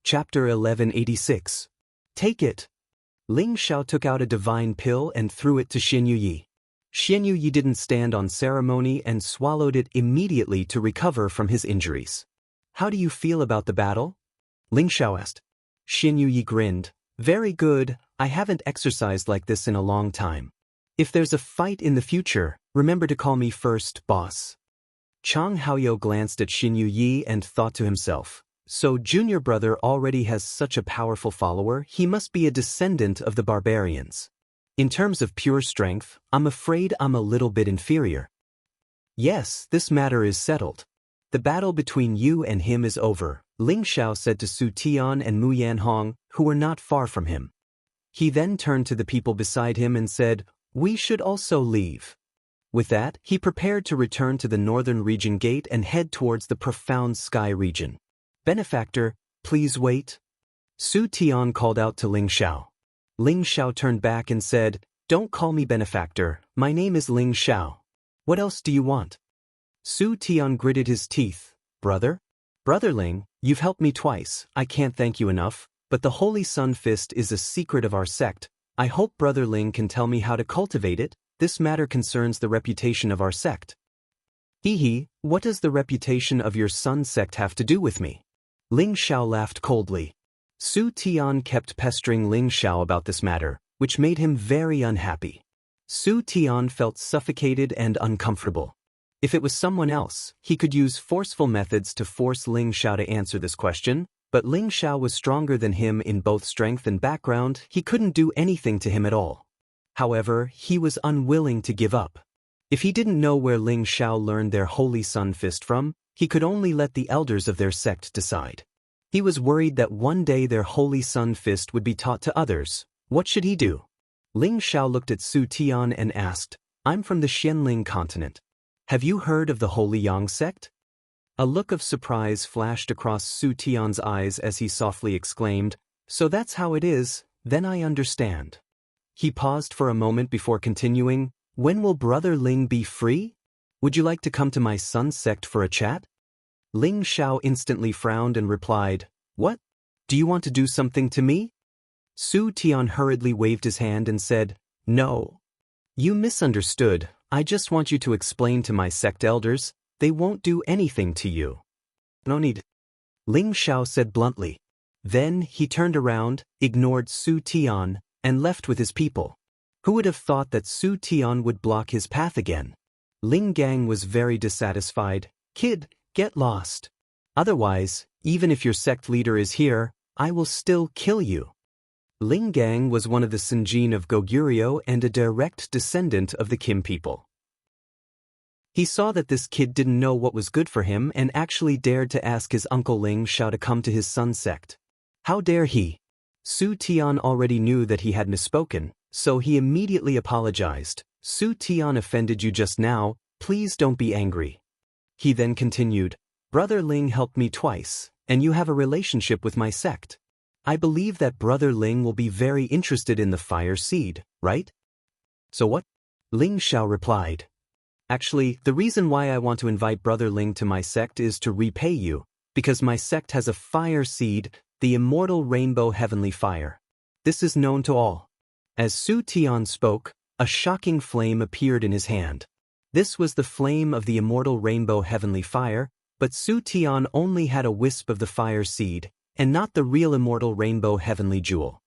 Chapter 1186. Take it. Ling Xiao took out a divine pill and threw it to Xianxia. Xianxia didn't stand on ceremony and swallowed it immediately to recover from his injuries. How do you feel about the battle? Ling Xiao asked. Xianxia grinned. Very good, I haven't exercised like this in a long time. If there's a fight in the future, remember to call me first, boss. Chang Haoyou glanced at Xianxia and thought to himself, so junior brother already has such a powerful follower, he must be a descendant of the barbarians. In terms of pure strength, I'm afraid I'm a little bit inferior. Yes, this matter is settled. The battle between you and him is over, Ling Xiao said to Su Tian and Mu Yanhong, who were not far from him. He then turned to the people beside him and said, we should also leave. With that, he prepared to return to the northern region gate and head towards the profound sky region. Benefactor, please wait. Su Tian called out to Ling Xiao. Ling Xiao turned back and said, don't call me benefactor, my name is Ling Xiao. What else do you want? Su Tian gritted his teeth. Brother? Brother Ling, you've helped me twice, I can't thank you enough, but the Holy Sun Fist is a secret of our sect. I hope Brother Ling can tell me how to cultivate it. This matter concerns the reputation of our sect. Hee, what does the reputation of your Sun sect have to do with me? Ling Xiao laughed coldly. Su Tian kept pestering Ling Xiao about this matter, which made him very unhappy. Su Tian felt suffocated and uncomfortable. If it was someone else, he could use forceful methods to force Ling Xiao to answer this question, but Ling Xiao was stronger than him in both strength and background, he couldn't do anything to him at all. However, he was unwilling to give up. If he didn't know where Ling Xiao learned their Holy Sun Fist from, he could only let the elders of their sect decide. He was worried that one day their Holy Sun Fist would be taught to others. What should he do? Ling Xiao looked at Su Tian and asked, I'm from the Xianling continent. Have you heard of the Holy Yang sect? A look of surprise flashed across Su Tian's eyes as he softly exclaimed, so that's how it is, then I understand. He paused for a moment before continuing, when will Brother Ling be free? Would you like to come to my Sun sect for a chat? Ling Xiao instantly frowned and replied, what? Do you want to do something to me? Su Tian hurriedly waved his hand and said, no. You misunderstood, I just want you to explain to my sect elders, they won't do anything to you. No need. Ling Xiao said bluntly. Then he turned around, ignored Su Tian, and left with his people. Who would have thought that Su Tian would block his path again? Ling Gang was very dissatisfied. Kid, get lost. Otherwise, even if your sect leader is here, I will still kill you. Ling Gang was one of the Sinjin of Goguryeo and a direct descendant of the Kim people. He saw that this kid didn't know what was good for him and actually dared to ask his uncle Ling Xiao to come to his Sun sect. How dare he? Su Tian already knew that he had misspoken, so he immediately apologized. Su Tian offended you just now, please don't be angry. He then continued, Brother Ling helped me twice, and you have a relationship with my sect. I believe that Brother Ling will be very interested in the fire seed, right? So what? Ling Xiao replied. Actually, the reason why I want to invite Brother Ling to my sect is to repay you, because my sect has a fire seed, the immortal rainbow heavenly fire. This is known to all. As Su Tian spoke, a shocking flame appeared in his hand. This was the flame of the immortal rainbow heavenly fire, but Su Tian only had a wisp of the fire seed, and not the real immortal rainbow heavenly jewel.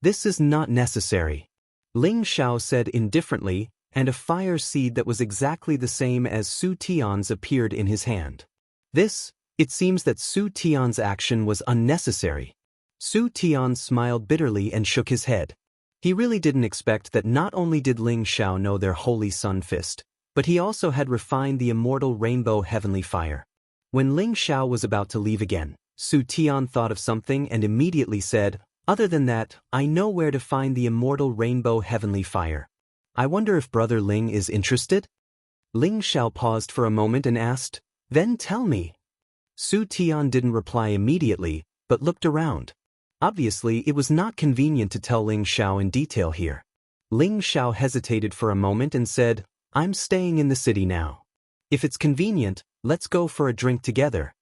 This is not necessary. Ling Xiao said indifferently, and a fire seed that was exactly the same as Su Tian's appeared in his hand. It seems that Su Tian's action was unnecessary. Su Tian smiled bitterly and shook his head. He really didn't expect that not only did Ling Xiao know their Holy Sun Fist, but he also had refined the immortal rainbow heavenly fire. When Ling Xiao was about to leave again, Su Tian thought of something and immediately said, other than that, I know where to find the immortal rainbow heavenly fire. I wonder if Brother Ling is interested? Ling Xiao paused for a moment and asked, then tell me. Su Tian didn't reply immediately, but looked around. Obviously, it was not convenient to tell Ling Xiao in detail here. Ling Xiao hesitated for a moment and said, I'm staying in the city now. If it's convenient, let's go for a drink together.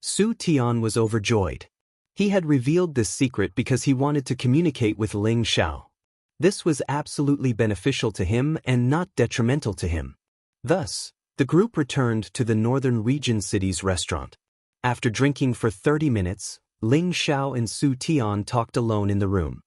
Su Tian was overjoyed. He had revealed this secret because he wanted to communicate with Ling Xiao. This was absolutely beneficial to him and not detrimental to him. Thus, the group returned to the Northern Region City's restaurant. After drinking for 30 minutes, Ling Xiao and Su Tian talked alone in the room.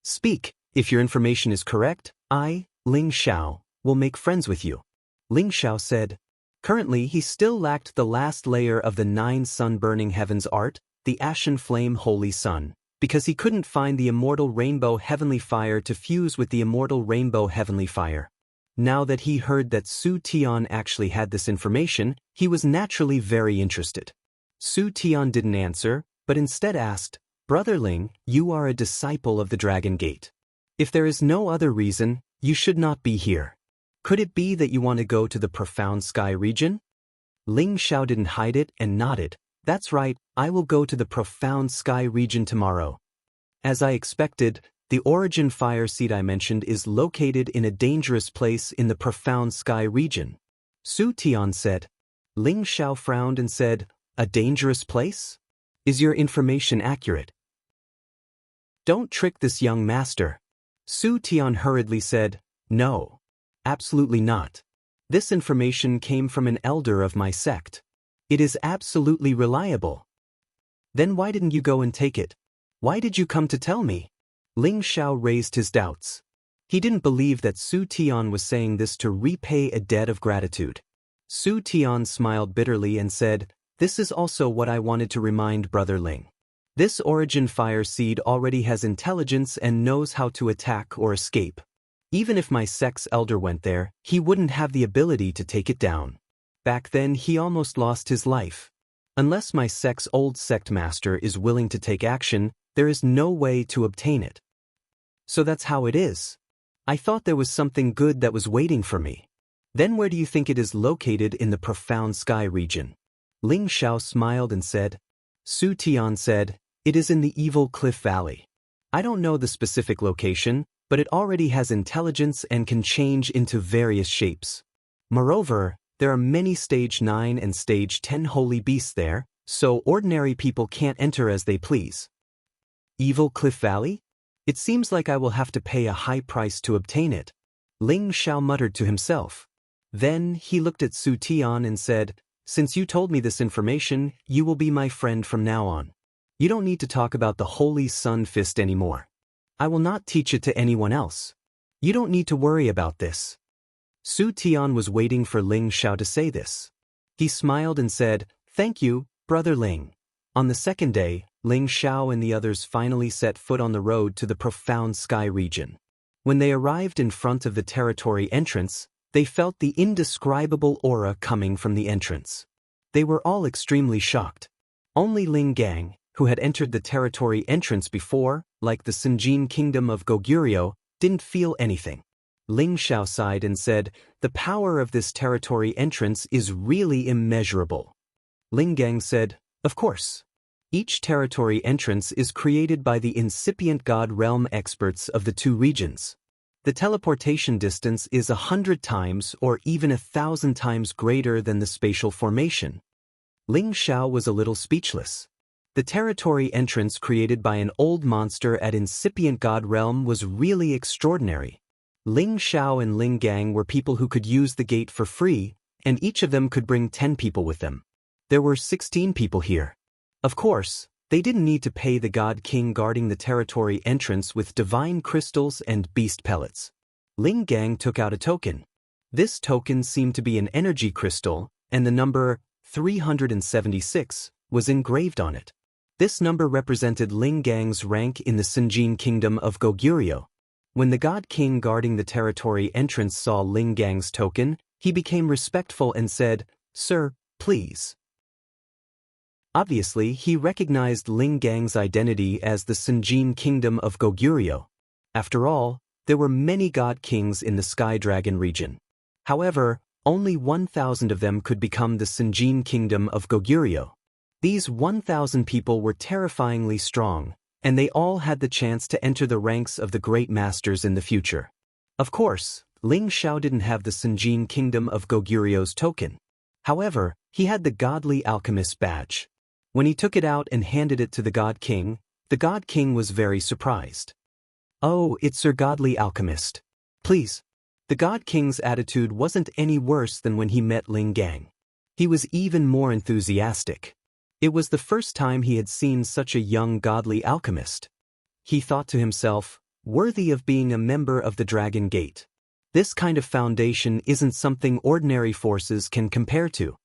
Speak, if your information is correct, I, Ling Xiao, will make friends with you. Ling Xiao said. Currently he still lacked the last layer of the 9 sun-burning heavens art, the Ashen Flame Holy Sun, because he couldn't find the immortal rainbow heavenly fire to fuse with the immortal rainbow heavenly fire. Now that he heard that Su Tian actually had this information, he was naturally very interested. Su Tian didn't answer, but instead asked, Brother Ling, you are a disciple of the Dragon Gate. If there is no other reason, you should not be here. Could it be that you want to go to the Profound Sky region? Ling Xiao didn't hide it and nodded. That's right, I will go to the Profound Sky region tomorrow. As I expected, the origin fire seed I mentioned is located in a dangerous place in the Profound Sky region. Su Tian said. Ling Xiao frowned and said, a dangerous place? Is your information accurate? Don't trick this young master. Su Tian hurriedly said, no. Absolutely not. This information came from an elder of my sect. It is absolutely reliable. Then why didn't you go and take it? Why did you come to tell me? Ling Xiao raised his doubts. He didn't believe that Su Tian was saying this to repay a debt of gratitude. Su Tian smiled bitterly and said, this is also what I wanted to remind Brother Ling. This origin fire seed already has intelligence and knows how to attack or escape. Even if my sect's elder went there, he wouldn't have the ability to take it down. Back then he almost lost his life. Unless my sect's old sect master is willing to take action, there is no way to obtain it. So that's how it is. I thought there was something good that was waiting for me. Then where do you think it is located in the Profound Sky region? Ling Xiao smiled and said. Su Tian said, it is in the Evil Cliff Valley. I don't know the specific location, but it already has intelligence and can change into various shapes. Moreover, there are many Stage 9 and Stage 10 holy beasts there, so ordinary people can't enter as they please. Evil Cliff Valley? It seems like I will have to pay a high price to obtain it. Ling Xiao muttered to himself. Then he looked at Su Tian and said, since you told me this information, you will be my friend from now on. You don't need to talk about the Holy Sun Fist anymore. I will not teach it to anyone else. You don't need to worry about this. Su Tian was waiting for Ling Xiao to say this. He smiled and said, thank you, Brother Ling. On the second day, Ling Xiao and the others finally set foot on the road to the Profound Sky region. When they arrived in front of the territory entrance, they felt the indescribable aura coming from the entrance. They were all extremely shocked. Only Ling Gang, who had entered the territory entrance before, like the Sinjin kingdom of Goguryeo, didn't feel anything. Ling Xiao sighed and said, the power of this territory entrance is really immeasurable. Ling Gang said, of course. Each territory entrance is created by the incipient god realm experts of the 2 regions. The teleportation distance is 100 times or even 1,000 times greater than the spatial formation. Ling Xiao was a little speechless. The territory entrance created by an old monster at incipient god realm was really extraordinary. Ling Xiao and Ling Gang were people who could use the gate for free, and each of them could bring 10 people with them. There were 16 people here. Of course, they didn't need to pay the God King guarding the territory entrance with divine crystals and beast pellets. Ling Gang took out a token. This token seemed to be an energy crystal, and the number 376 was engraved on it. This number represented Ling Gang's rank in the Sinjin kingdom of Goguryeo. When the God King guarding the territory entrance saw Ling Gang's token, he became respectful and said, Sir, please. Obviously, he recognized Ling Gang's identity as the Sinjin kingdom of Goguryeo. After all, there were many God Kings in the Sky Dragon region. However, only 1,000 of them could become the Sinjin kingdom of Goguryeo. These 1,000 people were terrifyingly strong, and they all had the chance to enter the ranks of the great masters in the future. Of course, Ling Xiao didn't have the Sinjin kingdom of Goguryeo's token. However, he had the godly alchemist badge. When he took it out and handed it to the God King was very surprised. "Oh, it's Sir Godly Alchemist. Please." The God King's attitude wasn't any worse than when he met Ling Gang. He was even more enthusiastic. It was the first time he had seen such a young godly alchemist. He thought to himself, worthy of being a member of the Dragon Gate. This kind of foundation isn't something ordinary forces can compare to.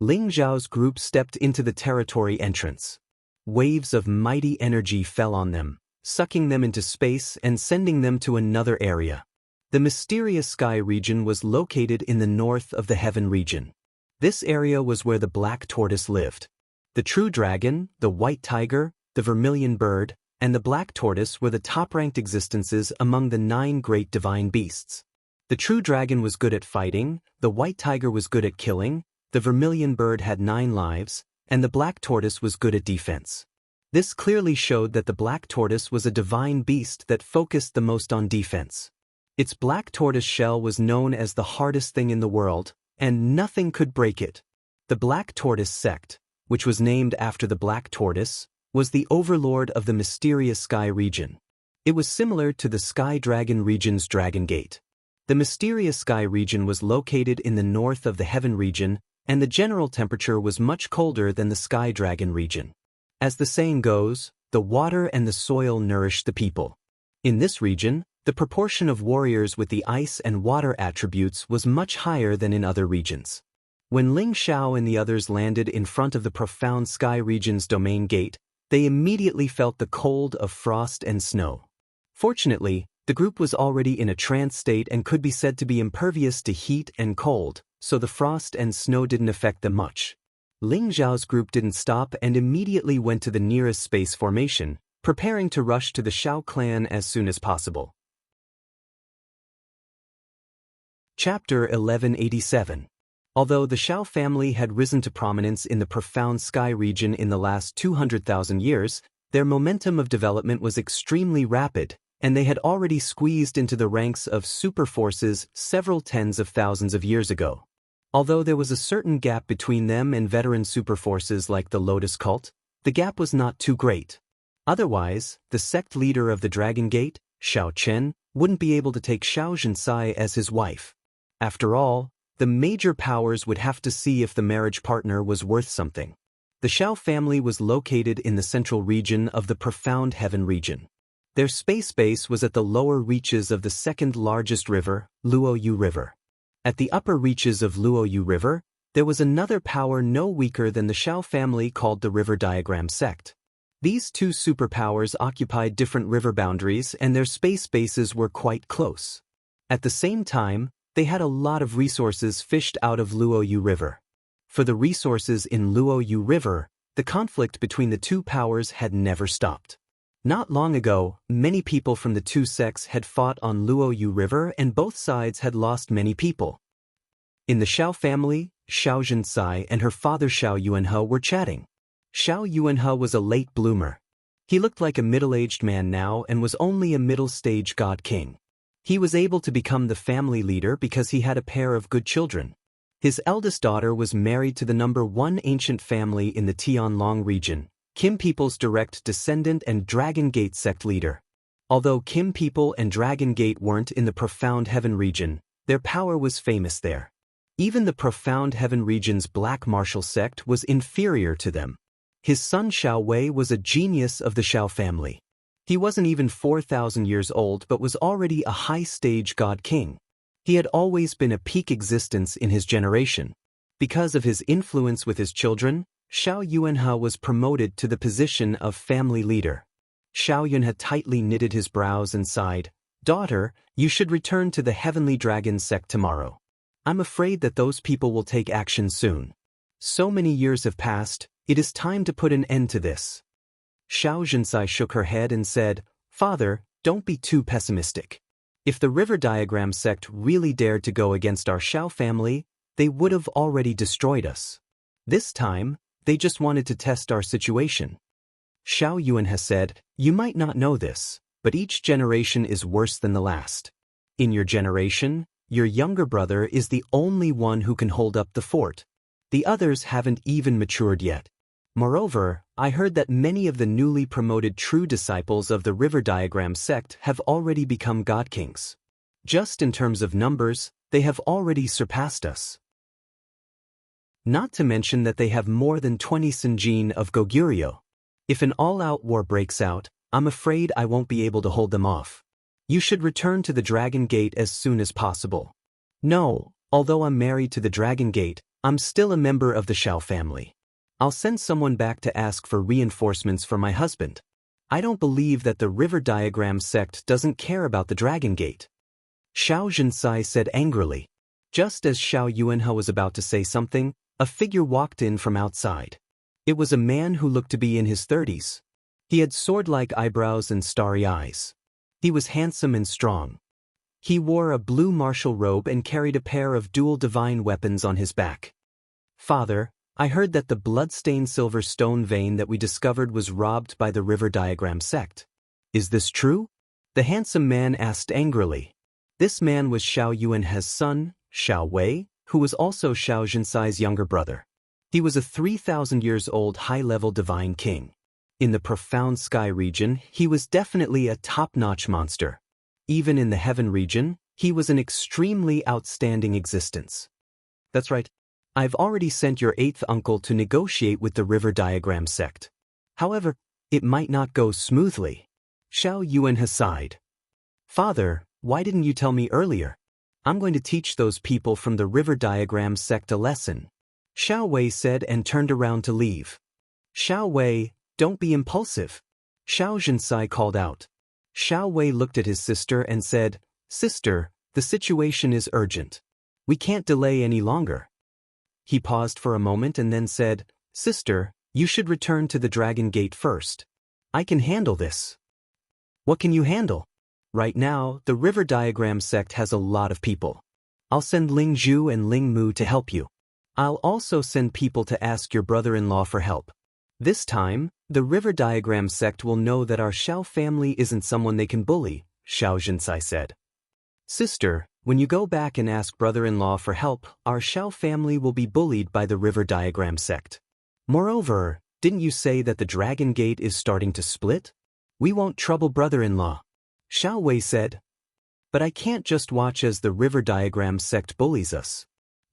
Ling Zhao's group stepped into the territory entrance. Waves of mighty energy fell on them, sucking them into space and sending them to another area. The mysterious sky region was located in the north of the heaven region. This area was where the black tortoise lived. The true dragon, the white tiger, the vermilion bird, and the black tortoise were the top-ranked existences among the 9 great divine beasts. The true dragon was good at fighting, the white tiger was good at killing, the vermilion bird had 9 lives, and the black tortoise was good at defense. This clearly showed that the black tortoise was a divine beast that focused the most on defense. Its black tortoise shell was known as the hardest thing in the world, and nothing could break it. The Black Tortoise sect, which was named after the black tortoise, was the overlord of the mysterious sky region. It was similar to the Sky Dragon region's Dragon Gate. The mysterious sky region was located in the north of the heaven region, and the general temperature was much colder than the Sky Dragon region. As the saying goes, the water and the soil nourish the people. In this region, the proportion of warriors with the ice and water attributes was much higher than in other regions. When Ling Xiao and the others landed in front of the profound sky region's domain gate, they immediately felt the cold of frost and snow. Fortunately, the group was already in a trance state and could be said to be impervious to heat and cold, so the frost and snow didn't affect them much. Ling Xiao's group didn't stop and immediately went to the nearest space formation, preparing to rush to the Xiao clan as soon as possible. Chapter 1187. Although the Xiao family had risen to prominence in the profound sky region in the last 200,000 years, their momentum of development was extremely rapid, and they had already squeezed into the ranks of super forces several tens of thousands of years ago. Although there was a certain gap between them and veteran super forces like the Lotus Cult, the gap was not too great. Otherwise, the sect leader of the Dragon Gate, Xiao Chen, wouldn't be able to take Xianxia as his wife. After all, the major powers would have to see if the marriage partner was worth something. The Xiao family was located in the central region of the profound heaven region. Their space base was at the lower reaches of the second largest river, Luoyu River. At the upper reaches of Luoyu River, there was another power no weaker than the Xiao family called the River Diagram sect. These two superpowers occupied different river boundaries and their space bases were quite close. At the same time, they had a lot of resources fished out of Luoyu River. For the resources in Luoyu River, the conflict between the two powers had never stopped. Not long ago, many people from the two sects had fought on Luoyu River and both sides had lost many people. In the Xiao family, Xiao Xianxia and her father Xiao Yuanhe were chatting. Xiao Yuanhe was a late bloomer. He looked like a middle-aged man now and was only a middle-stage god king. He was able to become the family leader because he had a pair of good children. His eldest daughter was married to the number 1 ancient family in the Tianlong region, Kim people's direct descendant and Dragon Gate sect leader. Although Kim people and Dragon Gate weren't in the profound heaven region, their power was famous there. Even the profound heaven region's black martial sect was inferior to them. His son Xiao Wei was a genius of the Xiao family. He wasn't even 4,000 years old but was already a high-stage god king. He had always been a peak existence in his generation. Because of his influence with his children, Xiao Yuanhe was promoted to the position of family leader. Xiao Yuanhe tightly knitted his brows and sighed, "Daughter, you should return to the Heavenly Dragon sect tomorrow. I'm afraid that those people will take action soon. So many years have passed, it is time to put an end to this." Xiao Xianxia shook her head and said, "Father, don't be too pessimistic. If the River Diagram sect really dared to go against our Xiao family, they would have already destroyed us. This time, they just wanted to test our situation." Xiao Yuanhe said, "You might not know this, but each generation is worse than the last. In your generation, your younger brother is the only one who can hold up the fort. The others haven't even matured yet. Moreover, I heard that many of the newly promoted true disciples of the River Diagram sect have already become God Kings. Just in terms of numbers, they have already surpassed us. Not to mention that they have more than 20 Senjin of Goguryeo. If an all-out war breaks out, I'm afraid I won't be able to hold them off. You should return to the Dragon Gate as soon as possible. No, although I'm married to the Dragon Gate, I'm still a member of the Xiao family. I'll send someone back to ask for reinforcements for my husband. I don't believe that the River Diagram sect doesn't care about the Dragon Gate. Xianxia said angrily. Just as Xiao Yuanhe was about to say something, a figure walked in from outside. It was a man who looked to be in his 30s. He had sword-like eyebrows and starry eyes. He was handsome and strong. He wore a blue martial robe and carried a pair of dual divine weapons on his back. Father, I heard that the blood-stained silver stone vein that we discovered was robbed by the River Diagram sect. Is this true? The handsome man asked angrily. This man was Xiao Yuanhe's son, Xiao Wei, who was also Xiao Zhenxi's younger brother. He was a 3,000 years old high-level divine king. In the profound sky region, he was definitely a top-notch monster. Even in the heaven region, he was an extremely outstanding existence. That's right. I've already sent your 8th uncle to negotiate with the River Diagram sect. However, it might not go smoothly. Xiao Yuanhe sighed. Father, why didn't you tell me earlier? I'm going to teach those people from the River Diagram sect a lesson. Xiao Wei said and turned around to leave. Xiao Wei, don't be impulsive. Xiao Zhenxi called out. Xiao Wei looked at his sister and said, Sister, the situation is urgent. We can't delay any longer. He paused for a moment and then said, Sister, you should return to the Dragon Gate first. I can handle this. What can you handle? Right now, the River Diagram sect has a lot of people. I'll send Ling Zhu and Ling Mu to help you. I'll also send people to ask your brother-in-law for help. This time, the River Diagram sect will know that our Xiao family isn't someone they can bully, Xiao Zhenxi said. Sister, when you go back and ask brother-in-law for help, our Xiao family will be bullied by the River Diagram sect. Moreover, didn't you say that the Dragon Gate is starting to split? We won't trouble brother-in-law. Xiao Wei said. But I can't just watch as the River Diagram sect bullies us.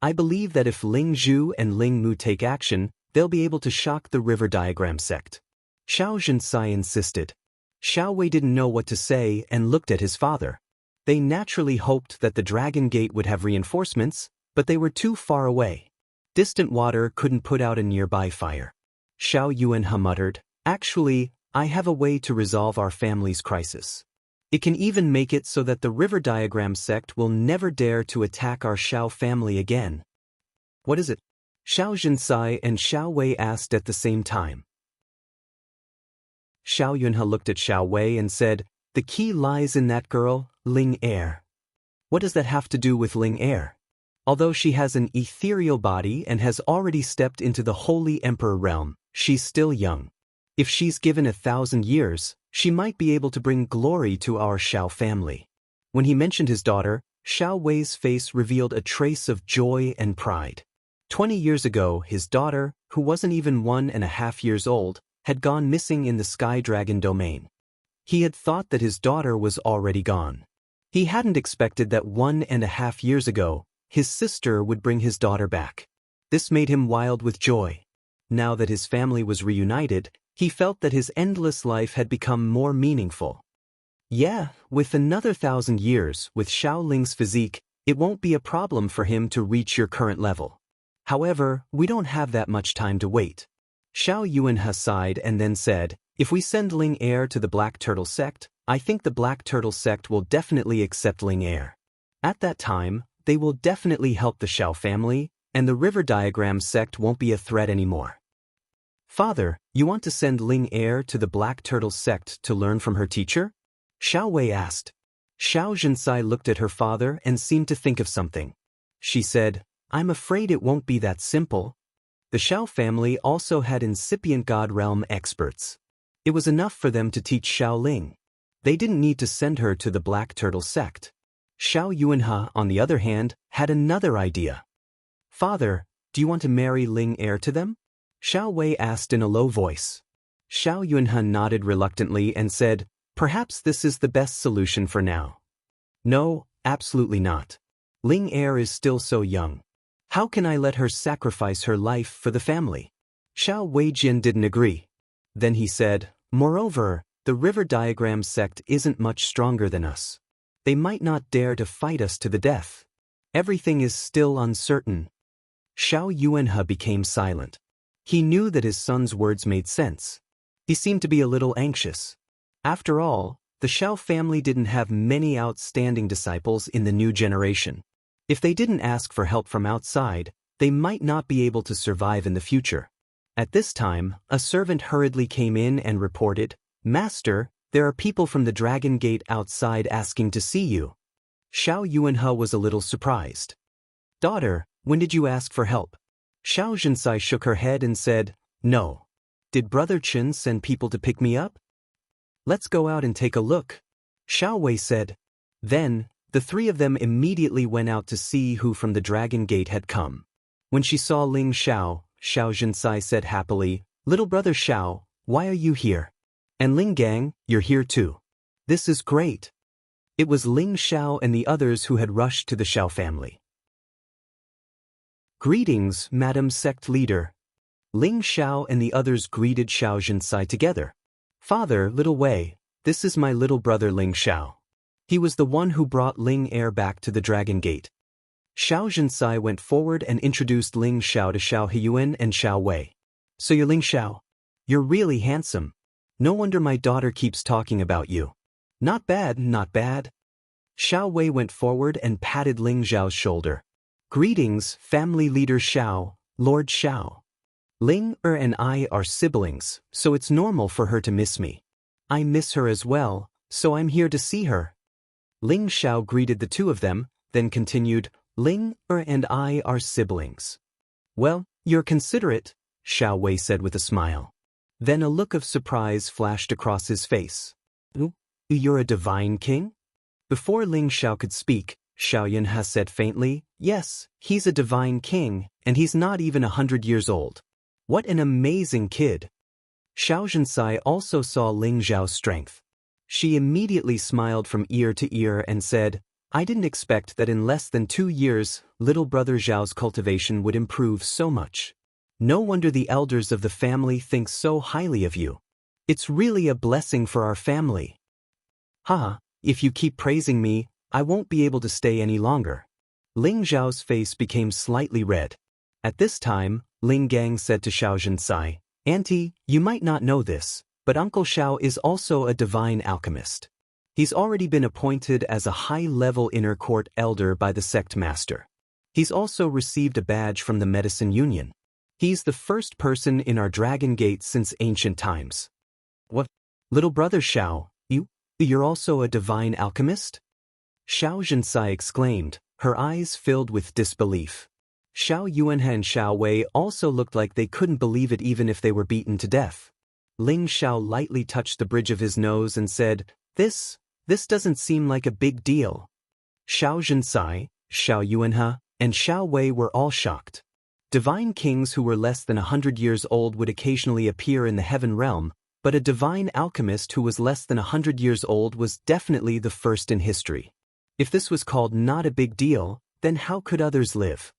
I believe that if Ling Zhu and Ling Mu take action, they'll be able to shock the River Diagram sect. Xiao Zhenxi insisted. Xiao Wei didn't know what to say and looked at his father. They naturally hoped that the Dragon Gate would have reinforcements, but they were too far away. Distant water couldn't put out a nearby fire. Xiao Yuanhe muttered, Actually, I have a way to resolve our family's crisis. It can even make it so that the River Diagram sect will never dare to attack our Xiao family again. What is it? Xiao Zhenxi and Xiao Wei asked at the same time. Xiao Yuanhe looked at Xiao Wei and said, The key lies in that girl, Ling Er. What does that have to do with Ling Er? Although she has an ethereal body and has already stepped into the Holy Emperor realm, she's still young. If she's given 1,000 years, she might be able to bring glory to our Xiao family. When he mentioned his daughter, Xiao Wei's face revealed a trace of joy and pride. 20 years ago, his daughter, who wasn't even 1.5 years old, had gone missing in the Sky Dragon domain. He had thought that his daughter was already gone. He hadn't expected that 1.5 years ago, his sister would bring his daughter back. This made him wild with joy. Now that his family was reunited, he felt that his endless life had become more meaningful. Yeah, with another 1,000 years, with Xiao Ling's physique, it won't be a problem for him to reach your current level. However, we don't have that much time to wait. Xiao Yuanhe sighed and then said, If we send Ling Er to the Black Turtle sect, I think the Black Turtle sect will definitely accept Ling Er. At that time, they will definitely help the Xiao family, and the River Diagram sect won't be a threat anymore. Father, you want to send Ling Er to the Black Turtle sect to learn from her teacher? Xiao Wei asked. Xiao Zhenxi looked at her father and seemed to think of something. She said, I'm afraid it won't be that simple. The Xiao family also had incipient God realm experts. It was enough for them to teach Xiao Ling. They didn't need to send her to the Black Turtle sect. Xiao Yuanhe, on the other hand, had another idea. Father, do you want to marry Ling Er to them? Xiao Wei asked in a low voice. Xiao Yunhe nodded reluctantly and said, "Perhaps this is the best solution for now." "No, absolutely not. Ling Er is still so young. How can I let her sacrifice her life for the family?" Xiao Weijin didn't agree. Then he said, "Moreover, the River Diagram sect isn't much stronger than us. They might not dare to fight us to the death. Everything is still uncertain." Xiao Yuanhe became silent. He knew that his son's words made sense. He seemed to be a little anxious. After all, the Xiao family didn't have many outstanding disciples in the new generation. If they didn't ask for help from outside, they might not be able to survive in the future. At this time, a servant hurriedly came in and reported, "Master, there are people from the Dragon Gate outside asking to see you." Xiao Yuanhe was a little surprised. "Daughter, when did you ask for help?" Xiao Zhensai shook her head and said, "No. Did Brother Chen send people to pick me up?" "Let's go out and take a look," Xiao Wei said. Then, the three of them immediately went out to see who from the Dragon Gate had come. When she saw Ling Xiao, Xiao Zhensai said happily, "Little brother Xiao, why are you here? And Ling Gang, you're here too. This is great." It was Ling Xiao and the others who had rushed to the Xiao family. "Greetings, Madam Sect Leader." Ling Xiao and the others greeted Xiao Zhensai together. "Father, Little Wei, this is my little brother Ling Xiao. He was the one who brought Ling Er back to the Dragon Gate." Xiao Zhensai went forward and introduced Ling Xiao to Xiao Heyuan and Xiao Wei. "So you're Ling Xiao? You're really handsome. No wonder my daughter keeps talking about you. Not bad, not bad." Xiao Wei went forward and patted Ling Xiao's shoulder. "Greetings, family leader Xiao, Lord Xiao. Ling Er and I are siblings, so it's normal for her to miss me. I miss her as well, so I'm here to see her." Ling Xiao greeted the two of them, then continued, "Ling Er and I are siblings. Well, you're considerate," Xiao Wei said with a smile. Then a look of surprise flashed across his face. "You're a divine king?" Before Ling Xiao could speak, Xiao Yunhe said faintly, "Yes, he's a divine king, and he's not even 100 years old. What an amazing kid." Xiao Zhensai also saw Ling Xiao's strength. She immediately smiled from ear to ear and said, "I didn't expect that in less than 2 years, little brother Zhao's cultivation would improve so much. No wonder the elders of the family think so highly of you. It's really a blessing for our family." "Haha, if you keep praising me, I won't be able to stay any longer." Ling Zhao's face became slightly red. At this time, Ling Gang said to Xiao Zhensai, "Auntie, you might not know this, but Uncle Xiao is also a divine alchemist. He's already been appointed as a high-level inner court elder by the sect master. He's also received a badge from the Medicine Union. He's the first person in our Dragon Gate since ancient times." "What? Little brother Xiao, you're also a divine alchemist?" Xiao Zhensai exclaimed, her eyes filled with disbelief. Xiao Yuanhe and Xiao Wei also looked like they couldn't believe it even if they were beaten to death. Ling Xiao lightly touched the bridge of his nose and said, This doesn't seem like a big deal." Xiao Zhensai, Xiao Yuanhe, and Xiao Wei were all shocked. Divine kings who were less than 100 years old would occasionally appear in the heaven realm, but a divine alchemist who was less than 100 years old was definitely the first in history. If this was called not a big deal, then how could others live?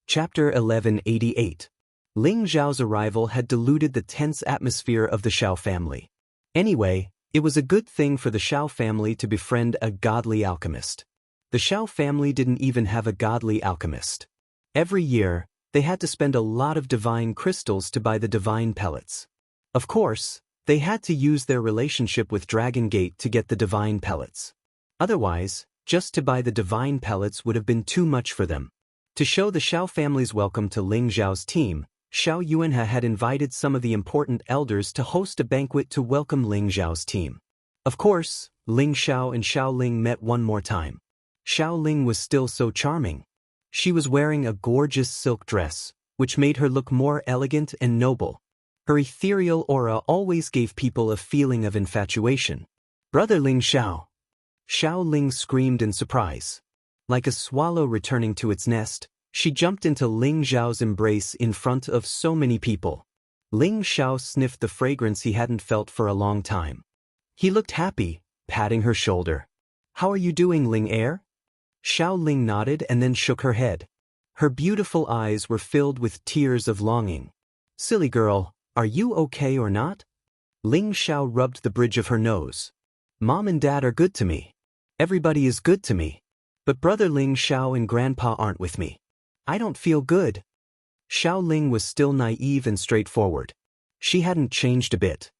Chapter 1188. Ling Zhao's arrival had diluted the tense atmosphere of the Xiao family. Anyway, it was a good thing for the Xiao family to befriend a godly alchemist. The Xiao family didn't even have a godly alchemist. Every year, they had to spend a lot of divine crystals to buy the divine pellets. Of course, they had to use their relationship with Dragon Gate to get the divine pellets. Otherwise, just to buy the divine pellets would have been too much for them. To show the Xiao family's welcome to Ling Zhao's team, Xiao Yuanhe had invited some of the important elders to host a banquet to welcome Ling Zhao's team. Of course, Ling Xiao and Xiao Ling met one more time. Xiao Ling was still so charming. She was wearing a gorgeous silk dress, which made her look more elegant and noble. Her ethereal aura always gave people a feeling of infatuation. "Brother Ling Xiao!" Xiao Ling screamed in surprise. Like a swallow returning to its nest, She jumped into Ling Xiao's embrace in front of so many people. Ling Xiao sniffed the fragrance he hadn't felt for a long time. He looked happy, patting her shoulder. "How are you doing, Ling Er?" Xiao Ling nodded and then shook her head. Her beautiful eyes were filled with tears of longing. "Silly girl, are you okay or not?" Ling Xiao rubbed the bridge of her nose. "Mom and Dad are good to me. Everybody is good to me. But brother Ling Xiao and Grandpa aren't with me. I don't feel good." Xiao Ling was still naive and straightforward. She hadn't changed a bit.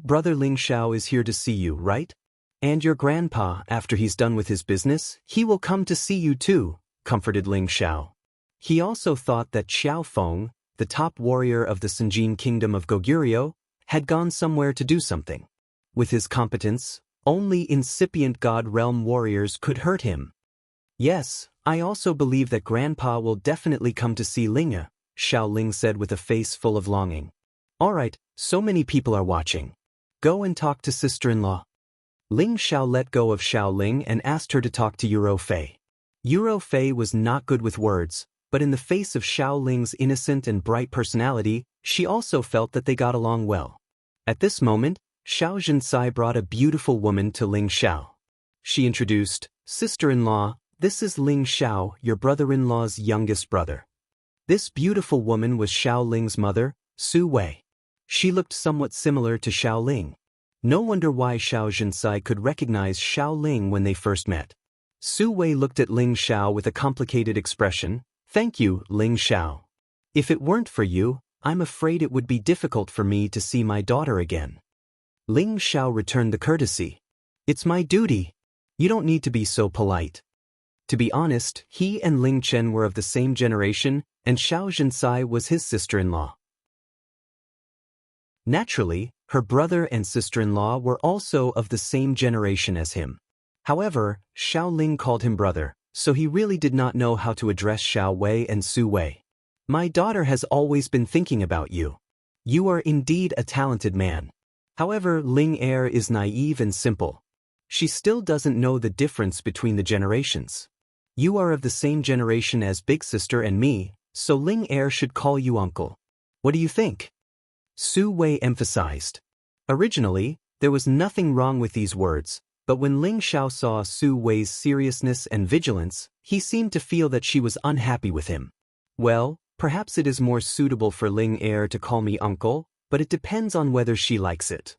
Brother Ling Xiao is here to see you, right? And your grandpa, after he's done with his business, he will come to see you too," comforted Ling Xiao. He also thought that Xiao Feng, the top warrior of the Sinjin kingdom of Goguryeo, had gone somewhere to do something. With his competence, only incipient God Realm warriors could hurt him. "Yes, I also believe that Grandpa will definitely come to see Linga," Xiao Ling said with a face full of longing. "All right, so many people are watching. Go and talk to sister-in-law." Ling Xiao let go of Xiao Ling and asked her to talk to Yuro Fei. Yuro Fei was not good with words, but in the face of Xiao Ling's innocent and bright personality, she also felt that they got along well. At this moment, Xiao Zhensai brought a beautiful woman to Ling Xiao. She introduced, "Sister-in-law, this is Ling Xiao, your brother-in-law's youngest brother." This beautiful woman was Xiao Ling's mother, Su Wei. She looked somewhat similar to Xiao Ling. No wonder why Xiao Zhensai could recognize Xiao Ling when they first met. Su Wei looked at Ling Xiao with a complicated expression. "Thank you, Ling Xiao. If it weren't for you, I'm afraid it would be difficult for me to see my daughter again." Ling Xiao returned the courtesy. "It's my duty. You don't need to be so polite." To be honest, he and Ling Chen were of the same generation, and Xiao Zhensai was his sister-in-law. Naturally, her brother and sister-in-law were also of the same generation as him. However, Xiao Ling called him brother, so he really did not know how to address Xiao Wei and Su Wei. "My daughter has always been thinking about you. You are indeed a talented man." However, Ling Er is naive and simple. She still doesn't know the difference between the generations. "You are of the same generation as Big Sister and me, so Ling Er should call you uncle. What do you think?" Su Wei emphasized. Originally, there was nothing wrong with these words, but when Ling Xiao saw Su Wei's seriousness and vigilance, he seemed to feel that she was unhappy with him. "Well, perhaps it is more suitable for Ling Er to call me uncle, but it depends on whether she likes it."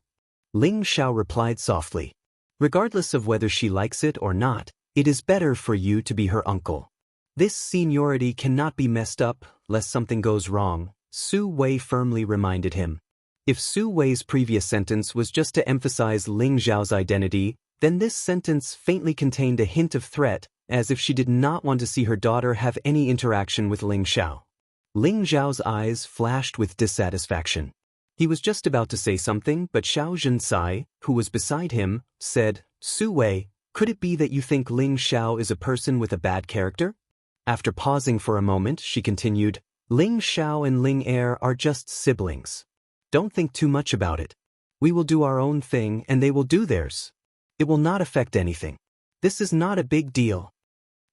Ling Xiao replied softly. "Regardless of whether she likes it or not, it is better for you to be her uncle. This seniority cannot be messed up, lest something goes wrong," Su Wei firmly reminded him. If Su Wei's previous sentence was just to emphasize Ling Xiao's identity, then this sentence faintly contained a hint of threat, as if she did not want to see her daughter have any interaction with Ling Xiao. Ling Xiao's eyes flashed with dissatisfaction. He was just about to say something, but Xiao Zhensai, who was beside him, said, "Su Wei, could it be that you think Ling Xiao is a person with a bad character?" After pausing for a moment, she continued, "Ling Xiao and Ling Er are just siblings. Don't think too much about it. We will do our own thing and they will do theirs. It will not affect anything. This is not a big deal."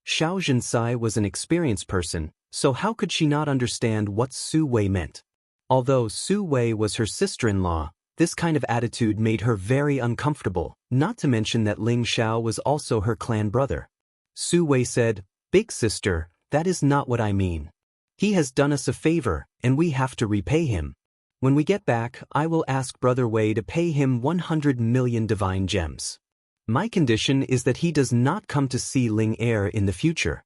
Xiao Zhensai was an experienced person, so how could she not understand what Su Wei meant? Although Su Wei was her sister-in-law, this kind of attitude made her very uncomfortable, not to mention that Ling Xiao was also her clan brother. Su Wei said, "Big sister, that is not what I mean. He has done us a favor, and we have to repay him. When we get back, I will ask Brother Wei to pay him 100 million divine gems. My condition is that he does not come to see Ling Er in the future."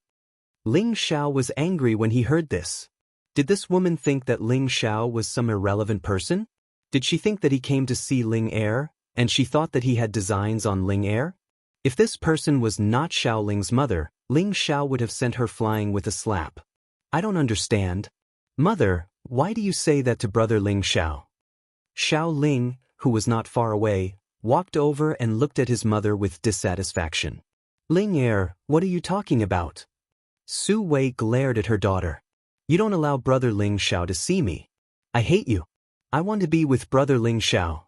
Ling Xiao was angry when he heard this. Did this woman think that Ling Xiao was some irrelevant person? Did she think that he came to see Ling Er, and she thought that he had designs on Ling Er? If this person was not Xiao Ling's mother, Ling Xiao would have sent her flying with a slap. "I don't understand. Mother, why do you say that to brother Ling Xiao?" Xiao Ling, who was not far away, walked over and looked at his mother with dissatisfaction. "Ling Er, what are you talking about?" Su Wei glared at her daughter. "You don't allow brother Ling Xiao to see me. I hate you. I want to be with brother Ling Xiao."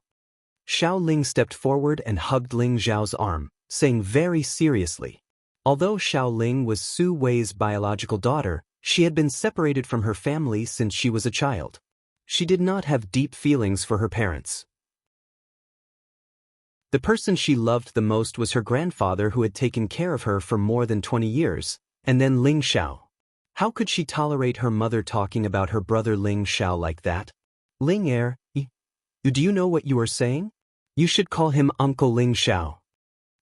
Xiao Ling stepped forward and hugged Ling Xiao's arm, saying very seriously. Although Xiao Ling was Su Wei's biological daughter, She had been separated from her family since she was a child. She did not have deep feelings for her parents. The person she loved the most was her grandfather, who had taken care of her for more than 20 years, and then Ling Xiao. How could she tolerate her mother talking about her brother Ling Xiao like that? Ling Er, do you know what you are saying? You should call him Uncle Ling Xiao.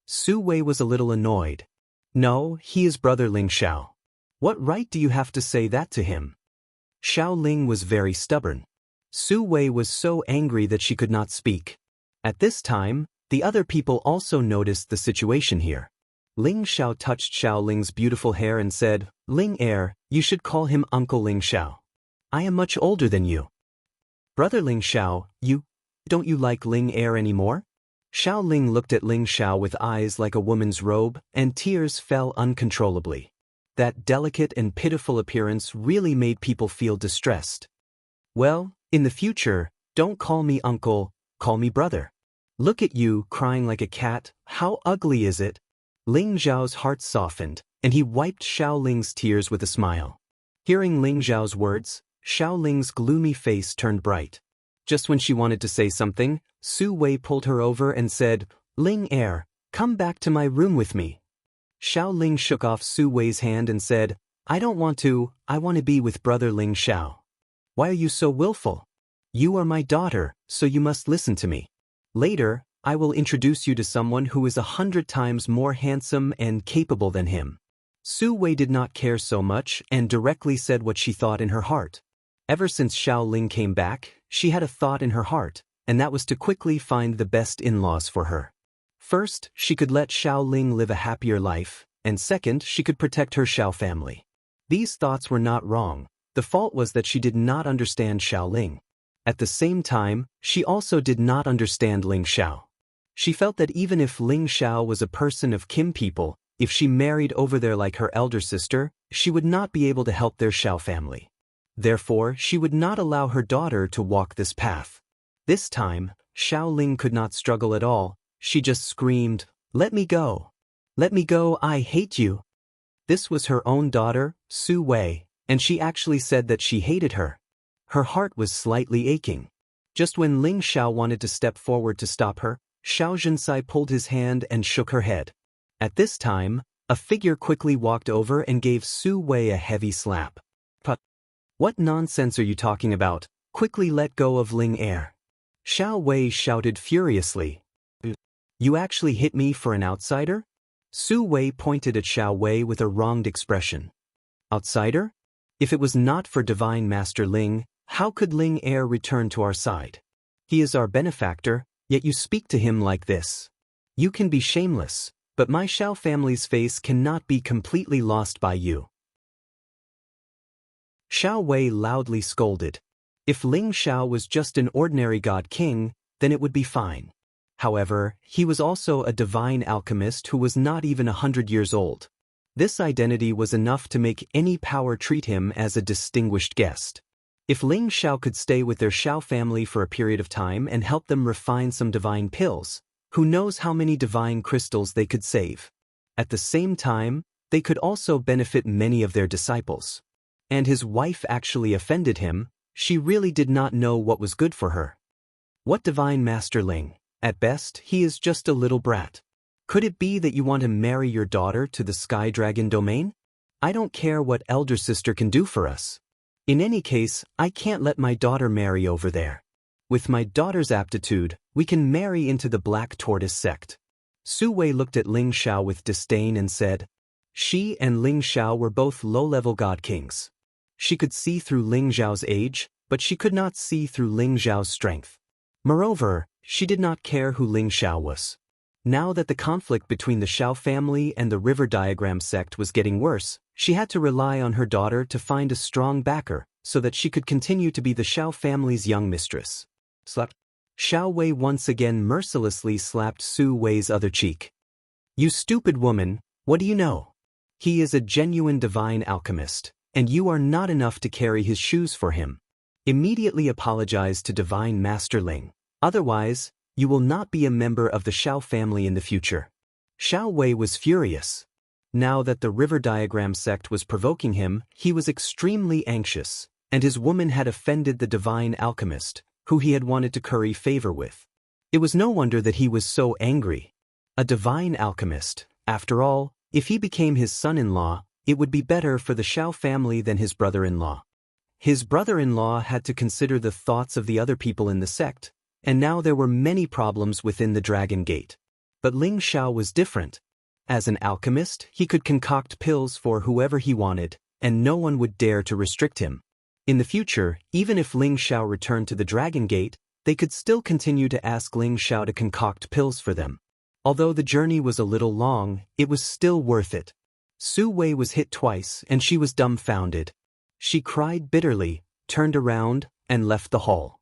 Su Wei was a little annoyed. No, he is brother Ling Xiao. What right do you have to say that to him? Xiao Ling was very stubborn. Su Wei was so angry that she could not speak. At this time, the other people also noticed the situation here. Ling Xiao touched Xiao Ling's beautiful hair and said, Ling Er, you should call him Uncle Ling Xiao. I am much older than you. Brother Ling Xiao, don't you like Ling Er anymore? Xiao Ling looked at Ling Xiao with eyes like a woman's robe, and tears fell uncontrollably. That delicate and pitiful appearance really made people feel distressed. Well, in the future, don't call me uncle, call me brother. Look at you, crying like a cat, how ugly is it? Ling Xiao's heart softened, and he wiped Xiao Ling's tears with a smile. Hearing Ling Xiao's words, Xiao Ling's gloomy face turned bright. Just when she wanted to say something, Su Wei pulled her over and said, Ling Er, come back to my room with me. Xiao Ling shook off Su Wei's hand and said, I don't want to, I want to be with brother Ling Xiao. Why are you so willful? You are my daughter, so you must listen to me. Later, I will introduce you to someone who is 100 times more handsome and capable than him. Su Wei did not care so much and directly said what she thought in her heart. Ever since Xiao Ling came back, she had a thought in her heart, and that was to quickly find the best in-laws for her. First, she could let Xiao Ling live a happier life, and second, she could protect her Xiao family. These thoughts were not wrong. The fault was that she did not understand Xiao Ling. At the same time, she also did not understand Ling Xiao. She felt that even if Ling Xiao was a person of Kim people, if she married over there like her elder sister, she would not be able to help their Xiao family. Therefore, she would not allow her daughter to walk this path. This time, Xiao Ling could not struggle at all. She just screamed, Let me go! Let me go, I hate you! This was her own daughter, Su Wei, and she actually said that she hated her. Her heart was slightly aching. Just when Ling Xiao wanted to step forward to stop her, Xiao Zhensai pulled his hand and shook her head. At this time, a figure quickly walked over and gave Su Wei a heavy slap. What nonsense are you talking about? Quickly let go of Ling Er. Xiao Wei shouted furiously. You actually hit me for an outsider? Su Wei pointed at Xiao Wei with a wronged expression. Outsider? If it was not for Divine Master Ling, how could Ling Er return to our side? He is our benefactor, yet you speak to him like this. You can be shameless, but my Xiao family's face cannot be completely lost by you. Xiao Wei loudly scolded. If Ling Xiao was just an ordinary god king, then it would be fine. However, he was also a divine alchemist who was not even 100 years old. This identity was enough to make any power treat him as a distinguished guest. If Ling Xiao could stay with their Xiao family for a period of time and help them refine some divine pills, who knows how many divine crystals they could save. At the same time, they could also benefit many of their disciples. And his wife actually offended him. She really did not know what was good for her. What Divine Master Ling? At best, he is just a little brat. Could it be that you want to marry your daughter to the Sky Dragon domain? I don't care what elder sister can do for us. In any case, I can't let my daughter marry over there. With my daughter's aptitude, we can marry into the Black Tortoise sect. Su Wei looked at Ling Xiao with disdain and said, she and Ling Xiao were both low-level god kings. She could see through Ling Xiao's age, but she could not see through Ling Xiao's strength. Moreover, she did not care who Ling Xiao was. Now that the conflict between the Xiao family and the River Diagram sect was getting worse, she had to rely on her daughter to find a strong backer so that she could continue to be the Xiao family's young mistress. Xiao Wei once again mercilessly slapped Su Wei's other cheek. You stupid woman, what do you know? He is a genuine divine alchemist, and you are not enough to carry his shoes for him. Immediately apologize to Divine Master Ling. Otherwise, you will not be a member of the Xiao family in the future. Xiao Wei was furious. Now that the river diagram sect was provoking him, he was extremely anxious, and his woman had offended the divine alchemist, who he had wanted to curry favor with. It was no wonder that he was so angry. A divine alchemist, after all, if he became his son-in-law, it would be better for the Xiao family than his brother-in-law. His brother-in-law had to consider the thoughts of the other people in the sect, and now there were many problems within the Dragon Gate. But Ling Xiao was different. As an alchemist, he could concoct pills for whoever he wanted, and no one would dare to restrict him. In the future, even if Ling Xiao returned to the Dragon Gate, they could still continue to ask Ling Xiao to concoct pills for them. Although the journey was a little long, it was still worth it. Su Wei was hit twice, and she was dumbfounded. She cried bitterly, turned around, and left the hall.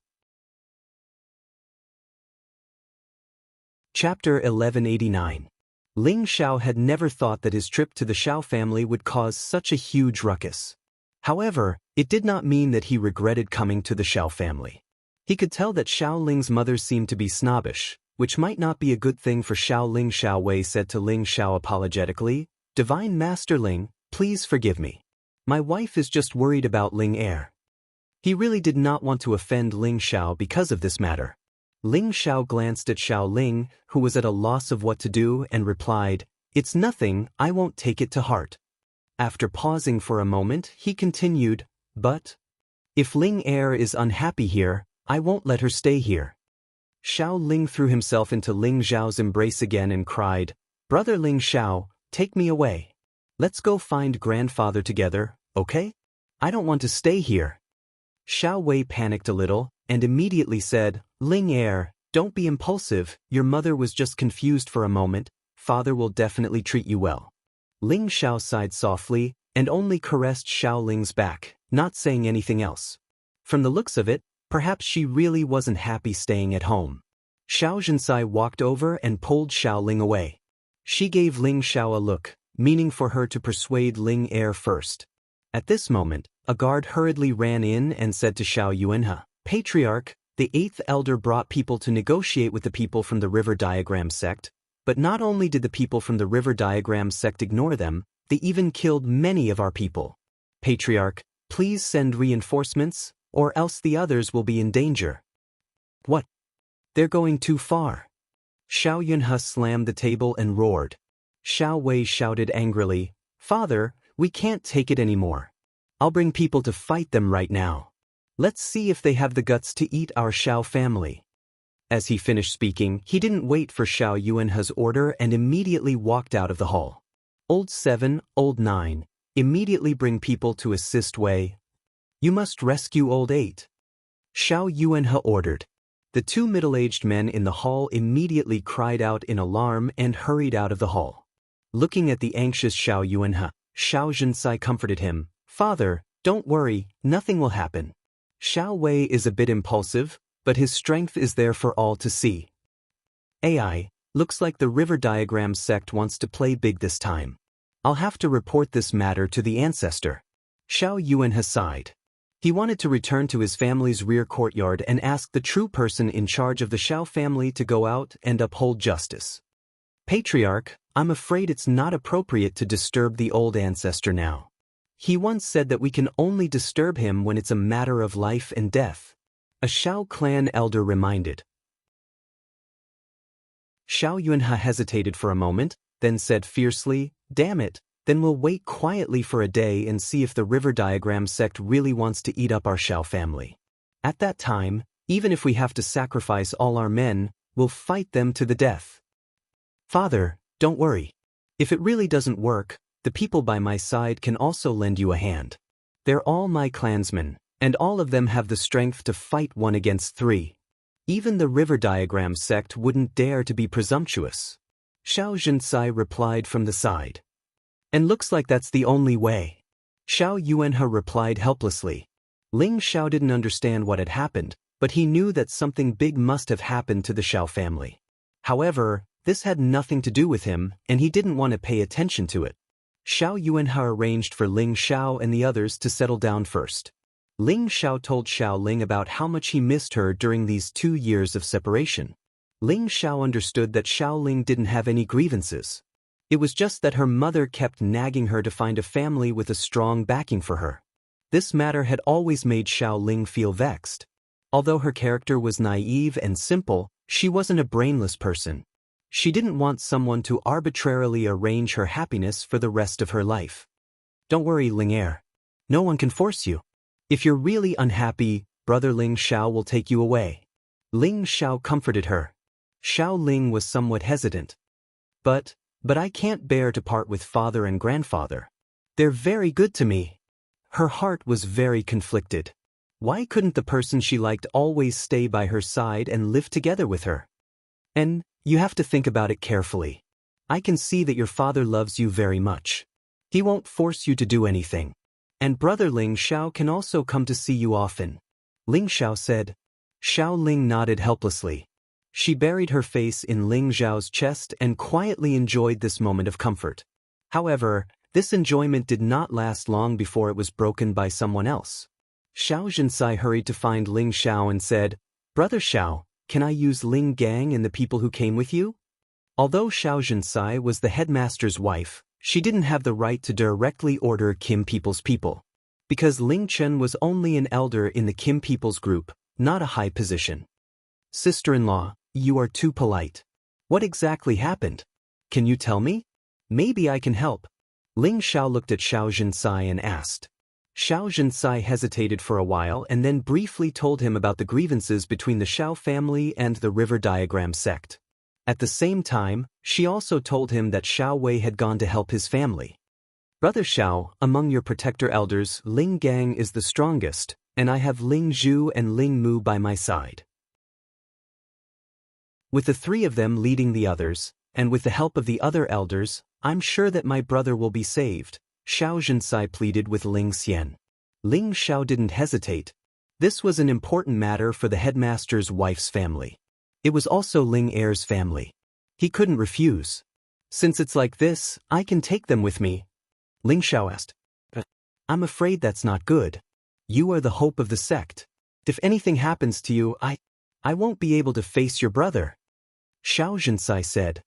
Chapter 1189. Ling Xiao had never thought that his trip to the Xiao family would cause such a huge ruckus. However, it did not mean that he regretted coming to the Xiao family. He could tell that Xiao Ling's mother seemed to be snobbish, which might not be a good thing for Xiao Ling. Xiao Wei said to Ling Xiao apologetically, "Divine Master Ling, please forgive me. My wife is just worried about Ling Air." He really did not want to offend Ling Xiao because of this matter. Ling Xiao glanced at Xiao Ling, who was at a loss of what to do, and replied, "It's nothing, I won't take it to heart." After pausing for a moment, he continued, "But if Ling Air is unhappy here, I won't let her stay here." Xiao Ling threw himself into Ling Xiao's embrace again and cried, "Brother Ling Xiao, take me away. Let's go find grandfather together, okay? I don't want to stay here." Xiao Wei panicked a little, and immediately said, "Ling Air, don't be impulsive, your mother was just confused for a moment, father will definitely treat you well." Ling Xiao sighed softly, and only caressed Xiao Ling's back, not saying anything else. From the looks of it, perhaps she really wasn't happy staying at home. Xianxia walked over and pulled Xiao Ling away. She gave Ling Xiao a look, meaning for her to persuade Ling Air first. At this moment, a guard hurriedly ran in and said to Xiao Yuanhe, "Patriarch, the 8th elder brought people to negotiate with the people from the River Diagram sect, but not only did the people from the River Diagram sect ignore them, they even killed many of our people. Patriarch, please send reinforcements, or else the others will be in danger." "What? They're going too far." Xiao Yunhe slammed the table and roared. Xiao Wei shouted angrily, "Father, we can't take it anymore. I'll bring people to fight them right now. Let's see if they have the guts to eat our Xiao family." As he finished speaking, he didn't wait for Xiao Yuanhe's order and immediately walked out of the hall. "Old 7, Old 9, immediately bring people to assist Wei. You must rescue Old 8. Xiao Yuanhe ordered. The two middle-aged men in the hall immediately cried out in alarm and hurried out of the hall. Looking at the anxious Xiao Yuanhe, Xiao Zhenxia comforted him, "Father, don't worry, nothing will happen. Xiao Wei is a bit impulsive, but his strength is there for all to see. AI, looks like the River Diagram sect wants to play big this time. I'll have to report this matter to the ancestor." Xiao Yuanhe sighed. He wanted to return to his family's rear courtyard and ask the true person in charge of the Xiao family to go out and uphold justice. "Patriarch, I'm afraid it's not appropriate to disturb the old ancestor now. He once said that we can only disturb him when it's a matter of life and death," a Xiao clan elder reminded. Xiao Yunhe hesitated for a moment, then said fiercely, "Damn it, then we'll wait quietly for a day and see if the River Diagram sect really wants to eat up our Xiao family. At that time, even if we have to sacrifice all our men, we'll fight them to the death." "Father, don't worry. If it really doesn't work, the people by my side can also lend you a hand. They're all my clansmen, and all of them have the strength to fight 1 against 3. Even the River Diagram sect wouldn't dare to be presumptuous." Xiao Zhenxia replied from the side. "And looks like that's the only way." Xiao Yuanhe replied helplessly. Ling Xiao didn't understand what had happened, but he knew that something big must have happened to the Xiao family. However, this had nothing to do with him, and he didn't want to pay attention to it. Xiao Yuanhe arranged for Ling Xiao and the others to settle down first. Ling Xiao told Xiao Ling about how much he missed her during these 2 years of separation. Ling Xiao understood that Xiao Ling didn't have any grievances. It was just that her mother kept nagging her to find a family with a strong backing for her. This matter had always made Xiao Ling feel vexed. Although her character was naive and simple, she wasn't a brainless person. She didn't want someone to arbitrarily arrange her happiness for the rest of her life. Don't worry, Ling. No one can force you. If you're really unhappy, brother Ling Xiao will take you away. Ling Xiao comforted her. Xiao Ling was somewhat hesitant. But I can't bear to part with father and grandfather. They're very good to me. Her heart was very conflicted. Why couldn't the person she liked always stay by her side and live together with her? And you have to think about it carefully. I can see that your father loves you very much. He won't force you to do anything. And brother Ling Xiao can also come to see you often. Ling Xiao said. Xiao Ling nodded helplessly. She buried her face in Ling Xiao's chest and quietly enjoyed this moment of comfort. However, this enjoyment did not last long before it was broken by someone else. Xianxia hurried to find Ling Xiao and said, Brother Xiao, can I use Ling Gang and the people who came with you? Although Xianxia was the headmaster's wife, she didn't have the right to directly order Kim people's people. Because Ling Chen was only an elder in the Kim people's group, not a high position. Sister-in-law, you are too polite. What exactly happened? Can you tell me? Maybe I can help. Ling Xiao looked at Xianxia and asked. Xianxia hesitated for a while and then briefly told him about the grievances between the Xiao family and the River Diagram sect. At the same time, she also told him that Xiao Wei had gone to help his family. Brother Xiao, among your protector elders, Ling Gang is the strongest, and I have Ling Zhu and Ling Mu by my side. With the three of them leading the others, and with the help of the other elders, I'm sure that my brother will be saved, Xianxia pleaded with Ling Xian. Ling Xiao didn't hesitate. This was an important matter for the headmaster's wife's family. It was also Ling Er's family. He couldn't refuse. Since it's like this, I can take them with me. Ling Xiao asked. I'm afraid that's not good. You are the hope of the sect. If anything happens to you, I won't be able to face your brother. Xianxia said.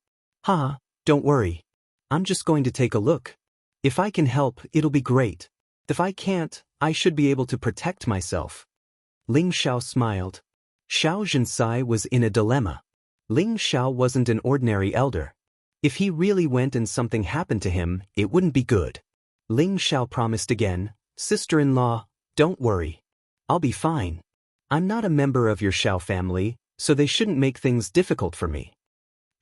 Don't worry. I'm just going to take a look. If I can help, it'll be great. If I can't, I should be able to protect myself. Ling Xiao smiled. Xianxia was in a dilemma. Ling Xiao wasn't an ordinary elder. If he really went and something happened to him, it wouldn't be good. Ling Xiao promised again, Sister-in-law, don't worry. I'll be fine. I'm not a member of your Xiao family, so they shouldn't make things difficult for me.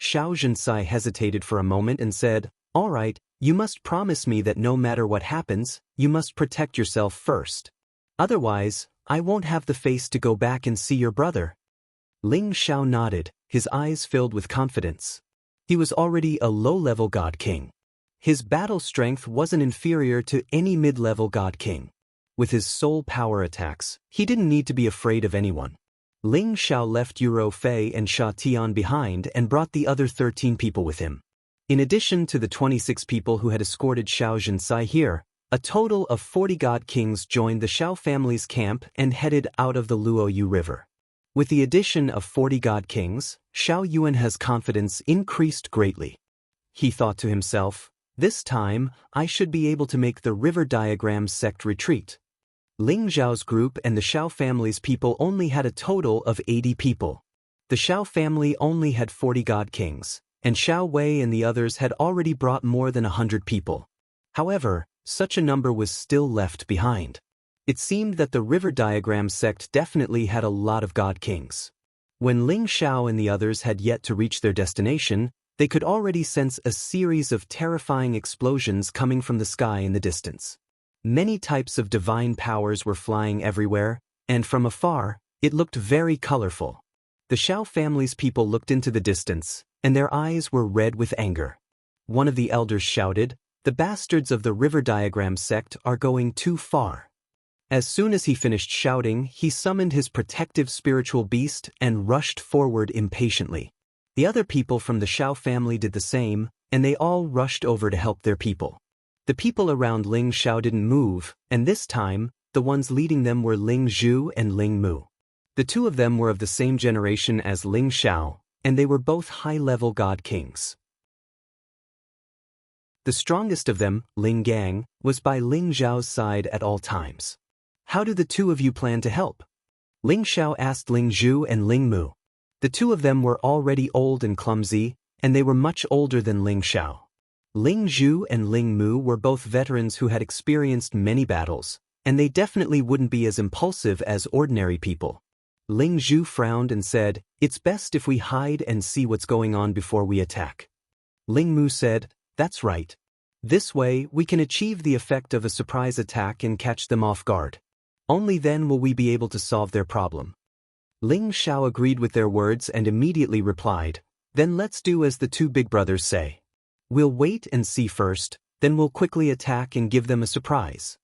Xianxia hesitated for a moment and said, All right, you must promise me that no matter what happens, you must protect yourself first. Otherwise, I won't have the face to go back and see your brother. Ling Xiao nodded, his eyes filled with confidence. He was already a low-level god king. His battle strength wasn't inferior to any mid-level god king. With his soul power attacks, he didn't need to be afraid of anyone. Ling Xiao left Yuro Fei and Sha Tian behind and brought the other 13 people with him. In addition to the 26 people who had escorted Xianxia here, a total of 40 god kings joined the Xiao family's camp and headed out of the Luoyu River. With the addition of 40 god kings, Xiao Yuan's confidence increased greatly. He thought to himself, this time, I should be able to make the River Diagram sect retreat. Ling Zhao's group and the Xiao family's people only had a total of 80 people. The Xiao family only had 40 god kings, and Xiao Wei and the others had already brought more than 100 people. However, such a number was still left behind. It seemed that the River Diagram sect definitely had a lot of god kings. When Ling Xiao and the others had yet to reach their destination, they could already sense a series of terrifying explosions coming from the sky in the distance. Many types of divine powers were flying everywhere, and from afar, it looked very colorful. The Xiao family's people looked into the distance, and their eyes were red with anger. One of the elders shouted, The bastards of the River Diagram sect are going too far. As soon as he finished shouting, he summoned his protective spiritual beast and rushed forward impatiently. The other people from the Xiao family did the same, and they all rushed over to help their people. The people around Ling Xiao didn't move, and this time, the ones leading them were Ling Zhu and Ling Mu. The two of them were of the same generation as Ling Xiao, and they were both high-level god kings. The strongest of them, Ling Gang, was by Ling Zhao's side at all times. How do the two of you plan to help? Ling Xiao asked Ling Zhu and Ling Mu. The two of them were already old and clumsy, and they were much older than Ling Xiao. Ling Zhu and Ling Mu were both veterans who had experienced many battles, and they definitely wouldn't be as impulsive as ordinary people. Ling Zhu frowned and said, "It's best if we hide and see what's going on before we attack." Ling Mu said, "That's right. This way we can achieve the effect of a surprise attack and catch them off guard. Only then will we be able to solve their problem." Ling Xiao agreed with their words and immediately replied, "Then let's do as the two big brothers say. We'll wait and see first, then we'll quickly attack and give them a surprise."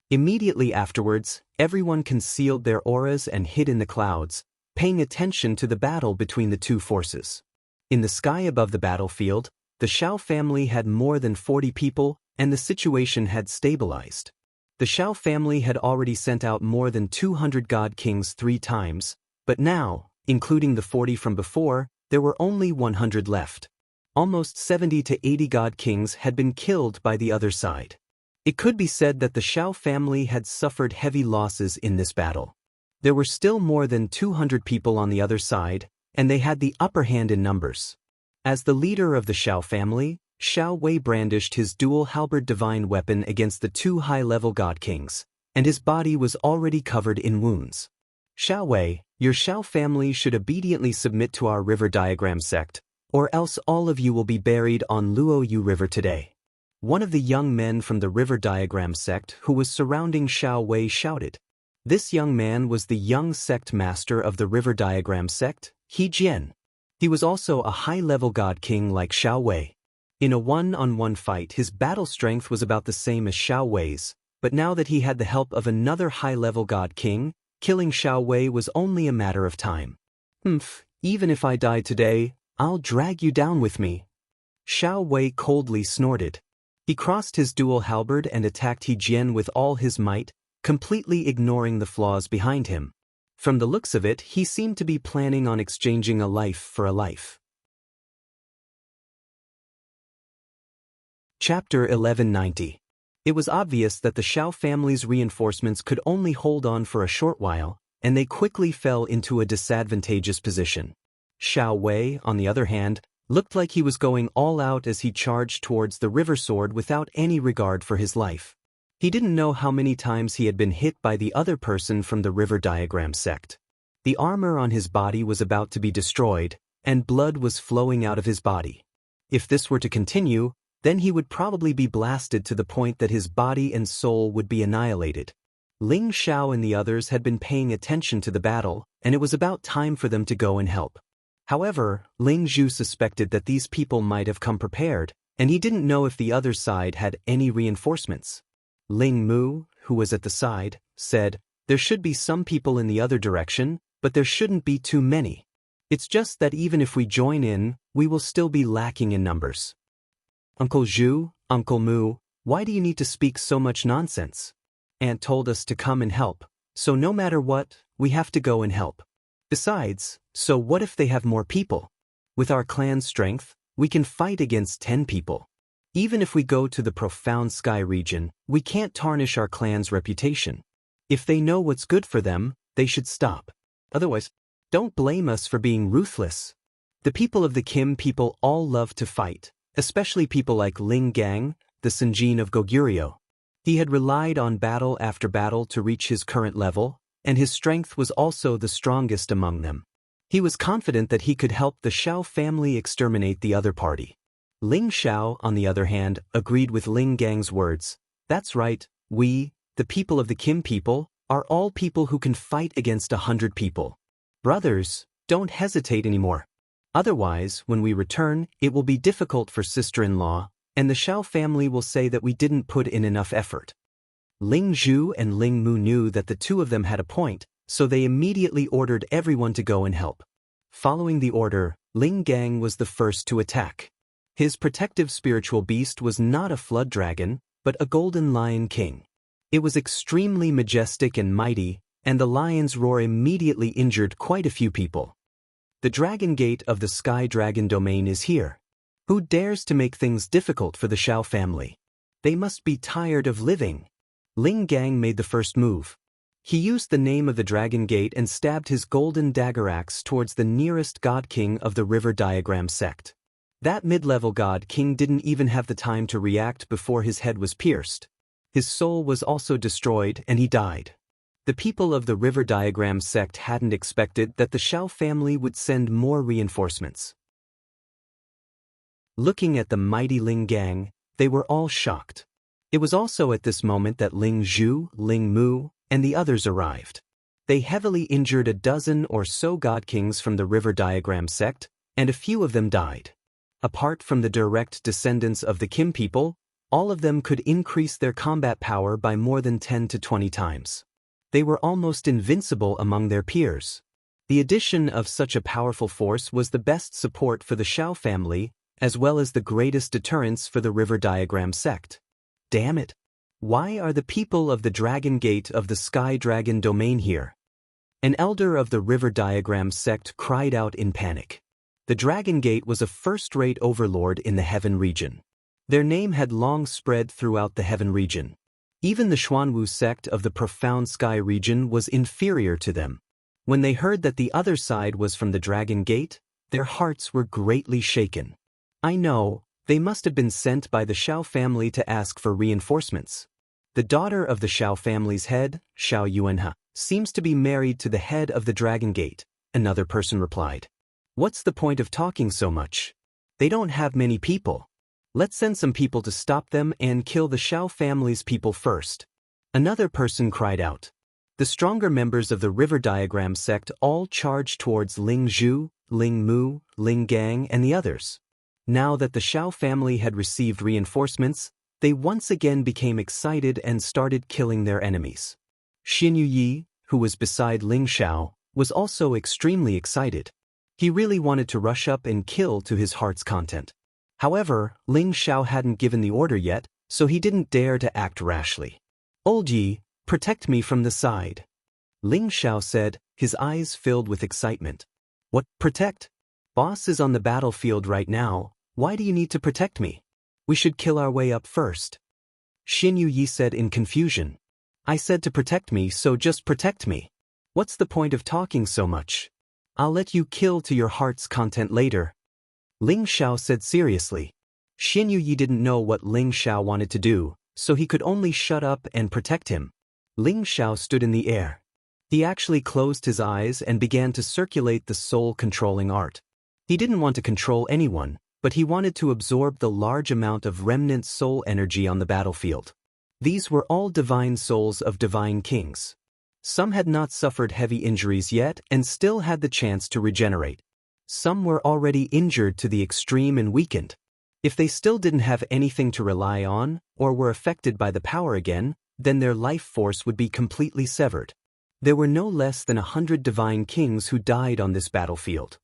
Immediately afterwards, everyone concealed their auras and hid in the clouds, paying attention to the battle between the two forces. In the sky above the battlefield, the Xiao family had more than 40 people, and the situation had stabilized. The Xiao family had already sent out more than 200 god kings 3 times, but now, including the 40 from before, there were only 100 left. Almost 70 to 80 god kings had been killed by the other side. It could be said that the Xiao family had suffered heavy losses in this battle. There were still more than 200 people on the other side, and they had the upper hand in numbers. As the leader of the Xiao family, Xiao Wei brandished his dual halberd divine weapon against the 2 high-level god kings, and his body was already covered in wounds. "Xiao Wei, your Xiao family should obediently submit to our river diagram sect, or else all of you will be buried on Luoyu River today." One of the young men from the river diagram sect who was surrounding Xiao Wei shouted. This young man was the young sect master of the river diagram sect, He Jian. He was also a high-level god king like Xiao Wei. In a one-on-one fight, his battle strength was about the same as Xiao Wei's, but now that he had the help of another high-level god king, killing Xiao Wei was only a matter of time. Even if I die today, I'll drag you down with me." Xiao Wei coldly snorted. He crossed his dual halberd and attacked He Jian with all his might, completely ignoring the flaws behind him. From the looks of it, he seemed to be planning on exchanging a life for a life. Chapter 1190. It was obvious that the Xiao family's reinforcements could only hold on for a short while, and they quickly fell into a disadvantageous position. Xiao Wei, on the other hand, looked like he was going all out as he charged towards the river sword without any regard for his life. He didn't know how many times he had been hit by the other person from the river diagram sect. The armor on his body was about to be destroyed, and blood was flowing out of his body. If this were to continue, then he would probably be blasted to the point that his body and soul would be annihilated. Ling Xiao and the others had been paying attention to the battle, and it was about time for them to go and help. However, Ling Zhu suspected that these people might have come prepared, and he didn't know if the other side had any reinforcements. Ling Mu, who was at the side, said, "There should be some people in the other direction, but there shouldn't be too many. It's just that even if we join in, we will still be lacking in numbers." "Uncle Zhu, Uncle Mu, why do you need to speak so much nonsense? Aunt told us to come and help, so no matter what, we have to go and help. Besides, so what if they have more people? With our clan's strength, we can fight against 10 people. Even if we go to the profound sky region, we can't tarnish our clan's reputation. If they know what's good for them, they should stop. Otherwise, don't blame us for being ruthless. The people of the Kim people all love to fight, especially people like Ling Gang, the Senjin of Goguryeo. He had relied on battle after battle to reach his current level, and his strength was also the strongest among them. He was confident that he could help the Xiao family exterminate the other party. Ling Xiao, on the other hand, agreed with Ling Gang's words. "That's right, we, the people of the Kim people, are all people who can fight against 100 people. Brothers, don't hesitate anymore. Otherwise, when we return, it will be difficult for sister-in-law, and the Xiao family will say that we didn't put in enough effort." Ling Zhu and Ling Mu knew that the two of them had a point, so they immediately ordered everyone to go and help. Following the order, Ling Gang was the first to attack. His protective spiritual beast was not a flood dragon, but a golden lion king. It was extremely majestic and mighty, and the lion's roar immediately injured quite a few people. "The dragon gate of the Sky Dragon domain is here. Who dares to make things difficult for the Xiao family? They must be tired of living. Ling Gang made the first move. He used the name of the Dragon Gate and stabbed his golden dagger axe towards the nearest god king of the River Diagram sect. That mid-level god king didn't even have the time to react before his head was pierced. His soul was also destroyed and he died. The people of the River Diagram sect hadn't expected that the Xiao family would send more reinforcements. Looking at the mighty Ling Gang, they were all shocked. It was also at this moment that Ling Zhu, Ling Mu, and the others arrived. They heavily injured a dozen or so god kings from the River Diagram sect, and a few of them died. Apart from the direct descendants of the Kim people, all of them could increase their combat power by more than 10 to 20 times. They were almost invincible among their peers. The addition of such a powerful force was the best support for the Xiao family, as well as the greatest deterrence for the River Diagram sect. Damn it! Why are the people of the Dragon Gate of the Sky Dragon domain here? An elder of the River Diagram sect cried out in panic. The Dragon Gate was a first-rate overlord in the Heaven region. Their name had long spread throughout the Heaven region. Even the Xuanwu sect of the Profound Sky region was inferior to them. When they heard that the other side was from the Dragon Gate, their hearts were greatly shaken. I know, they must have been sent by the Xiao family to ask for reinforcements. The daughter of the Xiao family's head, Xiao Yuanhe, seems to be married to the head of the Dragon Gate, another person replied. What's the point of talking so much? They don't have many people. Let's send some people to stop them and kill the Xiao family's people first. Another person cried out. The stronger members of the River Diagram sect all charged towards Ling Zhu, Ling Mu, Ling Gang, and the others. Now that the Xiao family had received reinforcements, they once again became excited and started killing their enemies. Xianxia, who was beside Ling Xiao, was also extremely excited. He really wanted to rush up and kill to his heart's content. However, Ling Xiao hadn't given the order yet, so he didn't dare to act rashly. Old Yi, protect me from the side. Ling Xiao said, his eyes filled with excitement. What, protect? Boss is on the battlefield right now, why do you need to protect me? We should kill our way up first. Xianxia said in confusion. I said to protect me, so just protect me. What's the point of talking so much? I'll let you kill to your heart's content later. Ling Xiao said seriously. Xianxia didn't know what Ling Xiao wanted to do, so he could only shut up and protect him. Ling Xiao stood in the air. He actually closed his eyes and began to circulate the soul-controlling art. He didn't want to control anyone, but he wanted to absorb the large amount of remnant soul energy on the battlefield. These were all divine souls of divine kings. Some had not suffered heavy injuries yet and still had the chance to regenerate. Some were already injured to the extreme and weakened. If they still didn't have anything to rely on, or were affected by the power again, then their life force would be completely severed. There were no less than 100 divine kings who died on this battlefield.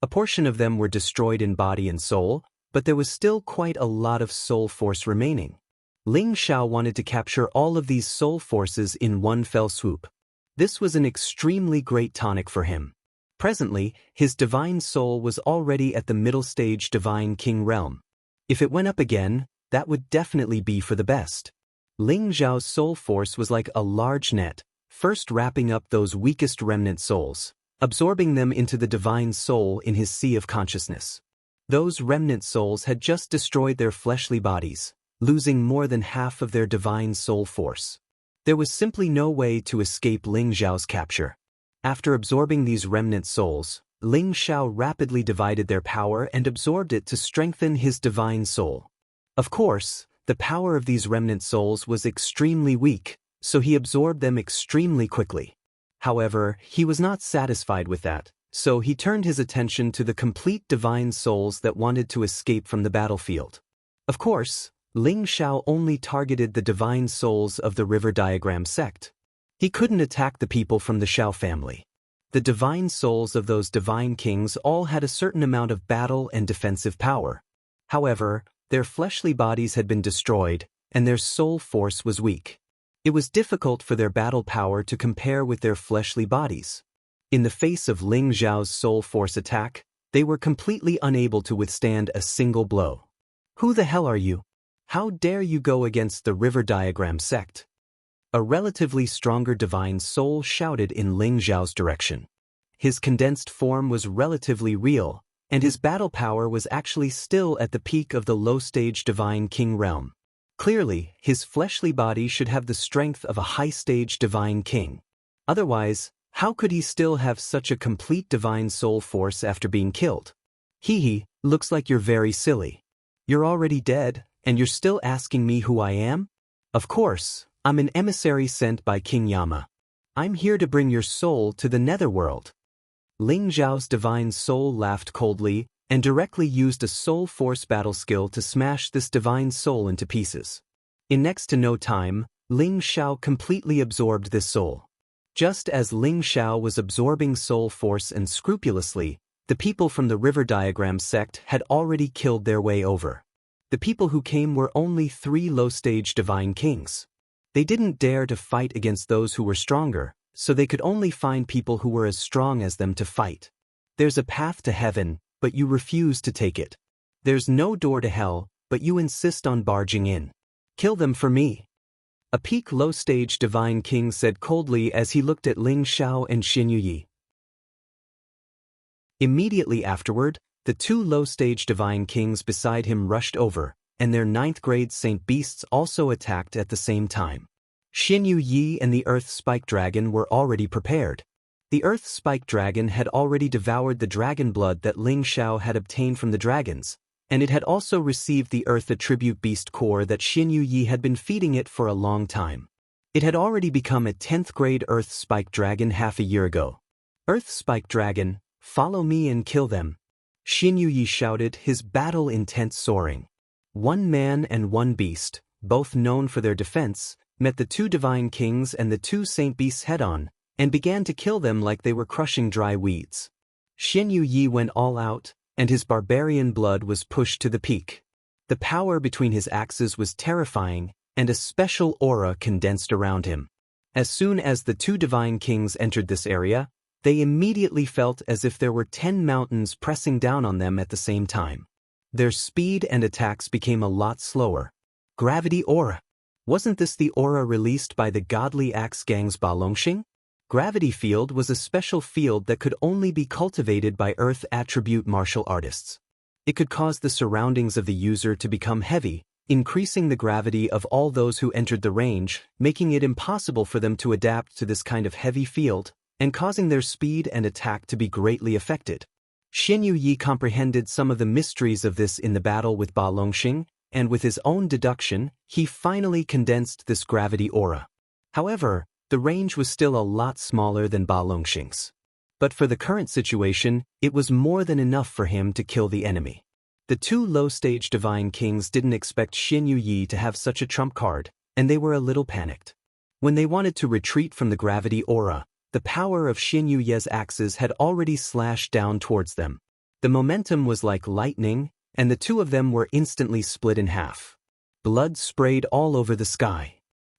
A portion of them were destroyed in body and soul, but there was still quite a lot of soul force remaining. Ling Xiao wanted to capture all of these soul forces in one fell swoop. This was an extremely great tonic for him. Presently, his divine soul was already at the middle stage divine king realm. If it went up again, that would definitely be for the best. Ling Xiao's soul force was like a large net, first wrapping up those weakest remnant souls, absorbing them into the divine soul in his sea of consciousness. Those remnant souls had just destroyed their fleshly bodies, losing more than half of their divine soul force. There was simply no way to escape Ling Xiao's capture. After absorbing these remnant souls, Ling Xiao rapidly divided their power and absorbed it to strengthen his divine soul. Of course, the power of these remnant souls was extremely weak, so he absorbed them extremely quickly. However, he was not satisfied with that, so he turned his attention to the complete divine souls that wanted to escape from the battlefield. Of course, Ling Xiao only targeted the divine souls of the River Diagram sect. He couldn't attack the people from the Xiao family. The divine souls of those divine kings all had a certain amount of battle and defensive power. However, their fleshly bodies had been destroyed, and their soul force was weak. It was difficult for their battle power to compare with their fleshly bodies. In the face of Ling Xiao's soul force attack, They were completely unable to withstand a single blow. Who the hell are you? How dare you go against the River Diagram sect? A relatively stronger divine soul shouted in Ling Xiao's direction. His condensed form was relatively real, and his battle power was actually still at the peak of the low-stage divine king realm. Clearly, his fleshly body should have the strength of a high-stage divine king. Otherwise, how could he still have such a complete divine soul force after being killed? Hee, looks like you're very silly. You're already dead, and you're still asking me who I am? Of course, I'm an emissary sent by King Yama. I'm here to bring your soul to the netherworld. Ling Xiao's divine soul laughed coldly and directly used a soul force battle skill to smash this divine soul into pieces. In next to no time, Ling Xiao completely absorbed this soul. Just as Ling Xiao was absorbing soul force and scrupulously, the people from the River Diagram sect had already killed their way over. The people who came were only 3 low-stage divine kings. They didn't dare to fight against those who were stronger, so they could only find people who were as strong as them to fight. There's a path to heaven, but you refuse to take it. There's no door to hell, but you insist on barging in. Kill them for me. A peak low-stage divine king said coldly as he looked at Ling Xiao and Xianxia. Immediately afterward, the 2 low-stage divine kings beside him rushed over, and their 9th-grade saint beasts also attacked at the same time. Xianxia and the Earth Spike Dragon were already prepared. The Earth Spike Dragon had already devoured the dragon blood that Ling Xiao had obtained from the dragons, and it had also received the Earth Attribute Beast Core that Xianxia had been feeding it for a long time. It had already become a 10th-grade Earth Spike Dragon half a year ago. Earth Spike Dragon, follow me and kill them. Xianxia shouted, his battle intent soaring. 1 man and 1 beast, both known for their defense, met the 2 divine kings and the 2 saint beasts head-on, and began to kill them like they were crushing dry weeds. Xianxia went all out, and his barbarian blood was pushed to the peak. The power between his axes was terrifying, and a special aura condensed around him. As soon as the 2 divine kings entered this area, they immediately felt as if there were 10 mountains pressing down on them at the same time. Their speed and attacks became a lot slower. Gravity aura. Wasn't this the aura released by the godly axe gang's Balongxing? Gravity field was a special field that could only be cultivated by Earth attribute martial artists. It could cause the surroundings of the user to become heavy, increasing the gravity of all those who entered the range, making it impossible for them to adapt to this kind of heavy field, and causing their speed and attack to be greatly affected. Xianxia comprehended some of the mysteries of this in the battle with Balongxing, and with his own deduction, he finally condensed this gravity aura. However, the range was still a lot smaller than Balongxing's. But for the current situation, it was more than enough for him to kill the enemy. The 2 low-stage divine kings didn't expect Xianxia to have such a trump card, and they were a little panicked. When they wanted to retreat from the gravity aura, the power of Xianxia's axes had already slashed down towards them. The momentum was like lightning, and the 2 of them were instantly split in half. Blood sprayed all over the sky.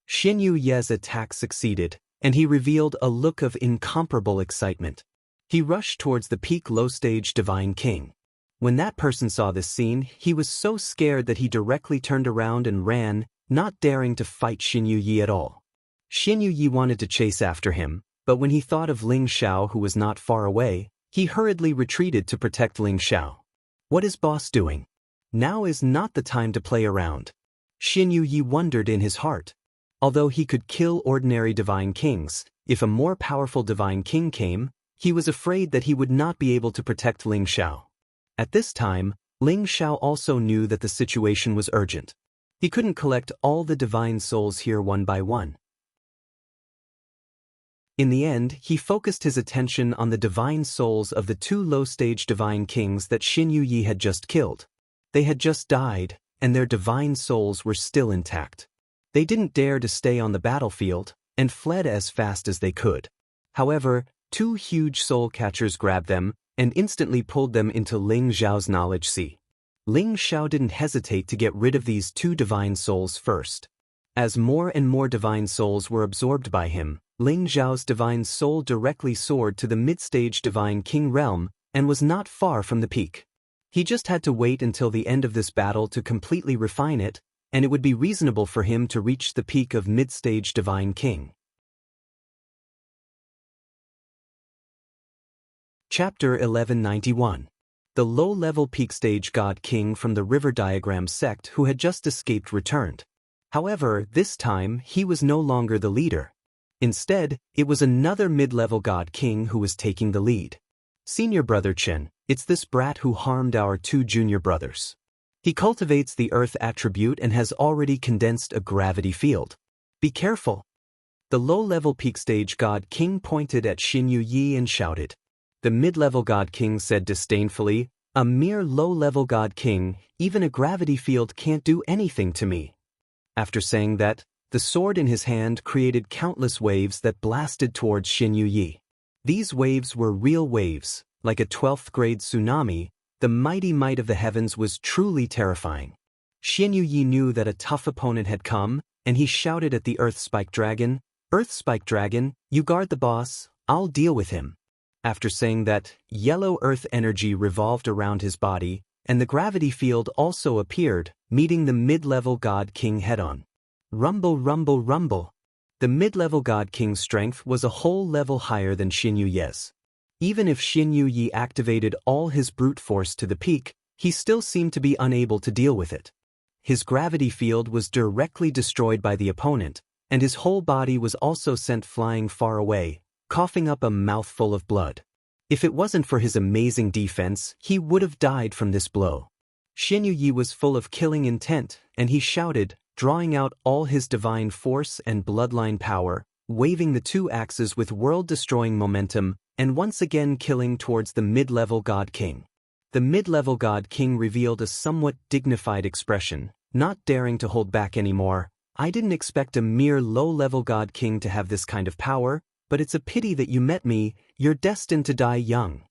Xianxia's attack succeeded, and he revealed a look of incomparable excitement. He rushed towards the peak low-stage divine king. When that person saw this scene, he was so scared that he directly turned around and ran, not daring to fight Xianxia at all. Xianxia wanted to chase after him, but when he thought of Ling Xiao who was not far away, he hurriedly retreated to protect Ling Xiao. What is boss doing? Now is not the time to play around. Xianxia wondered in his heart. Although he could kill ordinary divine kings, if a more powerful divine king came, he was afraid that he would not be able to protect Ling Xiao. At this time, Ling Xiao also knew that the situation was urgent. He couldn't collect all the divine souls here one by one. In the end, he focused his attention on the divine souls of the 2 low-stage divine kings that Xianxia had just killed. They had just died, and their divine souls were still intact. They didn't dare to stay on the battlefield, and fled as fast as they could. However, 2 huge soul catchers grabbed them, and instantly pulled them into Ling Xiao's knowledge sea. Ling Xiao didn't hesitate to get rid of these 2 divine souls first. As more and more divine souls were absorbed by him, Ling Xiao's divine soul directly soared to the mid-stage divine king realm, and was not far from the peak. He just had to wait until the end of this battle to completely refine it, and it would be reasonable for him to reach the peak of mid-stage Divine King. Chapter 1191. The low-level peak-stage God King from the River Diagram sect who had just escaped returned. However, this time he was no longer the leader. Instead, it was another mid-level God King who was taking the lead. Senior brother Chen, it's this brat who harmed our 2 junior brothers. He cultivates the earth attribute and has already condensed a gravity field. Be careful. The low-level peak-stage God King pointed at Xianxia and shouted. The mid-level God King said disdainfully, "A mere low-level God King, even a gravity field can't do anything to me." After saying that, the sword in his hand created countless waves that blasted towards Xianxia. These waves were real waves, like a 12th-grade tsunami. The mighty might of the heavens was truly terrifying. Xianxia knew that a tough opponent had come, and he shouted at the Earth Spike Dragon, "Earth Spike Dragon, you guard the boss, I'll deal with him." After saying that, yellow earth energy revolved around his body, and the gravity field also appeared, meeting the mid-level God King head-on. Rumble, rumble, rumble. The mid-level God King's strength was a whole level higher than Xianxia's. Even if Xianxia activated all his brute force to the peak, he still seemed to be unable to deal with it. His gravity field was directly destroyed by the opponent, and his whole body was also sent flying far away, coughing up a mouthful of blood. If it wasn't for his amazing defense, he would have died from this blow. Xianxia was full of killing intent, and he shouted, drawing out all his divine force and bloodline power, waving the 2 axes with world-destroying momentum, and once again killing towards the mid-level God King. The mid-level God King revealed a somewhat dignified expression, not daring to hold back anymore. "I didn't expect a mere low-level God King to have this kind of power, but it's a pity that you met me. You're destined to die young."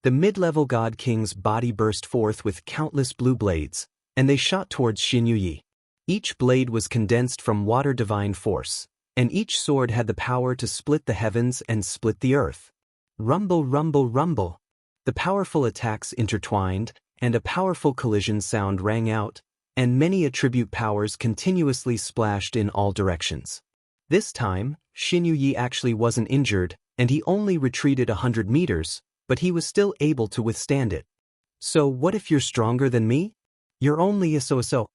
The mid-level God King's body burst forth with countless blue blades, and they shot towards Xianxia. Each blade was condensed from water divine force, and each sword had the power to split the heavens and split the earth. Rumble, rumble, rumble. The powerful attacks intertwined, and a powerful collision sound rang out, and many attribute powers continuously splashed in all directions. This time, Xianxia actually wasn't injured, and he only retreated 100 meters, but he was still able to withstand it. "So what if you're stronger than me? You're only a so-so,"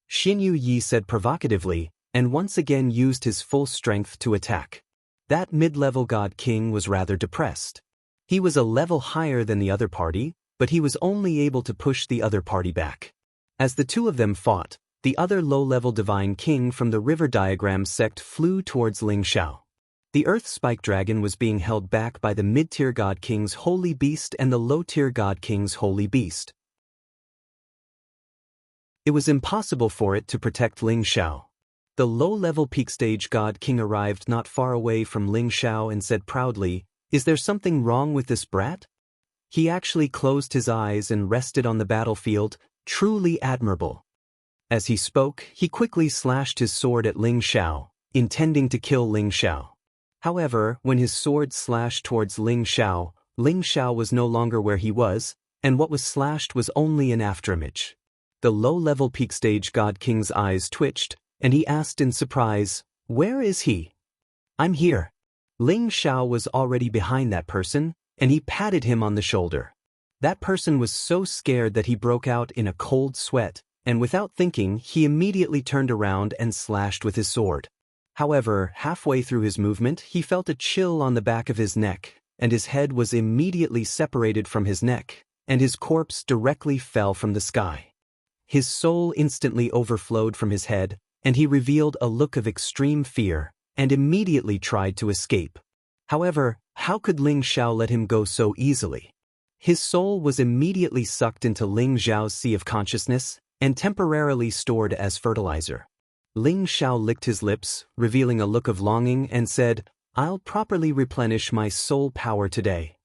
Xianxia said provocatively, and once again used his full strength to attack. That mid-level God King was rather depressed. He was a level higher than the other party, but he was only able to push the other party back. As the 2 of them fought, the other low-level Divine King from the River Diagram sect flew towards Ling Xiao. The Earth Spike Dragon was being held back by the mid-tier God King's Holy Beast and the low-tier God King's Holy Beast. It was impossible for it to protect Ling Xiao. The low-level peak-stage God King arrived not far away from Ling Xiao and said proudly, "Is there something wrong with this brat?" He actually closed his eyes and rested on the battlefield, truly admirable. As he spoke, he quickly slashed his sword at Ling Xiao, intending to kill Ling Xiao. However, when his sword slashed towards Ling Xiao was no longer where he was, and what was slashed was only an afterimage. The low-level peak-stage God King's eyes twitched, and he asked in surprise, "Where is he?" "I'm here." Ling Xiao was already behind that person, and he patted him on the shoulder. That person was so scared that he broke out in a cold sweat, and without thinking, he immediately turned around and slashed with his sword. However, halfway through his movement, he felt a chill on the back of his neck, and his head was immediately separated from his neck, and his corpse directly fell from the sky. His soul instantly overflowed from his head, and he revealed a look of extreme fear, and immediately tried to escape. However, how could Ling Xiao let him go so easily? His soul was immediately sucked into Ling Xiao's sea of consciousness, and temporarily stored as fertilizer. Ling Xiao licked his lips, revealing a look of longing, and said, "I'll properly replenish my soul power today."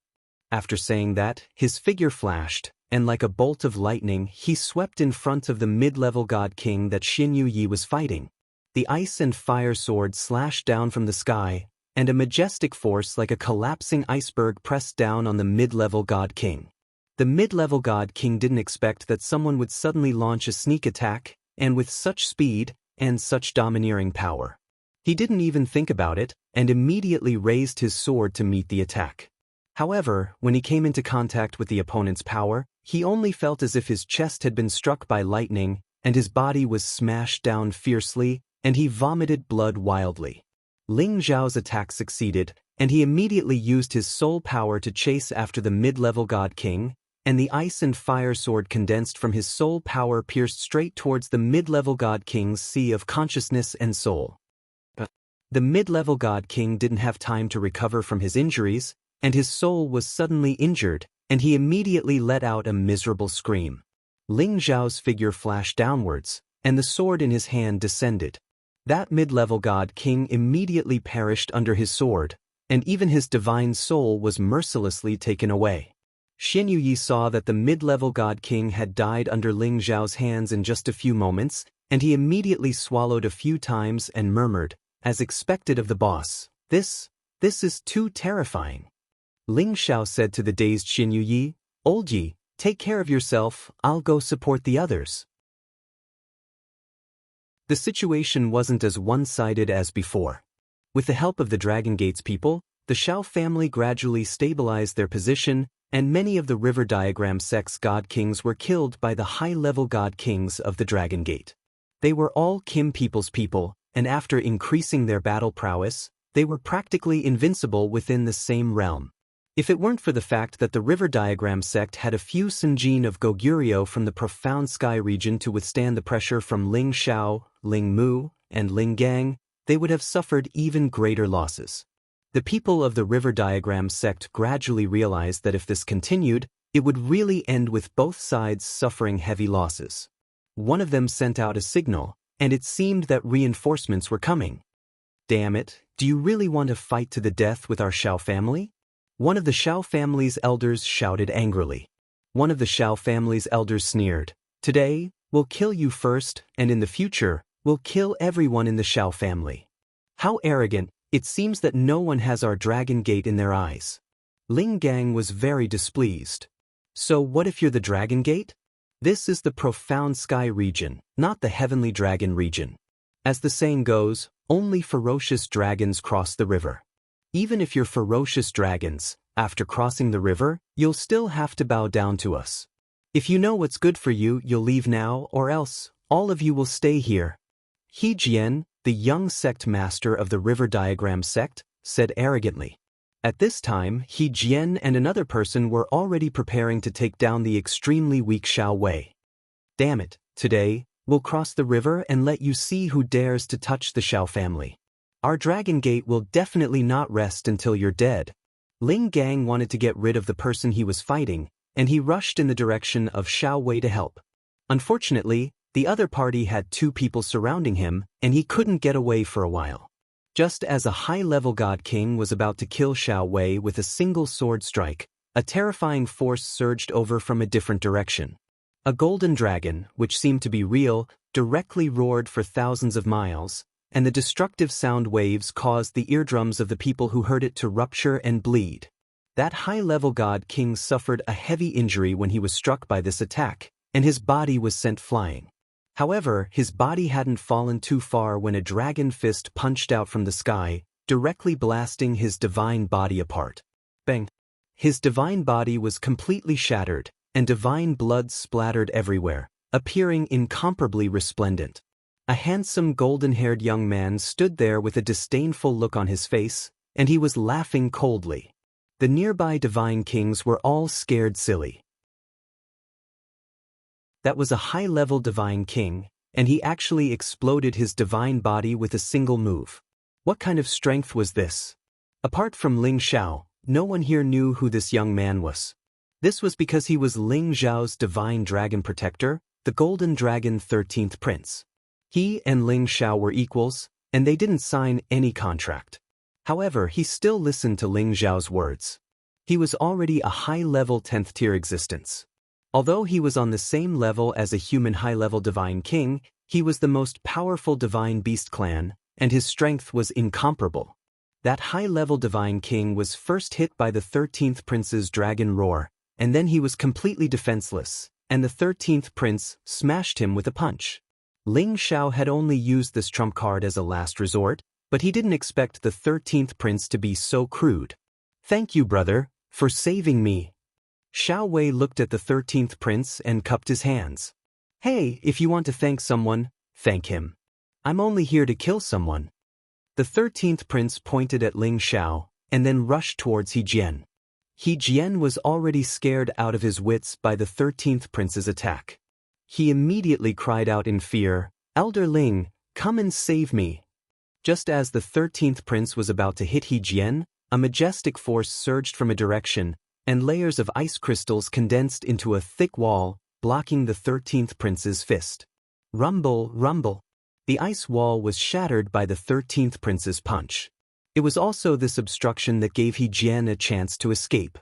After saying that, his figure flashed, and like a bolt of lightning, he swept in front of the mid-level God King that Xianxia was fighting. The ice and fire sword slashed down from the sky, and a majestic force like a collapsing iceberg pressed down on the mid-level God King. The mid-level God King didn't expect that someone would suddenly launch a sneak attack, and with such speed and such domineering power. He didn't even think about it, and immediately raised his sword to meet the attack. However, when he came into contact with the opponent's power, he only felt as if his chest had been struck by lightning, and his body was smashed down fiercely, and he vomited blood wildly. Ling Zhao's attack succeeded, and he immediately used his soul power to chase after the mid-level God King, and the ice and fire sword condensed from his soul power pierced straight towards the mid-level God King's sea of consciousness and soul. The mid-level God King didn't have time to recover from his injuries, and his soul was suddenly injured, and he immediately let out a miserable scream. Ling Zhao's figure flashed downwards, and the sword in his hand descended. That mid-level God King immediately perished under his sword, and even his divine soul was mercilessly taken away. Xianxia saw that the mid-level God King had died under Ling Zhao's hands in just a few moments, and he immediately swallowed a few times and murmured, as expected of the boss, This is too terrifying. Ling Xiao said to the dazed Xianxia, "Old Yi, take care of yourself, I'll go support the others." The situation wasn't as one-sided as before. With the help of the Dragon Gate's people, the Xiao family gradually stabilized their position, and many of the River Diagram sect's God Kings were killed by the high-level God Kings of the Dragon Gate. They were all Kim people's people, and after increasing their battle prowess, they were practically invincible within the same realm. If it weren't for the fact that the River Diagram sect had a few Sunjin of Goguryeo from the Profound Sky region to withstand the pressure from Ling Xiao, Ling Mu, and Ling Gang, they would have suffered even greater losses. The people of the River Diagram sect gradually realized that if this continued, it would really end with both sides suffering heavy losses. One of them sent out a signal, and it seemed that reinforcements were coming. "Damn it, do you really want to fight to the death with our Xiao family?" One of the Xiao family's elders shouted angrily. One of the Xiao family's elders sneered, "Today, we'll kill you first, and in the future, we'll kill everyone in the Xiao family." How arrogant, it seems that no one has our Dragon Gate in their eyes. Ling Gang was very displeased. "So what if you're the Dragon Gate? This is the Profound Sky region, not the Heavenly Dragon region. As the saying goes, only ferocious dragons cross the river. Even if you're ferocious dragons, after crossing the river, you'll still have to bow down to us. If you know what's good for you, you'll leave now, or else, all of you will stay here." He Jian, the young sect master of the River Diagram sect, said arrogantly. At this time, He Jian and another person were already preparing to take down the extremely weak Xiao Wei. "Damn it, today, we'll cross the river and let you see who dares to touch the Xiao family. Our Dragon Gate will definitely not rest until you're dead." Ling Gang wanted to get rid of the person he was fighting, and he rushed in the direction of Xiao Wei to help. Unfortunately, the other party had two people surrounding him, and he couldn't get away for a while. Just as a high-level God King was about to kill Xiao Wei with a single sword strike, a terrifying force surged over from a different direction. A golden dragon, which seemed to be real, directly roared for thousands of miles, and the destructive sound waves caused the eardrums of the people who heard it to rupture and bleed. That high-level God King suffered a heavy injury when he was struck by this attack, and his body was sent flying. However, his body hadn't fallen too far when a dragon fist punched out from the sky, directly blasting his divine body apart. Bang! His divine body was completely shattered, and divine blood splattered everywhere, appearing incomparably resplendent. A handsome golden-haired young man stood there with a disdainful look on his face, and he was laughing coldly. The nearby divine kings were all scared silly. That was a high-level divine king, and he actually exploded his divine body with a single move. What kind of strength was this? Apart from Ling Xiao, no one here knew who this young man was. This was because he was Ling Zhao's divine dragon protector, the Golden Dragon 13th Prince. He and Ling Xiao were equals, and they didn't sign any contract. However, he still listened to Ling Zhao's words. He was already a high-level 10th-tier existence. Although he was on the same level as a human high-level divine king, he was the most powerful divine beast clan, and his strength was incomparable. That high-level divine king was first hit by the 13th prince's dragon roar, and then he was completely defenseless, and the 13th prince smashed him with a punch. Ling Xiao had only used this trump card as a last resort, but he didn't expect the 13th prince to be so crude. "Thank you, brother, for saving me." Xiao Wei looked at the 13th prince and cupped his hands. "Hey, if you want to thank someone, thank him. I'm only here to kill someone." The 13th prince pointed at Ling Xiao, and then rushed towards He Jian. He Jian was already scared out of his wits by the 13th prince's attack. He immediately cried out in fear, "Elder Ling, come and save me." Just as the 13th prince was about to hit He Jian, a majestic force surged from a direction, and layers of ice crystals condensed into a thick wall, blocking the 13th prince's fist. Rumble, rumble. The ice wall was shattered by the 13th prince's punch. It was also this obstruction that gave He Jian a chance to escape.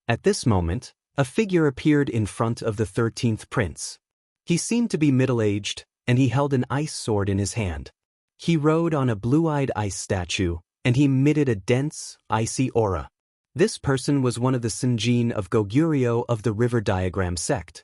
At this moment, a figure appeared in front of the 13th prince. He seemed to be middle-aged, and he held an ice sword in his hand. He rode on a blue-eyed ice statue, and he emitted a dense, icy aura. This person was one of the Sinjin of Goguryeo of the River Diagram sect.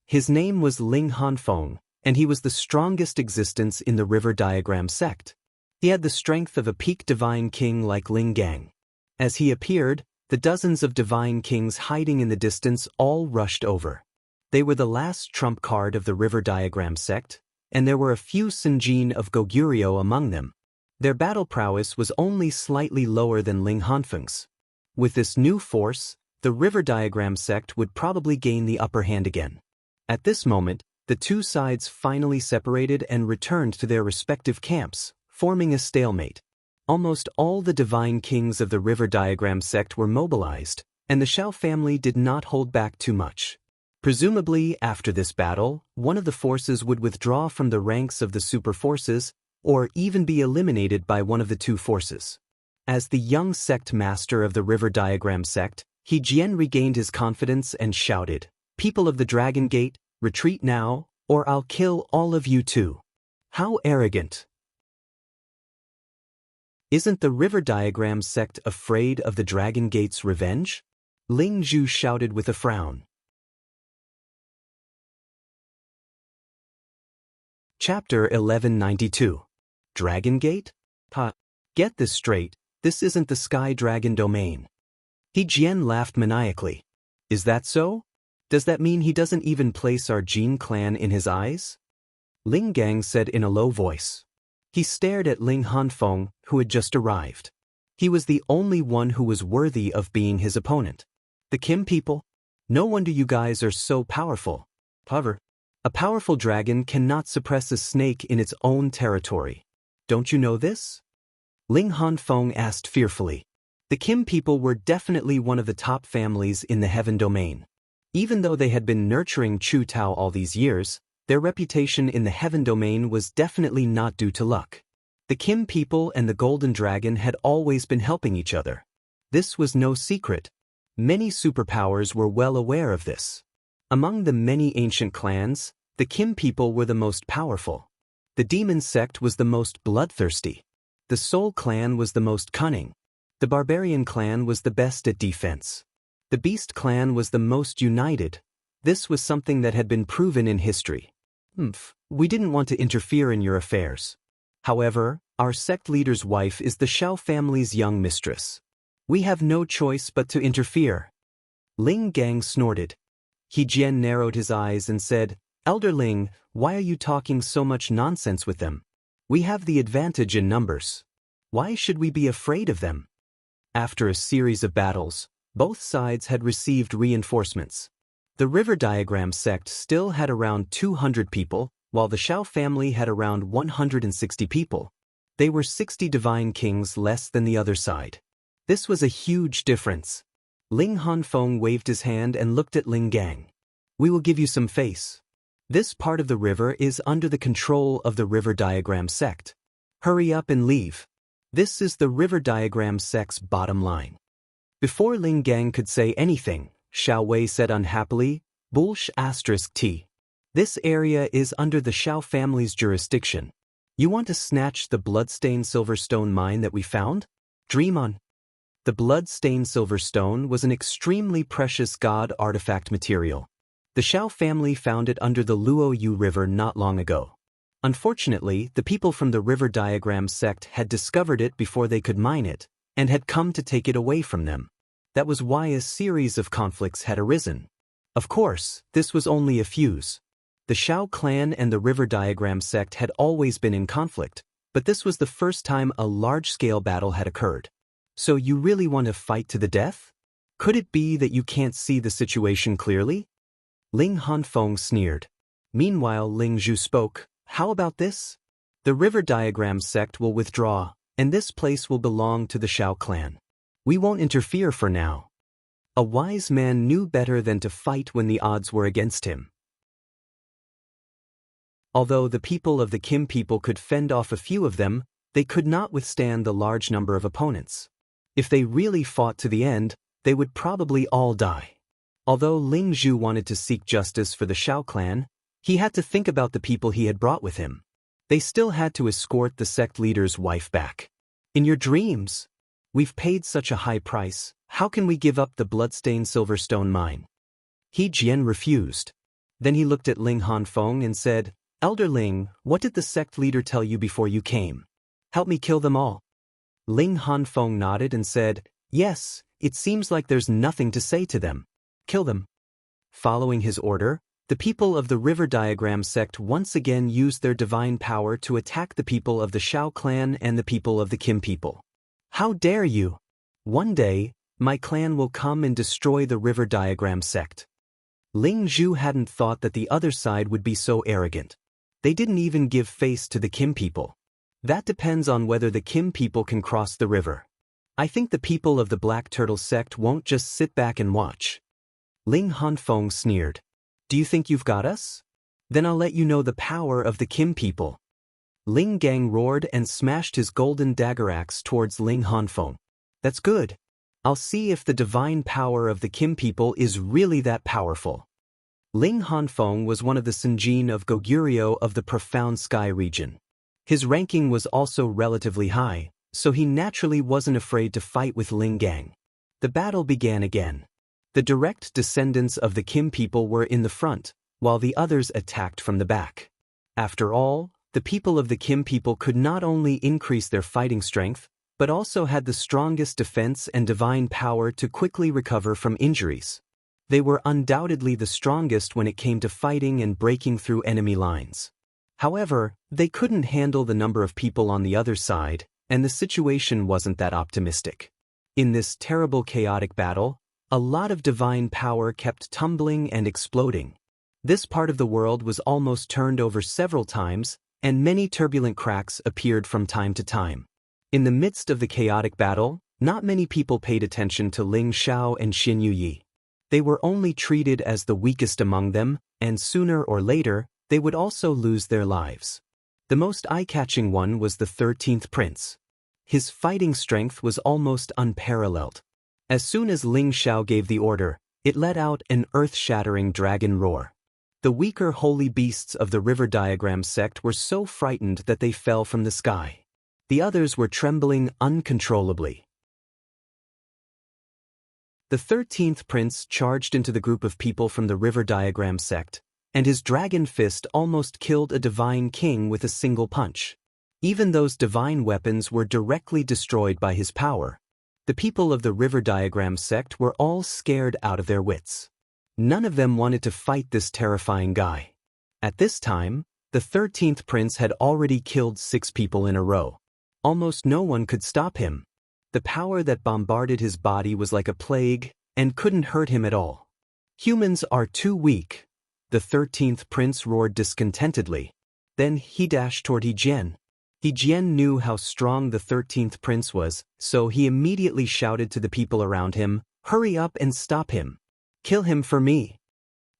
His name was Ling Hanfeng, and he was the strongest existence in the River Diagram sect. He had the strength of a peak divine king like Ling Gang. As he appeared, the dozens of divine kings hiding in the distance all rushed over. They were the last trump card of the River Diagram sect, and there were a few Sinjin of Goguryeo among them. Their battle prowess was only slightly lower than Ling Hanfeng's. With this new force, the River Diagram sect would probably gain the upper hand again. At this moment, the two sides finally separated and returned to their respective camps, forming a stalemate. Almost all the divine kings of the River Diagram sect were mobilized, and the Xiao family did not hold back too much. Presumably, after this battle, one of the forces would withdraw from the ranks of the super forces, or even be eliminated by one of the two forces. As the young sect master of the River Diagram sect, He Jian regained his confidence and shouted, "People of the Dragon Gate, retreat now, or I'll kill all of you too." How arrogant! Isn't the River Diagram sect afraid of the Dragon Gate's revenge? Ling Zhu shouted with a frown. Chapter 1192. Dragon Gate? Get this straight, this isn't the Sky Dragon domain. He Jian laughed maniacally. Is that so? Does that mean he doesn't even place our Jin clan in his eyes? Ling Gang said in a low voice. He stared at Ling Hanfeng, who had just arrived. He was the only one who was worthy of being his opponent. The Kim people? No wonder you guys are so powerful. However, a powerful dragon cannot suppress a snake in its own territory. Don't you know this? Ling Hanfeng asked fearfully. The Kim people were definitely one of the top families in the Heaven domain. Even though they had been nurturing Chu Tao all these years, their reputation in the Heaven domain was definitely not due to luck. The Kim people and the Golden Dragon had always been helping each other. This was no secret. Many superpowers were well aware of this. Among the many ancient clans, the Kim people were the most powerful. The Demon sect was the most bloodthirsty. The Soul clan was the most cunning. The Barbarian clan was the best at defense. The Beast clan was the most united. This was something that had been proven in history. We didn't want to interfere in your affairs. However, our sect leader's wife is the Xiao family's young mistress. We have no choice but to interfere. Ling Gang snorted. He Jian narrowed his eyes and said, Elder Ling, why are you talking so much nonsense with them? We have the advantage in numbers. Why should we be afraid of them? After a series of battles, both sides had received reinforcements. The River Diagram sect still had around 200 people, while the Xiao family had around 160 people. They were 60 divine kings less than the other side. This was a huge difference. Ling Hanfeng waved his hand and looked at Ling Gang. We will give you some face. This part of the river is under the control of the River Diagram sect. Hurry up and leave. This is the River Diagram sect's bottom line. Before Ling Gang could say anything, Xiao Wei said unhappily, T. This area is under the Xiao family's jurisdiction. You want to snatch the bloodstained silverstone mine that we found? Dream on. The blood-stained silver stone was an extremely precious god artifact material. The Xiao family found it under the Luoyu River not long ago. Unfortunately, the people from the River Diagram sect had discovered it before they could mine it, and had come to take it away from them. That was why a series of conflicts had arisen. Of course, this was only a fuse. The Xiao clan and the River Diagram sect had always been in conflict, but this was the first time a large-scale battle had occurred. So you really want to fight to the death? Could it be that you can't see the situation clearly? Ling Hanfeng sneered. Meanwhile, Ling Zhu spoke. How about this? The River Diagram sect will withdraw, and this place will belong to the Xiao clan. We won't interfere for now. A wise man knew better than to fight when the odds were against him. Although the people of the Kim people could fend off a few of them, they could not withstand the large number of opponents. If they really fought to the end, they would probably all die. Although Ling Zhu wanted to seek justice for the Xiao clan, he had to think about the people he had brought with him. They still had to escort the sect leader's wife back. In your dreams? We've paid such a high price, how can we give up the bloodstained silverstone mine? He Jian refused. Then he looked at Ling Hanfeng and said, Elder Ling, what did the sect leader tell you before you came? Help me kill them all. Ling Hanfeng nodded and said, Yes, it seems like there's nothing to say to them. Kill them. Following his order, the people of the River Diagram sect once again used their divine power to attack the people of the Xiao clan and the people of the Kim people. How dare you? One day, my clan will come and destroy the River Diagram sect. Ling Zhu hadn't thought that the other side would be so arrogant. They didn't even give face to the Kim people. That depends on whether the Kim people can cross the river. I think the people of the Black Turtle sect won't just sit back and watch. Ling Hanfeng sneered. Do you think you've got us? Then I'll let you know the power of the Kim people. Ling Gang roared and smashed his golden dagger axe towards Ling Hanfeng. That's good. I'll see if the divine power of the Kim people is really that powerful. Ling Hanfeng was one of the Sinjin of Goguryeo of the Profound Sky region. His ranking was also relatively high, so he naturally wasn't afraid to fight with Ling Gang. The battle began again. The direct descendants of the Kim people were in the front, while the others attacked from the back. After all, the people of the Kim people could not only increase their fighting strength, but also had the strongest defense and divine power to quickly recover from injuries. They were undoubtedly the strongest when it came to fighting and breaking through enemy lines. However, they couldn't handle the number of people on the other side, and the situation wasn't that optimistic. In this terrible chaotic battle, a lot of divine power kept tumbling and exploding. This part of the world was almost turned over several times, and many turbulent cracks appeared from time to time. In the midst of the chaotic battle, not many people paid attention to Ling Xiao and Xianxia. They were only treated as the weakest among them, and sooner or later, they would also lose their lives. The most eye-catching one was the 13th prince. His fighting strength was almost unparalleled. As soon as Ling Xiao gave the order, it let out an earth-shattering dragon roar. The weaker holy beasts of the River Diagram sect were so frightened that they fell from the sky. The others were trembling uncontrollably. The 13th prince charged into the group of people from the River Diagram sect, and his dragon fist almost killed a divine king with a single punch. Even those divine weapons were directly destroyed by his power. The people of the River Diagram sect were all scared out of their wits. None of them wanted to fight this terrifying guy. At this time, the 13th prince had already killed 6 people in a row. Almost no one could stop him. The power that bombarded his body was like a plague, and couldn't hurt him at all. Humans are too weak, the 13th prince roared discontentedly. Then he dashed toward He Jian. He Jian knew how strong the 13th prince was, so he immediately shouted to the people around him, "Hurry up and stop him! Kill him for me!"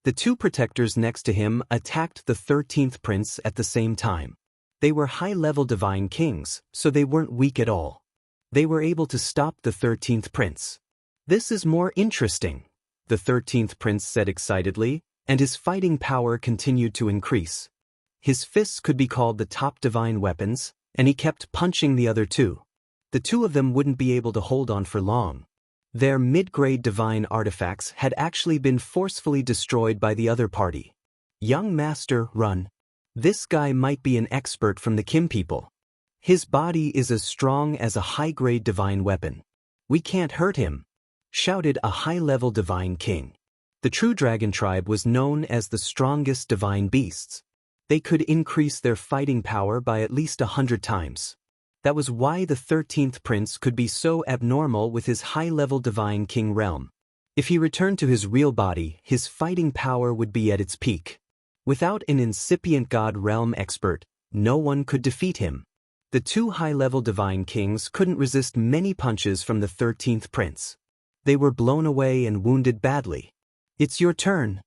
The 2 protectors next to him attacked the 13th prince at the same time. They were high-level divine kings, so they weren't weak at all. They were able to stop the 13th prince. "This is more interesting," the 13th prince said excitedly, and his fighting power continued to increase. His fists could be called the top divine weapons, and he kept punching the other 2. The two of them wouldn't be able to hold on for long. Their mid-grade divine artifacts had actually been forcefully destroyed by the other party. Young master, run. This guy might be an expert from the Kim people. His body is as strong as a high-grade divine weapon. We can't hurt him, shouted a high-level divine king. The true dragon tribe was known as the strongest divine beasts. They could increase their fighting power by at least 100 times. That was why the 13th prince could be so abnormal with his high-level divine king realm. If he returned to his real body, his fighting power would be at its peak. Without an incipient god realm expert, no one could defeat him. The two high-level divine kings couldn't resist many punches from the 13th prince. They were blown away and wounded badly. It's your turn.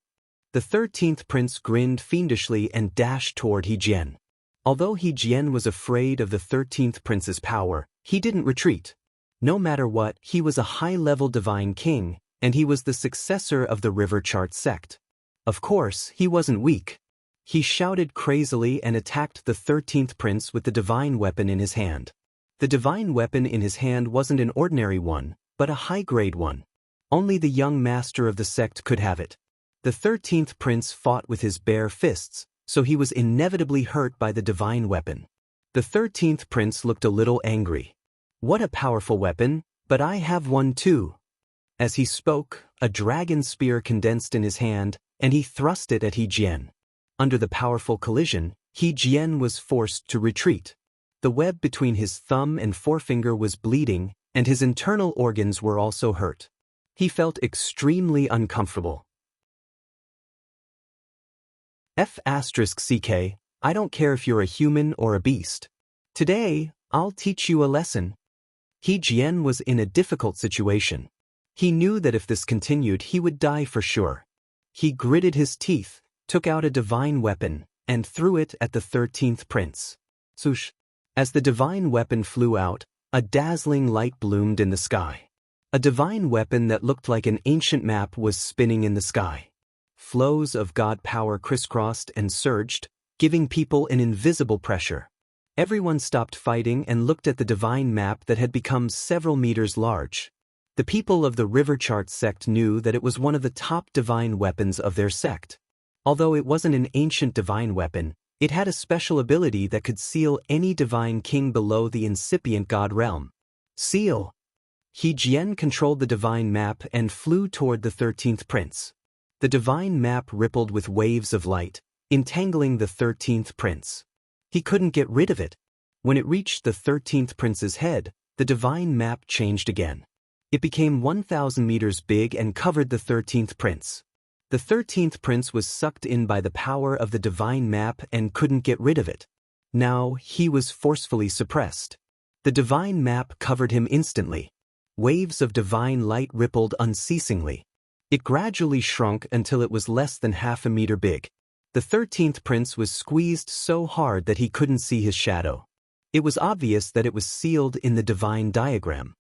The 13th prince grinned fiendishly and dashed toward He Jian. Although He Jian was afraid of the 13th prince's power, he didn't retreat. No matter what, he was a high-level divine king, and he was the successor of the River Chart sect. Of course, he wasn't weak. He shouted crazily and attacked the 13th prince with the divine weapon in his hand. The divine weapon in his hand wasn't an ordinary one, but a high-grade one. Only the young master of the sect could have it. The 13th prince fought with his bare fists, so he was inevitably hurt by the divine weapon. The 13th prince looked a little angry. What a powerful weapon, but I have one too. As he spoke, a dragon spear condensed in his hand, and he thrust it at He Jian. Under the powerful collision, He Jian was forced to retreat. The web between his thumb and forefinger was bleeding, and his internal organs were also hurt. He felt extremely uncomfortable. F***ck, I don't care if you're a human or a beast. Today, I'll teach you a lesson. He Jian was in a difficult situation. He knew that if this continued he would die for sure. He gritted his teeth, took out a divine weapon, and threw it at the 13th prince. Swoosh! As the divine weapon flew out, a dazzling light bloomed in the sky. A divine weapon that looked like an ancient map was spinning in the sky. Flows of god power crisscrossed and surged, giving people an invisible pressure. Everyone stopped fighting and looked at the divine map that had become several meters large. The people of the River Chart sect knew that it was one of the top divine weapons of their sect. Although it wasn't an ancient divine weapon, it had a special ability that could seal any divine king below the incipient god realm. Seal! He Jian controlled the divine map and flew toward the 13th prince. The divine map rippled with waves of light, entangling the 13th prince. He couldn't get rid of it. When it reached the 13th prince's head, the divine map changed again. It became 1,000 meters big and covered the 13th prince. The 13th prince was sucked in by the power of the divine map and couldn't get rid of it. Now he was forcefully suppressed. The divine map covered him instantly. Waves of divine light rippled unceasingly. It gradually shrunk until it was less than half a meter big. The 13th prince was squeezed so hard that he couldn't see his shadow. It was obvious that it was sealed in the divine diagram.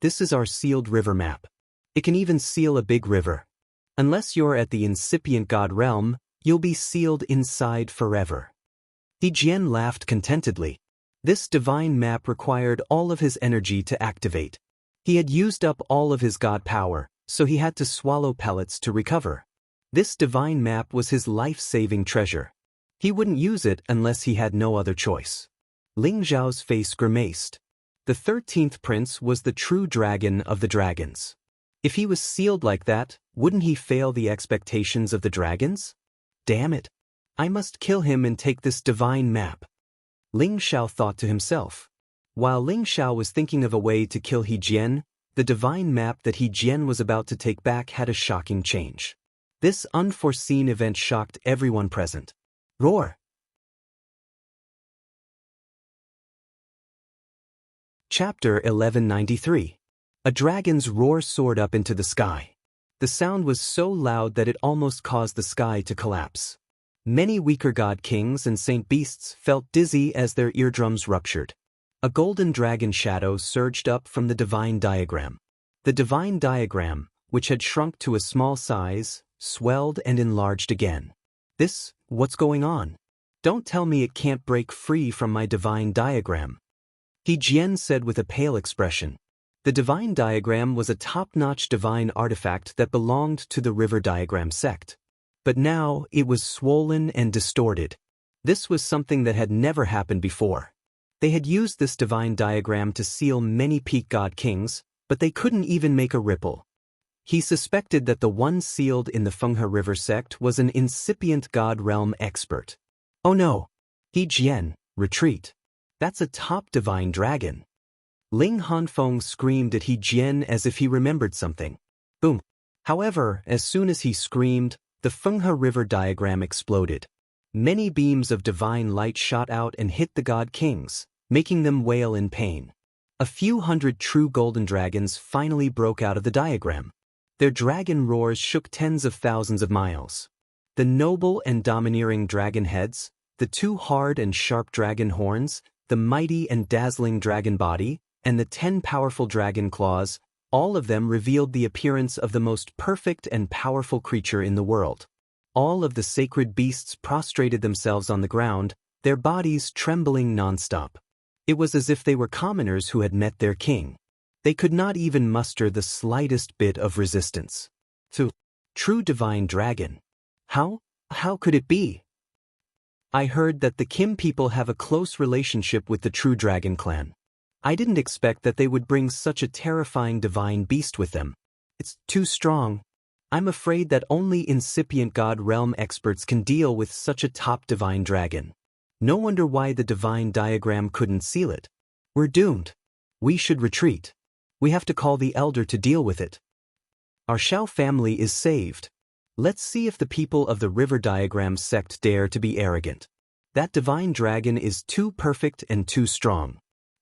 This is our sealed river map. It can even seal a big river. Unless you're at the incipient god realm, you'll be sealed inside forever. He Jian laughed contentedly. This divine map required all of his energy to activate. He had used up all of his god power, so he had to swallow pellets to recover. This divine map was his life-saving treasure. He wouldn't use it unless he had no other choice. Ling Zhao's face grimaced. The 13th prince was the true dragon of the dragons. If he was sealed like that, wouldn't he fail the expectations of the dragons? Damn it! I must kill him and take this divine map. Ling Xiao thought to himself. While Ling Xiao was thinking of a way to kill He Jian, the divine map that He Jian was about to take back had a shocking change. This unforeseen event shocked everyone present. Roar! Chapter 1193. A dragon's roar soared up into the sky. The sound was so loud that it almost caused the sky to collapse. Many weaker god kings and saint beasts felt dizzy as their eardrums ruptured. A golden dragon shadow surged up from the divine diagram. The divine diagram, which had shrunk to a small size, swelled and enlarged again. What's going on? Don't tell me it can't break free from my divine diagram. He Jian said with a pale expression. The divine diagram was a top-notch divine artifact that belonged to the river diagram sect. But now it was swollen and distorted. This was something that had never happened before. They had used this divine diagram to seal many peak god kings, but they couldn't even make a ripple. He suspected that the one sealed in the Fenghe River sect was an incipient god realm expert. Oh no! He Jian, retreat. That's a top divine dragon. Ling Hanfeng screamed at He Jian as if he remembered something. Boom! However, as soon as he screamed, the Fenghe River diagram exploded. Many beams of divine light shot out and hit the god kings, making them wail in pain. A few hundred true golden dragons finally broke out of the diagram. Their dragon roars shook tens of thousands of miles. The noble and domineering dragon heads, the two hard and sharp dragon horns, the mighty and dazzling dragon body, and the 10 powerful dragon claws, all of them revealed the appearance of the most perfect and powerful creature in the world. All of the sacred beasts prostrated themselves on the ground, their bodies trembling nonstop. It was as if they were commoners who had met their king. They could not even muster the slightest bit of resistance. To true divine dragon. How could it be? I heard that the Kim people have a close relationship with the true dragon clan. I didn't expect that they would bring such a terrifying divine beast with them. It's too strong. I'm afraid that only incipient god realm experts can deal with such a top divine dragon. No wonder why the divine diagram couldn't seal it. We're doomed. We should retreat. We have to call the elder to deal with it. Our Xiao family is saved. Let's see if the people of the river diagram sect dare to be arrogant. That divine dragon is too perfect and too strong.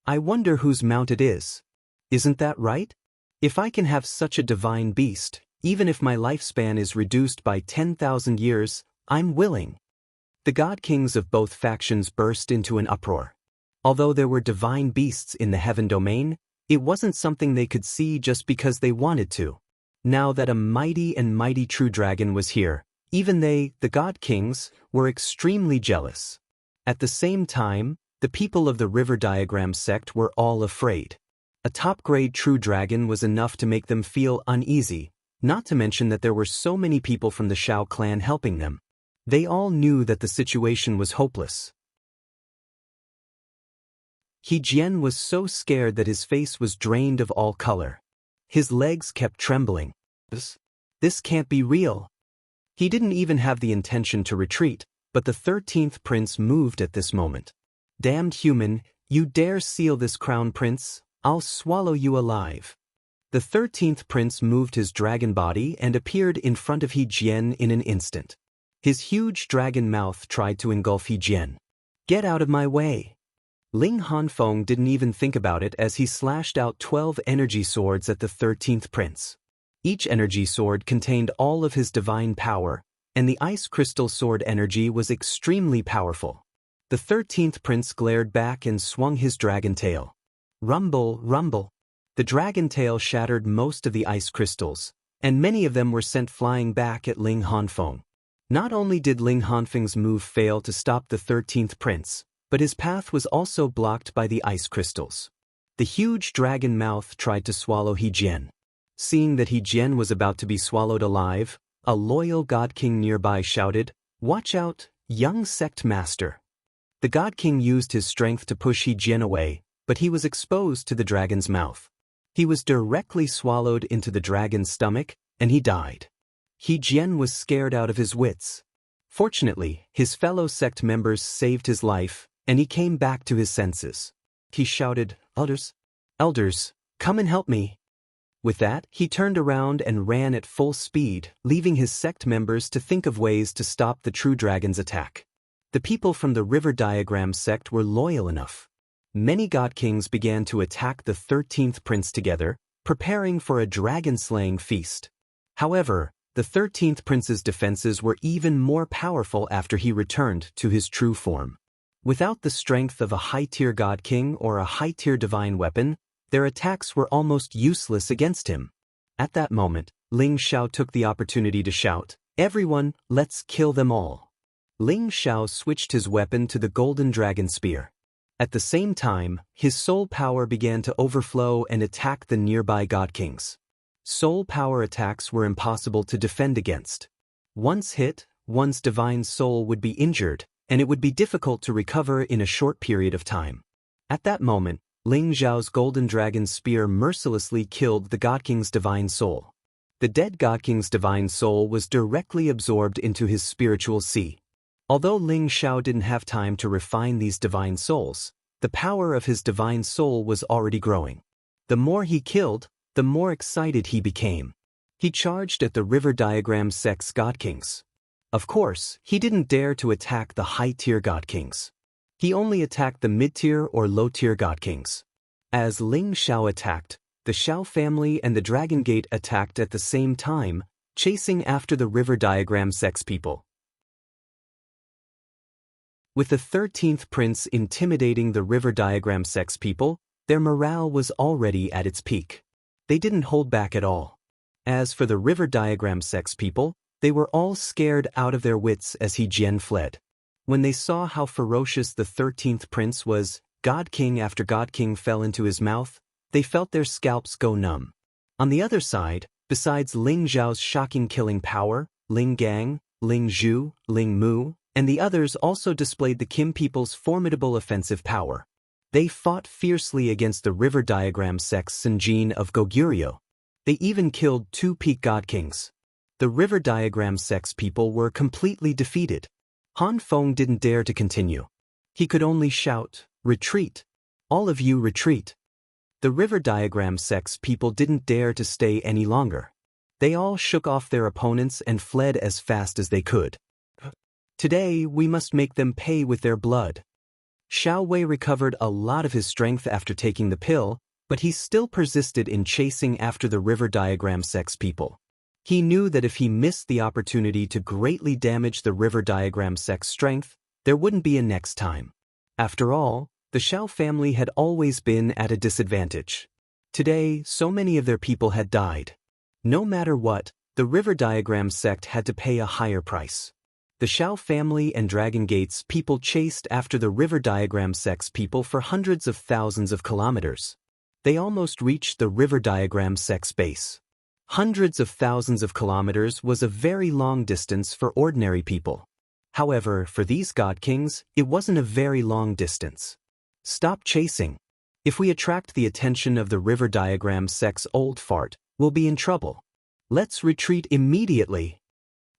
I wonder whose mount it is. Isn't that right? If I can have such a divine beast, even if my lifespan is reduced by 10,000 years, I'm willing. The god kings of both factions burst into an uproar. Although there were divine beasts in the heaven domain, it wasn't something they could see just because they wanted to. Now that a mighty true dragon was here, even they, the god kings, were extremely jealous. At the same time, the people of the river diagram sect were all afraid. A top-grade true dragon was enough to make them feel uneasy, not to mention that there were so many people from the Xiao clan helping them. They all knew that the situation was hopeless. He Jian was so scared that his face was drained of all color. His legs kept trembling. This can't be real. He didn't even have the intention to retreat, but the 13th prince moved at this moment. Damned human, you dare seal this crown, prince? I'll swallow you alive. The 13th prince moved his dragon body and appeared in front of He Jian in an instant. His huge dragon mouth tried to engulf He Jian. Get out of my way. Ling Hanfeng didn't even think about it as he slashed out 12 energy swords at the 13th prince. Each energy sword contained all of his divine power, and the ice crystal sword energy was extremely powerful. The 13th prince glared back and swung his dragon tail. Rumble, rumble. The dragon tail shattered most of the ice crystals, and many of them were sent flying back at Ling Hanfeng. Not only did Ling Hanfeng's move fail to stop the 13th prince, but his path was also blocked by the ice crystals. The huge dragon mouth tried to swallow He Jian. Seeing that He Jian was about to be swallowed alive, a loyal god king nearby shouted, "Watch out, young sect master." The god king used his strength to push He Jian away, but he was exposed to the dragon's mouth. He was directly swallowed into the dragon's stomach, and he died. He Jian was scared out of his wits. Fortunately, his fellow sect members saved his life, and he came back to his senses. He shouted, Elders, come and help me." With that, he turned around and ran at full speed, leaving his sect members to think of ways to stop the true dragon's attack. The people from the river diagram sect were loyal enough. Many god kings began to attack the 13th prince together, preparing for a dragon-slaying feast. However, the 13th prince's defenses were even more powerful after he returned to his true form. Without the strength of a high-tier god king or a high-tier divine weapon, their attacks were almost useless against him. At that moment, Ling Xiao took the opportunity to shout, "Everyone, let's kill them all." Ling Xiao switched his weapon to the golden dragon spear. At the same time, his soul power began to overflow and attack the nearby god kings. Soul power attacks were impossible to defend against. Once hit, one's divine soul would be injured, and it would be difficult to recover in a short period of time. At that moment, Ling Zhao's golden dragon spear mercilessly killed the god king's divine soul. The dead god king's divine soul was directly absorbed into his spiritual sea. Although Ling Xiao didn't have time to refine these divine souls, the power of his divine soul was already growing. The more he killed, the more excited he became. He charged at the river diagram sect's god kings. Of course, he didn't dare to attack the high-tier god kings. He only attacked the mid-tier or low-tier god kings. As Ling Xiao attacked, the Xiao family and the Dragon Gate attacked at the same time, chasing after the river diagram sect's people. With the 13th prince intimidating the river diagram sect's people, their morale was already at its peak. They didn't hold back at all. As for the river diagram sect's people, they were all scared out of their wits as He Jian fled. When they saw how ferocious the 13th prince was, God King after God King fell into his mouth, they felt their scalps go numb. On the other side, besides Ling Zhao's shocking killing power, Ling Gang, Ling Zhu, Ling Mu, and the others also displayed the Kim people's formidable offensive power. They fought fiercely against the river diagram sect's Sinjin of Goguryeo. They even killed 2 peak god kings. The river diagram sect's people were completely defeated. Han Feng didn't dare to continue. He could only shout, "Retreat! All of you retreat!" The river diagram sect's people didn't dare to stay any longer. They all shook off their opponents and fled as fast as they could. Today, we must make them pay with their blood. Xiao Wei recovered a lot of his strength after taking the pill, but he still persisted in chasing after the river diagram sect's people. He knew that if he missed the opportunity to greatly damage the river diagram sect's strength, there wouldn't be a next time. After all, the Xiao family had always been at a disadvantage. Today, so many of their people had died. No matter what, the river diagram sect had to pay a higher price. The Xiao family and Dragon Gate's people chased after the river diagram sect's people for hundreds of thousands of kilometers. They almost reached the river diagram sect's base. Hundreds of thousands of kilometers was a very long distance for ordinary people. However, for these god kings, it wasn't a very long distance. Stop chasing. If we attract the attention of the river diagram sect's old fart, we'll be in trouble. Let's retreat immediately.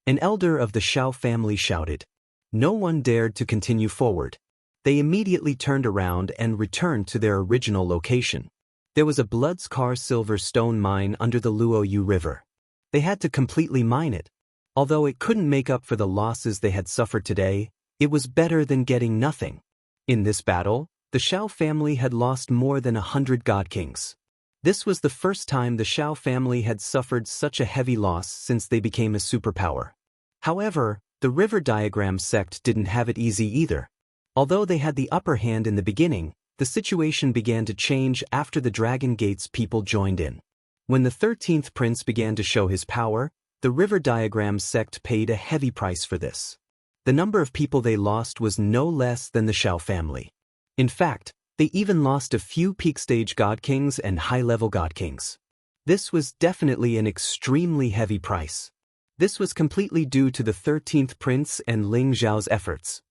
An elder of the Xiao family shouted. No one dared to continue forward. They immediately turned around and returned to their original location. There was a blood-scar silver stone mine under the Luoyu River. They had to completely mine it. Although it couldn't make up for the losses they had suffered today, it was better than getting nothing. In this battle, the Xiao family had lost more than 100 god kings. This was the first time the Xiao family had suffered such a heavy loss since they became a superpower. However, the river diagram sect didn't have it easy either. Although they had the upper hand in the beginning, the situation began to change after the Dragon Gate's people joined in. When the 13th prince began to show his power, the river diagram sect paid a heavy price for this. The number of people they lost was no less than the Xiao family. In fact, they even lost a few peak stage god kings and high-level god kings. This was definitely an extremely heavy price. This was completely due to the 13th prince and Ling Zhao's efforts.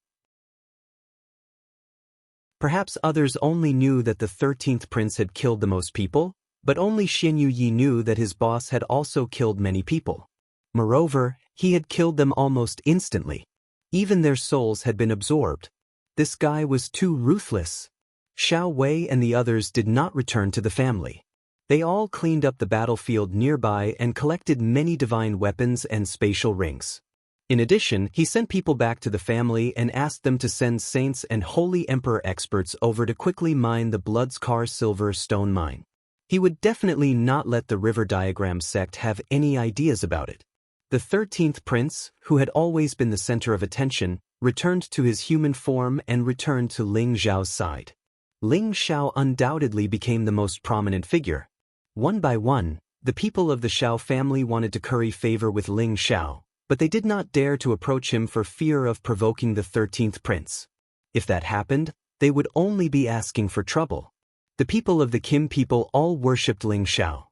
Perhaps others only knew that the 13th prince had killed the most people, but only Xianxia knew that his boss had also killed many people. Moreover, he had killed them almost instantly. Even their souls had been absorbed. This guy was too ruthless. Xiao Wei and the others did not return to the family. They all cleaned up the battlefield nearby and collected many divine weapons and spatial rings. In addition, he sent people back to the family and asked them to send saints and holy emperor experts over to quickly mine the blood-scar silver stone mine. He would definitely not let the river diagram sect have any ideas about it. The 13th prince, who had always been the center of attention, returned to his human form and returned to Ling Zhao's side. Ling Xiao undoubtedly became the most prominent figure. One by one, the people of the Xiao family wanted to curry favor with Ling Xiao, but they did not dare to approach him for fear of provoking the 13th prince. If that happened, they would only be asking for trouble. The people of the Kim people all worshipped Ling Xiao,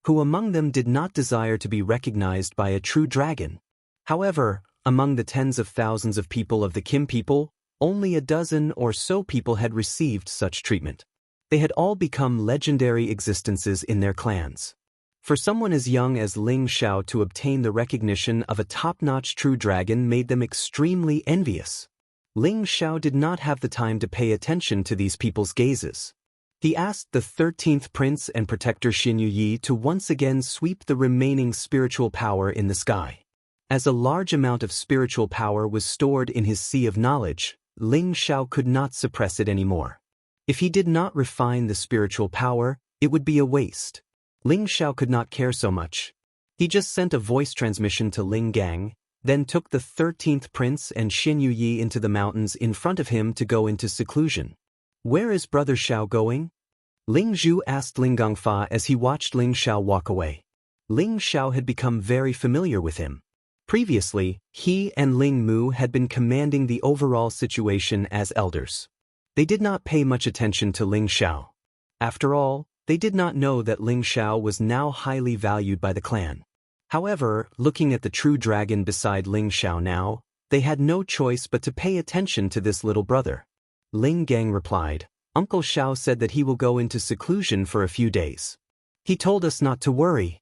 who among them did not desire to be recognized by a true dragon. However, among the tens of thousands of people of the Kim people, only a dozen or so people had received such treatment. They had all become legendary existences in their clans. For someone as young as Ling Xiao to obtain the recognition of a top-notch true dragon made them extremely envious. Ling Xiao did not have the time to pay attention to these people's gazes. He asked the 13th prince and protector Xianxia to once again sweep the remaining spiritual power in the sky. As a large amount of spiritual power was stored in his sea of knowledge, Ling Xiao could not suppress it anymore. If he did not refine the spiritual power, it would be a waste. Ling Xiao could not care so much. He just sent a voice transmission to Ling Gang, then took the 13th prince and Xianxia into the mountains in front of him to go into seclusion. "Where is Brother Xiao going?" Ling Zhu asked Ling Gongfa as he watched Ling Xiao walk away. Ling Xiao had become very familiar with him. Previously, he and Ling Mu had been commanding the overall situation as elders. They did not pay much attention to Ling Xiao. After all, they did not know that Ling Xiao was now highly valued by the clan. However, looking at the true dragon beside Ling Xiao now, they had no choice but to pay attention to this little brother. Ling Gang replied, "Uncle Xiao said that he will go into seclusion for a few days. He told us not to worry."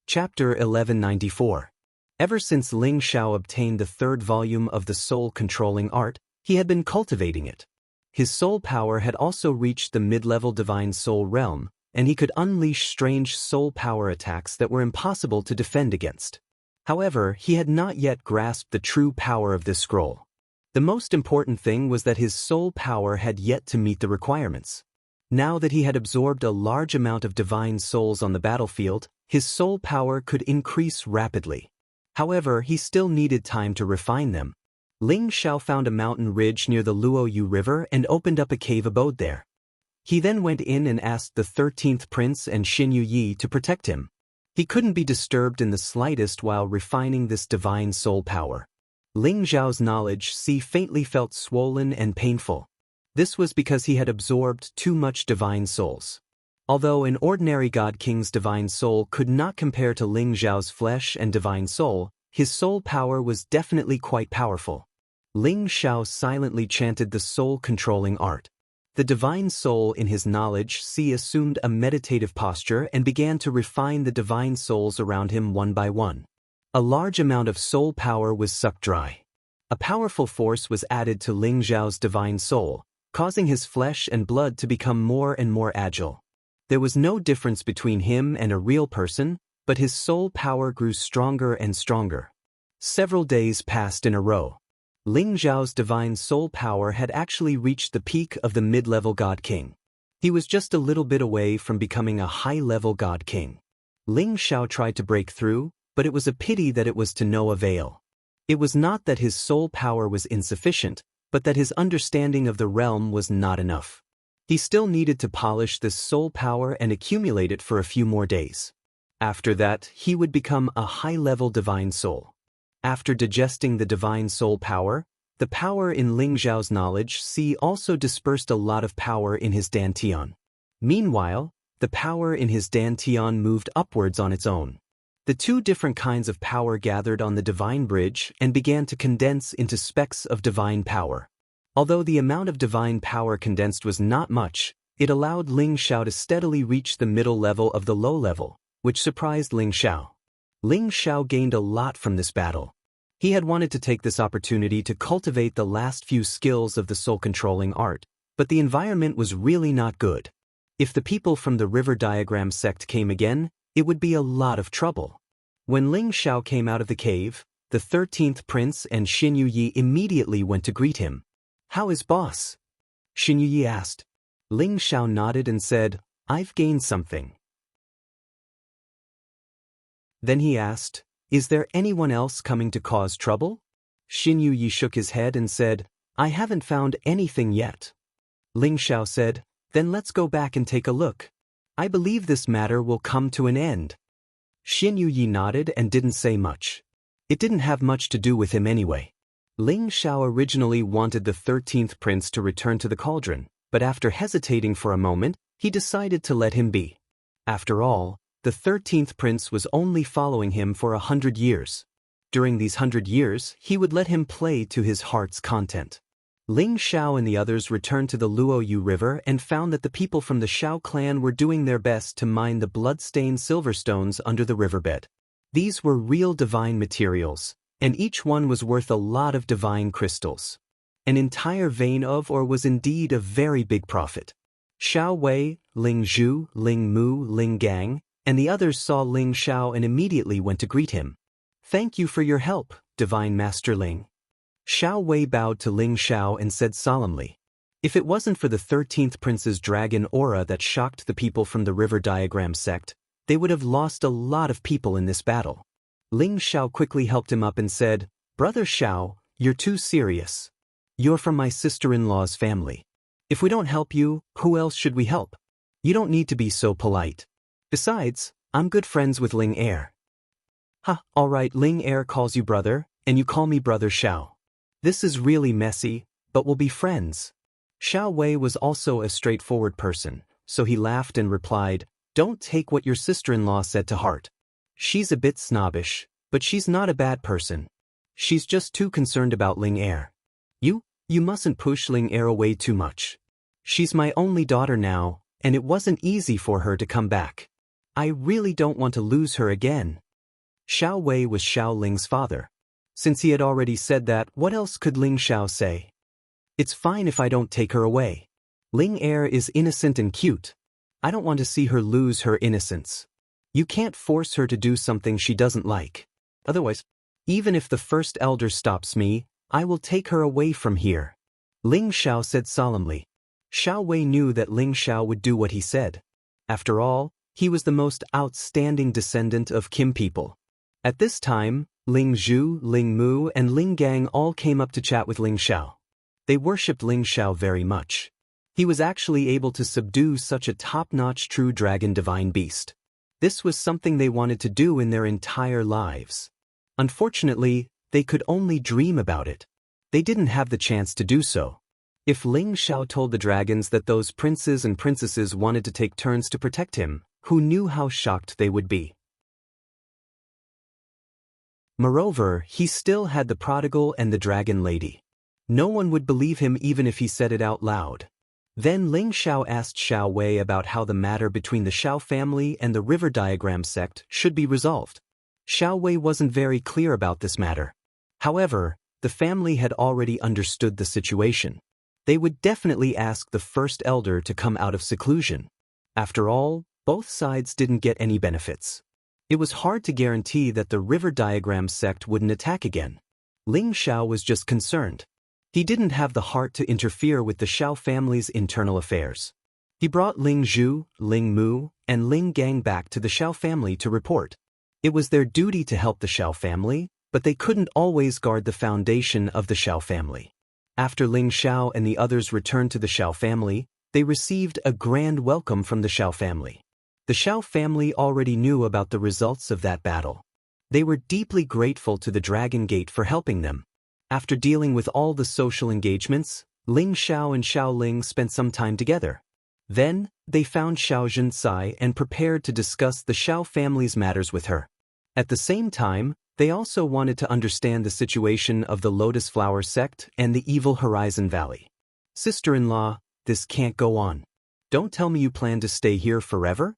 Chapter 1194. Ever since Ling Xiao obtained the third volume of the soul-controlling art, he had been cultivating it. His soul power had also reached the mid-level divine soul realm, and he could unleash strange soul power attacks that were impossible to defend against. However, he had not yet grasped the true power of this scroll. The most important thing was that his soul power had yet to meet the requirements. Now that he had absorbed a large amount of divine souls on the battlefield, his soul power could increase rapidly. However, he still needed time to refine them. Ling Xiao found a mountain ridge near the Luoyu River and opened up a cave abode there. He then went in and asked the 13th prince and Xianxia to protect him. He couldn't be disturbed in the slightest while refining this divine soul power. Ling Xiao's knowledge faintly felt swollen and painful. This was because he had absorbed too much divine souls. Although an ordinary God King's divine soul could not compare to Ling Xiao's flesh and divine soul, his soul power was definitely quite powerful. Ling Xiao silently chanted the soul-controlling art. The divine soul in his knowledge assumed a meditative posture and began to refine the divine souls around him one by one. A large amount of soul power was sucked dry. A powerful force was added to Ling Xiao's divine soul, causing his flesh and blood to become more and more agile. There was no difference between him and a real person, but his soul power grew stronger and stronger. Several days passed in a row. Ling Xiao's divine soul power had actually reached the peak of the mid-level God King. He was just a little bit away from becoming a high-level God King. Ling Xiao tried to break through, but it was a pity that it was to no avail. It was not that his soul power was insufficient, but that his understanding of the realm was not enough. He still needed to polish this soul power and accumulate it for a few more days. After that, he would become a high-level divine soul. After digesting the divine soul power, the power in Ling Xiao's knowledge also dispersed a lot of power in his dantian. Meanwhile, the power in his dantian moved upwards on its own. The two different kinds of power gathered on the divine bridge and began to condense into specks of divine power. Although the amount of divine power condensed was not much, it allowed Ling Xiao to steadily reach the middle level of the low level, which surprised Ling Xiao. Ling Xiao gained a lot from this battle. He had wanted to take this opportunity to cultivate the last few skills of the soul-controlling art, but the environment was really not good. If the people from the River Diagram sect came again, it would be a lot of trouble. When Ling Xiao came out of the cave, the 13th prince and Xianxia immediately went to greet him. "How is boss?" Xianxia asked. Ling Xiao nodded and said, "I've gained something." Then he asked, "Is there anyone else coming to cause trouble?" Xianxia shook his head and said, "I haven't found anything yet." Ling Xiao said, "Then let's go back and take a look. I believe this matter will come to an end." Xianxia nodded and didn't say much. It didn't have much to do with him anyway. Ling Xiao originally wanted the 13th prince to return to the cauldron, but after hesitating for a moment, he decided to let him be. After all, the 13th prince was only following him for 100 years. During these 100 years, he would let him play to his heart's content. Ling Xiao and the others returned to the Luoyu River and found that the people from the Xiao clan were doing their best to mine the blood-stained silverstones under the riverbed. These were real divine materials, and each one was worth a lot of divine crystals. An entire vein of ore was indeed a very big profit. Xiao Wei, Ling Zhu, Ling Mu, Ling Gang, and the others saw Ling Xiao and immediately went to greet him. "Thank you for your help, Divine Master Ling." Xiao Wei bowed to Ling Xiao and said solemnly, "If it wasn't for the 13th prince's dragon aura that shocked the people from the River Diagram sect, they would have lost a lot of people in this battle." Ling Xiao quickly helped him up and said, "Brother Xiao, you're too serious. You're from my sister-in-law's family. If we don't help you, who else should we help? You don't need to be so polite. Besides, I'm good friends with Ling Er." "Ha, all right, Ling Er calls you brother, and you call me Brother Xiao. This is really messy, but we'll be friends." Xiao Wei was also a straightforward person, so he laughed and replied, "Don't take what your sister-in-law said to heart. She's a bit snobbish, but she's not a bad person. She's just too concerned about Ling Er. You mustn't push Ling Er away too much. She's my only daughter now, and it wasn't easy for her to come back. I really don't want to lose her again." Xiao Wei was Xiao Ling's father. Since he had already said that, what else could Ling Xiao say? "It's fine if I don't take her away. Ling Er is innocent and cute. I don't want to see her lose her innocence. You can't force her to do something she doesn't like. Otherwise, even if the first elder stops me, I will take her away from here," Ling Xiao said solemnly. Xiao Wei knew that Ling Xiao would do what he said. After all, he was the most outstanding descendant of Kim people. At this time, Ling Zhu, Ling Mu, and Ling Gang all came up to chat with Ling Xiao. They worshipped Ling Xiao very much. He was actually able to subdue such a top-notch true dragon divine beast. This was something they wanted to do in their entire lives. Unfortunately, they could only dream about it. They didn't have the chance to do so. If Ling Xiao told the dragons that those princes and princesses wanted to take turns to protect him, who knew how shocked they would be? Moreover, he still had the prodigal and the dragon lady. No one would believe him even if he said it out loud. Then Ling Xiao asked Xiao Wei about how the matter between the Xiao family and the River Diagram sect should be resolved. Xiao Wei wasn't very clear about this matter. However, the family had already understood the situation. They would definitely ask the first elder to come out of seclusion. After all, both sides didn't get any benefits. It was hard to guarantee that the River Diagram sect wouldn't attack again. Ling Xiao was just concerned. He didn't have the heart to interfere with the Xiao family's internal affairs. He brought Ling Zhu, Ling Mu, and Ling Gang back to the Xiao family to report. It was their duty to help the Xiao family, but they couldn't always guard the foundation of the Xiao family. After Ling Xiao and the others returned to the Xiao family, they received a grand welcome from the Xiao family. The Xiao family already knew about the results of that battle. They were deeply grateful to the Dragon Gate for helping them. After dealing with all the social engagements, Ling Xiao and Xiao Ling spent some time together. Then, they found Xianxia and prepared to discuss the Xiao family's matters with her. At the same time, they also wanted to understand the situation of the Lotus Flower sect and the Evil Horizon Valley. "Sister-in-law, this can't go on. Don't tell me you plan to stay here forever?"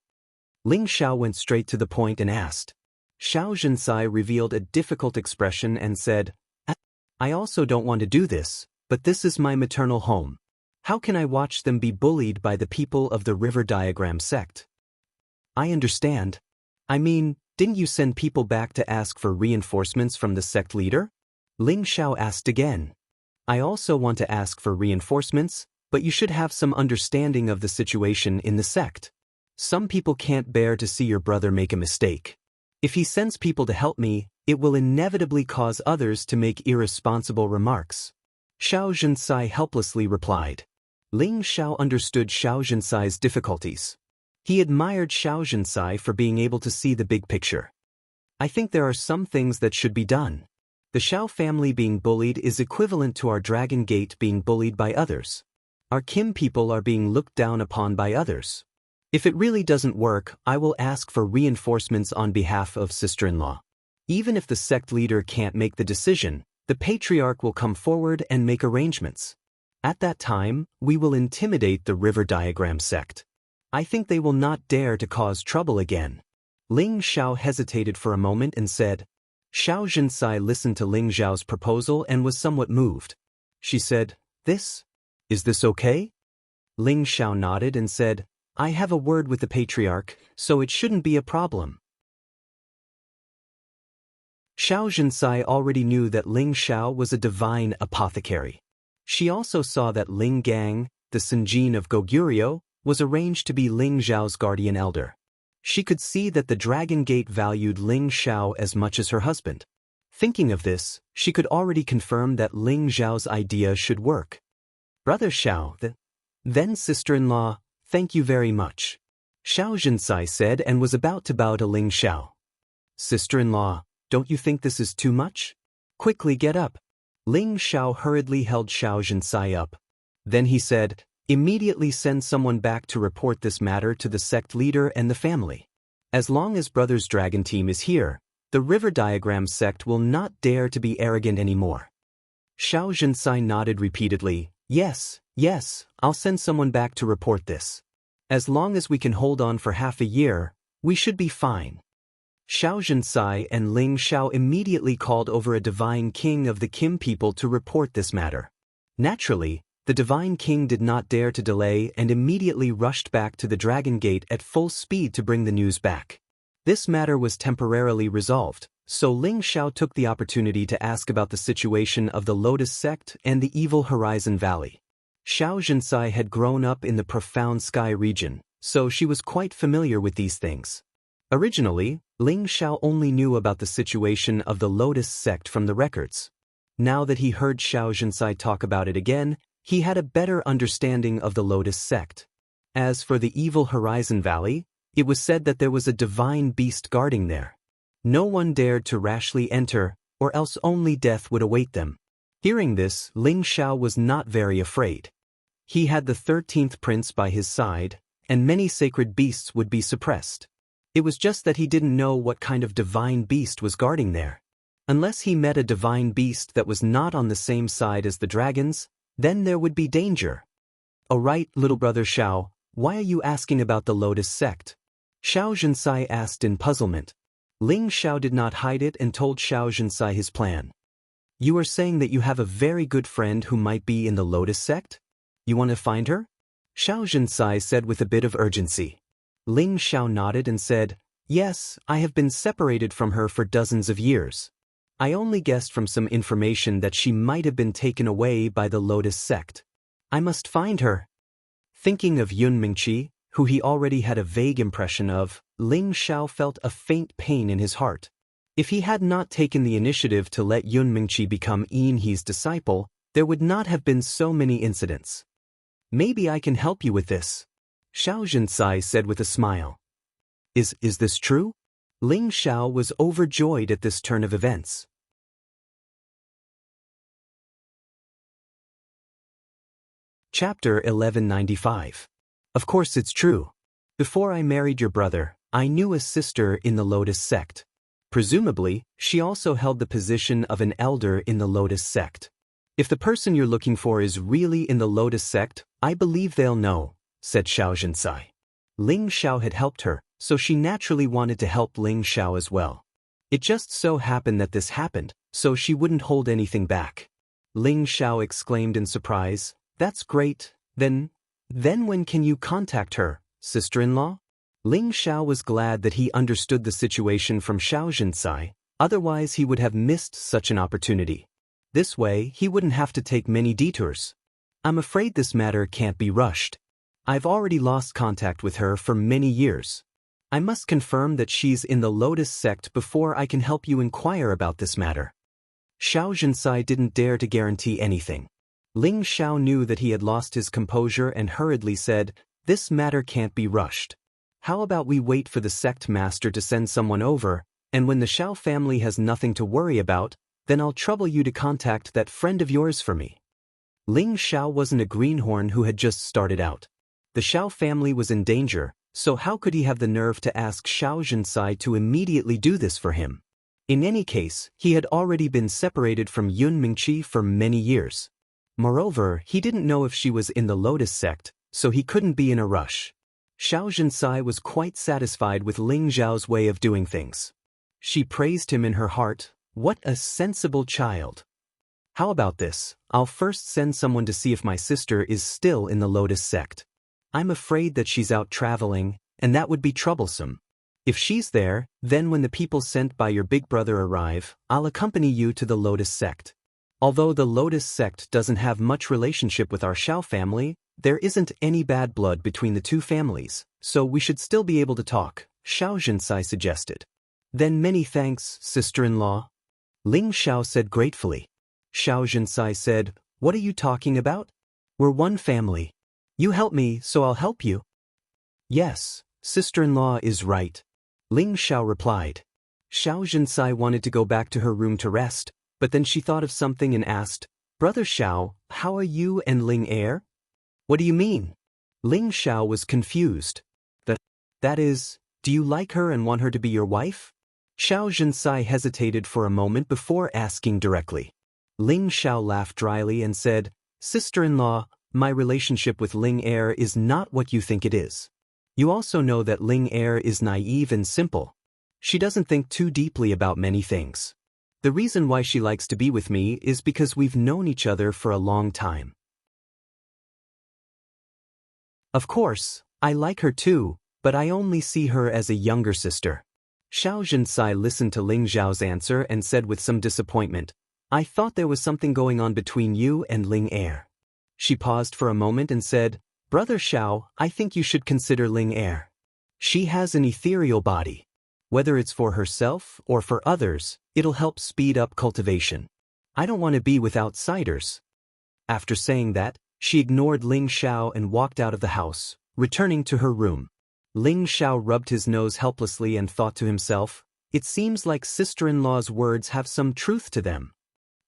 Ling Xiao went straight to the point and asked. Xianxia revealed a difficult expression and said, "I also don't want to do this, but this is my maternal home. How can I watch them be bullied by the people of the River Diagram sect?" "I understand. I mean, didn't you send people back to ask for reinforcements from the sect leader?" Ling Xiao asked again. "I also want to ask for reinforcements, but you should have some understanding of the situation in the sect. Some people can't bear to see your brother make a mistake. If he sends people to help me, it will inevitably cause others to make irresponsible remarks." Xianxia helplessly replied. Ling Xiao understood Xianxia's difficulties. He admired Xianxia for being able to see the big picture. I think there are some things that should be done. The Xiao family being bullied is equivalent to our Dragon Gate being bullied by others. Our Kim people are being looked down upon by others. If it really doesn't work, I will ask for reinforcements on behalf of sister-in-law. Even if the sect leader can't make the decision, the patriarch will come forward and make arrangements. At that time, we will intimidate the River Diagram sect. I think they will not dare to cause trouble again. Ling Xiao hesitated for a moment and said. Xiao Zhenxia listened to Ling Xiao's proposal and was somewhat moved. She said, Is this okay? Ling Xiao nodded and said, I have a word with the patriarch, so it shouldn't be a problem. Xiao Zhenxia already knew that Ling Xiao was a divine apothecary. She also saw that Ling Gang, the Senjin of Goguryeo, was arranged to be Ling Xiao's guardian elder. She could see that the Dragon Gate valued Ling Xiao as much as her husband. Thinking of this, she could already confirm that Ling Xiao's idea should work. Brother Xiao, then sister-in-law, thank you very much. Xiao Zhenxia said and was about to bow to Ling Xiao. Sister-in-law, don't you think this is too much? Quickly get up. Ling Xiao hurriedly held Xiao Zhenxia up. Then he said, immediately send someone back to report this matter to the sect leader and the family. As long as Brothers Dragon Team is here, the River Diagram sect will not dare to be arrogant anymore. Xiao Zhenxia nodded repeatedly, yes, I'll send someone back to report this. As long as we can hold on for half a year, we should be fine. Xiao Zhenxia and Ling Xiao immediately called over a divine king of the Kim people to report this matter. Naturally, the divine king did not dare to delay and immediately rushed back to the Dragon Gate at full speed to bring the news back. This matter was temporarily resolved, so Ling Xiao took the opportunity to ask about the situation of the Lotus Sect and the Evil Horizon Valley. Xiao Zhenxia had grown up in the Profound Sky region, so she was quite familiar with these things. Originally, Ling Xiao only knew about the situation of the Lotus Sect from the records. Now that he heard Xiao Zhenxia talk about it again, he had a better understanding of the Lotus Sect. As for the Evil Horizon Valley, it was said that there was a divine beast guarding there. No one dared to rashly enter, or else only death would await them. Hearing this, Ling Xiao was not very afraid. He had the 13th prince by his side, and many sacred beasts would be suppressed. It was just that he didn't know what kind of divine beast was guarding there. Unless he met a divine beast that was not on the same side as the dragons, then there would be danger. "Oh right, little brother Xiao, why are you asking about the Lotus Sect?" Xiao Zhenxia asked in puzzlement. Ling Xiao did not hide it and told Xiao Zhenxia his plan. "You are saying that you have a very good friend who might be in the Lotus Sect? You want to find her?" Xiao Zhenxia said with a bit of urgency. Ling Xiao nodded and said, "Yes, I have been separated from her for dozens of years. I only guessed from some information that she might have been taken away by the Lotus Sect. I must find her." Thinking of Yun Mingqi, who he already had a vague impression of, Ling Xiao felt a faint pain in his heart. If he had not taken the initiative to let Yun Mingqi become Yin He's disciple, there would not have been so many incidents. "Maybe I can help you with this," Xiao Zhenxia said with a smile. Is this true?" Ling Xiao was overjoyed at this turn of events. Chapter 1195. Of course it's true. Before I married your brother, I knew a sister in the Lotus Sect. Presumably, she also held the position of an elder in the Lotus Sect. If the person you're looking for is really in the Lotus Sect, I believe they'll know, said Xiao Zhenxia. Ling Xiao had helped her, so she naturally wanted to help Ling Xiao as well. It just so happened that this happened, so she wouldn't hold anything back. Ling Xiao exclaimed in surprise, "That's great, then when can you contact her, sister-in-law?" Ling Xiao was glad that he understood the situation from Xiao Zhenxia, otherwise he would have missed such an opportunity. This way, he wouldn't have to take many detours. "I'm afraid this matter can't be rushed. I've already lost contact with her for many years. I must confirm that she's in the Lotus Sect before I can help you inquire about this matter." Xiao Zhenxia didn't dare to guarantee anything. Ling Xiao knew that he had lost his composure and hurriedly said, "This matter can't be rushed. How about we wait for the sect master to send someone over, And when the Xiao family has nothing to worry about, then I'll trouble you to contact that friend of yours for me. Ling Xiao wasn't a greenhorn who had just started out. The Xiao family was in danger, so how could he have the nerve to ask Xianxia to immediately do this for him? In any case, he had already been separated from Yun Mingqi for many years. Moreover, he didn't know if she was in the Lotus sect, so he couldn't be in a rush. Xianxia was quite satisfied with Ling Xiao's way of doing things. She praised him in her heart. What a sensible child. How about this? I'll first send someone to see if my sister is still in the Lotus sect. I'm afraid that she's out traveling, and that would be troublesome. If she's there, then when the people sent by your big brother arrive, I'll accompany you to the Lotus sect. Although the Lotus sect doesn't have much relationship with our Xiao family, there isn't any bad blood between the two families, so we should still be able to talk, Xianxia suggested. Then many thanks, sister-in-law. Ling Xiao said gratefully. Xianxia said, what are you talking about? We're one family. You help me, so I'll help you. Yes, sister-in-law is right. Ling Xiao replied. Xianxia wanted to go back to her room to rest, but then she thought of something and asked, Brother Xiao, how are you and Ling Er? What do you mean? Ling Xiao was confused. That is, do you like her and want her to be your wife? Xianxia hesitated for a moment before asking directly. Ling Xiao laughed dryly and said, Sister-in-law, my relationship with Ling Er is not what you think it is. You also know that Ling Er is naive and simple. She doesn't think too deeply about many things. The reason why she likes to be with me is because we've known each other for a long time. Of course, I like her too, but I only see her as a younger sister. Xianxia listened to Ling Xiao's answer and said with some disappointment, I thought there was something going on between you and Ling Er. She paused for a moment and said, Brother Xiao, I think you should consider Ling Er. She has an ethereal body. Whether it's for herself or for others, it'll help speed up cultivation. I don't want to be with outsiders. After saying that, she ignored Ling Xiao and walked out of the house, returning to her room. Ling Xiao rubbed his nose helplessly and thought to himself, it seems like sister-in-law's words have some truth to them.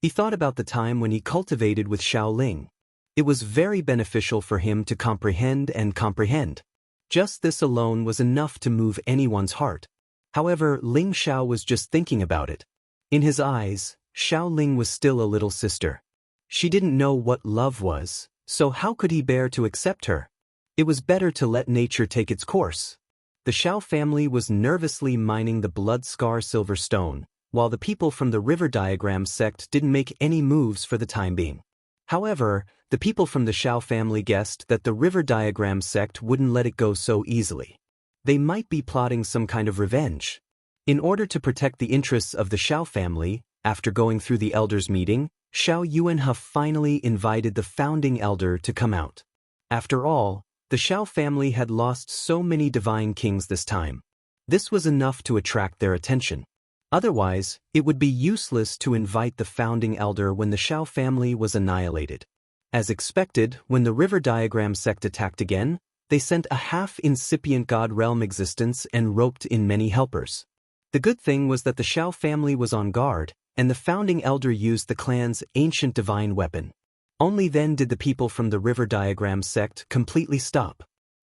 He thought about the time when he cultivated with Xiao Ling. It was very beneficial for him to comprehend and comprehend. Just this alone was enough to move anyone's heart. However, Ling Xiao was just thinking about it. In his eyes, Xiao Ling was still a little sister. She didn't know what love was, so how could he bear to accept her? It was better to let nature take its course. The Xiao family was nervously mining the blood scar silver stone, while the people from the River Diagram sect didn't make any moves for the time being. However, the people from the Xiao family guessed that the River Diagram sect wouldn't let it go so easily. They might be plotting some kind of revenge. In order to protect the interests of the Xiao family, after going through the elders' meeting, Xiao Yuanhe finally invited the founding elder to come out. After all, the Xiao family had lost so many divine kings this time. This was enough to attract their attention. Otherwise, it would be useless to invite the founding elder when the Xiao family was annihilated. As expected, when the River Diagram sect attacked again, they sent a half-incipient god realm existence and roped in many helpers. The good thing was that the Xiao family was on guard, and the founding elder used the clan's ancient divine weapon. Only then did the people from the River Diagram sect completely stop.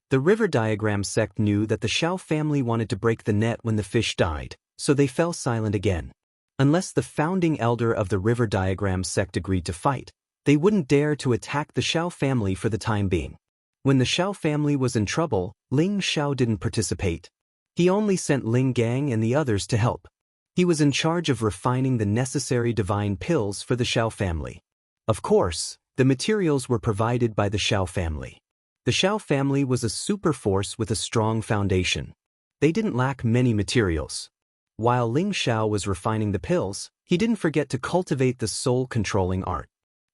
The River Diagram sect knew that the Xiao family wanted to break the net when the fish died, so they fell silent again. Unless the founding elder of the River Diagram sect agreed to fight, they wouldn't dare to attack the Xiao family for the time being. When the Xiao family was in trouble, Ling Xiao didn't participate. He only sent Ling Gang and the others to help. He was in charge of refining the necessary divine pills for the Xiao family. Of course, the materials were provided by the Xiao family. The Xiao family was a super force with a strong foundation. They didn't lack many materials. While Ling Xiao was refining the pills, he didn't forget to cultivate the soul-controlling art.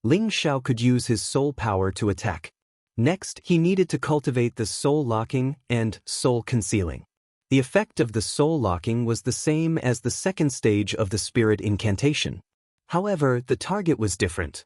Ling Xiao could use his soul power to attack. Next, he needed to cultivate the soul-locking and soul-concealing. The effect of the soul-locking was the same as the second stage of the spirit incantation. However, the target was different.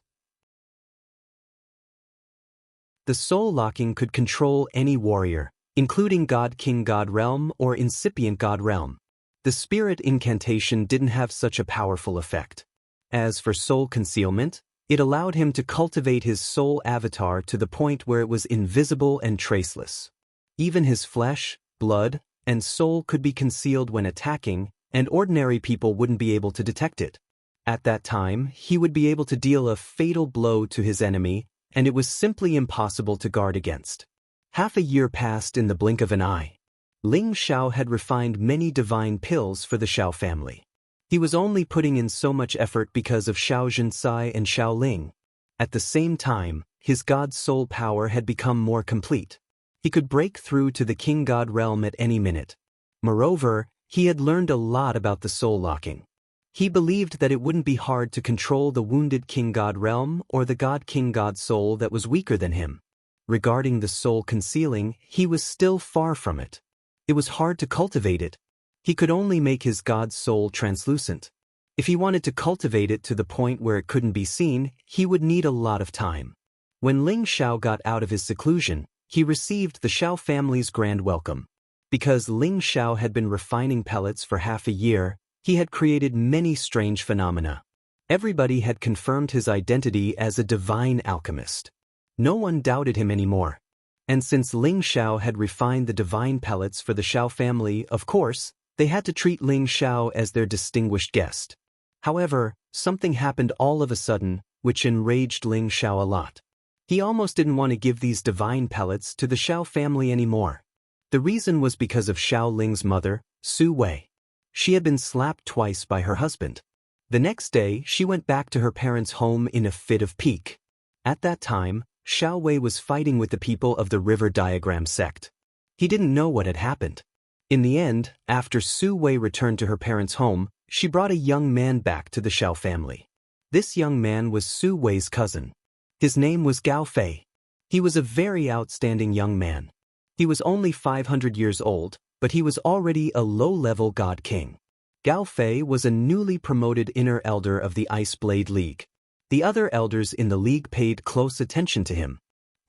The soul-locking could control any warrior, including God King God Realm or Incipient God Realm. The spirit incantation didn't have such a powerful effect. As for soul concealment, it allowed him to cultivate his soul avatar to the point where it was invisible and traceless. Even his flesh, blood, and soul could be concealed when attacking, and ordinary people wouldn't be able to detect it. At that time, he would be able to deal a fatal blow to his enemy, and it was simply impossible to guard against. Half a year passed in the blink of an eye. Ling Xiao had refined many divine pills for the Xiao family. He was only putting in so much effort because of Xianxia and Ling. At the same time, his god soul power had become more complete. He could break through to the king god realm at any minute. Moreover, he had learned a lot about the soul locking. He believed that it wouldn't be hard to control the wounded king god realm or the god king god soul that was weaker than him. Regarding the soul concealing, he was still far from it. It was hard to cultivate it. He could only make his god's soul translucent. If he wanted to cultivate it to the point where it couldn't be seen, he would need a lot of time. When Ling Xiao got out of his seclusion, he received the Xiao family's grand welcome. Because Ling Xiao had been refining pellets for half a year, he had created many strange phenomena. Everybody had confirmed his identity as a divine alchemist. No one doubted him anymore. And since Ling Xiao had refined the divine pellets for the Xiao family, of course, they had to treat Ling Xiao as their distinguished guest. However, something happened all of a sudden, which enraged Ling Xiao a lot. He almost didn't want to give these divine pellets to the Xiao family anymore. The reason was because of Xiao Ling's mother, Su Wei. She had been slapped twice by her husband. The next day, she went back to her parents' home in a fit of pique. At that time, Xiao Wei was fighting with the people of the River Diagram sect. He didn't know what had happened. In the end, after Su Wei returned to her parents' home, she brought a young man back to the Xiao family. This young man was Su Wei's cousin. His name was Gao Fei. He was a very outstanding young man. He was only 500 years old, but he was already a low-level god king. Gao Fei was a newly promoted inner elder of the Ice Blade League. The other elders in the league paid close attention to him.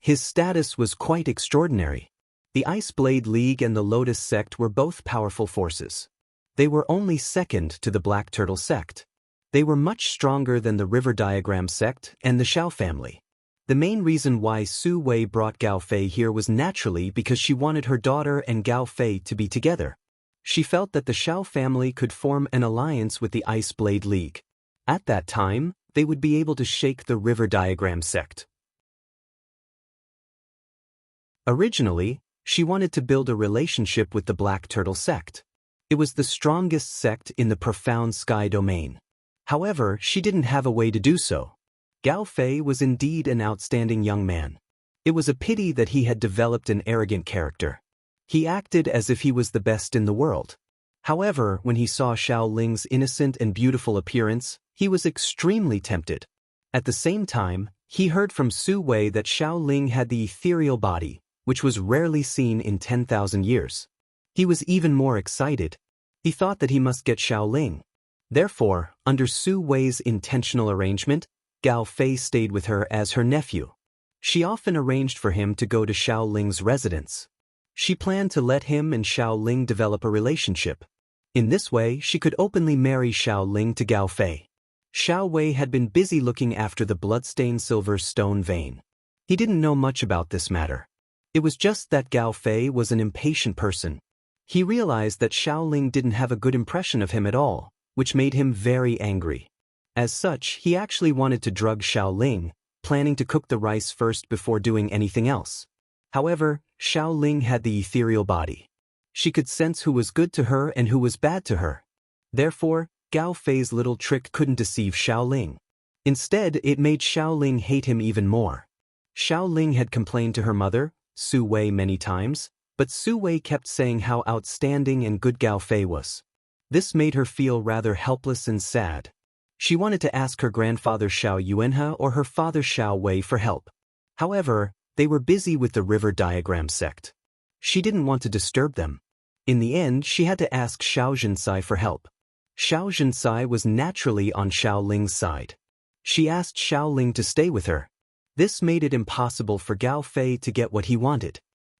His status was quite extraordinary. The Ice Blade League and the Lotus sect were both powerful forces. They were only second to the Black Turtle sect. They were much stronger than the River Diagram sect and the Xiao family. The main reason why Su Wei brought Gao Fei here was naturally because she wanted her daughter and Gao Fei to be together. She felt that the Xiao family could form an alliance with the Ice Blade League. At that time, they would be able to shake the River Diagram sect. Originally, she wanted to build a relationship with the Black Turtle sect. It was the strongest sect in the Profound Sky domain. However, she didn't have a way to do so. Gao Fei was indeed an outstanding young man. It was a pity that he had developed an arrogant character. He acted as if he was the best in the world. However, when he saw Xiao Ling's innocent and beautiful appearance, he was extremely tempted. At the same time, he heard from Su Wei that Xiao Ling had the ethereal body, which was rarely seen in 10,000 years. He was even more excited. He thought that he must get Xiao Ling. Therefore, under Su Wei's intentional arrangement, Gao Fei stayed with her as her nephew. She often arranged for him to go to Xiao Ling's residence. She planned to let him and Xiao Ling develop a relationship. In this way, she could openly marry Xiao Ling to Gao Fei. Xiao Wei had been busy looking after the bloodstained silver stone vein. He didn't know much about this matter. It was just that Gao Fei was an impatient person. He realized that Xiao Ling didn't have a good impression of him at all, which made him very angry. As such, he actually wanted to drug Xiao Ling, planning to cook the rice first before doing anything else. However, Xiao Ling had the ethereal body. She could sense who was good to her and who was bad to her. Therefore, Gao Fei's little trick couldn't deceive Xiao Ling. Instead, it made Xiao Ling hate him even more. Xiao Ling had complained to her mother, Su Wei, many times, but Su Wei kept saying how outstanding and good Gao Fei was. This made her feel rather helpless and sad. She wanted to ask her grandfather Xiao Yuanhe or her father Xiao Wei for help. However, they were busy with the River Diagram sect. She didn't want to disturb them. In the end, she had to ask Xianxia for help. Xianxia was naturally on Xiao Ling's side. She asked Xiao Ling to stay with her. This made it impossible for Gao Fei to get what he wanted.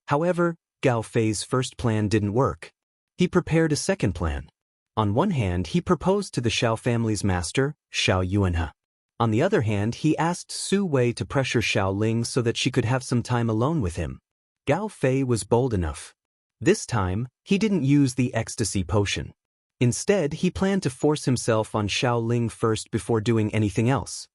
However, Gao Fei's first plan didn't work. He prepared a second plan. On one hand, he proposed to the Xiao family's master, Xiao Yuanhe. On the other hand, he asked Su Wei to pressure Xiao Ling so that she could have some time alone with him. Gao Fei was bold enough. This time, he didn't use the ecstasy potion. Instead, he planned to force himself on Xiao Ling first before doing anything else.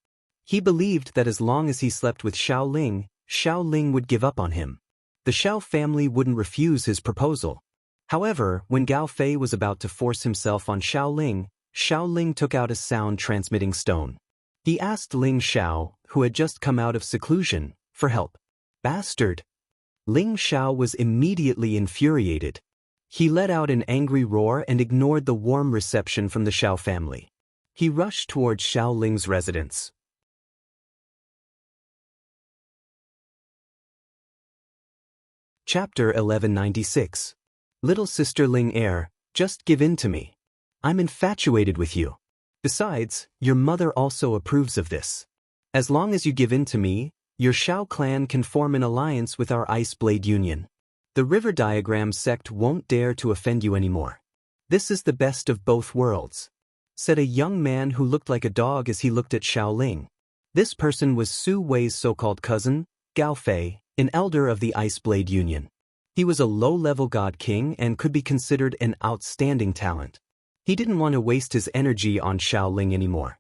He believed that as long as he slept with Xiao Ling would give up on him. The Xiao family wouldn't refuse his proposal. However, when Gao Fei was about to force himself on Xiao Ling took out a sound-transmitting stone. He asked Ling Xiao, who had just come out of seclusion, for help. Bastard! Ling Xiao was immediately infuriated. He let out an angry roar and ignored the warm reception from the Xiao family. He rushed towards Xiao Ling's residence. Chapter 1196. Little sister Ling Er, just give in to me. I'm infatuated with you. Besides, your mother also approves of this. As long as you give in to me, your Xiao clan can form an alliance with our Ice Blade Union. The River Diagram sect won't dare to offend you anymore. This is the best of both worlds, said a young man who looked like a dog as he looked at Xiao Ling. This person was Su Wei's so-called cousin, Gao Fei, an elder of the Ice Blade Union. He was a low-level god king and could be considered an outstanding talent. He didn't want to waste his energy on Xiao Ling anymore.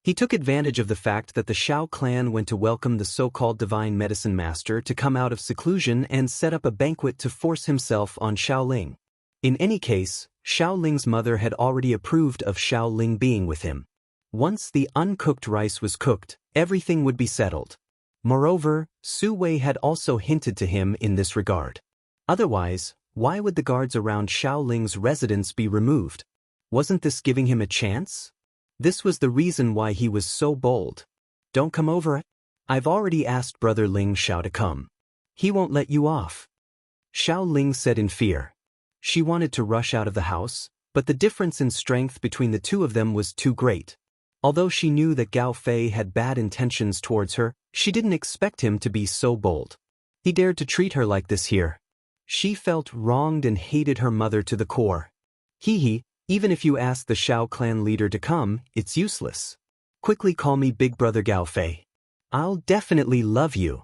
He took advantage of the fact that the Xiao clan went to welcome the so-called divine medicine master to come out of seclusion and set up a banquet to force himself on Xiao Ling. In any case, Xiao Ling's mother had already approved of Xiao Ling being with him. Once the uncooked rice was cooked, everything would be settled. Moreover, Su Wei had also hinted to him in this regard. Otherwise, why would the guards around Xiao Ling's residence be removed? Wasn't this giving him a chance? This was the reason why he was so bold. Don't come over. I've already asked brother Ling Xiao to come. He won't let you off. Xiao Ling said in fear. She wanted to rush out of the house, but the difference in strength between the two of them was too great. Although she knew that Gao Fei had bad intentions towards her, she didn't expect him to be so bold. He dared to treat her like this here. She felt wronged and hated her mother to the core. Even if you ask the Xiao clan leader to come, it's useless. Quickly call me Big Brother Gao Fei. I'll definitely love you.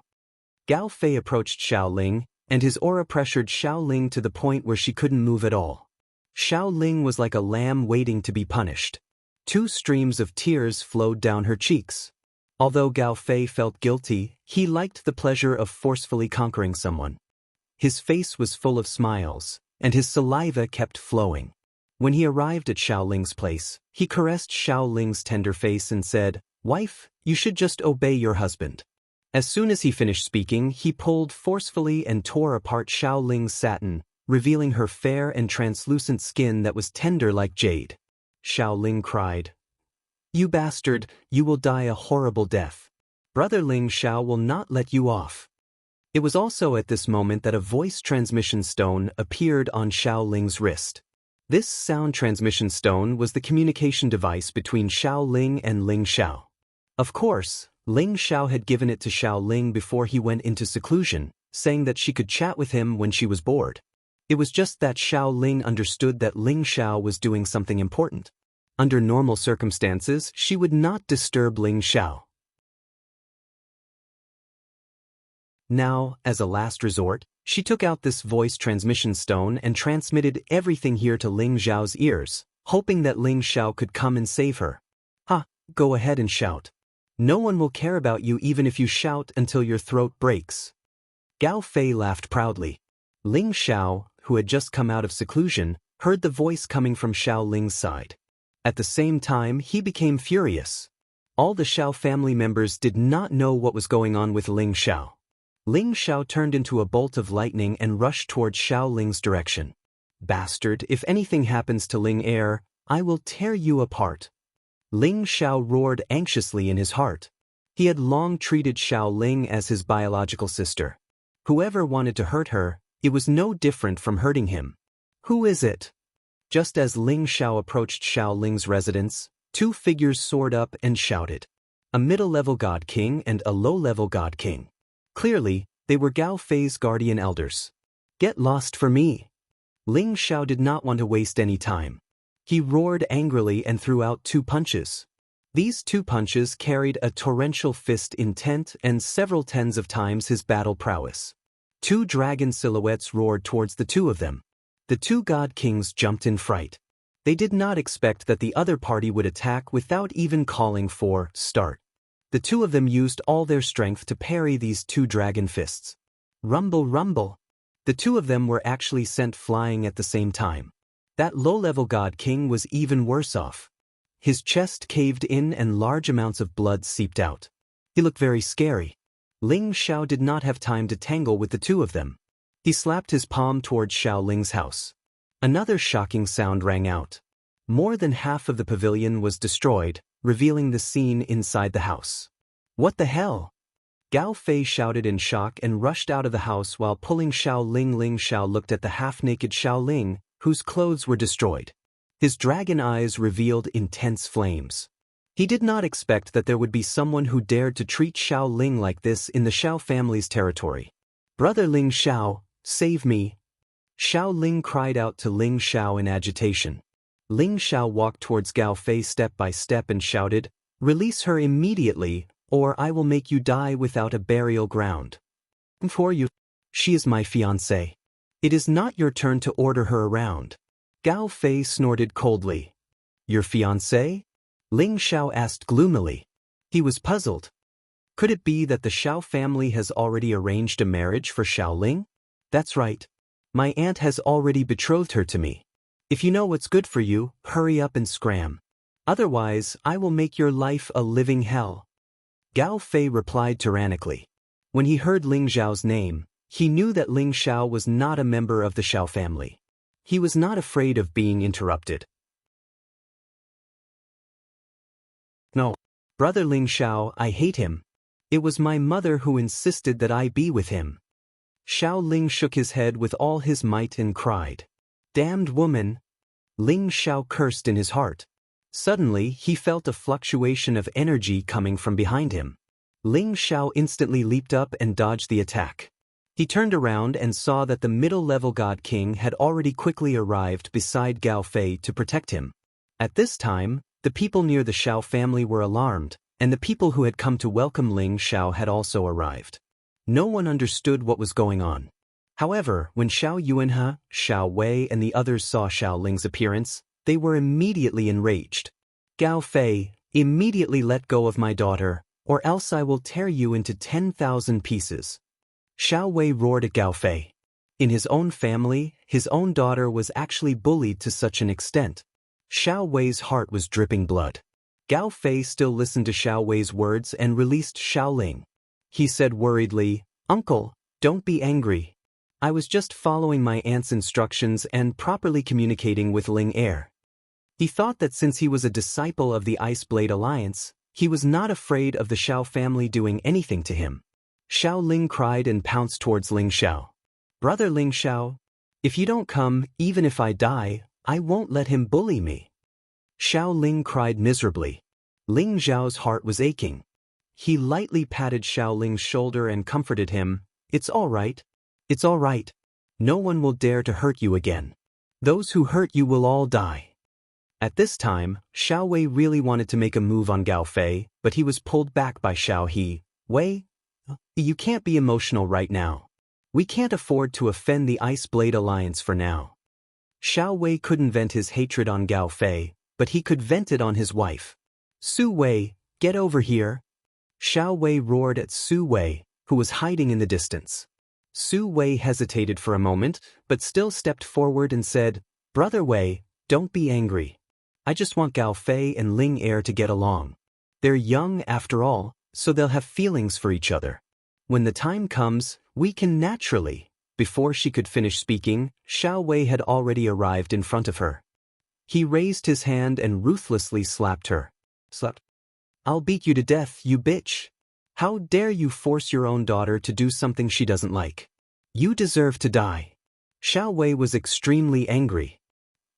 Gao Fei approached Xiao Ling, and his aura pressured Xiao Ling to the point where she couldn't move at all. Xiao Ling was like a lamb waiting to be punished. 2 streams of tears flowed down her cheeks. Although Gao Fei felt guilty, he liked the pleasure of forcefully conquering someone. His face was full of smiles, and his saliva kept flowing. When he arrived at Xiao Ling's place, he caressed Xiao Ling's tender face and said, "Wife, you should just obey your husband." As soon as he finished speaking, he pulled forcefully and tore apart Xiao Ling's satin, revealing her fair and translucent skin that was tender like jade. Xiao Ling cried, "You bastard, you will die a horrible death. Brother Ling Xiao will not let you off." It was also at this moment that a voice transmission stone appeared on Xiao Ling's wrist. This sound transmission stone was the communication device between Xiao Ling and Ling Xiao. Of course, Ling Xiao had given it to Xiao Ling before he went into seclusion, saying that she could chat with him when she was bored. It was just that Xiao Ling understood that Ling Xiao was doing something important. Under normal circumstances, she would not disturb Ling Xiao. Now, as a last resort, she took out this voice transmission stone and transmitted everything here to Ling Xiao's ears, hoping that Ling Xiao could come and save her. Go ahead and shout. No one will care about you even if you shout until your throat breaks. Gao Fei laughed proudly. Ling Xiao, who had just come out of seclusion, heard the voice coming from Xiao Ling's side. At the same time, he became furious. All the Xiao family members did not know what was going on with Ling Xiao. Ling Xiao turned into a bolt of lightning and rushed towards Xiao Ling's direction. Bastard, if anything happens to Ling Er, I will tear you apart. Ling Xiao roared anxiously in his heart. He had long treated Xiao Ling as his biological sister. Whoever wanted to hurt her, it was no different from hurting him. Who is it? Just as Ling Xiao approached Xiao Ling's residence, 2 figures soared up and shouted. A middle-level god king and a low-level god king. Clearly, they were Gao Fei's guardian elders. Get lost for me. Ling Xiao did not want to waste any time. He roared angrily and threw out 2 punches. These 2 punches carried a torrential fist intent and several tens of times his battle prowess. 2 dragon silhouettes roared towards the 2 of them. The 2 god kings jumped in fright. They did not expect that the other party would attack without even calling for start. The 2 of them used all their strength to parry these 2 dragon fists. Rumble, rumble. The 2 of them were actually sent flying at the same time. That low-level god king was even worse off. His chest caved in and large amounts of blood seeped out. He looked very scary. Ling Xiao did not have time to tangle with the 2 of them. He slapped his palm towards Xiao Ling's house. Another shocking sound rang out. More than half of the pavilion was destroyed, revealing the scene inside the house. What the hell? Gao Fei shouted in shock and rushed out of the house while pulling Xiao Ling. Ling Xiao looked at the half-naked Xiao Ling, whose clothes were destroyed. His dragon eyes revealed intense flames. He did not expect that there would be someone who dared to treat Xiao Ling like this in the Xiao family's territory. Brother Ling Xiao, save me. Xiao Ling cried out to Ling Xiao in agitation. Ling Xiao walked towards Gao Fei step by step and shouted, "Release her immediately, or I will make you die without a burial ground. For you, she is my fiancée. It is not your turn to order her around." Gao Fei snorted coldly. "Your fiancée?" Ling Xiao asked gloomily. He was puzzled. Could it be that the Xiao family has already arranged a marriage for Xiao Ling? That's right. My aunt has already betrothed her to me. If you know what's good for you, hurry up and scram. Otherwise, I will make your life a living hell. Gao Fei replied tyrannically. When he heard Ling Xiao's name, he knew that Ling Xiao was not a member of the Xiao family. He was not afraid of being interrupted. "No. Brother Ling Xiao, I hate him. It was my mother who insisted that I be with him." Xiao Ling shook his head with all his might and cried, "Damned woman!" Ling Xiao cursed in his heart. Suddenly, he felt a fluctuation of energy coming from behind him. Ling Xiao instantly leaped up and dodged the attack. He turned around and saw that the middle-level God King had already quickly arrived beside Gao Fei to protect him. At this time, the people near the Xiao family were alarmed, and the people who had come to welcome Ling Xiao had also arrived. No one understood what was going on. However, when Xiao Yuanhe, Xiao Wei and the others saw Xiao Ling's appearance, they were immediately enraged. "Gao Fei, immediately let go of my daughter, or else I will tear you into 10,000 pieces." Xiao Wei roared at Gao Fei. In his own family, his own daughter was actually bullied to such an extent. Xiao Wei's heart was dripping blood. Gao Fei still listened to Xiao Wei's words and released Xiao Ling. He said worriedly, "Uncle, don't be angry. I was just following my aunt's instructions and properly communicating with Ling Heir." He thought that since he was a disciple of the Ice Blade Alliance, he was not afraid of the Xiao family doing anything to him. Xiao Ling cried and pounced towards Ling Xiao. "Brother Ling Xiao, if you don't come, even if I die, I won't let him bully me." Xiao Ling cried miserably. Ling Xiao's heart was aching. He lightly patted Xiao Ling's shoulder and comforted him. "It's all right. It's all right. No one will dare to hurt you again. Those who hurt you will all die." At this time, Xiao Wei really wanted to make a move on Gao Fei, but he was pulled back by Xiao He. "Wei, you can't be emotional right now. We can't afford to offend the Ice Blade Alliance for now." Xiao Wei couldn't vent his hatred on Gao Fei, but he could vent it on his wife. "Su Wei, get over here." Xiao Wei roared at Su Wei, who was hiding in the distance. Su Wei hesitated for a moment, but still stepped forward and said, "Brother Wei, don't be angry. I just want Gao Fei and Ling Heir to get along. They're young after all, so they'll have feelings for each other. When the time comes, we can naturally." Before she could finish speaking, Xiao Wei had already arrived in front of her. He raised his hand and ruthlessly slapped her. "Slapped? I'll beat you to death, you bitch. How dare you force your own daughter to do something she doesn't like? You deserve to die." Xiao Wei was extremely angry.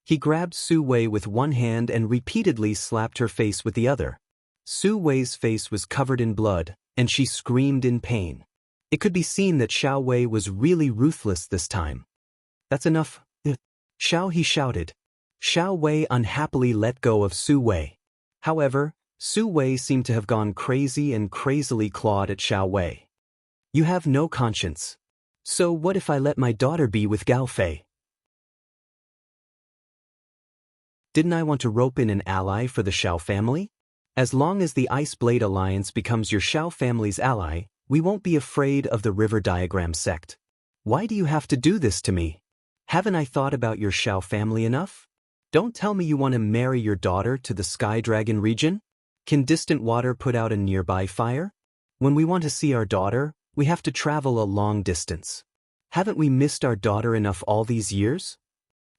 He grabbed Su Wei with one hand and repeatedly slapped her face with the other. Su Wei's face was covered in blood, and she screamed in pain. It could be seen that Xiao Wei was really ruthless this time. "That's enough." Xiao He shouted. Xiao Wei unhappily let go of Su Wei. However, Su Wei seemed to have gone crazy and crazily clawed at Xiao Wei. You have no conscience. So what if I let my daughter be with Gao Fei? Didn't I want to rope in an ally for the Xiao family? As long as the Ice Blade Alliance becomes your Xiao family's ally, we won't be afraid of the River Diagram sect. Why do you have to do this to me? Haven't I thought about your Xiao family enough? Don't tell me you want to marry your daughter to the Sky Dragon region? Can distant water put out a nearby fire? When we want to see our daughter, we have to travel a long distance. Haven't we missed our daughter enough all these years?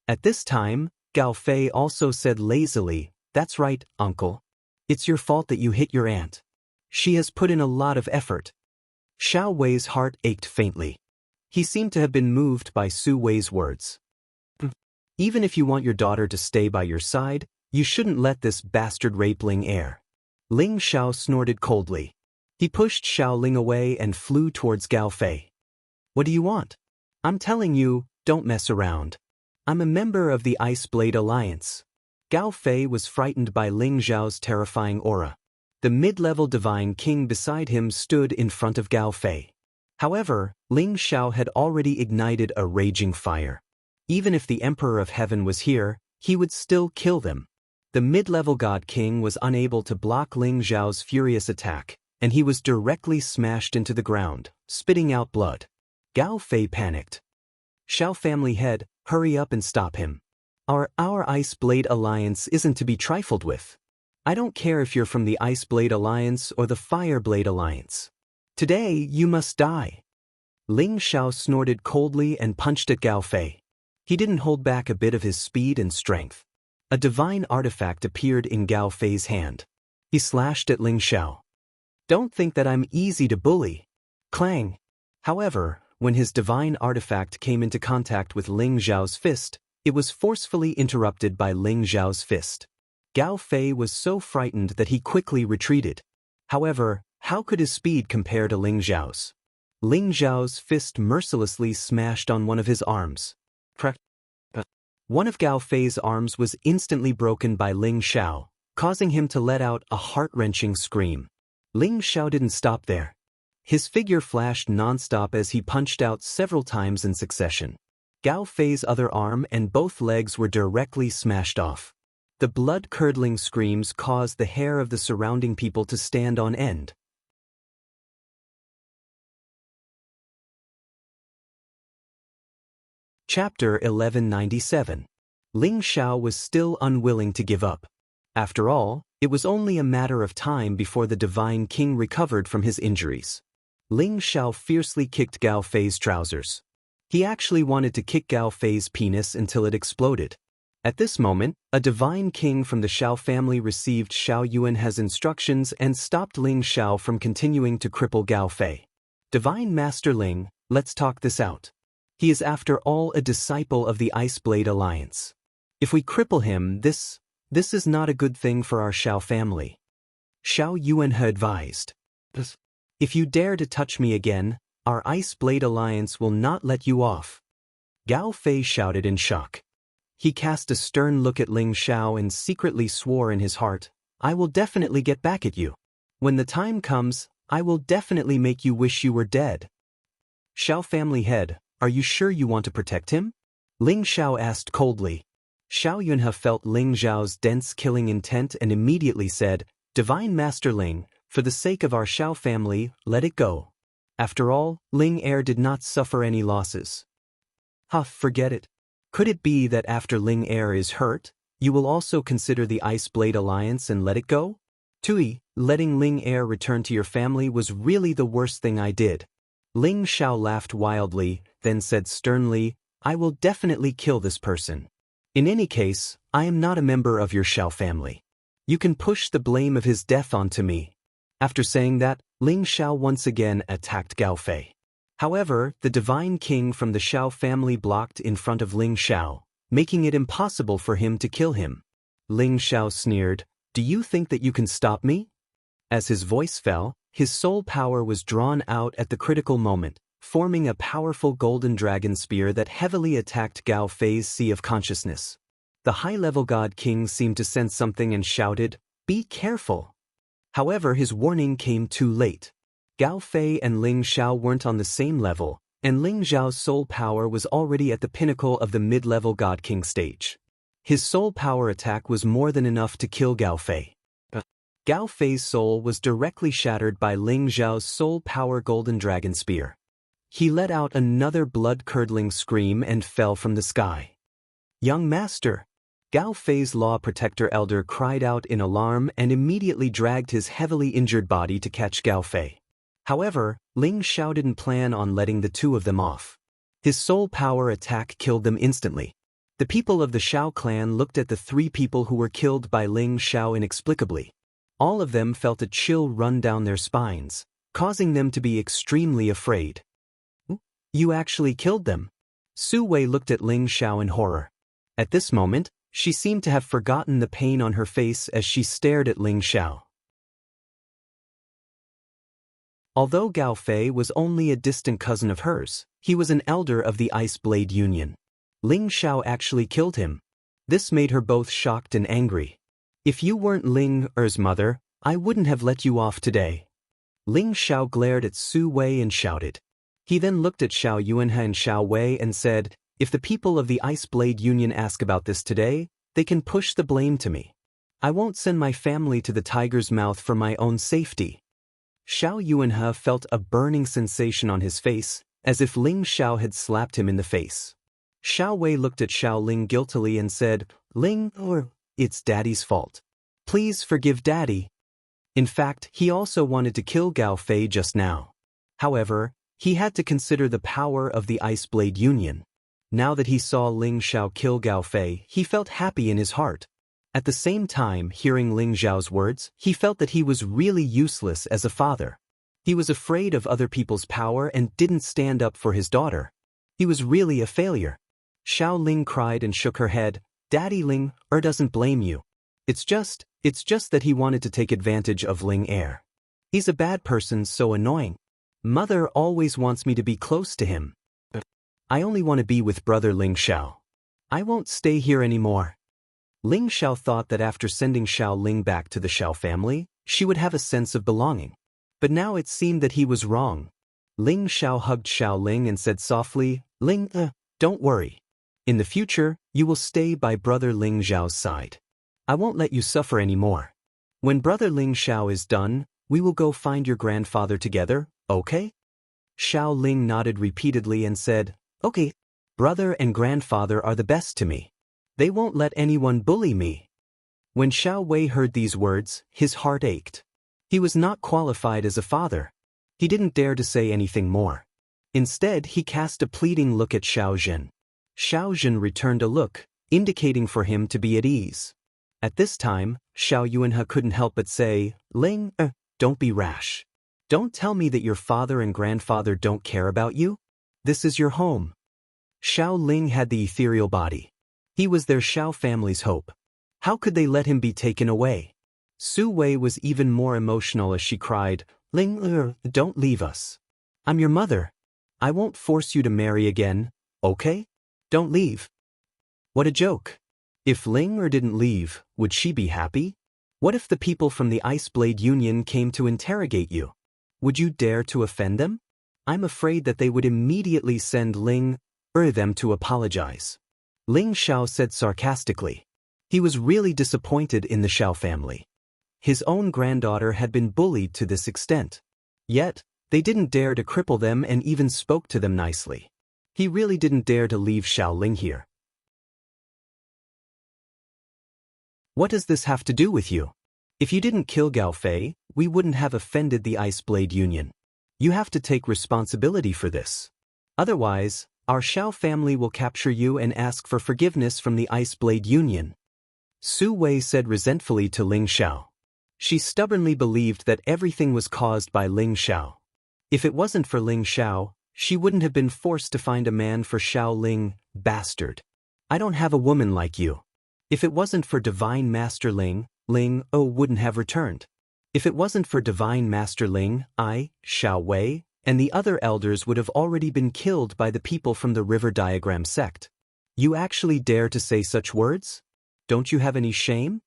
At this time, Gao Fei also said lazily, "That's right, uncle. It's your fault that you hit your aunt. She has put in a lot of effort." Xiao Wei's heart ached faintly. He seemed to have been moved by Su Wei's words. Even if you want your daughter to stay by your side, you shouldn't let this bastard rape Ling heir. Ling Xiao snorted coldly. He pushed Xiao Ling away and flew towards Gao Fei. What do you want? I'm telling you, don't mess around. I'm a member of the Ice Blade Alliance. Gao Fei was frightened by Ling Xiao's terrifying aura. The mid-level divine king beside him stood in front of Gao Fei. However, Ling Xiao had already ignited a raging fire. Even if the Emperor of Heaven was here, he would still kill them. The mid-level God King was unable to block Ling Xiao's furious attack, and he was directly smashed into the ground, spitting out blood. Gao Fei panicked. Xiao family head, hurry up and stop him. Our Ice Blade Alliance isn't to be trifled with. I don't care if you're from the Ice Blade Alliance or the Fire Blade Alliance. Today, you must die. Ling Xiao snorted coldly and punched at Gao Fei. He didn't hold back a bit of his speed and strength. A divine artifact appeared in Gao Fei's hand. He slashed at Ling Xiao. Don't think that I'm easy to bully. Clang. However, when his divine artifact came into contact with Ling Xiao's fist, it was forcefully interrupted by Ling Xiao's fist. Gao Fei was so frightened that he quickly retreated. However, how could his speed compare to Ling Xiao's? Ling Xiao's fist mercilessly smashed on one of his arms. One of Gao Fei's arms was instantly broken by Ling Xiao, causing him to let out a heart-wrenching scream. Ling Xiao didn't stop there. His figure flashed non-stop as he punched out several times in succession. Gao Fei's other arm and both legs were directly smashed off. The blood-curdling screams caused the hair of the surrounding people to stand on end. Chapter 1197. Ling Xiao was still unwilling to give up. After all, it was only a matter of time before the Divine King recovered from his injuries. Ling Xiao fiercely kicked Gao Fei's trousers. He actually wanted to kick Gao Fei's penis until it exploded. At this moment, a Divine King from the Xiao family received Xiao Yuanhe's instructions and stopped Ling Xiao from continuing to cripple Gao Fei. Divine Master Ling, let's talk this out. He is after all a disciple of the Ice Blade Alliance. If we cripple him, this is not a good thing for our Xiao family. Xiao Yuanhe advised. If you dare to touch me again, our Ice Blade Alliance will not let you off. Gao Fei shouted in shock. He cast a stern look at Ling Xiao and secretly swore in his heart, I will definitely get back at you. When the time comes, I will definitely make you wish you were dead. Xiao family head, are you sure you want to protect him? Ling Xiao asked coldly. Xiao Yunhe felt Ling Xiao's dense killing intent and immediately said, Divine Master Ling, for the sake of our Xiao family, let it go. After all, Ling heir did not suffer any losses. Forget it. Could it be that after Ling heir is hurt, you will also consider the Ice Blade Alliance and let it go? Tui, letting Ling heir return to your family was really the worst thing I did. Ling Xiao laughed wildly, then said sternly, I will definitely kill this person. In any case, I am not a member of your Xiao family. You can push the blame of his death onto me. After saying that, Ling Xiao once again attacked Gao Fei. However, the Divine King from the Xiao family blocked in front of Ling Xiao, making it impossible for him to kill him. Ling Xiao sneered, Do you think that you can stop me? As his voice fell, his soul power was drawn out at the critical moment, forming a powerful golden dragon spear that heavily attacked Gao Fei's sea of consciousness. The high-level god king seemed to sense something and shouted, "Be careful!" However, his warning came too late. Gao Fei and Ling Xiao weren't on the same level, and Ling Xiao's soul power was already at the pinnacle of the mid-level god king stage. His soul power attack was more than enough to kill Gao Fei. Gao Fei's soul was directly shattered by Ling Xiao's soul power golden dragon spear. He let out another blood-curdling scream and fell from the sky. "Young master!" Gao Fei's law protector elder cried out in alarm and immediately dragged his heavily injured body to catch Gao Fei. However, Ling Xiao didn't plan on letting the two of them off. His soul power attack killed them instantly. The people of the Xiao clan looked at the three people who were killed by Ling Xiao inexplicably. All of them felt a chill run down their spines, causing them to be extremely afraid. "You actually killed them?" Su Wei looked at Ling Xiao in horror. At this moment, she seemed to have forgotten the pain on her face as she stared at Ling Xiao. Although Gao Fei was only a distant cousin of hers, he was an elder of the Ice Blade Union. Ling Xiao actually killed him. This made her both shocked and angry. "If you weren't Ling Er's mother, I wouldn't have let you off today." Ling Xiao glared at Su Wei and shouted. He then looked at Xiao Yuanhe and Xiao Wei and said, "If the people of the Ice Blade Union ask about this today, they can push the blame to me. I won't send my family to the tiger's mouth for my own safety." Xiao Yuanhe felt a burning sensation on his face, as if Ling Xiao had slapped him in the face. Xiao Wei looked at Xiao Ling guiltily and said, "Ling, it's Daddy's fault. Please forgive Daddy." In fact, he also wanted to kill Gao Fei just now. However, he had to consider the power of the Ice Blade Union. Now that he saw Ling Xiao kill Gao Fei, he felt happy in his heart. At the same time, hearing Ling Xiao's words, he felt that he was really useless as a father. He was afraid of other people's power and didn't stand up for his daughter. He was really a failure. Xiao Ling cried and shook her head. "Daddy, Ling doesn't blame you. It's just that he wanted to take advantage of Ling Er. He's a bad person, so annoying. Mother always wants me to be close to him. I only want to be with brother Ling Xiao. I won't stay here anymore." Ling Xiao thought that after sending Xiao Ling back to the Xiao family, she would have a sense of belonging. But now it seemed that he was wrong. Ling Xiao hugged Xiao Ling and said softly, "Ling, don't worry. In the future, you will stay by brother Ling Xiao's side. I won't let you suffer anymore. When brother Ling Xiao is done, we will go find your grandfather together, okay?" Xiao Ling nodded repeatedly and said, "Okay. Brother and grandfather are the best to me. They won't let anyone bully me." When Xiao Wei heard these words, his heart ached. He was not qualified as a father. He didn't dare to say anything more. Instead, he cast a pleading look at Xiao Zhen. Xiao Zhen returned a look, indicating for him to be at ease. At this time, Xiao Yuanhe couldn't help but say, "Ling, don't be rash. Don't tell me that your father and grandfather don't care about you. This is your home." Xiao Ling had the ethereal body. He was their Xiao family's hope. How could they let him be taken away? Su Wei was even more emotional as she cried, "Ling, don't leave us. I'm your mother. I won't force you to marry again, okay? Don't leave." What a joke. If Ling didn't leave, would she be happy? What if the people from the Ice Blade Union came to interrogate you? Would you dare to offend them? I'm afraid that they would immediately send Ling them to apologize. Ling Xiao said sarcastically. He was really disappointed in the Xiao family. His own granddaughter had been bullied to this extent. Yet, they didn't dare to cripple them and even spoke to them nicely. He really didn't dare to leave Xiao Ling here. What does this have to do with you? If you didn't kill Gao Fei, we wouldn't have offended the Ice Blade Union. You have to take responsibility for this. Otherwise, our Xiao family will capture you and ask for forgiveness from the Ice Blade Union. Su Wei said resentfully to Ling Xiao. She stubbornly believed that everything was caused by Ling Xiao. If it wasn't for Ling Xiao, she wouldn't have been forced to find a man for Xiao Ling, bastard. I don't have a woman like you. If it wasn't for Divine Master Ling wouldn't have returned. If it wasn't for Divine Master Ling, I, Xiao Wei, and the other elders would have already been killed by the people from the River Diagram sect. You actually dare to say such words? don't you have any shame?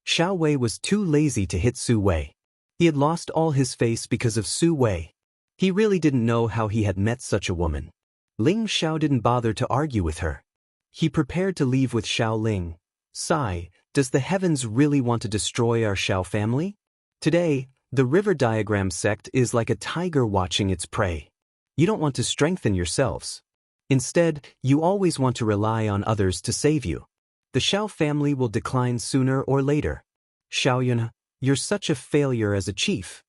Xiao Wei was too lazy to hit Su Wei. He had lost all his face because of Su Wei. He really didn't know how he had met such a woman. Ling Xiao didn't bother to argue with her. He prepared to leave with Xiao Ling. Sigh, does the heavens really want to destroy our Xiao family? Today, the river diagram sect is like a tiger watching its prey. You don't want to strengthen yourselves. Instead, you always want to rely on others to save you. The Xiao family will decline sooner or later. Xiaoyun, you're such a failure as a chief.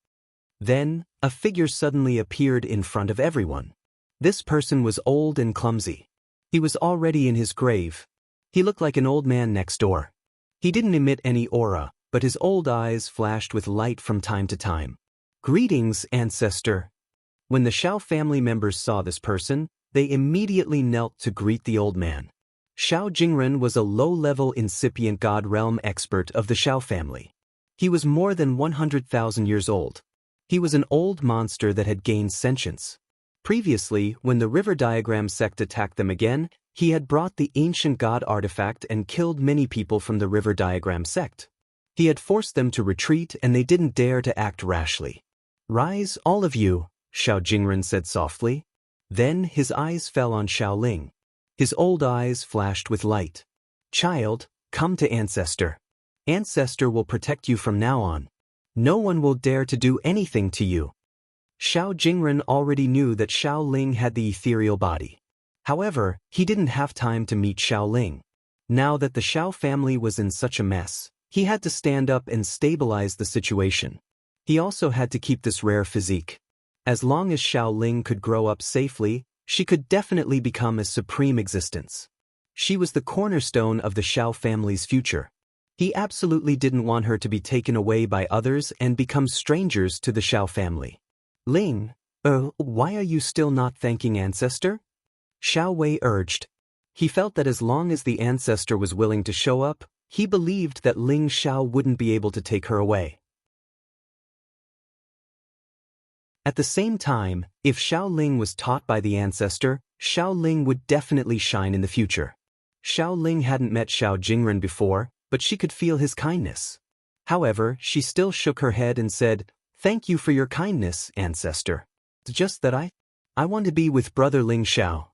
Then, a figure suddenly appeared in front of everyone. This person was old and clumsy. He was already in his grave. He looked like an old man next door. He didn't emit any aura, but his old eyes flashed with light from time to time. Greetings, ancestor. When the Xiao family members saw this person, they immediately knelt to greet the old man. Xiao Jingren was a low-level incipient God realm expert of the Xiao family. He was more than 100,000 years old. He was an old monster that had gained sentience. Previously, when the river diagram sect attacked them again, he had brought the ancient god artifact and killed many people from the river diagram sect. He had forced them to retreat and they didn't dare to act rashly. Rise, all of you, Xiao Jingren said softly. Then his eyes fell on Xiao Ling. His old eyes flashed with light. Child, come to Ancestor. Ancestor will protect you from now on. No one will dare to do anything to you. Xiao Jingren already knew that Xiao Ling had the ethereal body. However, he didn't have time to meet Xiao Ling. Now that the Xiao family was in such a mess, he had to stand up and stabilize the situation. He also had to keep this rare physique. As long as Xiao Ling could grow up safely, she could definitely become a supreme existence. She was the cornerstone of the Xiao family's future. He absolutely didn't want her to be taken away by others and become strangers to the Xiao family. Ling, why are you still not thanking Ancestor? Xiao Wei urged. He felt that as long as the Ancestor was willing to show up, he believed that Ling Xiao wouldn't be able to take her away. At the same time, if Xiao Ling was taught by the Ancestor, Xiao Ling would definitely shine in the future. Xiao Ling hadn't met Xiao Jingren before, but she could feel his kindness. However, she still shook her head and said, "Thank you for your kindness, Ancestor. It's just that I want to be with brother Ling Xiao."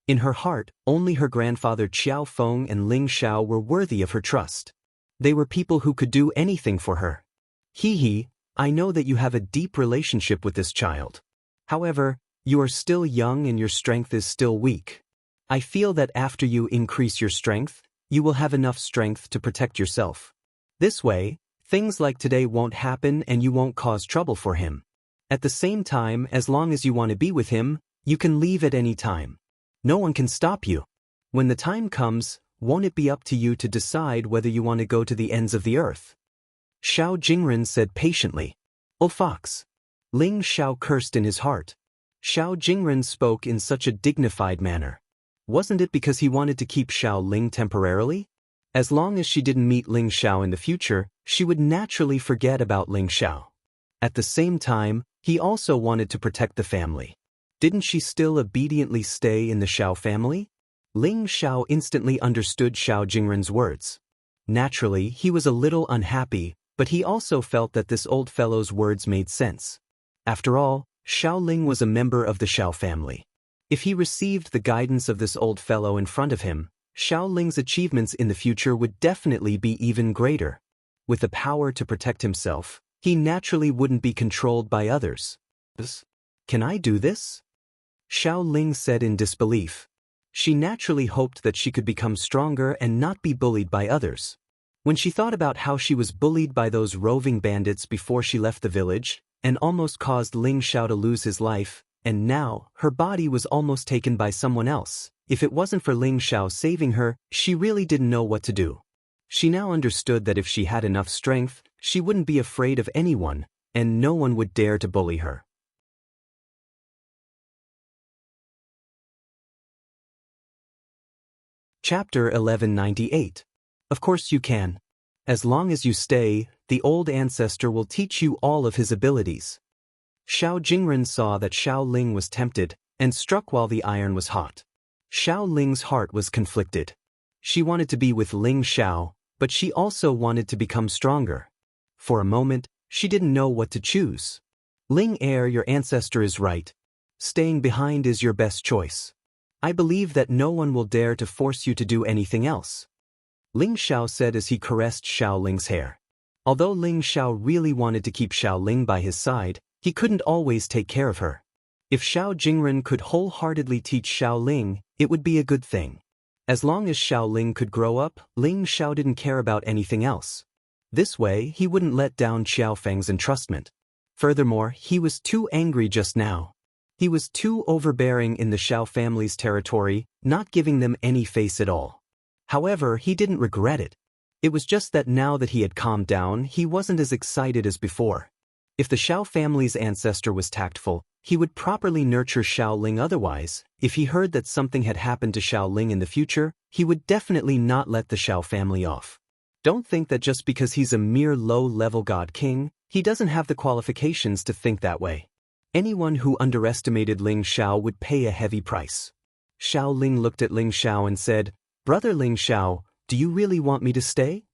In her heart, only her grandfather Qiao Feng and Ling Xiao were worthy of her trust. They were people who could do anything for her. Hee, I know that you have a deep relationship with this child. However, you are still young and your strength is still weak. I feel that after you increase your strength, you will have enough strength to protect yourself. This way, things like today won't happen and you won't cause trouble for him. At the same time, as long as you want to be with him, you can leave at any time. No one can stop you. When the time comes, won't it be up to you to decide whether you want to go to the ends of the earth? Xiao Jingren said patiently. "Oh fox." Ling Xiao cursed in his heart. Xiao Jingren spoke in such a dignified manner. Wasn't it because he wanted to keep Xiao Ling temporarily? As long as she didn't meet Ling Xiao in the future, she would naturally forget about Ling Xiao. At the same time, he also wanted to protect the family. Didn't she still obediently stay in the Xiao family? Ling Xiao instantly understood Xiao Jingren's words. Naturally, he was a little unhappy, but he also felt that this old fellow's words made sense. After all, Xiao Ling was a member of the Xiao family. If he received the guidance of this old fellow in front of him, Xiao Ling's achievements in the future would definitely be even greater. With the power to protect himself, he naturally wouldn't be controlled by others. Can I do this? Xiao Ling said in disbelief. She naturally hoped that she could become stronger and not be bullied by others. When she thought about how she was bullied by those roving bandits before she left the village, and almost caused Ling Xiao to lose his life, and now, her body was almost taken by someone else. If it wasn't for Ling Xiao saving her, she really didn't know what to do. She now understood that if she had enough strength, she wouldn't be afraid of anyone, and no one would dare to bully her. Chapter 1198. Of course you can. As long as you stay, the old ancestor will teach you all of his abilities. Xiao Jingren saw that Xiao Ling was tempted, and struck while the iron was hot. Xiao Ling's heart was conflicted. She wanted to be with Ling Xiao, but she also wanted to become stronger. For a moment, she didn't know what to choose. Ling Er, your ancestor is right. Staying behind is your best choice. I believe that no one will dare to force you to do anything else. Ling Xiao said as he caressed Xiao Ling's hair. Although Ling Xiao really wanted to keep Xiao Ling by his side, he couldn't always take care of her. If Xiao Jingren could wholeheartedly teach Xiao Ling, it would be a good thing. As long as Xiao Ling could grow up, Ling Xiao didn't care about anything else. This way, he wouldn't let down Xiao Feng's entrustment. Furthermore, he was too angry just now. He was too overbearing in the Xiao family's territory, not giving them any face at all. However, he didn't regret it. It was just that now that he had calmed down, he wasn't as excited as before. If the Xiao family's ancestor was tactful, he would properly nurture Xiao Ling. Otherwise, if he heard that something had happened to Xiao Ling in the future, he would definitely not let the Xiao family off. Don't think that just because he's a mere low-level god king, he doesn't have the qualifications to think that way. Anyone who underestimated Ling Xiao would pay a heavy price. Xiao Ling looked at Ling Xiao and said, "Brother Ling Xiao, do you really want me to stay?"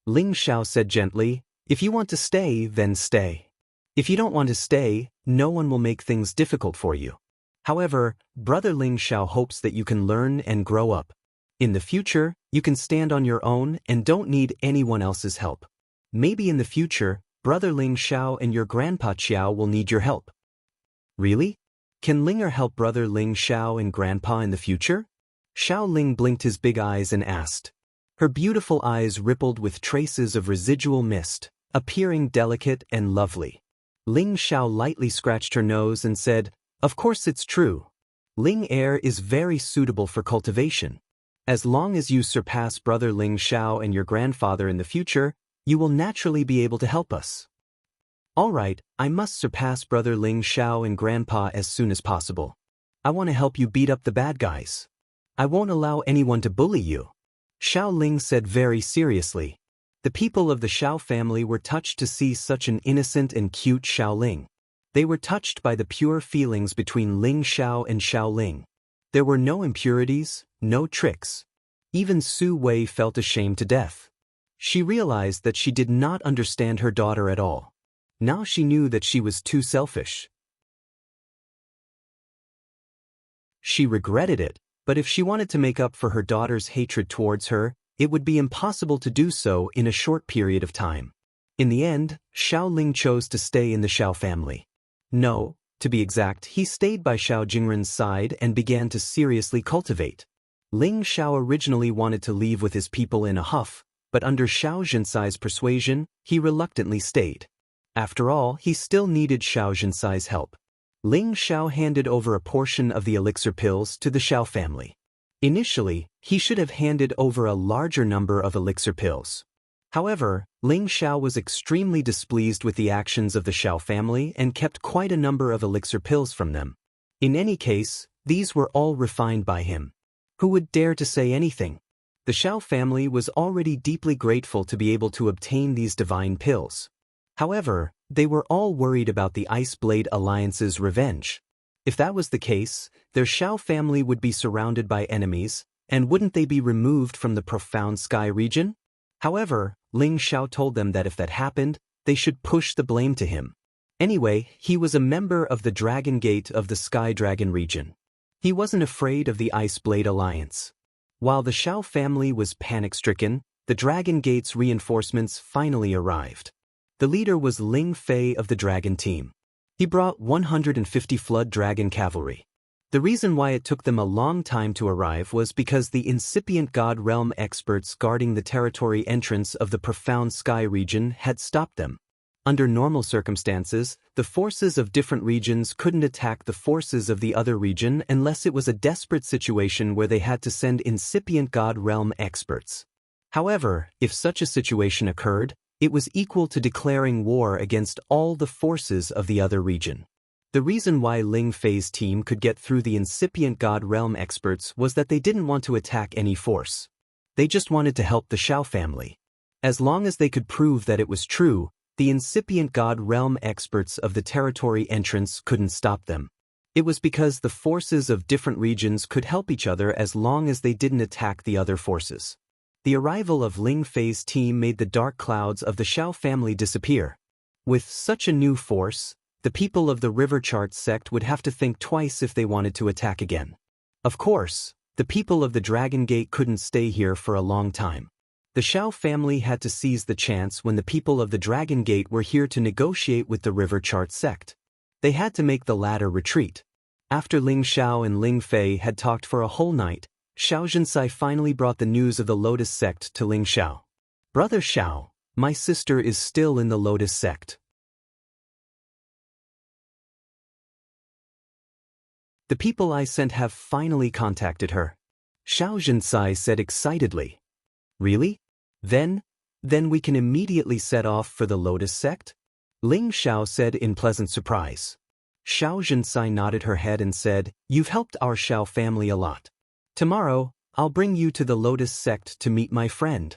Ling Xiao said gently, "If you want to stay, then stay. If you don't want to stay, no one will make things difficult for you. However, Brother Ling Xiao hopes that you can learn and grow up. In the future, you can stand on your own and don't need anyone else's help. Maybe in the future, Brother Ling Xiao and your Grandpa Xiao will need your help." Really? Can Linger help Brother Ling Xiao and Grandpa in the future? Xiao Ling blinked his big eyes and asked. Her beautiful eyes rippled with traces of residual mist, appearing delicate and lovely. Ling Xiao lightly scratched her nose and said, "Of course it's true. Ling Er is very suitable for cultivation. As long as you surpass Brother Ling Xiao and your grandfather in the future, you will naturally be able to help us." "All right, I must surpass Brother Ling Xiao and Grandpa as soon as possible. I want to help you beat up the bad guys. I won't allow anyone to bully you," Xiao Ling said very seriously. The people of the Xiao family were touched to see such an innocent and cute Xiao Ling. They were touched by the pure feelings between Ling Xiao and Xiao Ling. There were no impurities, no tricks. Even Su Wei felt ashamed to death. She realized that she did not understand her daughter at all. Now she knew that she was too selfish. She regretted it, but if she wanted to make up for her daughter's hatred towards her, it would be impossible to do so in a short period of time. In the end, Xiao Ling chose to stay in the Xiao family. No, to be exact, he stayed by Xiao Jingren's side and began to seriously cultivate. Ling Xiao originally wanted to leave with his people in a huff, but under Xiao Jinsai's persuasion, he reluctantly stayed. After all, he still needed Xiao Jinsai's help. Ling Xiao handed over a portion of the elixir pills to the Xiao family. Initially, he should have handed over a larger number of elixir pills. However, Ling Xiao was extremely displeased with the actions of the Xiao family and kept quite a number of elixir pills from them. In any case, these were all refined by him. Who would dare to say anything? The Xiao family was already deeply grateful to be able to obtain these divine pills. However, they were all worried about the Ice Blade Alliance's revenge. If that was the case, their Xiao family would be surrounded by enemies, and wouldn't they be removed from the Profound Sky region? However, Ling Xiao told them that if that happened, they should push the blame to him. Anyway, he was a member of the Dragon Gate of the Sky Dragon region. He wasn't afraid of the Ice Blade Alliance. While the Xiao family was panic-stricken, the Dragon Gate's reinforcements finally arrived. The leader was Ling Fei of the Dragon Team. He brought 150 Flood Dragon Cavalry. The reason why it took them a long time to arrive was because the incipient God Realm experts guarding the territory entrance of the Profound Sky region had stopped them. Under normal circumstances, the forces of different regions couldn't attack the forces of the other region unless it was a desperate situation where they had to send incipient God Realm experts. However, if such a situation occurred, it was equal to declaring war against all the forces of the other region. The reason why Ling Fei's team could get through the incipient God Realm experts was that they didn't want to attack any force. They just wanted to help the Xiao family. As long as they could prove that it was true, the incipient God Realm experts of the territory entrance couldn't stop them. It was because the forces of different regions could help each other as long as they didn't attack the other forces. The arrival of Ling Fei's team made the dark clouds of the Xiao family disappear. With such a new force, the people of the River Chart sect would have to think twice if they wanted to attack again. Of course, the people of the Dragon Gate couldn't stay here for a long time. The Xiao family had to seize the chance when the people of the Dragon Gate were here to negotiate with the River Chart sect. They had to make the latter retreat. After Ling Xiao and Ling Fei had talked for a whole night, Xianxia finally brought the news of the Lotus sect to Ling Xiao. "Brother Xiao, my sister is still in the Lotus sect. The people I sent have finally contacted her," Xianxia said excitedly. "Really? Then we can immediately set off for the Lotus sect?" Ling Xiao said in pleasant surprise. Xianxia nodded her head and said, "You've helped our Xiao family a lot. Tomorrow, I'll bring you to the Lotus sect to meet my friend.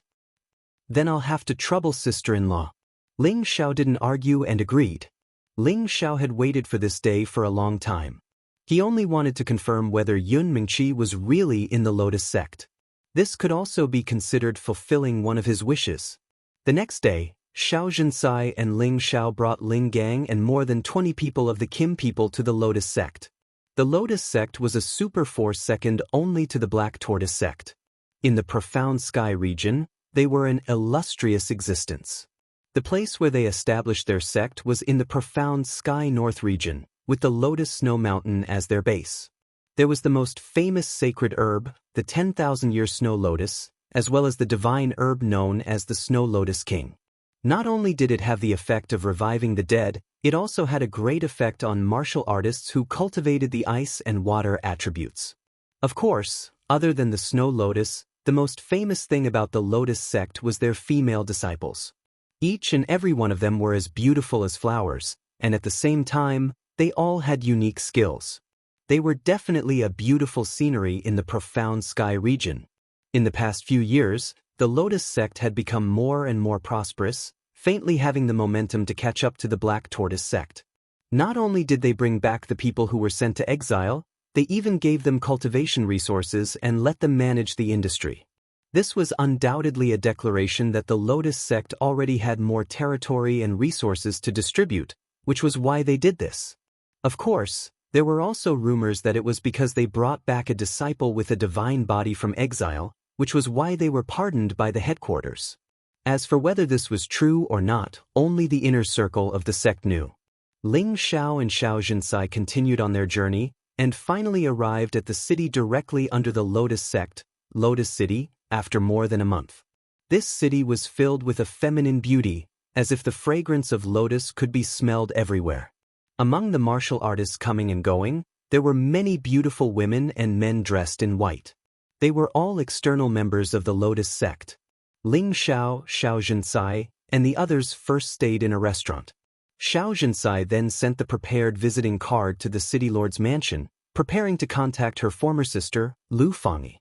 Then I'll have to trouble sister-in-law." Ling Xiao didn't argue and agreed. Ling Xiao had waited for this day for a long time. He only wanted to confirm whether Yun Mingqi was really in the Lotus sect. This could also be considered fulfilling one of his wishes. The next day, Xianxia and Ling Xiao brought Ling Gang and more than 20 people of the Kim people to the Lotus sect. The Lotus sect was a super force second only to the Black Tortoise sect. In the Profound Sky region, they were an illustrious existence. The place where they established their sect was in the Profound Sky North region, with the Lotus Snow Mountain as their base. There was the most famous sacred herb, the 10,000-year snow lotus, as well as the divine herb known as the Snow Lotus King. Not only did it have the effect of reviving the dead, it also had a great effect on martial artists who cultivated the ice and water attributes. Of course, other than the snow lotus, the most famous thing about the Lotus sect was their female disciples. Each and every one of them were as beautiful as flowers, and at the same time, they all had unique skills. They were definitely a beautiful scenery in the Profound Sky region. In the past few years, the Lotus sect had become more and more prosperous, faintly having the momentum to catch up to the Black Tortoise sect. Not only did they bring back the people who were sent to exile, they even gave them cultivation resources and let them manage the industry. This was undoubtedly a declaration that the Lotus sect already had more territory and resources to distribute, which was why they did this. Of course, there were also rumors that it was because they brought back a disciple with a divine body from exile, which was why they were pardoned by the headquarters. As for whether this was true or not, only the inner circle of the sect knew. Ling Xiao and Xianxia continued on their journey, and finally arrived at the city directly under the Lotus sect, Lotus City, after more than a month. This city was filled with a feminine beauty, as if the fragrance of lotus could be smelled everywhere. Among the martial artists coming and going, there were many beautiful women and men dressed in white. They were all external members of the Lotus sect. Ling Xiao, Xianxia, and the others first stayed in a restaurant. Xianxia then sent the prepared visiting card to the city lord's mansion, preparing to contact her former sister, Lu Fangyi.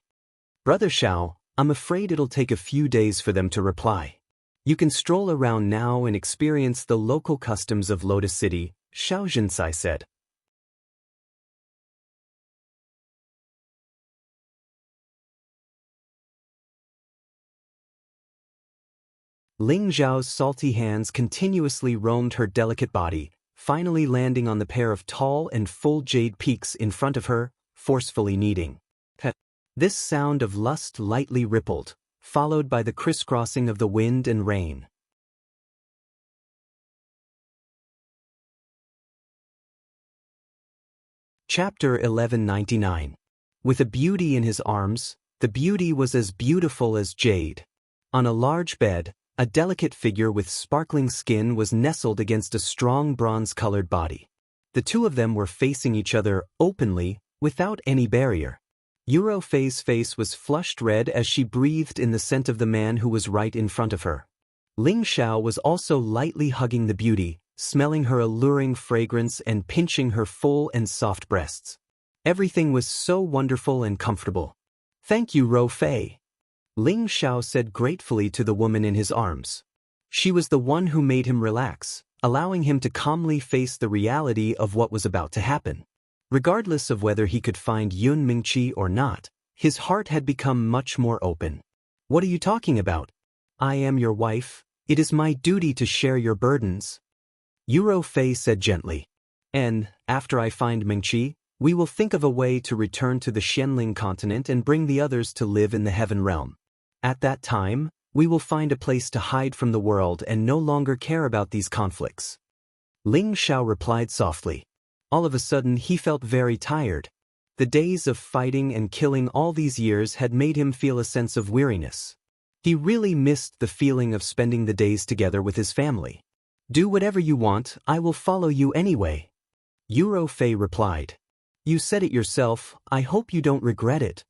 "Brother Xiao, I'm afraid it'll take a few days for them to reply. You can stroll around now and experience the local customs of Lotus City," Xianxia said. Ling Zhao's salty hands continuously roamed her delicate body, finally landing on the pair of tall and full jade peaks in front of her, forcefully kneading. This sound of lust lightly rippled, followed by the crisscrossing of the wind and rain. Chapter 1199. With a beauty in his arms, the beauty was as beautiful as jade. On a large bed, a delicate figure with sparkling skin was nestled against a strong bronze-colored body. The two of them were facing each other openly, without any barrier. Yuro Fei's face was flushed red as she breathed in the scent of the man who was right in front of her. Ling Xiao was also lightly hugging the beauty, smelling her alluring fragrance and pinching her full and soft breasts. Everything was so wonderful and comfortable. "Thank you, Ro Fei," Ling Xiao said gratefully to the woman in his arms. She was the one who made him relax, allowing him to calmly face the reality of what was about to happen. Regardless of whether he could find Yun Mingqi or not, his heart had become much more open. What are you talking about? I am your wife. It is my duty to share your burdens. Yuro Fei said gently. And, after I find Mingqi, we will think of a way to return to the Xianling continent and bring the others to live in the heaven realm. At that time, we will find a place to hide from the world and no longer care about these conflicts. Ling Xiao replied softly. All of a sudden he felt very tired. The days of fighting and killing all these years had made him feel a sense of weariness. He really missed the feeling of spending the days together with his family. Do whatever you want, I will follow you anyway. Yuro Fei replied. You said it yourself, I hope you don't regret it.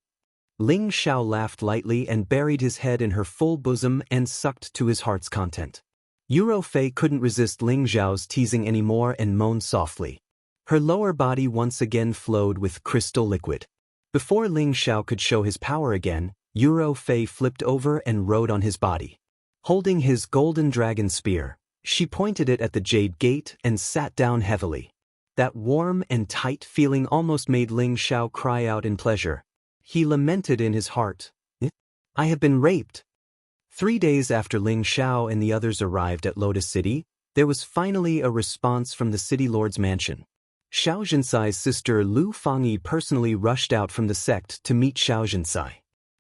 Ling Xiao laughed lightly and buried his head in her full bosom and sucked to his heart's content. Yuro Fei couldn't resist Ling Xiao's teasing anymore and moaned softly. Her lower body once again flowed with crystal liquid. Before Ling Xiao could show his power again, Yuro Fei flipped over and rode on his body. Holding his golden dragon spear, she pointed it at the Jade Gate and sat down heavily. That warm and tight feeling almost made Ling Xiao cry out in pleasure. He lamented in his heart, I have been raped. 3 days after Ling Xiao and the others arrived at Lotus City, there was finally a response from the city lord's mansion. Xianxia's sister Lu Fangyi personally rushed out from the sect to meet Xianxia.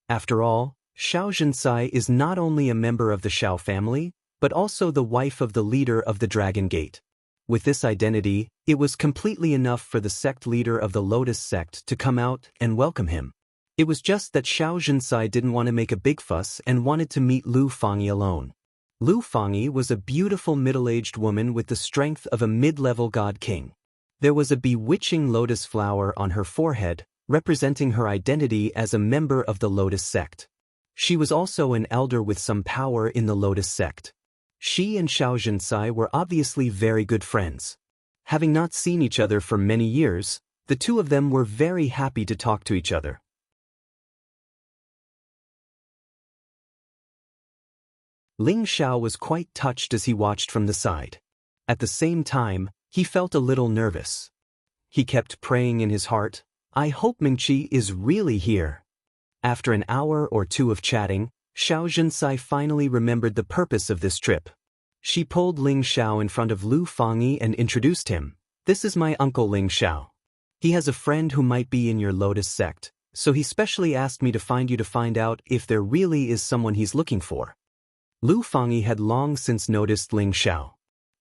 After all, Xianxia is not only a member of the Xiao family, but also the wife of the leader of the Dragon Gate. With this identity, it was completely enough for the sect leader of the Lotus sect to come out and welcome him. It was just that Xianxia didn't want to make a big fuss and wanted to meet Lu Fangyi alone. Lu Fangyi was a beautiful middle-aged woman with the strength of a mid-level god king. There was a bewitching lotus flower on her forehead, representing her identity as a member of the Lotus sect. She was also an elder with some power in the Lotus sect. She and Xianxia were obviously very good friends. Having not seen each other for many years, the two of them were very happy to talk to each other. Ling Xiao was quite touched as he watched from the side. At the same time, he felt a little nervous. He kept praying in his heart, I hope Mingqi is really here. After an hour or two of chatting, Xianxia finally remembered the purpose of this trip. She pulled Ling Xiao in front of Lu Fangyi and introduced him. This is my uncle Ling Xiao. He has a friend who might be in your Lotus sect, so he specially asked me to find you to find out if there really is someone he's looking for. Lu Fangyi had long since noticed Ling Xiao.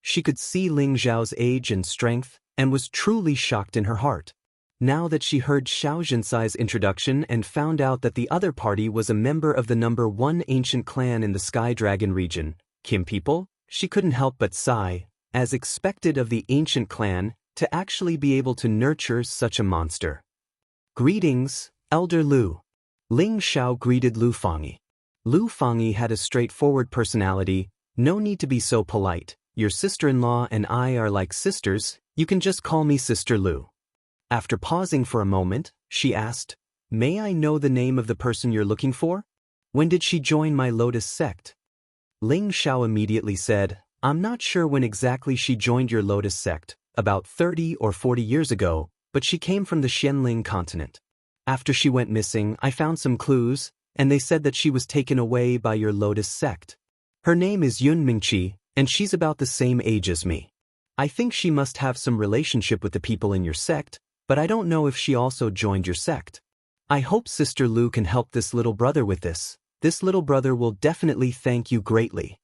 She could see Ling Xiao's age and strength, and was truly shocked in her heart. Now that she heard Xianxia's introduction and found out that the other party was a member of the number 1 ancient clan in the Sky Dragon region, Kim people, she couldn't help but sigh, as expected of the ancient clan, to actually be able to nurture such a monster. Greetings, Elder Lu. Ling Xiao greeted Lu Fangyi. Lu Fangyi had a straightforward personality, no need to be so polite. Your sister-in-law and I are like sisters, you can just call me Sister Lu. After pausing for a moment, she asked, May I know the name of the person you're looking for? When did she join my Lotus sect? Ling Xiao immediately said, I'm not sure when exactly she joined your Lotus sect, about 30 or 40 years ago, but she came from the Xianling continent. After she went missing, I found some clues, and they said that she was taken away by your Lotus sect. Her name is Yun Mingqi, and she's about the same age as me. I think she must have some relationship with the people in your sect, but I don't know if she also joined your sect. I hope Sister Lu can help this little brother with this. This little brother will definitely thank you greatly.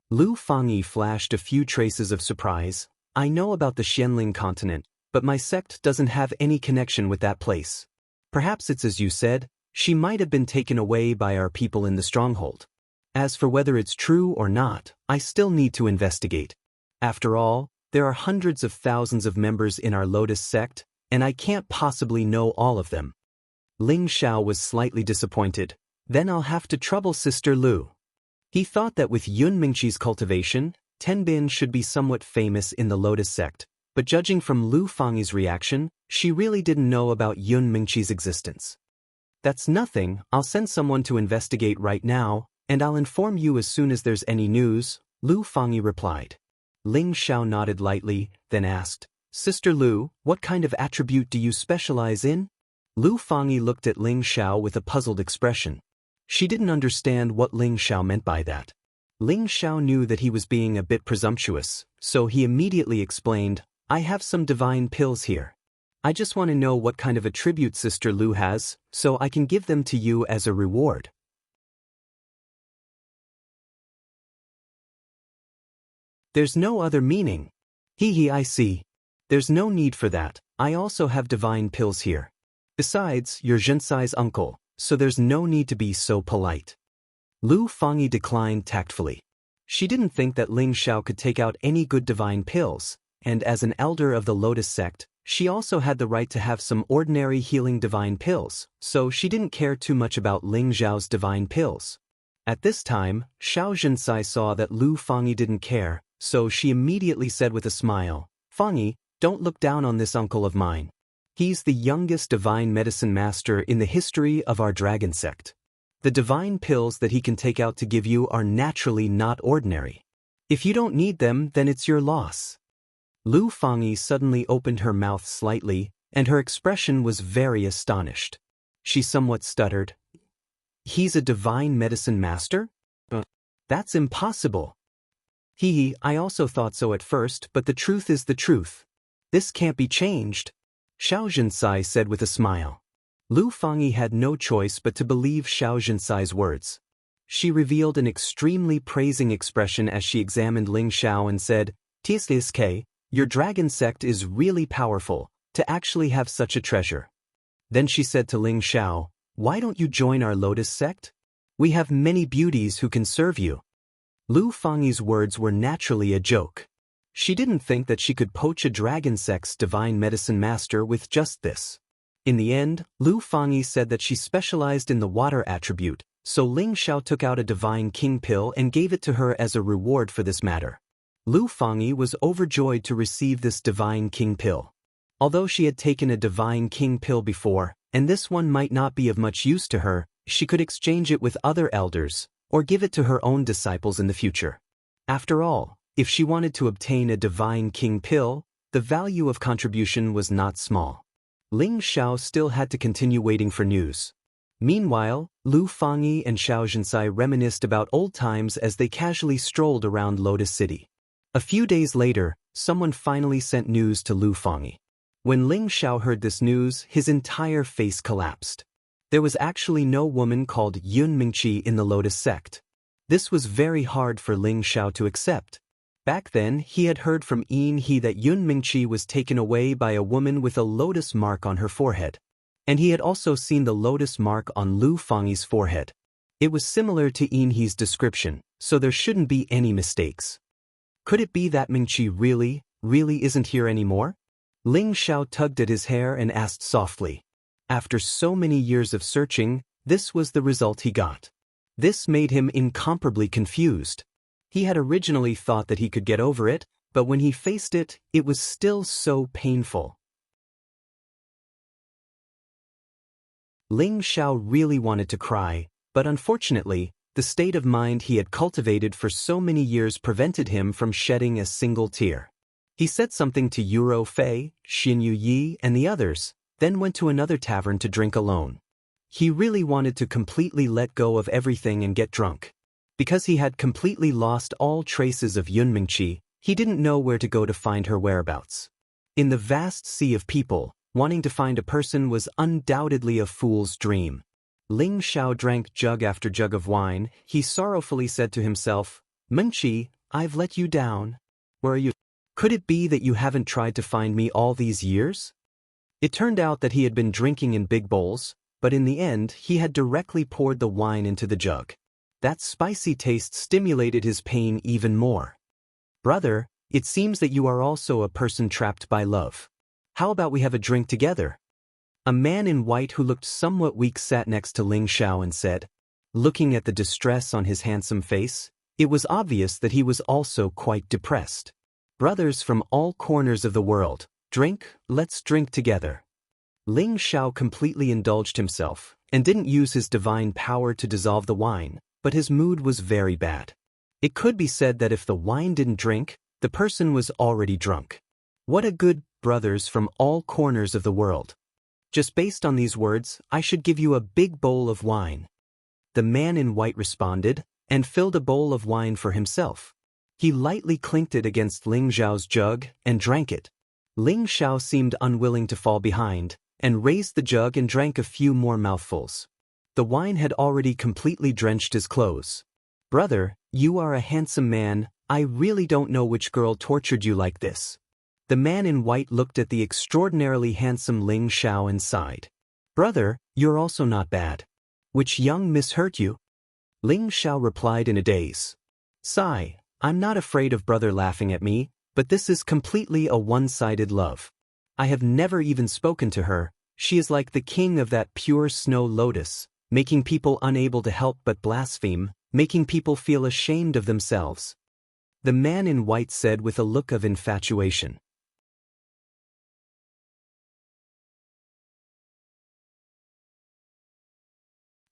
Lu Fangyi flashed a few traces of surprise. I know about the Xianling continent, but my sect doesn't have any connection with that place. Perhaps it's as you said, she might have been taken away by our people in the stronghold. As for whether it's true or not, I still need to investigate. After all, there are hundreds of thousands of members in our Lotus sect, and I can't possibly know all of them. Ling Xiao was slightly disappointed. Then I'll have to trouble Sister Lu. He thought that with Yun Mingqi's cultivation, Tenbin should be somewhat famous in the Lotus sect, but judging from Lu Fangyi's reaction, she really didn't know about Yun Mingqi's existence. That's nothing, I'll send someone to investigate right now, and I'll inform you as soon as there's any news, Lu Fangyi replied. Ling Xiao nodded lightly, then asked, Sister Lu, what kind of attribute do you specialize in? Lu Fangyi looked at Ling Xiao with a puzzled expression. She didn't understand what Ling Xiao meant by that. Ling Xiao knew that he was being a bit presumptuous, so he immediately explained, I have some divine pills here. I just want to know what kind of attribute Sister Lu has, so I can give them to you as a reward. There's no other meaning. Hee, I see. There's no need for that. I also have divine pills here. Besides, you're Xianxia's uncle, so there's no need to be so polite. Lu Fangyi declined tactfully. She didn't think that Ling Xiao could take out any good divine pills, and as an elder of the Lotus sect, she also had the right to have some ordinary healing divine pills, so she didn't care too much about Ling Xiao's divine pills. At this time, Xiao Xianxia saw that Lu Fangyi didn't care, so she immediately said with a smile, Fangyi, don't look down on this uncle of mine. He's the youngest divine medicine master in the history of our dragon sect. The divine pills that he can take out to give you are naturally not ordinary. If you don't need them, then it's your loss. Lu Fangyi suddenly opened her mouth slightly, and her expression was very astonished. She somewhat stuttered. He's a divine medicine master? That's impossible. I also thought so at first, but the truth is the truth. This can't be changed, Xiao Xianxia said with a smile. Lu Fangyi had no choice but to believe Xiao Xianxia's words. She revealed an extremely praising expression as she examined Ling Xiao and said, TSK, your dragon sect is really powerful, to actually have such a treasure. Then she said to Ling Xiao, why don't you join our Lotus sect? We have many beauties who can serve you. Lu Fangyi's words were naturally a joke. She didn't think that she could poach a dragon sect's divine medicine master with just this. In the end, Lu Fangyi said that she specialized in the water attribute, so Ling Xiao took out a divine king pill and gave it to her as a reward for this matter. Lu Fangyi was overjoyed to receive this divine king pill. Although she had taken a divine king pill before, and this one might not be of much use to her, she could exchange it with other elders, or give it to her own disciples in the future. After all, if she wanted to obtain a divine king pill, the value of contribution was not small. Ling Xiao still had to continue waiting for news. Meanwhile, Lu Fangyi and Xiao Xianxia reminisced about old times as they casually strolled around Lotus City. A few days later, someone finally sent news to Lu Fangyi. When Ling Xiao heard this news, his entire face collapsed. There was actually no woman called Yun Mingqi in the Lotus sect. This was very hard for Ling Xiao to accept. Back then, he had heard from Yin He that Yun Mingqi was taken away by a woman with a lotus mark on her forehead. And he had also seen the lotus mark on Lu Fangyi's forehead. It was similar to Yin He's description, so there shouldn't be any mistakes. Could it be that Mingqi really isn't here anymore? Ling Xiao tugged at his hair and asked softly. After so many years of searching, this was the result he got. This made him incomparably confused. He had originally thought that he could get over it, but when he faced it, it was still so painful. Ling Xiao really wanted to cry, but unfortunately, the state of mind he had cultivated for so many years prevented him from shedding a single tear. He said something to Yuro Fei, Xinyu Yi, and the others, then went to another tavern to drink alone. He really wanted to completely let go of everything and get drunk. Because he had completely lost all traces of Yun Mingqi, he didn't know where to go to find her whereabouts. In the vast sea of people, wanting to find a person was undoubtedly a fool's dream. Ling Xiao drank jug after jug of wine. He sorrowfully said to himself, Mingqi, I've let you down. Where are you? Could it be that you haven't tried to find me all these years? It turned out that he had been drinking in big bowls, but in the end he had directly poured the wine into the jug. That spicy taste stimulated his pain even more. Brother, it seems that you are also a person trapped by love. How about we have a drink together? A man in white who looked somewhat weak sat next to Ling Xiao and said, looking at the distress on his handsome face, it was obvious that he was also quite depressed. Brothers from all corners of the world, let's drink together. Ling Xiao completely indulged himself, and didn't use his divine power to dissolve the wine, but his mood was very bad. It could be said that if the wine didn't drink, the person was already drunk. What a good brothers from all corners of the world. Just based on these words, I should give you a big bowl of wine. the man in white responded, and filled a bowl of wine for himself. He lightly clinked it against Ling Xiao's jug and drank it. Ling Xiao seemed unwilling to fall behind, and raised the jug and drank a few more mouthfuls. The wine had already completely drenched his clothes. "Brother, you are a handsome man, I really don't know which girl tortured you like this." The man in white looked at the extraordinarily handsome Ling Xiao and sighed. "Brother, you're also not bad. Which young miss hurt you?" Ling Xiao replied in a daze. "Sigh, I'm not afraid of brother laughing at me, but this is completely a one-sided love. I have never even spoken to her, she is like the king of that pure snow lotus, making people unable to help but blaspheme, making people feel ashamed of themselves." The man in white said with a look of infatuation.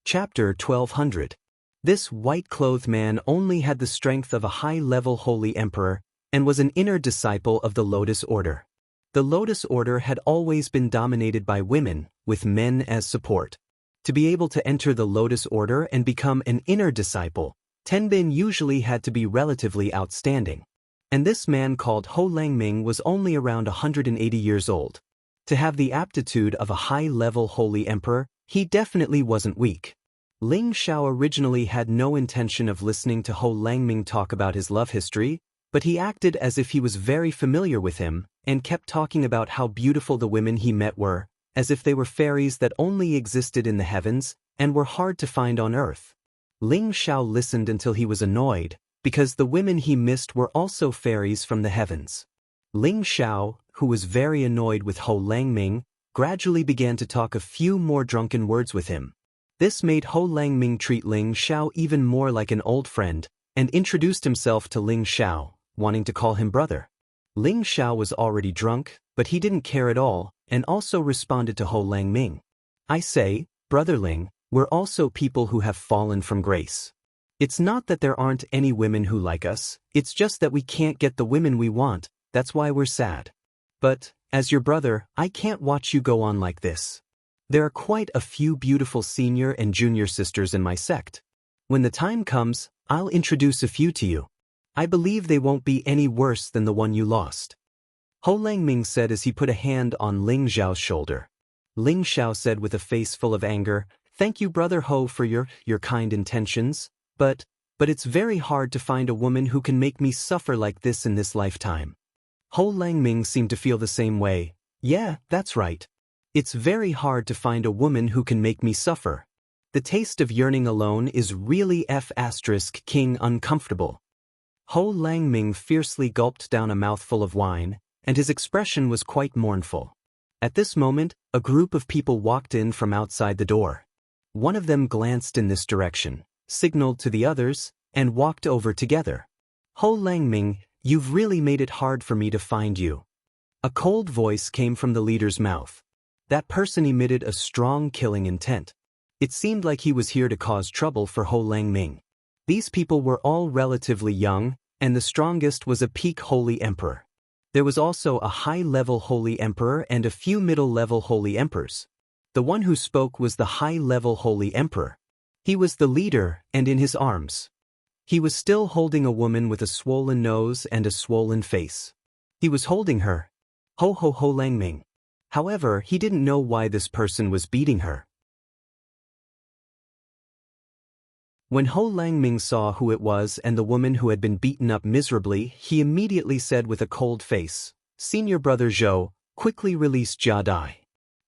Chapter 1200. This white-clothed man only had the strength of a high-level holy emperor, and was an inner disciple of the Lotus Order. The Lotus Order had always been dominated by women, with men as support. To be able to enter the Lotus Order and become an inner disciple, Tenbin usually had to be relatively outstanding. And this man called Ho Langming was only around 180 years old. To have the aptitude of a high-level holy emperor, he definitely wasn't weak. Ling Xiao originally had no intention of listening to Ho Langming talk about his love history, but he acted as if he was very familiar with him, and kept talking about how beautiful the women he met were, as if they were fairies that only existed in the heavens, and were hard to find on earth. Ling Xiao listened until he was annoyed, because the women he missed were also fairies from the heavens. Ling Xiao, who was very annoyed with Ho Langming, gradually began to talk a few more drunken words with him. This made Ho Langming treat Ling Xiao even more like an old friend, and introduced himself to Ling Xiao, wanting to call him brother. Ling Xiao was already drunk, but he didn't care at all, and also responded to Ho Langming. "I say, brother Ling, we're also people who have fallen from grace. It's not that there aren't any women who like us, it's just that we can't get the women we want, that's why we're sad. But, as your brother, I can't watch you go on like this. There are quite a few beautiful senior and junior sisters in my sect. When the time comes, I'll introduce a few to you. I believe they won't be any worse than the one you lost." Ho Langming said as he put a hand on Ling Xiao's shoulder. Ling Xiao said with a face full of anger, "Thank you, brother Ho, for your kind intentions, but it's very hard to find a woman who can make me suffer like this in this lifetime." Ho Langming seemed to feel the same way. "Yeah, that's right. It's very hard to find a woman who can make me suffer. The taste of yearning alone is really king uncomfortable." Ho Langming fiercely gulped down a mouthful of wine, and his expression was quite mournful. At this moment, a group of people walked in from outside the door. One of them glanced in this direction, signaled to the others, and walked over together. "Ho Langming, you've really made it hard for me to find you." A cold voice came from the leader's mouth. That person emitted a strong killing intent. It seemed like he was here to cause trouble for Ho Langming. These people were all relatively young, and the strongest was a peak holy emperor. There was also a high-level holy emperor and a few middle-level holy emperors. The one who spoke was the high-level holy emperor. He was the leader, and in his arms. He was still holding a woman with a swollen nose and a swollen face. He was holding her. Ho Langming. However, he didn't know why this person was beating her. When Ho Langming saw who it was and the woman who had been beaten up miserably, he immediately said with a cold face, "Senior brother Zhou, quickly release Jia Dai.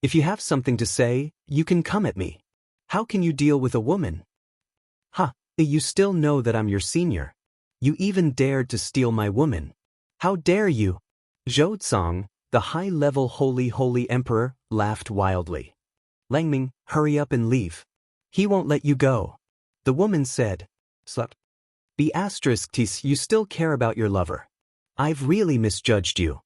If you have something to say, you can come at me. How can you deal with a woman? Ha, you still know that I'm your senior. You even dared to steal my woman. How dare you?" Zhou Tsang, the high-level holy emperor, laughed wildly. "Langming, hurry up and leave. He won't let you go." The woman said, you still care about your lover. I've really misjudged you."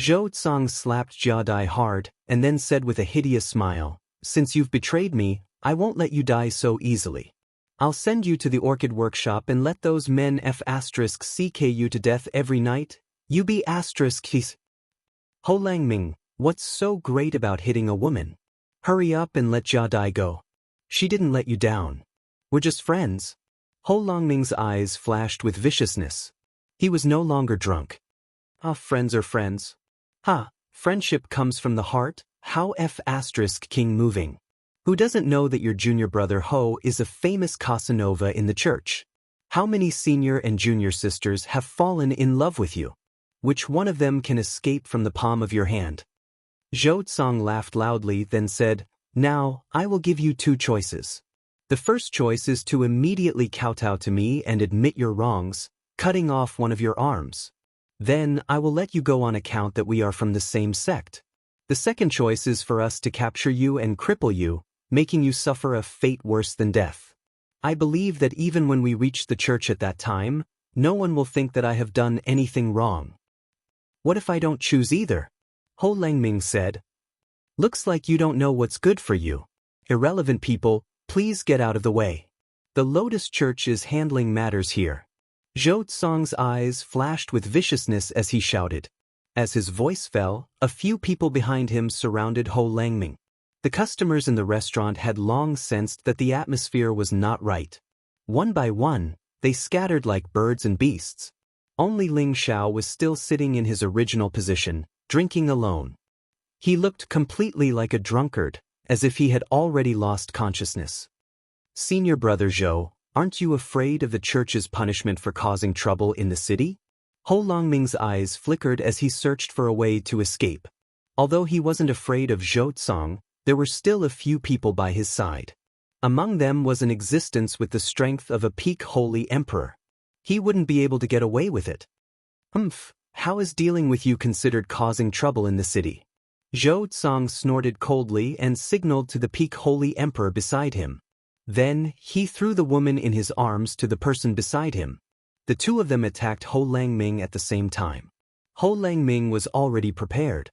Zhou Tsang slapped Jia Dai hard, and then said with a hideous smile, "Since you've betrayed me, I won't let you die so easily. I'll send you to the orchid workshop and let those men ck you to death every night. You be ****. Ho Langming, what's so great about hitting a woman? Hurry up and let Jia Dai go. She didn't let you down. We're just friends. Ho Longming's eyes flashed with viciousness. He was no longer drunk. Friends are friends. Friendship comes from the heart. How King moving. Who doesn't know that your junior brother Ho is a famous Casanova in the church? How many senior and junior sisters have fallen in love with you? Which one of them can escape from the palm of your hand? Zhou Tsang laughed loudly, then said, Now, I will give you 2 choices. The first choice is to immediately kowtow to me and admit your wrongs, cutting off one of your arms. Then, I will let you go on account that we are from the same sect. The second choice is for us to capture you and cripple you, making you suffer a fate worse than death. I believe that even when we reach the church at that time, no one will think that I have done anything wrong. What if I don't choose either? Ho Langming said. Looks like you don't know what's good for you. Irrelevant people, please get out of the way. The Lotus Church is handling matters here. Zhou Tsang's eyes flashed with viciousness as he shouted. As his voice fell, a few people behind him surrounded Ho Langming. The customers in the restaurant had long sensed that the atmosphere was not right. One by one, they scattered like birds and beasts. Only Ling Xiao was still sitting in his original position, drinking alone. He looked completely like a drunkard, as if he had already lost consciousness. Senior brother Zhou, aren't you afraid of the church's punishment for causing trouble in the city? Ho Longming's eyes flickered as he searched for a way to escape. Although he wasn't afraid of Zhou Tsang, there were still a few people by his side. Among them was an existence with the strength of a peak holy emperor. He wouldn't be able to get away with it. How is dealing with you considered causing trouble in the city? Zhou Tsang snorted coldly and signaled to the peak holy emperor beside him. Then, he threw the woman in his arms to the person beside him. The 2 of them attacked Ho Langming at the same time. Ho Langming was already prepared.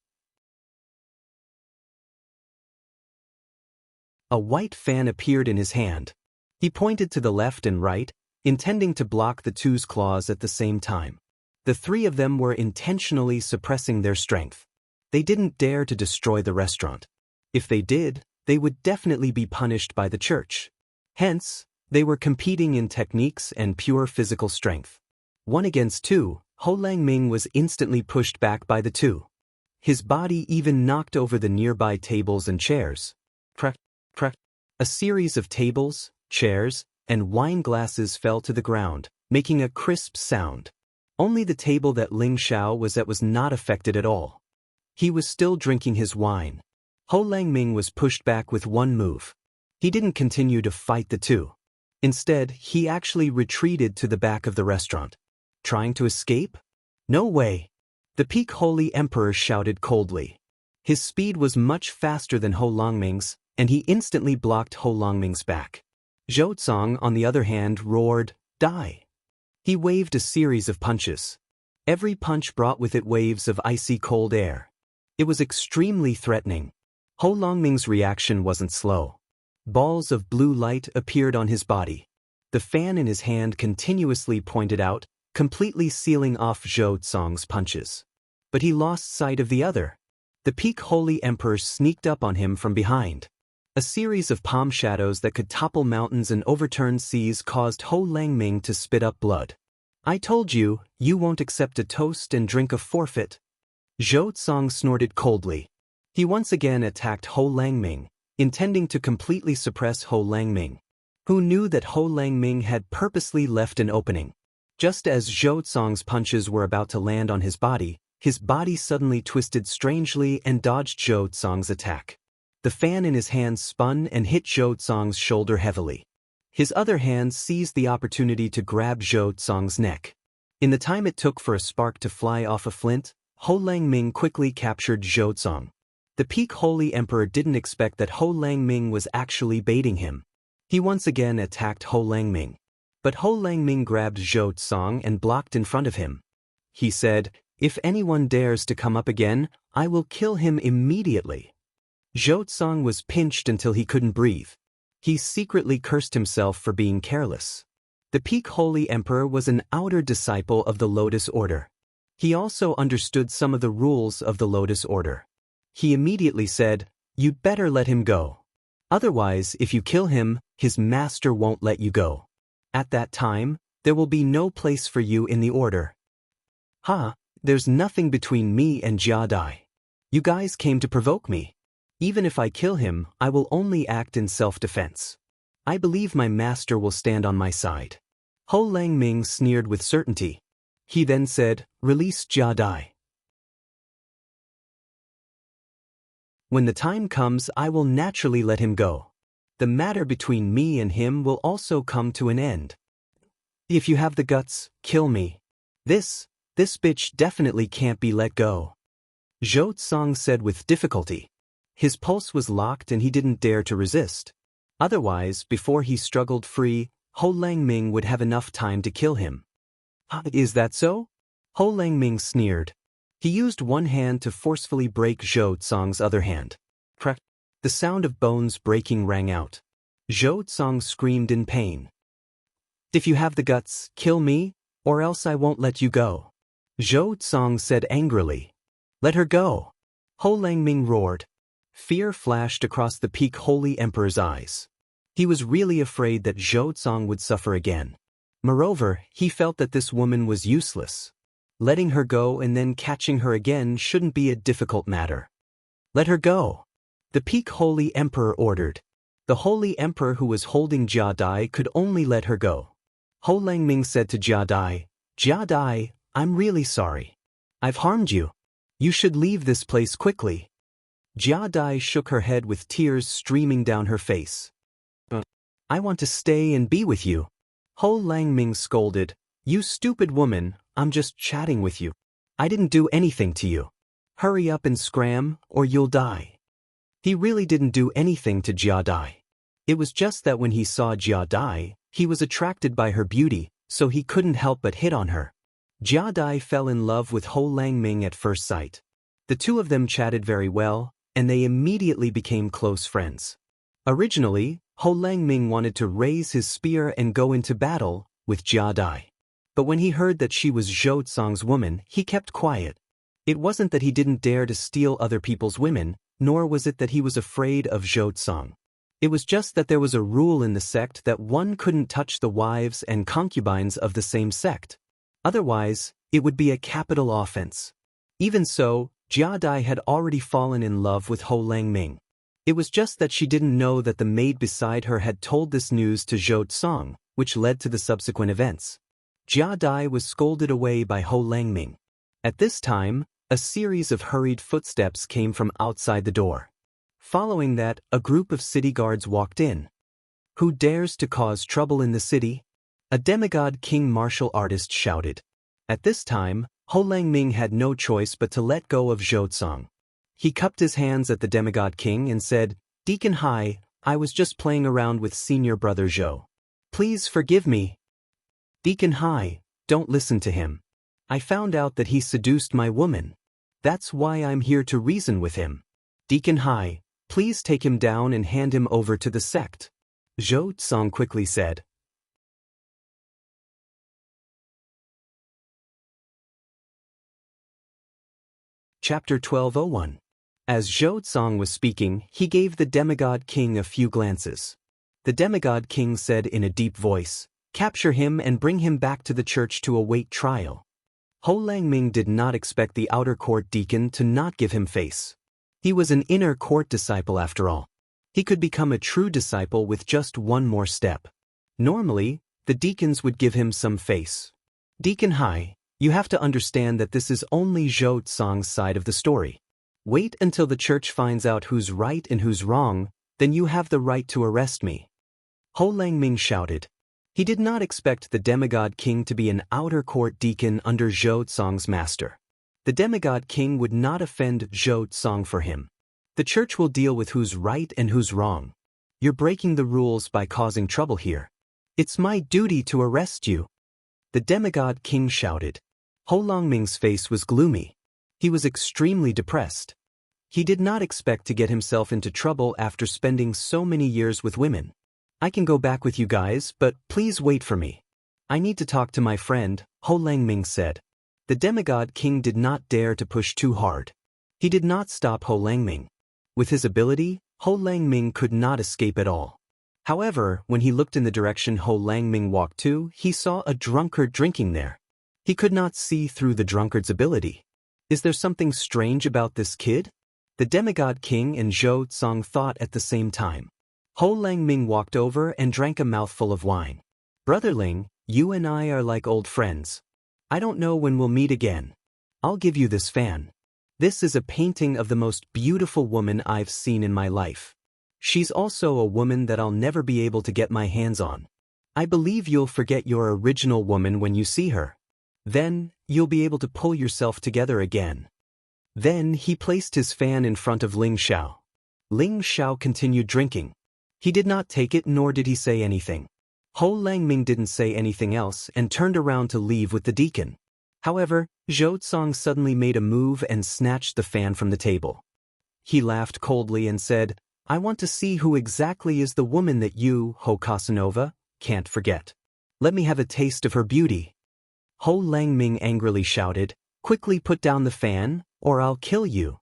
A white fan appeared in his hand. He pointed to the left and right, intending to block the 2's claws at the same time. The 3 of them were intentionally suppressing their strength. They didn't dare to destroy the restaurant. If they did, they would definitely be punished by the church. Hence, they were competing in techniques and pure physical strength. 1 against 2, Ho Langming was instantly pushed back by the 2. His body even knocked over the nearby tables and chairs. Crack, crack. A series of tables, chairs, and wine glasses fell to the ground, making a crisp sound. Only the table that Ling Xiao was at was not affected at all. He was still drinking his wine. Ho Langming was pushed back with 1 move. He didn't continue to fight the 2. Instead, he actually retreated to the back of the restaurant. Trying to escape? No way. The peak holy emperor shouted coldly. His speed was much faster than Ho Longming's, and he instantly blocked Ho Longming's back. Zhou Tsang, on the other hand, roared, Die! He waved a series of punches. Every punch brought with it waves of icy cold air. It was extremely threatening. Ho Longming's reaction wasn't slow. Balls of blue light appeared on his body. The fan in his hand continuously pointed out, completely sealing off Zhou Tsang's punches. But he lost sight of the other. The peak holy emperor sneaked up on him from behind. A series of palm shadows that could topple mountains and overturn seas caused Ho Langming to spit up blood. I told you, you won't accept a toast and drink a forfeit. Zhou Tsang snorted coldly. He once again attacked Ho Langming, intending to completely suppress Ho Langming. Who knew that Ho Langming had purposely left an opening? Just as Zhou Tsang's punches were about to land on his body suddenly twisted strangely and dodged Zhou Tsang's attack. The fan in his hand spun and hit Zhou Tsang's shoulder heavily. His other hand seized the opportunity to grab Zhou Tsang's neck. In the time it took for a spark to fly off a flint, Ho Langming quickly captured Zhou Tsang. The peak holy emperor didn't expect that Ho Langming was actually baiting him. He once again attacked Ho Langming. But Ho Langming grabbed Zhou Tsang and blocked in front of him. He said, If anyone dares to come up again, I will kill him immediately. Zhou Tsang was pinched until he couldn't breathe. He secretly cursed himself for being careless. The peak holy emperor was an outer disciple of the Lotus Order. He also understood some of the rules of the Lotus Order. He immediately said, You'd better let him go. Otherwise, if you kill him, his master won't let you go. At that time, there will be no place for you in the order. There's nothing between me and Jia Dai. You guys came to provoke me. Even if I kill him, I will only act in self-defense. I believe my master will stand on my side. Ho Langming sneered with certainty. He then said, "Release Jia Dai. When the time comes, I will naturally let him go. The matter between me and him will also come to an end. If you have the guts, kill me. This bitch definitely can't be let go." Zhou Tsang said with difficulty. His pulse was locked and he didn't dare to resist. Otherwise, before he struggled free, Ho Langming would have enough time to kill him. Is that so? Ho Langming sneered. He used one hand to forcefully break Zhou Tsang's other hand. Crack! The sound of bones breaking rang out. Zhou Tsang screamed in pain. "If you have the guts, kill me, or else I won't let you go." Zhou Tsang said angrily. "Let her go." Ho Langming roared. Fear flashed across the peak Holy Emperor's eyes. He was really afraid that Zhou Tsang would suffer again. Moreover, he felt that this woman was useless. Letting her go and then catching her again shouldn't be a difficult matter. "Let her go," the peak Holy Emperor ordered. The Holy Emperor who was holding Jia Dai could only let her go. Ho Langming said to Jia Dai, "I'm really sorry. I've harmed you. You should leave this place quickly." Jia Dai shook her head with tears streaming down her face. "I want to stay and be with you." Ho Langming scolded. "You stupid woman, I'm just chatting with you. I didn't do anything to you. Hurry up and scram, or you'll die." He really didn't do anything to Jia Dai. It was just that when he saw Jia Dai, he was attracted by her beauty, so he couldn't help but hit on her. Jia Dai fell in love with Ho Langming at first sight. The two of them chatted very well, and they immediately became close friends. Originally, Ho Langming wanted to raise his spear and go into battle with Jia Dai. But when he heard that she was Zhou Tsang's woman, he kept quiet. It wasn't that he didn't dare to steal other people's women, nor was it that he was afraid of Zhou Tsang. It was just that there was a rule in the sect that one couldn't touch the wives and concubines of the same sect. Otherwise, it would be a capital offense. Even so, Jia Dai had already fallen in love with Ho Langming. It was just that she didn't know that the maid beside her had told this news to Zhou Tsang, which led to the subsequent events. Jia Dai was scolded away by Ho Langming. At this time, a series of hurried footsteps came from outside the door. Following that, a group of city guards walked in. "Who dares to cause trouble in the city?" a demigod king martial artist shouted. At this time, Ho Langming had no choice but to let go of Zhou Tsang. He cupped his hands at the demigod king and said, "Deacon Hai, I was just playing around with senior brother Zhou. Please forgive me." "Deacon Hai, don't listen to him. I found out that he seduced my woman. That's why I'm here to reason with him. Deacon Hai, please take him down and hand him over to the sect," Zhou Tsang quickly said. Chapter 12:01. As Zhou Tsang was speaking, he gave the demigod king a few glances. The demigod king said in a deep voice, "Capture him and bring him back to the church to await trial." Ho Langming did not expect the outer court deacon to not give him face. He was an inner court disciple after all. He could become a true disciple with just one more step. Normally, the deacons would give him some face. "Deacon Hai, you have to understand that this is only Zhou Tsang's side of the story. Wait until the church finds out who's right and who's wrong, then you have the right to arrest me." Ho Langming shouted. He did not expect the demigod king to be an outer court deacon under Zhou Tsang's master. The demigod king would not offend Zhou Tsang for him. The church will deal with who's right and who's wrong. You're breaking the rules by causing trouble here. It's my duty to arrest you. The demigod king shouted. Ho Langming's face was gloomy. He was extremely depressed. He did not expect to get himself into trouble after spending so many years with women. "I can go back with you guys, but please wait for me. I need to talk to my friend," Ho Langming said. The demigod king did not dare to push too hard. He did not stop Ho Langming. With his ability, Ho Langming could not escape at all. However, when he looked in the direction Ho Langming walked to, he saw a drunkard drinking there. He could not see through the drunkard's ability. Is there something strange about this kid? The demigod king and Zhou Tsang thought at the same time. Ho Langming walked over and drank a mouthful of wine. Brotherling, you and I are like old friends. I don't know when we'll meet again. I'll give you this fan. This is a painting of the most beautiful woman I've seen in my life. She's also a woman that I'll never be able to get my hands on. I believe you'll forget your original woman when you see her. Then, you'll be able to pull yourself together again. Then he placed his fan in front of Ling Xiao. Ling Xiao continued drinking. He did not take it nor did he say anything. Ho Langming didn't say anything else and turned around to leave with the deacon. However, Zhou Tsang suddenly made a move and snatched the fan from the table. He laughed coldly and said, I want to see who exactly is the woman that you, Ho Casanova, can't forget. Let me have a taste of her beauty. Ho Langming angrily shouted, quickly put down the fan, or I'll kill you.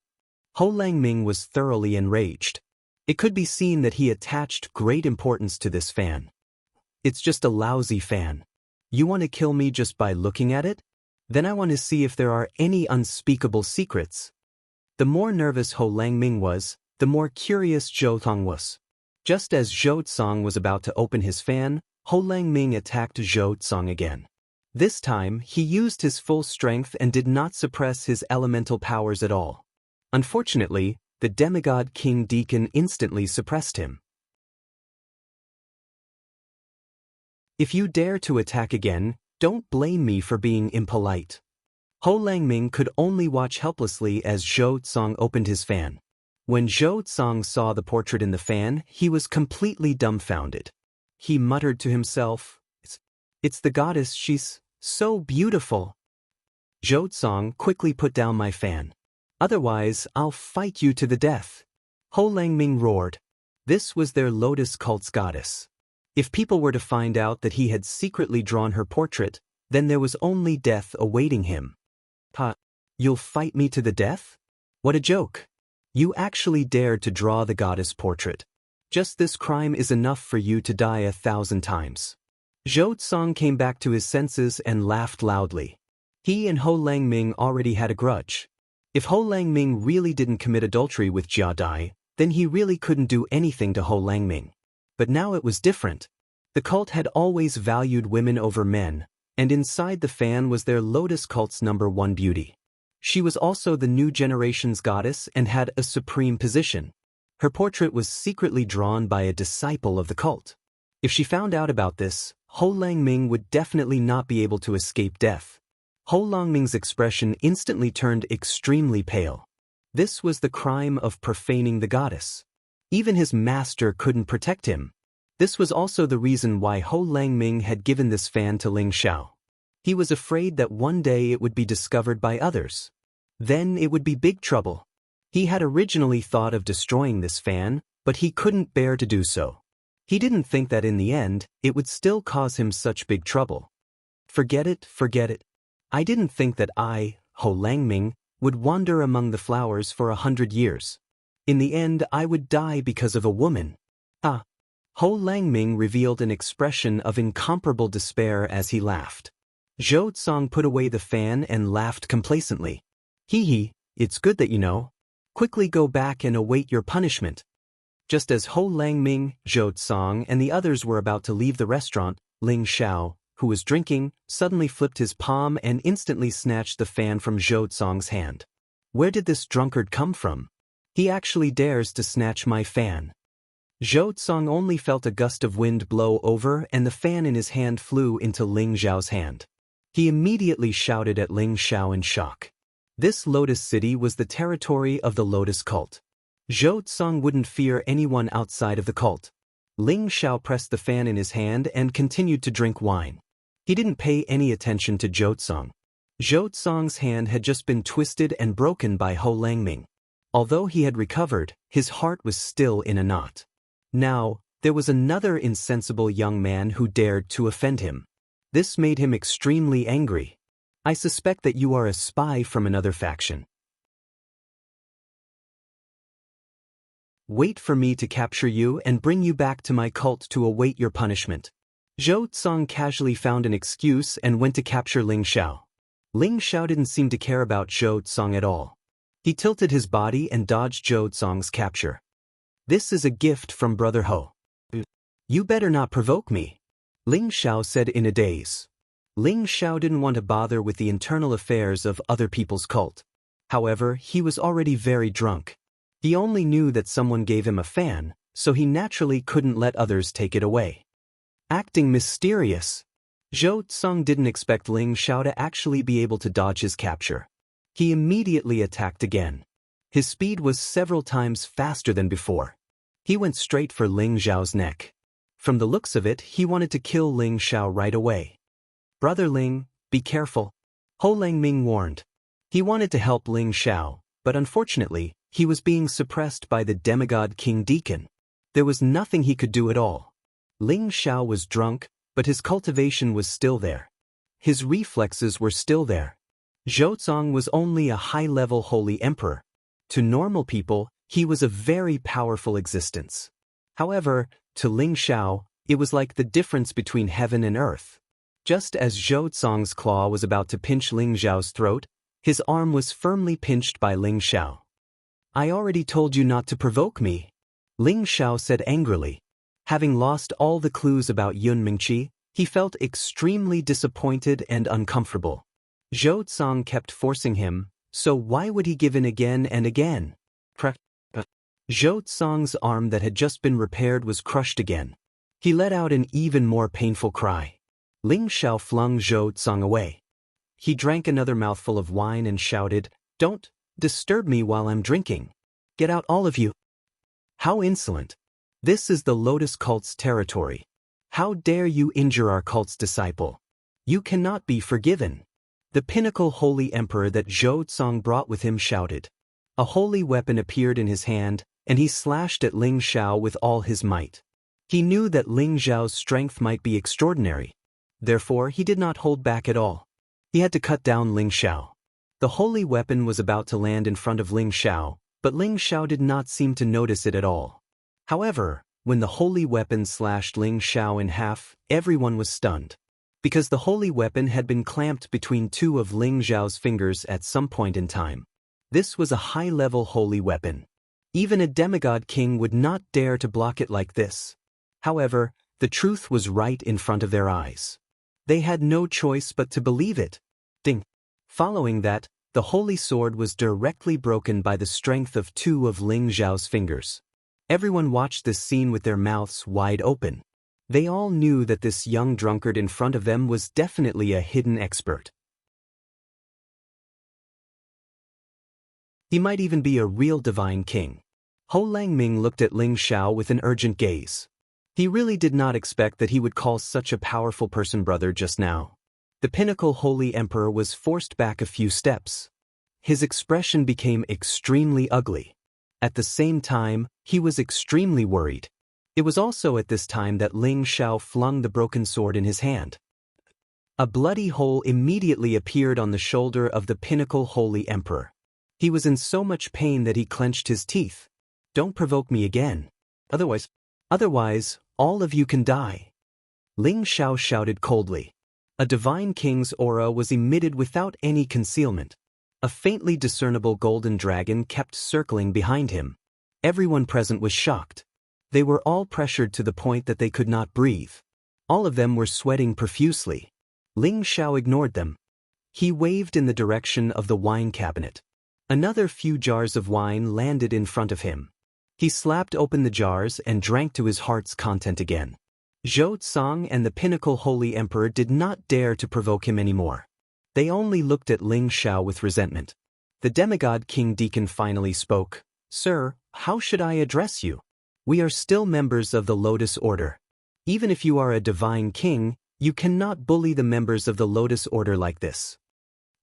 Ho Langming was thoroughly enraged. It could be seen that he attached great importance to this fan. It's just a lousy fan. You want to kill me just by looking at it? Then I want to see if there are any unspeakable secrets. The more nervous Ho Langming was, the more curious Zhou Tsang was. Just as Zhou Tsang was about to open his fan, Ho Langming attacked Zhou Tsang again. This time, he used his full strength and did not suppress his elemental powers at all. Unfortunately, the demigod king deacon instantly suppressed him. If you dare to attack again, don't blame me for being impolite. Ho Langming could only watch helplessly as Zhou Tsang opened his fan. When Zhou Tsang saw the portrait in the fan, he was completely dumbfounded. He muttered to himself, It's the goddess, she's so beautiful. Zhou Tsang, quickly put down my fan. Otherwise, I'll fight you to the death. Ho Langming roared. This was their lotus cult's goddess. If people were to find out that he had secretly drawn her portrait, then there was only death awaiting him. Ha! You'll fight me to the death? What a joke! You actually dared to draw the goddess portrait. Just this crime is enough for you to die 1,000 times. Zhou Tsang came back to his senses and laughed loudly. He and Ho Langming already had a grudge. If Ho Langming really didn't commit adultery with Jia Dai, then he really couldn't do anything to Ho Langming. But now it was different. The cult had always valued women over men, and inside the fan was their lotus cult's #1 beauty. She was also the new generation's goddess and had a supreme position. Her portrait was secretly drawn by a disciple of the cult. If she found out about this, Ho Langming would definitely not be able to escape death. Ho Langming's expression instantly turned extremely pale. This was the crime of profaning the goddess. Even his master couldn't protect him. This was also the reason why Ho Langming had given this fan to Ling Xiao. He was afraid that one day it would be discovered by others. Then it would be big trouble. He had originally thought of destroying this fan, but he couldn't bear to do so. He didn't think that in the end, it would still cause him such big trouble. Forget it, forget it. I didn't think that I, Ho Langming, would wander among the flowers for 100 years. In the end, I would die because of a woman. Ah! Ho Langming revealed an expression of incomparable despair as he laughed. Zhou Tsang put away the fan and laughed complacently. Hee, it's good that you know. Quickly go back and await your punishment. Just as Ho Langming, Zhou Tsang, and the others were about to leave the restaurant, Ling Xiao, who was drinking, suddenly flipped his palm and instantly snatched the fan from Zhou Tsang's hand. Where did this drunkard come from? He actually dares to snatch my fan. Zhou Tsang only felt a gust of wind blow over and the fan in his hand flew into Ling Xiao's hand. He immediately shouted at Ling Xiao in shock. This Lotus City was the territory of the Lotus cult. Zhou Tsang wouldn't fear anyone outside of the cult. Ling Xiao pressed the fan in his hand and continued to drink wine. He didn't pay any attention to Zhou Tsang. Zhou Tsang's hand had just been twisted and broken by Ho Langming. Although he had recovered, his heart was still in a knot. Now, there was another insensible young man who dared to offend him. This made him extremely angry. I suspect that you are a spy from another faction. Wait for me to capture you and bring you back to my cult to await your punishment. Zhou Tsang casually found an excuse and went to capture Ling Xiao. Ling Xiao didn't seem to care about Zhou Tsang at all. He tilted his body and dodged Zhou Tsang's capture. This is a gift from Brother Ho. You better not provoke me, Ling Xiao said in a daze. Ling Xiao didn't want to bother with the internal affairs of other people's cult. However, he was already very drunk. He only knew that someone gave him a fan, so he naturally couldn't let others take it away. Acting mysterious. Zhou Tsang didn't expect Ling Xiao to actually be able to dodge his capture. He immediately attacked again. His speed was several times faster than before. He went straight for Ling Xiao's neck. From the looks of it, he wanted to kill Ling Xiao right away. Brother Ling, be careful, Ho Langming warned. He wanted to help Ling Xiao, but unfortunately, he was being suppressed by the demigod King Deacon. There was nothing he could do at all. Ling Xiao was drunk, but his cultivation was still there. His reflexes were still there. Zhou Tsang was only a high-level holy emperor. To normal people, he was a very powerful existence. However, to Ling Xiao, it was like the difference between heaven and earth. Just as Zhou Tsang's claw was about to pinch Ling Xiao's throat, his arm was firmly pinched by Ling Xiao. I already told you not to provoke me, Ling Xiao said angrily. Having lost all the clues about Yun Mingqi, he felt extremely disappointed and uncomfortable. Zhou Tsang kept forcing him, so why would he give in again and again? Zhou Tsang's arm that had just been repaired was crushed again. He let out an even more painful cry. Ling Xiao flung Zhou Tsang away. He drank another mouthful of wine and shouted, "Don't disturb me while I'm drinking. Get out all of you." How insolent. This is the Lotus cult's territory. How dare you injure our cult's disciple? You cannot be forgiven. The pinnacle holy emperor that Zhou Tsang brought with him shouted. A holy weapon appeared in his hand, and he slashed at Ling Xiao with all his might. He knew that Ling Xiao's strength might be extraordinary. Therefore, he did not hold back at all. He had to cut down Ling Xiao. The holy weapon was about to land in front of Ling Xiao, but Ling Xiao did not seem to notice it at all. However, when the holy weapon slashed Ling Xiao in half, everyone was stunned. Because the holy weapon had been clamped between two of Ling Xiao's fingers at some point in time. This was a high-level holy weapon. Even a demigod king would not dare to block it like this. However, the truth was right in front of their eyes. They had no choice but to believe it. Ding. Following that, the holy sword was directly broken by the strength of two of Ling Xiao's fingers. Everyone watched this scene with their mouths wide open. They all knew that this young drunkard in front of them was definitely a hidden expert. He might even be a real divine king. Ho Langming looked at Ling Xiao with an urgent gaze. He really did not expect that he would call such a powerful person brother just now. The pinnacle holy emperor was forced back a few steps. His expression became extremely ugly. At the same time, he was extremely worried. It was also at this time that Ling Xiao flung the broken sword in his hand. A bloody hole immediately appeared on the shoulder of the pinnacle holy emperor. He was in so much pain that he clenched his teeth. Don't provoke me again. Otherwise, all of you can die. Ling Xiao shouted coldly. A divine king's aura was emitted without any concealment. A faintly discernible golden dragon kept circling behind him. Everyone present was shocked. They were all pressured to the point that they could not breathe. All of them were sweating profusely. Ling Xiao ignored them. He waved in the direction of the wine cabinet. Another few jars of wine landed in front of him. He slapped open the jars and drank to his heart's content again. Zhou Tsang and the pinnacle holy emperor did not dare to provoke him anymore. They only looked at Ling Xiao with resentment. The demigod King Deacon finally spoke. Sir, how should I address you? We are still members of the Lotus Order. Even if you are a divine king, you cannot bully the members of the Lotus Order like this.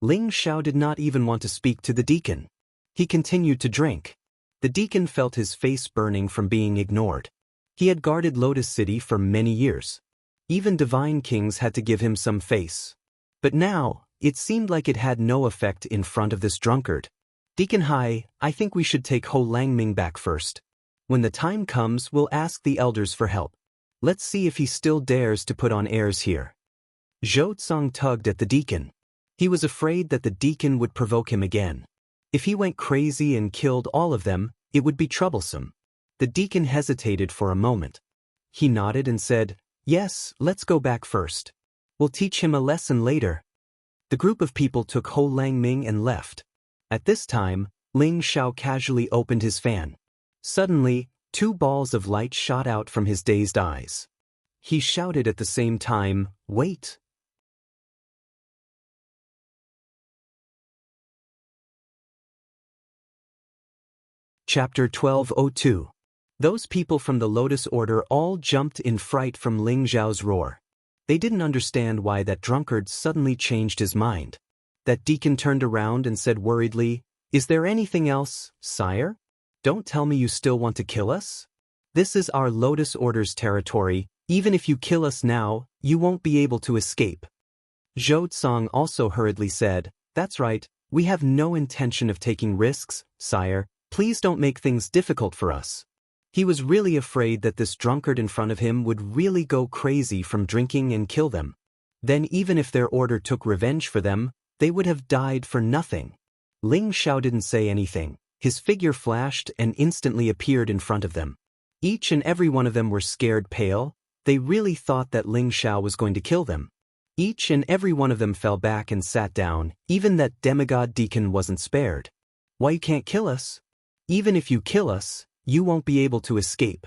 Ling Xiao did not even want to speak to the deacon. He continued to drink. The deacon felt his face burning from being ignored. He had guarded Lotus City for many years. Even divine kings had to give him some face. But now, it seemed like it had no effect in front of this drunkard. Deacon Hai, I think we should take Ho Langming back first. When the time comes, we'll ask the elders for help. Let's see if he still dares to put on airs here. Zhou Tsang tugged at the deacon. He was afraid that the deacon would provoke him again. If he went crazy and killed all of them, it would be troublesome. The deacon hesitated for a moment. He nodded and said, "Yes, let's go back first. We'll teach him a lesson later." The group of people took Ho Langming and left. At this time, Ling Xiao casually opened his fan. Suddenly, 2 balls of light shot out from his dazed eyes. He shouted at the same time, "Wait!" Chapter 1202. Those people from the Lotus Order all jumped in fright from Ling Xiao's roar. They didn't understand why that drunkard suddenly changed his mind. That deacon turned around and said worriedly, "Is there anything else, sire? Don't tell me you still want to kill us? This is our Lotus Order's territory. Even if you kill us now, you won't be able to escape." Zhou Tsang also hurriedly said, "That's right, we have no intention of taking risks, sire. Please don't make things difficult for us." He was really afraid that this drunkard in front of him would really go crazy from drinking and kill them. Then even if their order took revenge for them, they would have died for nothing. Ling Xiao didn't say anything. His figure flashed and instantly appeared in front of them. Each and every one of them were scared pale. They really thought that Ling Xiao was going to kill them. Each and every one of them fell back and sat down. Even that demigod deacon wasn't spared. "Why you can't kill us? Even if you kill us, you won't be able to escape,"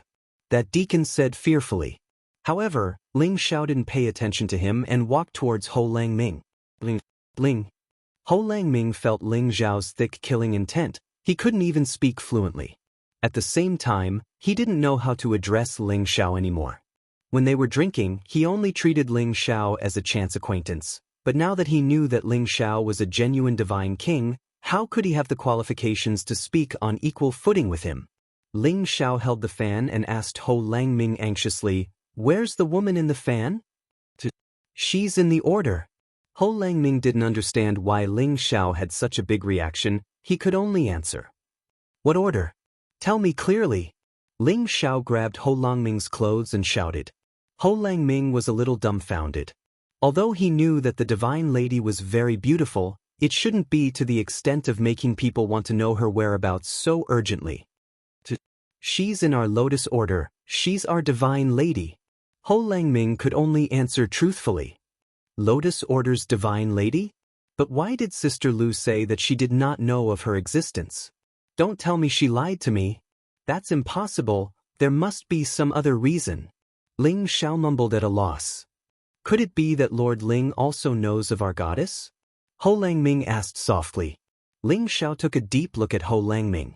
that deacon said fearfully. However, Ling Xiao didn't pay attention to him and walked towards Ho Langming. Ling. Ho Langming felt Ling Xiao's thick killing intent. He couldn't even speak fluently. At the same time, he didn't know how to address Ling Xiao anymore. When they were drinking, he only treated Ling Xiao as a chance acquaintance. But now that he knew that Ling Xiao was a genuine divine king, how could he have the qualifications to speak on equal footing with him? Ling Xiao held the fan and asked Ho Langming anxiously, "Where's the woman in the fan?" "She's in the order." Ho Langming didn't understand why Ling Xiao had such a big reaction. He could only answer, "What order? Tell me clearly." Ling Xiao grabbed Ho Langming's clothes and shouted. Ho Langming was a little dumbfounded. Although he knew that the divine lady was very beautiful, it shouldn't be to the extent of making people want to know her whereabouts so urgently. "She's in our Lotus Order, she's our divine lady." Ho Langming could only answer truthfully. Lotus Order's divine lady? But why did Sister Lu say that she did not know of her existence? Don't tell me she lied to me. That's impossible, there must be some other reason. Ling Xiao mumbled at a loss. Could it be that Lord Ling also knows of our goddess? Ho Langming asked softly. Ling Xiao took a deep look at Ho Langming.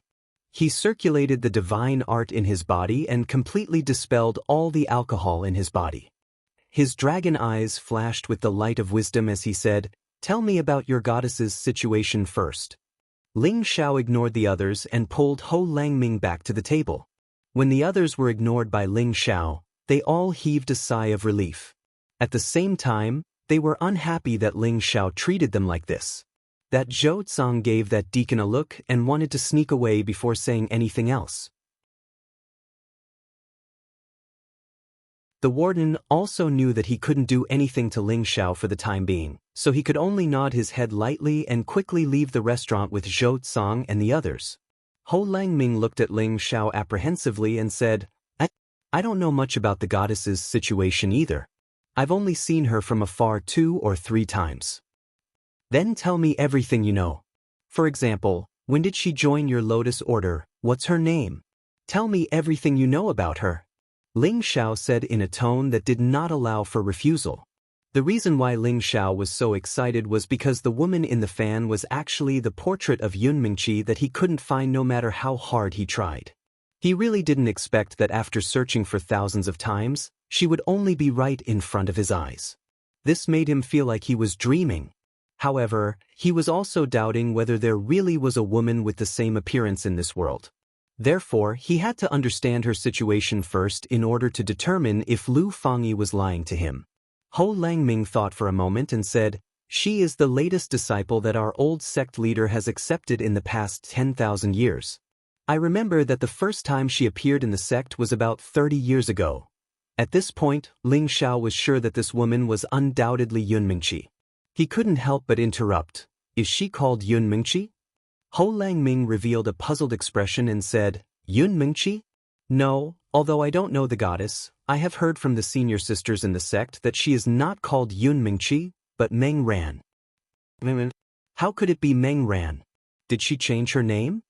He circulated the divine art in his body and completely dispelled all the alcohol in his body. His dragon eyes flashed with the light of wisdom as he said, "Tell me about your goddess's situation first." Ling Xiao ignored the others and pulled Ho Langming back to the table. When the others were ignored by Ling Xiao, they all heaved a sigh of relief. At the same time, they were unhappy that Ling Xiao treated them like this. That Zhou Tsang gave that deacon a look and wanted to sneak away before saying anything else. The warden also knew that he couldn't do anything to Ling Xiao for the time being, so he could only nod his head lightly and quickly leave the restaurant with Zhou Tsang and the others. Ho Langming looked at Ling Xiao apprehensively and said, I don't know much about the goddess's situation either. I've only seen her from afar 2 or 3 times. Then tell me everything you know. For example, when did she join your Lotus Order? What's her name? Tell me everything you know about her. Ling Xiao said in a tone that did not allow for refusal. The reason why Ling Xiao was so excited was because the woman in the fan was actually the portrait of Yun Mingqi that he couldn't find no matter how hard he tried. He really didn't expect that after searching for thousands of times, she would only be right in front of his eyes. This made him feel like he was dreaming. However, he was also doubting whether there really was a woman with the same appearance in this world. Therefore, he had to understand her situation first in order to determine if Lu Fangyi was lying to him. Ho Langming thought for a moment and said, "She is the latest disciple that our old sect leader has accepted in the past 10,000 years. I remember that the first time she appeared in the sect was about 30 years ago. At this point, Ling Xiao was sure that this woman was undoubtedly Yun Mingqi. He couldn't help but interrupt. Is she called Yun Mingqi? Ho Langming revealed a puzzled expression and said, Yun Mingqi? No, although I don't know the goddess, I have heard from the senior sisters in the sect that she is not called Yun Mingqi, but Meng Ran. How could it be Meng Ran? Did she change her name?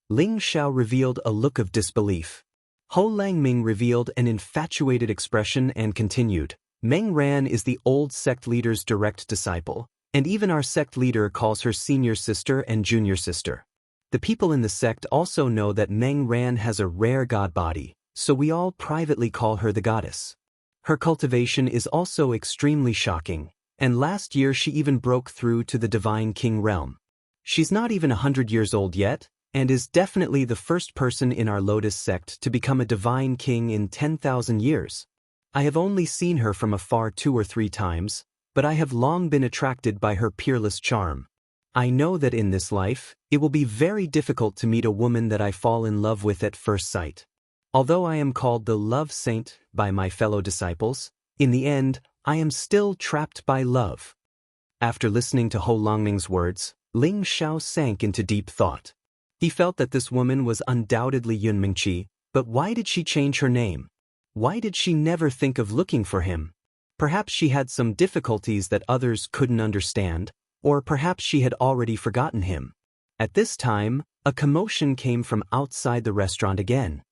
Ling Xiao revealed a look of disbelief. Ho Langming revealed an infatuated expression and continued, Meng Ran is the old sect leader's direct disciple, and even our sect leader calls her senior sister and junior sister. The people in the sect also know that Meng Ran has a rare god body, so we all privately call her the goddess. Her cultivation is also extremely shocking, and last year she even broke through to the Divine King realm. She's not even 100 years old yet, and is definitely the first person in our Lotus sect to become a Divine King in 10,000 years. I have only seen her from afar 2 or 3 times, but I have long been attracted by her peerless charm. I know that in this life, it will be very difficult to meet a woman that I fall in love with at first sight. Although I am called the love saint by my fellow disciples, in the end, I am still trapped by love. After listening to Ho Langming's words, Ling Xiao sank into deep thought. He felt that this woman was undoubtedly Yun Mingqi, but why did she change her name? Why did she never think of looking for him? Perhaps she had some difficulties that others couldn't understand, or perhaps she had already forgotten him. At this time, a commotion came from outside the restaurant again.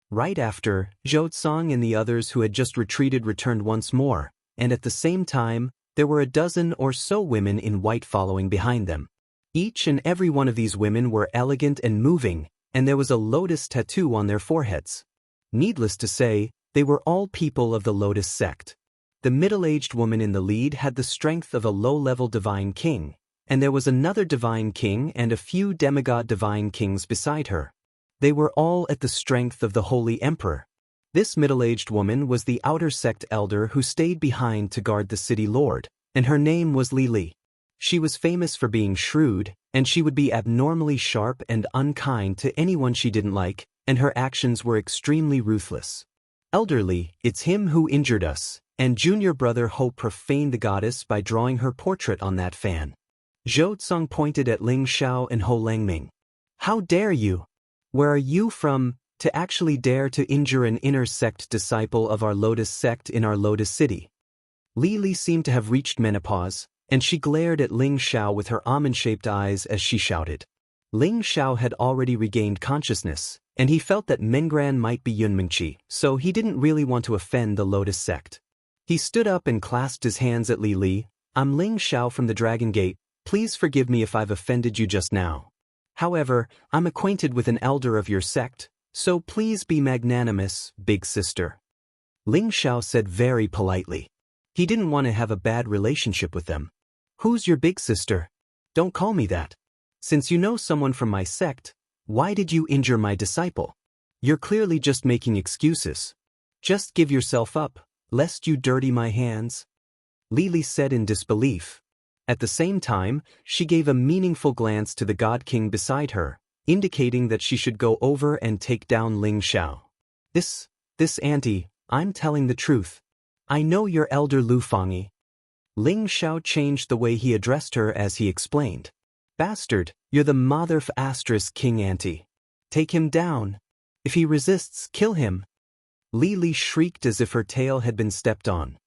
Right after, Zhou Tsang and the others who had just retreated returned once more, and at the same time, there were a dozen or so women in white following behind them. Each and every one of these women were elegant and moving, and there was a lotus tattoo on their foreheads. Needless to say, they were all people of the Lotus sect. The middle-aged woman in the lead had the strength of a low-level divine king, and there was another divine king and a few demigod divine kings beside her. They were all at the strength of the holy emperor. This middle-aged woman was the outer sect elder who stayed behind to guard the city lord, and her name was Li Li. She was famous for being shrewd, and she would be abnormally sharp and unkind to anyone she didn't like, and her actions were extremely ruthless. Elderly, it's him who injured us, and junior brother Ho profaned the goddess by drawing her portrait on that fan. Zhou Tsang pointed at Ling Xiao and Ho Langming. How dare you? Where are you from, to actually dare to injure an inner sect disciple of our Lotus sect in our Lotus city? Li Li seemed to have reached menopause, and she glared at Ling Xiao with her almond-shaped eyes as she shouted. Ling Xiao had already regained consciousness, and he felt that Mengran might be Yun Mingqi, so he didn't really want to offend the Lotus sect. He stood up and clasped his hands at Li Li. I'm Ling Xiao from the Dragon Gate, please forgive me if I've offended you just now. However, I'm acquainted with an elder of your sect, so please be magnanimous, big sister. Ling Xiao said very politely. He didn't want to have a bad relationship with them. Who's your big sister? Don't call me that. Since you know someone from my sect, why did you injure my disciple? You're clearly just making excuses. Just give yourself up, lest you dirty my hands. Li Li said in disbelief. At the same time, she gave a meaningful glance to the God King beside her, indicating that she should go over and take down Ling Xiao. This auntie, I'm telling the truth. I know your elder Lu Fangyi. Ling Xiao changed the way he addressed her as he explained. Bastard, you're the mother of Aster's king auntie. Take him down. If he resists, kill him. Li Li shrieked as if her tail had been stepped on.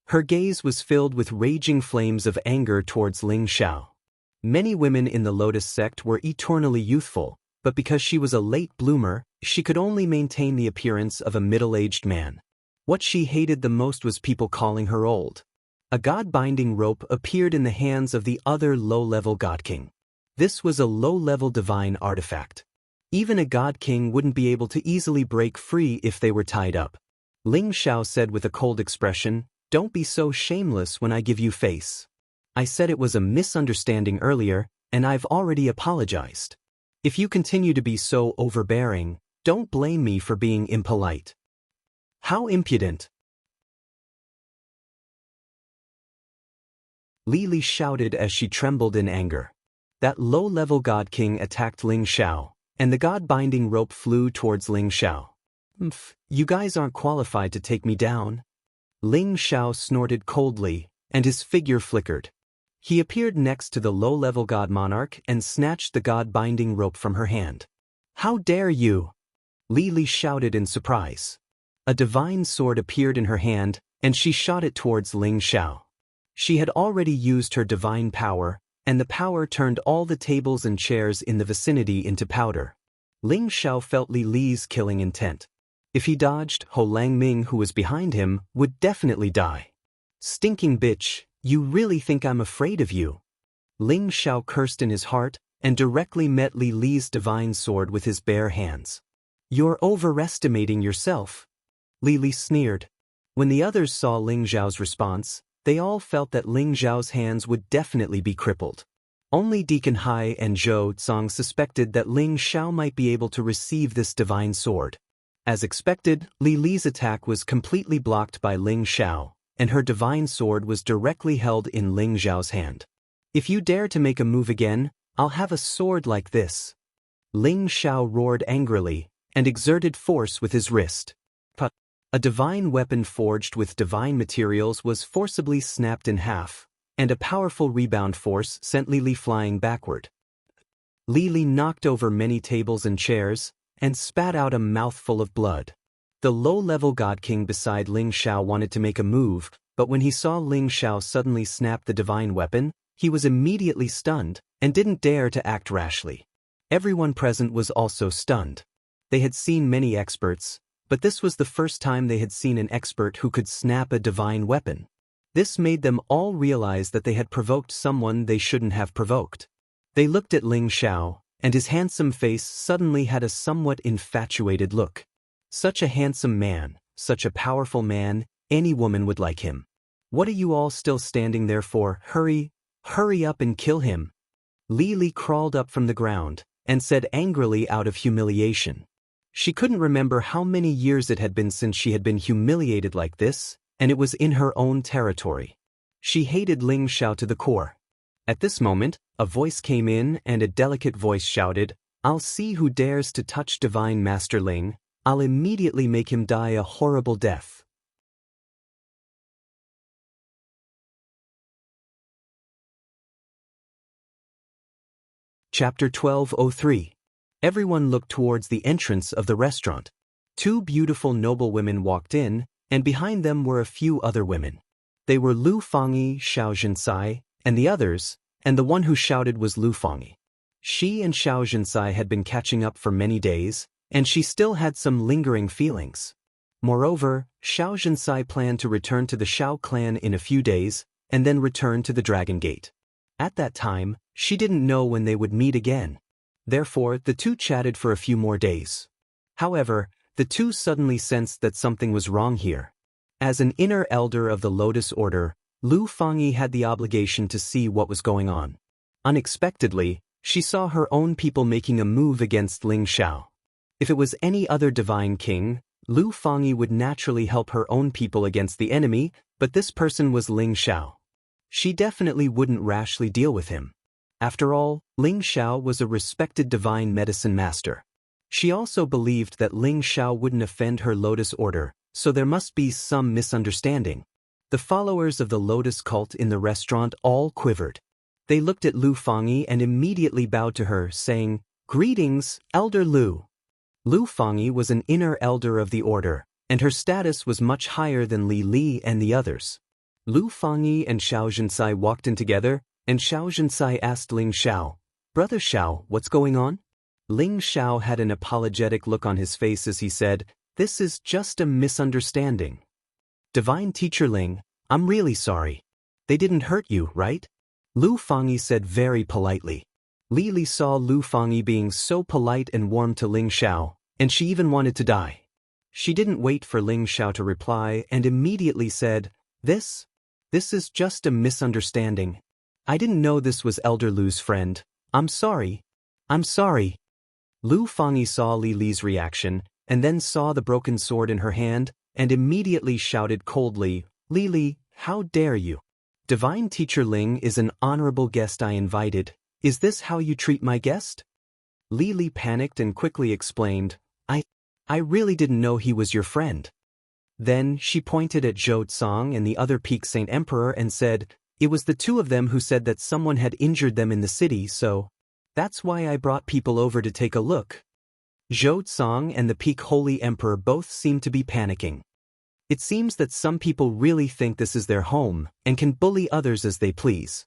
Her gaze was filled with raging flames of anger towards Ling Xiao. Many women in the Lotus sect were eternally youthful, but because she was a late bloomer, she could only maintain the appearance of a middle-aged man. What she hated the most was people calling her old. A god-binding rope appeared in the hands of the other low-level god king. This was a low-level divine artifact. Even a god king wouldn't be able to easily break free if they were tied up. Ling Xiao said with a cold expression, "Don't be so shameless when I give you face. I said it was a misunderstanding earlier, and I've already apologized. If you continue to be so overbearing, don't blame me for being impolite." How impudent! Li Li shouted as she trembled in anger. That low-level God King attacked Ling Xiao, and the God-binding rope flew towards Ling Xiao. You guys aren't qualified to take me down." Ling Xiao snorted coldly, and his figure flickered. He appeared next to the low-level God Monarch and snatched the God-binding rope from her hand. "How dare you!" Li Li shouted in surprise. A divine sword appeared in her hand, and she shot it towards Ling Xiao. She had already used her divine power, and the power turned all the tables and chairs in the vicinity into powder. Ling Xiao felt Li Li's killing intent. If he dodged, Ho Langming, who was behind him, would definitely die. "Stinking bitch, you really think I'm afraid of you?" Ling Xiao cursed in his heart, and directly met Li Li's divine sword with his bare hands. "You're overestimating yourself," Li Li sneered. When the others saw Ling Xiao's response, they all felt that Ling Xiao's hands would definitely be crippled. Only Deacon Hai and Zhou Tsang suspected that Ling Xiao might be able to receive this divine sword. As expected, Li Li's attack was completely blocked by Ling Xiao, and her divine sword was directly held in Ling Xiao's hand. "If you dare to make a move again, I'll have a sword like this." Ling Xiao roared angrily, and exerted force with his wrist. A divine weapon forged with divine materials was forcibly snapped in half, and a powerful rebound force sent Li Li flying backward. Li Li knocked over many tables and chairs, and spat out a mouthful of blood. The low-level God King beside Ling Xiao wanted to make a move, but when he saw Ling Xiao suddenly snap the divine weapon, he was immediately stunned, and didn't dare to act rashly. Everyone present was also stunned. They had seen many experts, but this was the first time they had seen an expert who could snap a divine weapon. This made them all realize that they had provoked someone they shouldn't have provoked. They looked at Ling Xiao, and his handsome face suddenly had a somewhat infatuated look. Such a handsome man, such a powerful man, any woman would like him. "What are you all still standing there for? Hurry up and kill him." Li Li crawled up from the ground, and said angrily out of humiliation. She couldn't remember how many years it had been since she had been humiliated like this, and it was in her own territory. She hated Ling Xiao to the core. At this moment, a voice came in and a delicate voice shouted, "I'll see who dares to touch Divine Master Ling. I'll immediately make him die a horrible death." Chapter 1203. Everyone looked towards the entrance of the restaurant. Two beautiful noble women walked in, and behind them were a few other women. They were Lu Fangyi, Xiao Zhensai, and the others, and the one who shouted was Lu Fangyi. She and Xiao Zhensai had been catching up for many days, and she still had some lingering feelings. Moreover, Xiao Zhensai planned to return to the Xiao clan in a few days, and then return to the Dragon Gate. At that time, she didn't know when they would meet again. Therefore, the two chatted for a few more days. However, the two suddenly sensed that something was wrong here. As an inner elder of the Lotus Order, Lu Fangyi had the obligation to see what was going on. Unexpectedly, she saw her own people making a move against Ling Xiao. If it was any other divine king, Lu Fangyi would naturally help her own people against the enemy, but this person was Ling Xiao. She definitely wouldn't rashly deal with him. After all, Ling Xiao was a respected divine medicine master. She also believed that Ling Xiao wouldn't offend her Lotus Order, so there must be some misunderstanding. The followers of the Lotus cult in the restaurant all quivered. They looked at Lu Fangyi and immediately bowed to her, saying, "Greetings, Elder Lu." Lu Fangyi was an inner elder of the order, and her status was much higher than Li Li and the others. Lu Fangyi and Xiao Zhensai walked in together, and Xiao Zhensai asked Ling Xiao, "Brother Xiao, what's going on?" Ling Xiao had an apologetic look on his face as he said, "This is just a misunderstanding. Divine Teacher Ling, I'm really sorry. They didn't hurt you, right?" Lu Fangyi said very politely. Li Li saw Lu Fangyi being so polite and warm to Ling Xiao, and she even wanted to die. She didn't wait for Ling Xiao to reply and immediately said, This is just a misunderstanding. I didn't know this was Elder Lu's friend. I'm sorry. Lu Fangyi saw Li Li's reaction, and then saw the broken sword in her hand, and immediately shouted coldly, "Li Li, how dare you? Divine Teacher Ling is an honorable guest I invited. Is this how you treat my guest? Li Li panicked and quickly explained, I really didn't know he was your friend. Then she pointed at Zhou Tsang and the other Peak Saint Emperor and said, it was the two of them who said that someone had injured them in the city, so that's why I brought people over to take a look. Zhou Tsang and the Peak Holy Emperor both seemed to be panicking. It seems that some people really think this is their home and can bully others as they please.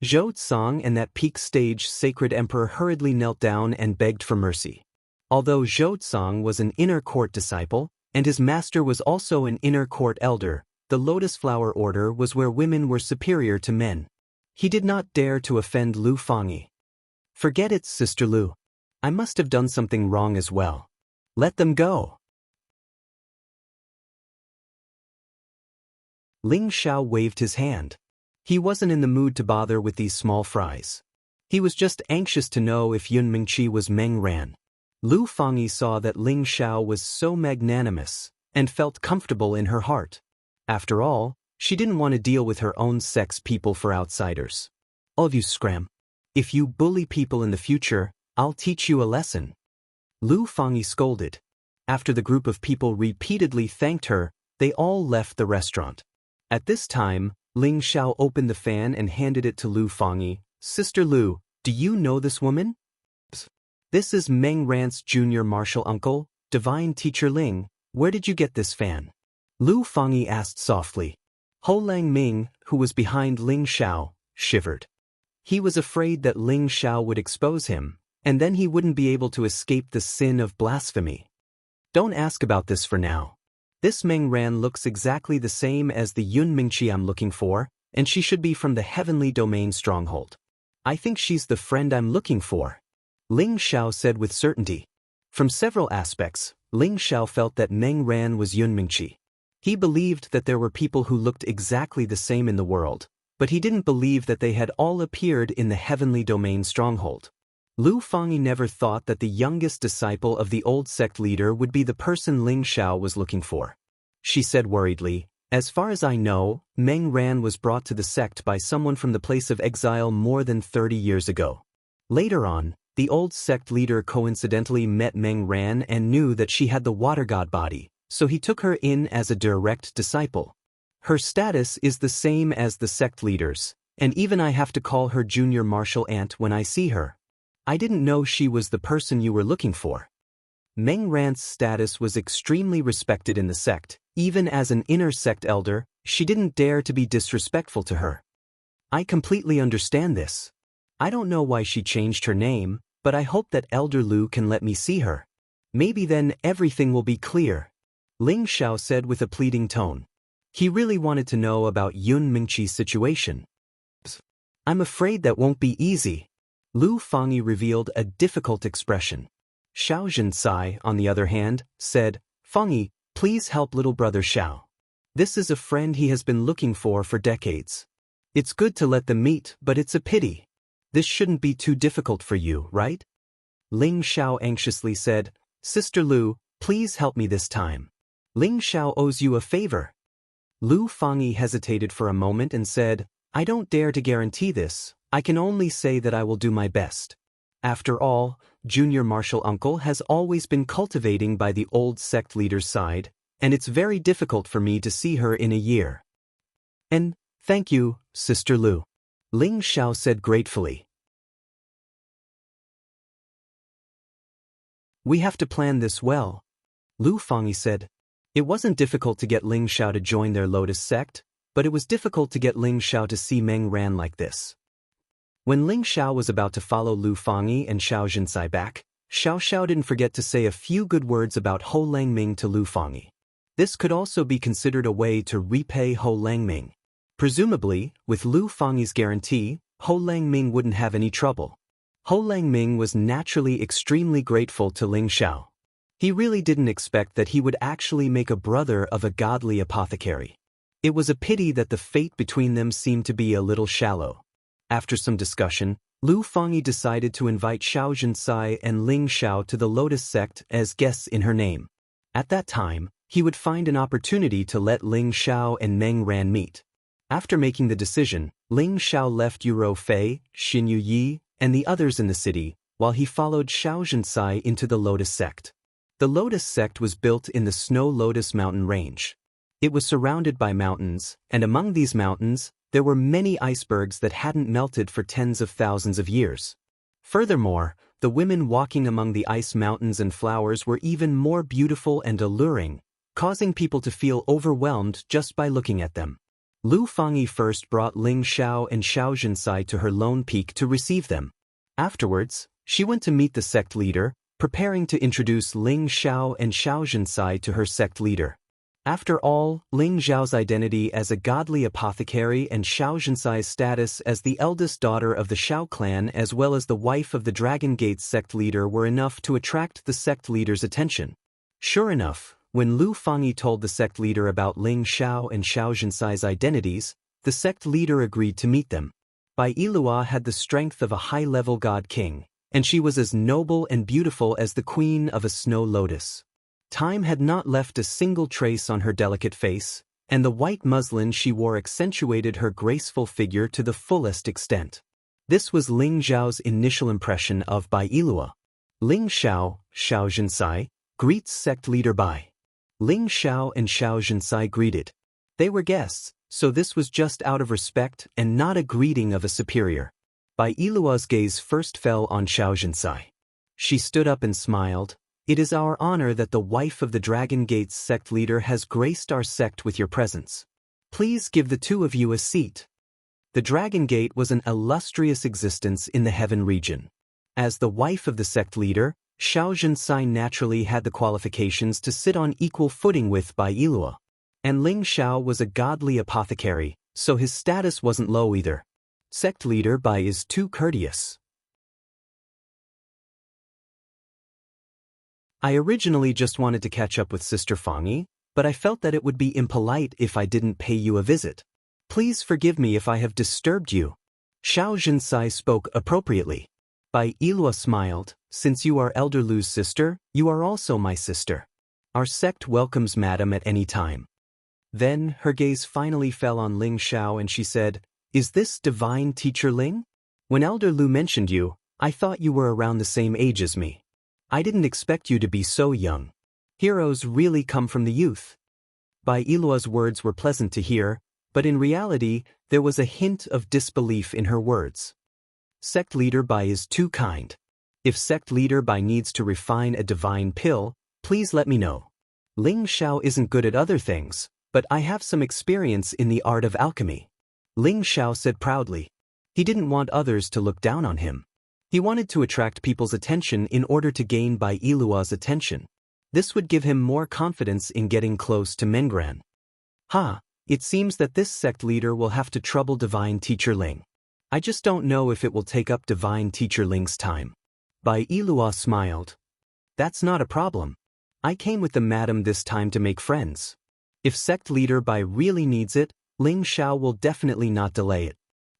Zhou Tsang and that Peak Stage Sacred Emperor hurriedly knelt down and begged for mercy. Although Zhou Tsang was an inner court disciple, and his master was also an inner court elder, the Lotus Flower Order was where women were superior to men. He did not dare to offend Lu Fangyi. Forget it, Sister Lu. I must have done something wrong as well. Let them go. Ling Xiao waved his hand. He wasn't in the mood to bother with these small fries. He was just anxious to know if Yun Mingqi was Meng Ran. Lu Fangyi saw that Ling Xiao was so magnanimous and felt comfortable in her heart. After all, she didn't want to deal with her own sex people for outsiders. All of you scram. If you bully people in the future, I'll teach you a lesson. Lu Fangyi scolded. After the group of people repeatedly thanked her, they all left the restaurant. At this time, Ling Xiao opened the fan and handed it to Lu Fangyi. Sister Lu, do you know this woman? This is Meng Ran's junior martial uncle, Divine Teacher Ling. Where did you get this fan? Lu Fangyi asked softly. Ho Lang Ming, who was behind Ling Xiao, shivered. He was afraid that Ling Xiao would expose him, and then he wouldn't be able to escape the sin of blasphemy. Don't ask about this for now. This Meng Ran looks exactly the same as the Yun Mingqi I'm looking for, and she should be from the Heavenly Domain Stronghold. I think she's the friend I'm looking for. Ling Xiao said with certainty. From several aspects, Ling Xiao felt that Meng Ran was Yun Mingqi. He believed that there were people who looked exactly the same in the world, but he didn't believe that they had all appeared in the Heavenly Domain Stronghold. Lu Fangyi never thought that the youngest disciple of the old sect leader would be the person Ling Xiao was looking for. She said worriedly, as far as I know, Meng Ran was brought to the sect by someone from the place of exile more than 30 years ago. Later on, the old sect leader coincidentally met Meng Ran and knew that she had the water god body, so he took her in as a direct disciple. Her status is the same as the sect leaders, and even I have to call her junior martial aunt when I see her. I didn't know she was the person you were looking for. Meng Ran's status was extremely respected in the sect. Even as an inner sect elder, she didn't dare to be disrespectful to her. I completely understand this. I don't know why she changed her name, but I hope that Elder Lu can let me see her. Maybe then everything will be clear. Ling Xiao said with a pleading tone. He really wanted to know about Yun Mingqi's situation. I'm afraid that won't be easy. Lu Fangyi revealed a difficult expression. Xiao Zhencai, on the other hand, said, Fangyi, please help little brother Xiao. This is a friend he has been looking for decades. It's good to let them meet, but it's a pity. This shouldn't be too difficult for you, right? Ling Xiao anxiously said, Sister Lu, please help me this time. Ling Xiao owes you a favor. Lu Fangyi hesitated for a moment and said, I don't dare to guarantee this, I can only say that I will do my best. After all, Junior Martial Uncle has always been cultivating by the old sect leader's side, and it's very difficult for me to see her in a year. And, thank you, Sister Lu. Ling Xiao said gratefully. We have to plan this well. Lu Fangyi said. It wasn't difficult to get Ling Xiao to join their Lotus sect, but it was difficult to get Ling Xiao to see Meng Ran like this. When Ling Xiao was about to follow Lu Fangyi and Xiao Zhencai back, Xiao Xiao didn't forget to say a few good words about Ho Lang Ming to Lu Fangyi. This could also be considered a way to repay Ho Lang Ming. Presumably, with Lu Fangyi's guarantee, Ho Lang Ming wouldn't have any trouble. Ho Lang Ming was naturally extremely grateful to Ling Xiao. He really didn't expect that he would actually make a brother of a godly apothecary. It was a pity that the fate between them seemed to be a little shallow. After some discussion, Lu Fangyi decided to invite Xiao Zhencai and Ling Xiao to the Lotus sect as guests in her name. At that time, he would find an opportunity to let Ling Xiao and Meng Ran meet. After making the decision, Ling Xiao left Yuro Fei, Xinyu Yi, and the others in the city, while he followed Xianxia into the Lotus sect. The Lotus sect was built in the Snow Lotus mountain range. It was surrounded by mountains, and among these mountains, there were many icebergs that hadn't melted for tens of thousands of years. Furthermore, the women walking among the ice mountains and flowers were even more beautiful and alluring, causing people to feel overwhelmed just by looking at them. Lu Fangyi first brought Ling Xiao and Xianxia to her lone peak to receive them. Afterwards, she went to meet the sect leader, preparing to introduce Ling Xiao and Xianxia to her sect leader. After all, Ling Xiao's identity as a godly apothecary and Xianxia's status as the eldest daughter of the Xiao clan as well as the wife of the Dragon Gate sect leader were enough to attract the sect leader's attention. Sure enough, when Lu Fangyi told the sect leader about Ling Xiao and Xianxia's identities, the sect leader agreed to meet them. Bai Yilua had the strength of a high-level god king, and she was as noble and beautiful as the queen of a snow lotus. Time had not left a single trace on her delicate face, and the white muslin she wore accentuated her graceful figure to the fullest extent. This was Ling Xiao's initial impression of Bai Yilua. Ling Xiao, Xianxia, greets sect leader Bai. Ling Xiao and Xianxia greeted. They were guests, so this was just out of respect and not a greeting of a superior. Bai Yilua's gaze first fell on Xianxia. She stood up and smiled. It is our honor that the wife of the Dragon Gate's sect leader has graced our sect with your presence. Please give the two of you a seat. The Dragon Gate was an illustrious existence in the heaven region. As the wife of the sect leader, Xianxia naturally had the qualifications to sit on equal footing with Bai Yilua. And Ling Xiao was a godly apothecary, so his status wasn't low either. Sect leader Bai is too courteous. I originally just wanted to catch up with Sister Fangyi, but I felt that it would be impolite if I didn't pay you a visit. Please forgive me if I have disturbed you. Xianxia spoke appropriately. Bai Yilua smiled. Since you are Elder Lu's sister, you are also my sister. Our sect welcomes Madam at any time. Then, her gaze finally fell on Ling Xiao and she said, Is this divine teacher Ling? When Elder Lu mentioned you, I thought you were around the same age as me. I didn't expect you to be so young. Heroes really come from the youth. Bai Yilua's words were pleasant to hear, but in reality, there was a hint of disbelief in her words. Sect leader Bai is too kind. If sect leader Bai needs to refine a divine pill, please let me know. Ling Xiao isn't good at other things, but I have some experience in the art of alchemy. Ling Xiao said proudly. He didn't want others to look down on him. He wanted to attract people's attention in order to gain Bai Yilua's attention. This would give him more confidence in getting close to Mengran. It seems that this sect leader will have to trouble Divine Teacher Ling. I just don't know if it will take up Divine Teacher Ling's time. Bai Yilua smiled. That's not a problem. I came with the madam this time to make friends. If sect leader Bai really needs it, Ling Xiao will definitely not delay it.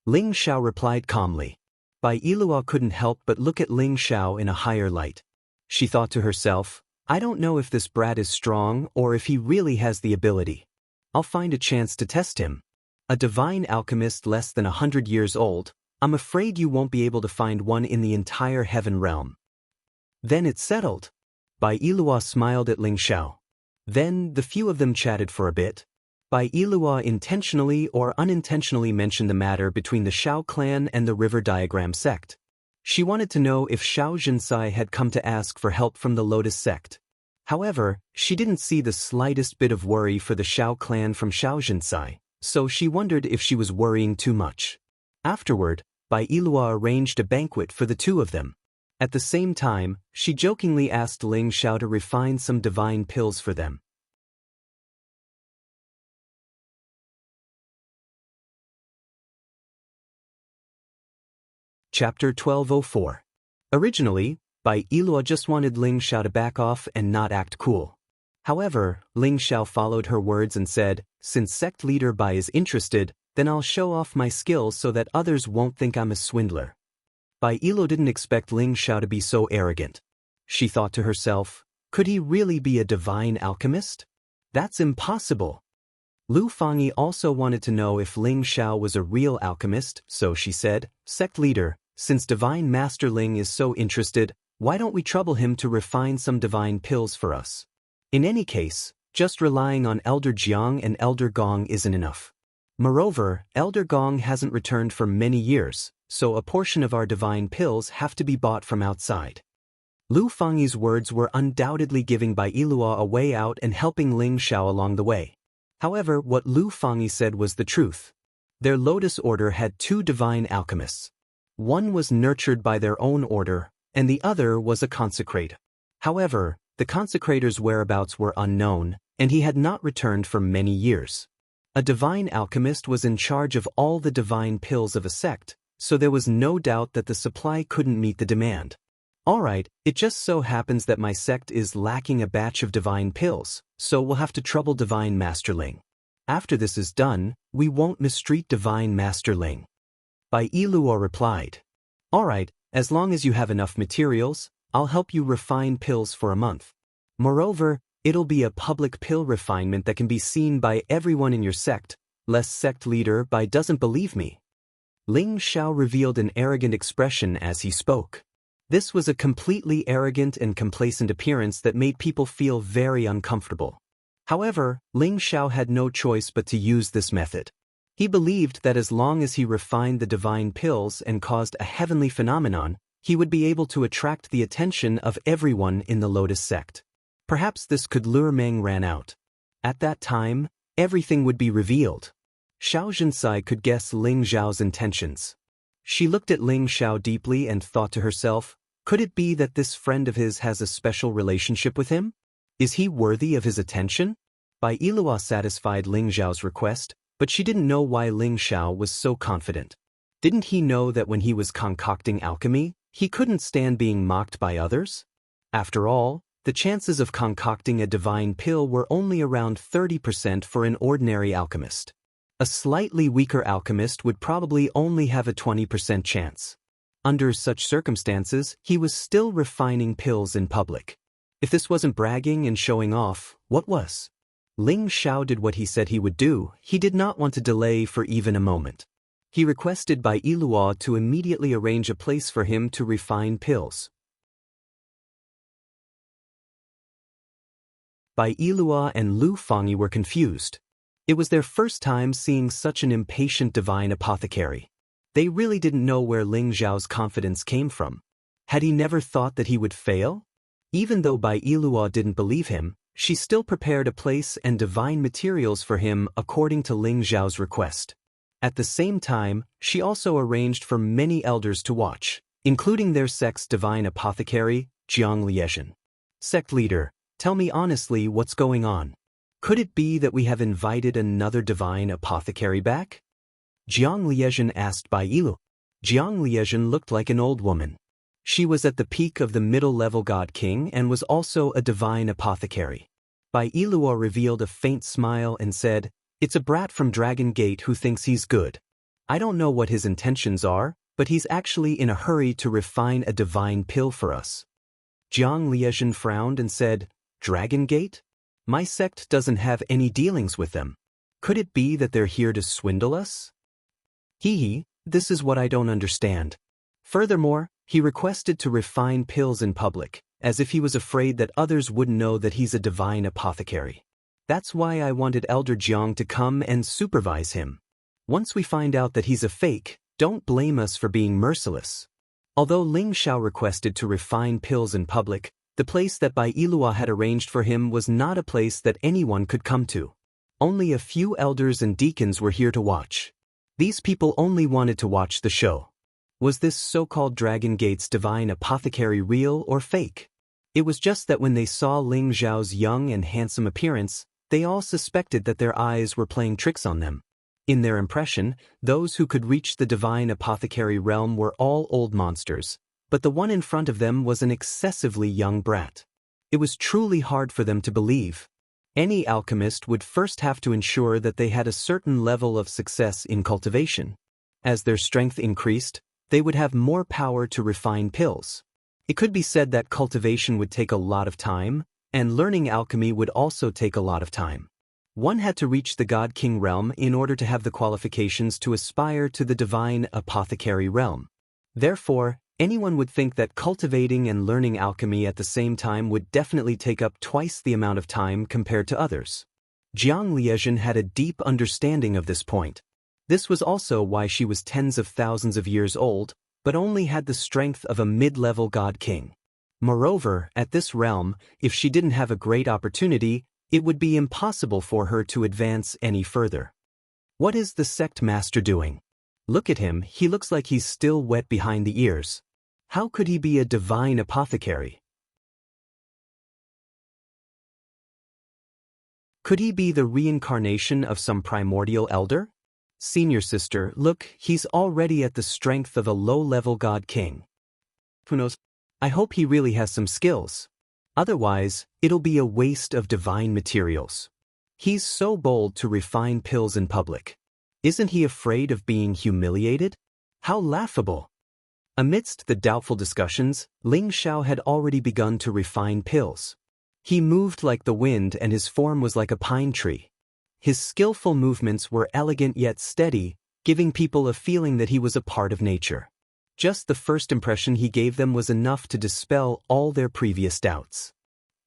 Ling Xiao replied calmly. Bai Yilua couldn't help but look at Ling Xiao in a higher light. She thought to herself, I don't know if this brat is strong or if he really has the ability. I'll find a chance to test him. A divine alchemist less than 100 years old, I'm afraid you won't be able to find one in the entire heaven realm. Then it's settled. Bai Yilua smiled at Ling Xiao. Then the few of them chatted for a bit. Bai Yilua intentionally or unintentionally mentioned the matter between the Xiao clan and the River Diagram sect. She wanted to know if Xianxia had come to ask for help from the Lotus sect. However, she didn't see the slightest bit of worry for the Xiao clan from Xianxia, so she wondered if she was worrying too much. Afterward, Bai Yilua arranged a banquet for the two of them. At the same time, she jokingly asked Ling Xiao to refine some divine pills for them. Chapter 1204. Originally, Bai Yilua just wanted Ling Xiao to back off and not act cool. However, Ling Xiao followed her words and said, Since sect leader Bai is interested, then I'll show off my skills so that others won't think I'm a swindler. Bai Yilua didn't expect Ling Xiao to be so arrogant. She thought to herself, could he really be a divine alchemist? That's impossible. Lu Fangyi also wanted to know if Ling Xiao was a real alchemist, so she said, Sect leader, Since Divine Master Ling is so interested, why don't we trouble him to refine some divine pills for us? In any case, just relying on Elder Jiang and Elder Gong isn't enough. Moreover, Elder Gong hasn't returned for many years, so a portion of our divine pills have to be bought from outside. Lu Fangyi's words were undoubtedly giving Bai Yilua a way out and helping Ling Xiao along the way. However, what Lu Fangyi said was the truth. Their Lotus Order had two divine alchemists. One was nurtured by their own order, and the other was a consecrator. However, the consecrator's whereabouts were unknown, and he had not returned for many years. A divine alchemist was in charge of all the divine pills of a sect, so there was no doubt that the supply couldn't meet the demand. Alright, it just so happens that my sect is lacking a batch of divine pills, so we'll have to trouble Divine Master Ling. After this is done, we won't mistreat Divine Master Ling. Bai Yilua replied. Alright, as long as you have enough materials, I'll help you refine pills for a month. Moreover, it'll be a public pill refinement that can be seen by everyone in your sect, lest sect leader Bai doesn't believe me. Ling Xiao revealed an arrogant expression as he spoke. This was a completely arrogant and complacent appearance that made people feel very uncomfortable. However, Ling Xiao had no choice but to use this method. He believed that as long as he refined the divine pills and caused a heavenly phenomenon, he would be able to attract the attention of everyone in the Lotus sect. Perhaps this could lure Meng Ran out. At that time, everything would be revealed. Xiao Zhensai could guess Ling Xiao's intentions. She looked at Ling Xiao deeply and thought to herself, could it be that this friend of his has a special relationship with him? Is he worthy of his attention? Bai Yilua satisfied Ling Xiao's request, but she didn't know why Ling Xiao was so confident. Didn't he know that when he was concocting alchemy, he couldn't stand being mocked by others? After all, the chances of concocting a divine pill were only around 30% for an ordinary alchemist. A slightly weaker alchemist would probably only have a 20% chance. Under such circumstances, he was still refining pills in public. If this wasn't bragging and showing off, what was? Ling Xiao did what he said he would do. He did not want to delay for even a moment. He requested Bai Yilua to immediately arrange a place for him to refine pills. Bai Yilua and Lu Fangyi were confused. It was their first time seeing such an impatient divine apothecary. They really didn't know where Ling Xiao's confidence came from. Had he never thought that he would fail? Even though Bai Yilua didn't believe him, she still prepared a place and divine materials for him according to Ling Xiao's request. At the same time, she also arranged for many elders to watch, including their sect's divine apothecary, Jiang Liezhen. Sect leader, tell me honestly what's going on. Could it be that we have invited another divine apothecary back? Jiang Liezhen asked Bai Yilua. Jiang Liezhen looked like an old woman. She was at the peak of the middle-level God King and was also a divine apothecary. Bai Yilua revealed a faint smile and said, it's a brat from Dragon Gate who thinks he's good. I don't know what his intentions are, but he's actually in a hurry to refine a divine pill for us. Jiang Liezhen frowned and said, Dragon Gate? My sect doesn't have any dealings with them. Could it be that they're here to swindle us? This is what I don't understand. Furthermore, he requested to refine pills in public, as if he was afraid that others wouldn't know that he's a divine apothecary. That's why I wanted Elder Jiang to come and supervise him. Once we find out that he's a fake, don't blame us for being merciless. Although Ling Xiao requested to refine pills in public, the place that Bai Yilua had arranged for him was not a place that anyone could come to. Only a few elders and deacons were here to watch. These people only wanted to watch the show. Was this so-called Dragon Gate's divine apothecary real or fake? It was just that when they saw Ling Xiao's young and handsome appearance, they all suspected that their eyes were playing tricks on them. In their impression, those who could reach the divine apothecary realm were all old monsters, but the one in front of them was an excessively young brat. It was truly hard for them to believe. Any alchemist would first have to ensure that they had a certain level of success in cultivation. As their strength increased, they would have more power to refine pills. It could be said that cultivation would take a lot of time, and learning alchemy would also take a lot of time. One had to reach the God King realm in order to have the qualifications to aspire to the divine apothecary realm. Therefore, anyone would think that cultivating and learning alchemy at the same time would definitely take up twice the amount of time compared to others. Jiang Liezhen had a deep understanding of this point. This was also why she was tens of thousands of years old, but only had the strength of a mid-level god king. Moreover, at this realm, if she didn't have a great opportunity, it would be impossible for her to advance any further. What is the sect master doing? Look at him, he looks like he's still wet behind the ears. How could he be a divine apothecary? Could he be the reincarnation of some primordial elder? Senior sister, look, he's already at the strength of a low-level god king. Who knows? I hope he really has some skills. Otherwise, it'll be a waste of divine materials. He's so bold to refine pills in public. Isn't he afraid of being humiliated? How laughable! Amidst the doubtful discussions, Ling Xiao had already begun to refine pills. He moved like the wind and his form was like a pine tree. His skillful movements were elegant yet steady, giving people a feeling that he was a part of nature. Just the first impression he gave them was enough to dispel all their previous doubts.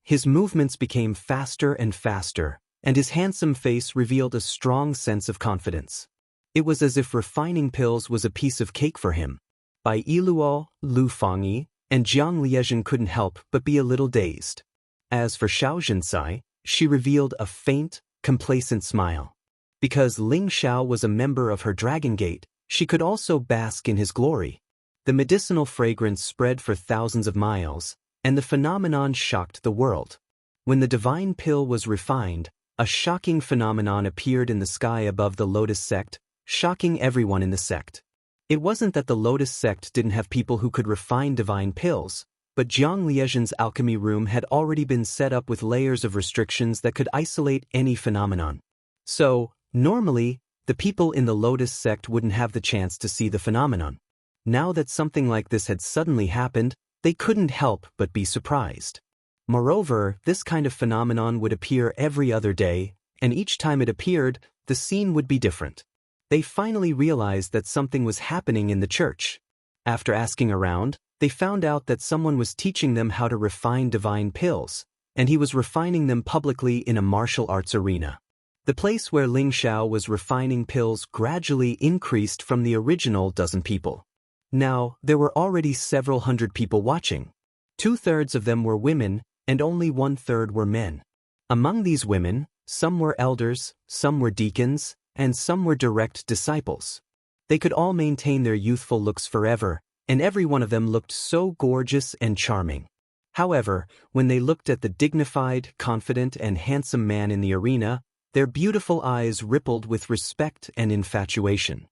His movements became faster and faster, and his handsome face revealed a strong sense of confidence. It was as if refining pills was a piece of cake for him. Bai Yiluo, Lu Fangyi, and Jiang Liezhen couldn't help but be a little dazed. As for Xianxia, she revealed a faint, complacent smile. Because Ling Xiao was a member of her Dragon Gate, she could also bask in his glory. The medicinal fragrance spread for thousands of miles, and the phenomenon shocked the world. When the divine pill was refined, a shocking phenomenon appeared in the sky above the Lotus sect, shocking everyone in the sect. It wasn't that the Lotus sect didn't have people who could refine divine pills, but Jiang Liezhen's alchemy room had already been set up with layers of restrictions that could isolate any phenomenon. So, normally, the people in the Lotus sect wouldn't have the chance to see the phenomenon. Now that something like this had suddenly happened, they couldn't help but be surprised. Moreover, this kind of phenomenon would appear every other day, and each time it appeared, the scene would be different. They finally realized that something was happening in the church. After asking around, they found out that someone was teaching them how to refine divine pills, and he was refining them publicly in a martial arts arena. The place where Ling Xiao was refining pills gradually increased from the original dozen people. Now, there were already several hundred people watching. 2/3 of them were women, and only 1/3 were men. Among these women, some were elders, some were deacons, and some were direct disciples. They could all maintain their youthful looks forever, and every one of them looked so gorgeous and charming. However, when they looked at the dignified, confident, and handsome man in the arena, their beautiful eyes rippled with respect and infatuation.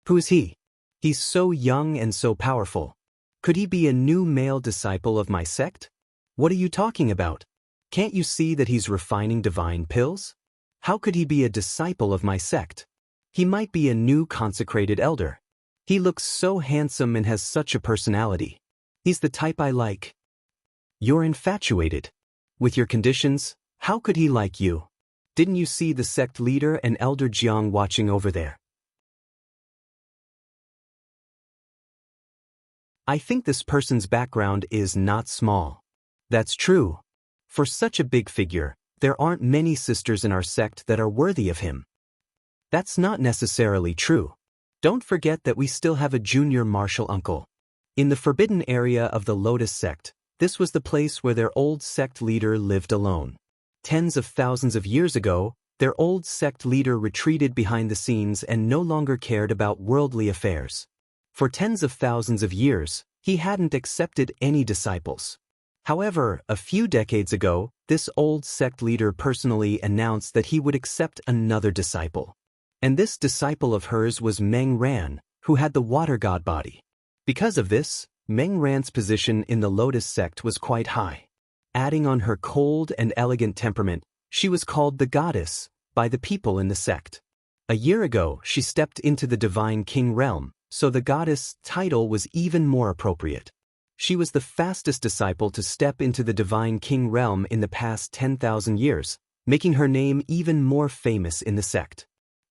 Who is he? He's so young and so powerful. Could he be a new male disciple of my sect? What are you talking about? Can't you see that he's refining divine pills? How could he be a disciple of my sect? He might be a new consecrated elder. He looks so handsome and has such a personality. He's the type I like. You're infatuated. With your conditions, how could he like you? Didn't you see the sect leader and Elder Jiang watching over there? I think this person's background is not small. That's true. For such a big figure, there aren't many sisters in our sect that are worthy of him. That's not necessarily true. Don't forget that we still have a junior martial uncle. In the forbidden area of the Lotus sect, this was the place where their old sect leader lived alone. Tens of thousands of years ago, their old sect leader retreated behind the scenes and no longer cared about worldly affairs. For tens of thousands of years, he hadn't accepted any disciples. However, a few decades ago, this old sect leader personally announced that he would accept another disciple. And this disciple of hers was Meng Ran, who had the water god body. Because of this, Meng Ran's position in the Lotus sect was quite high. Adding on her cold and elegant temperament, she was called the goddess by the people in the sect. A year ago, she stepped into the divine king realm, so the goddess title was even more appropriate. She was the fastest disciple to step into the divine king realm in the past 10,000 years, making her name even more famous in the sect.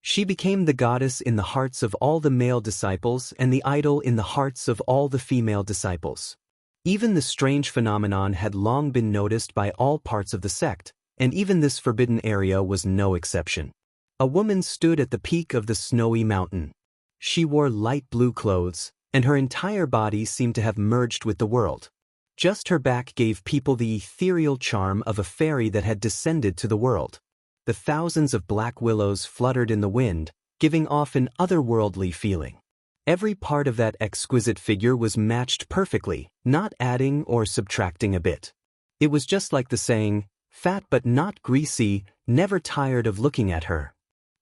She became the goddess in the hearts of all the male disciples and the idol in the hearts of all the female disciples. Even the strange phenomenon had long been noticed by all parts of the sect, and even this forbidden area was no exception. A woman stood at the peak of the snowy mountain. She wore light blue clothes, and her entire body seemed to have merged with the world. Just her back gave people the ethereal charm of a fairy that had descended to the world. The thousands of black willows fluttered in the wind, giving off an otherworldly feeling. Every part of that exquisite figure was matched perfectly, not adding or subtracting a bit. It was just like the saying, "Fat but not greasy, never tired of looking at her."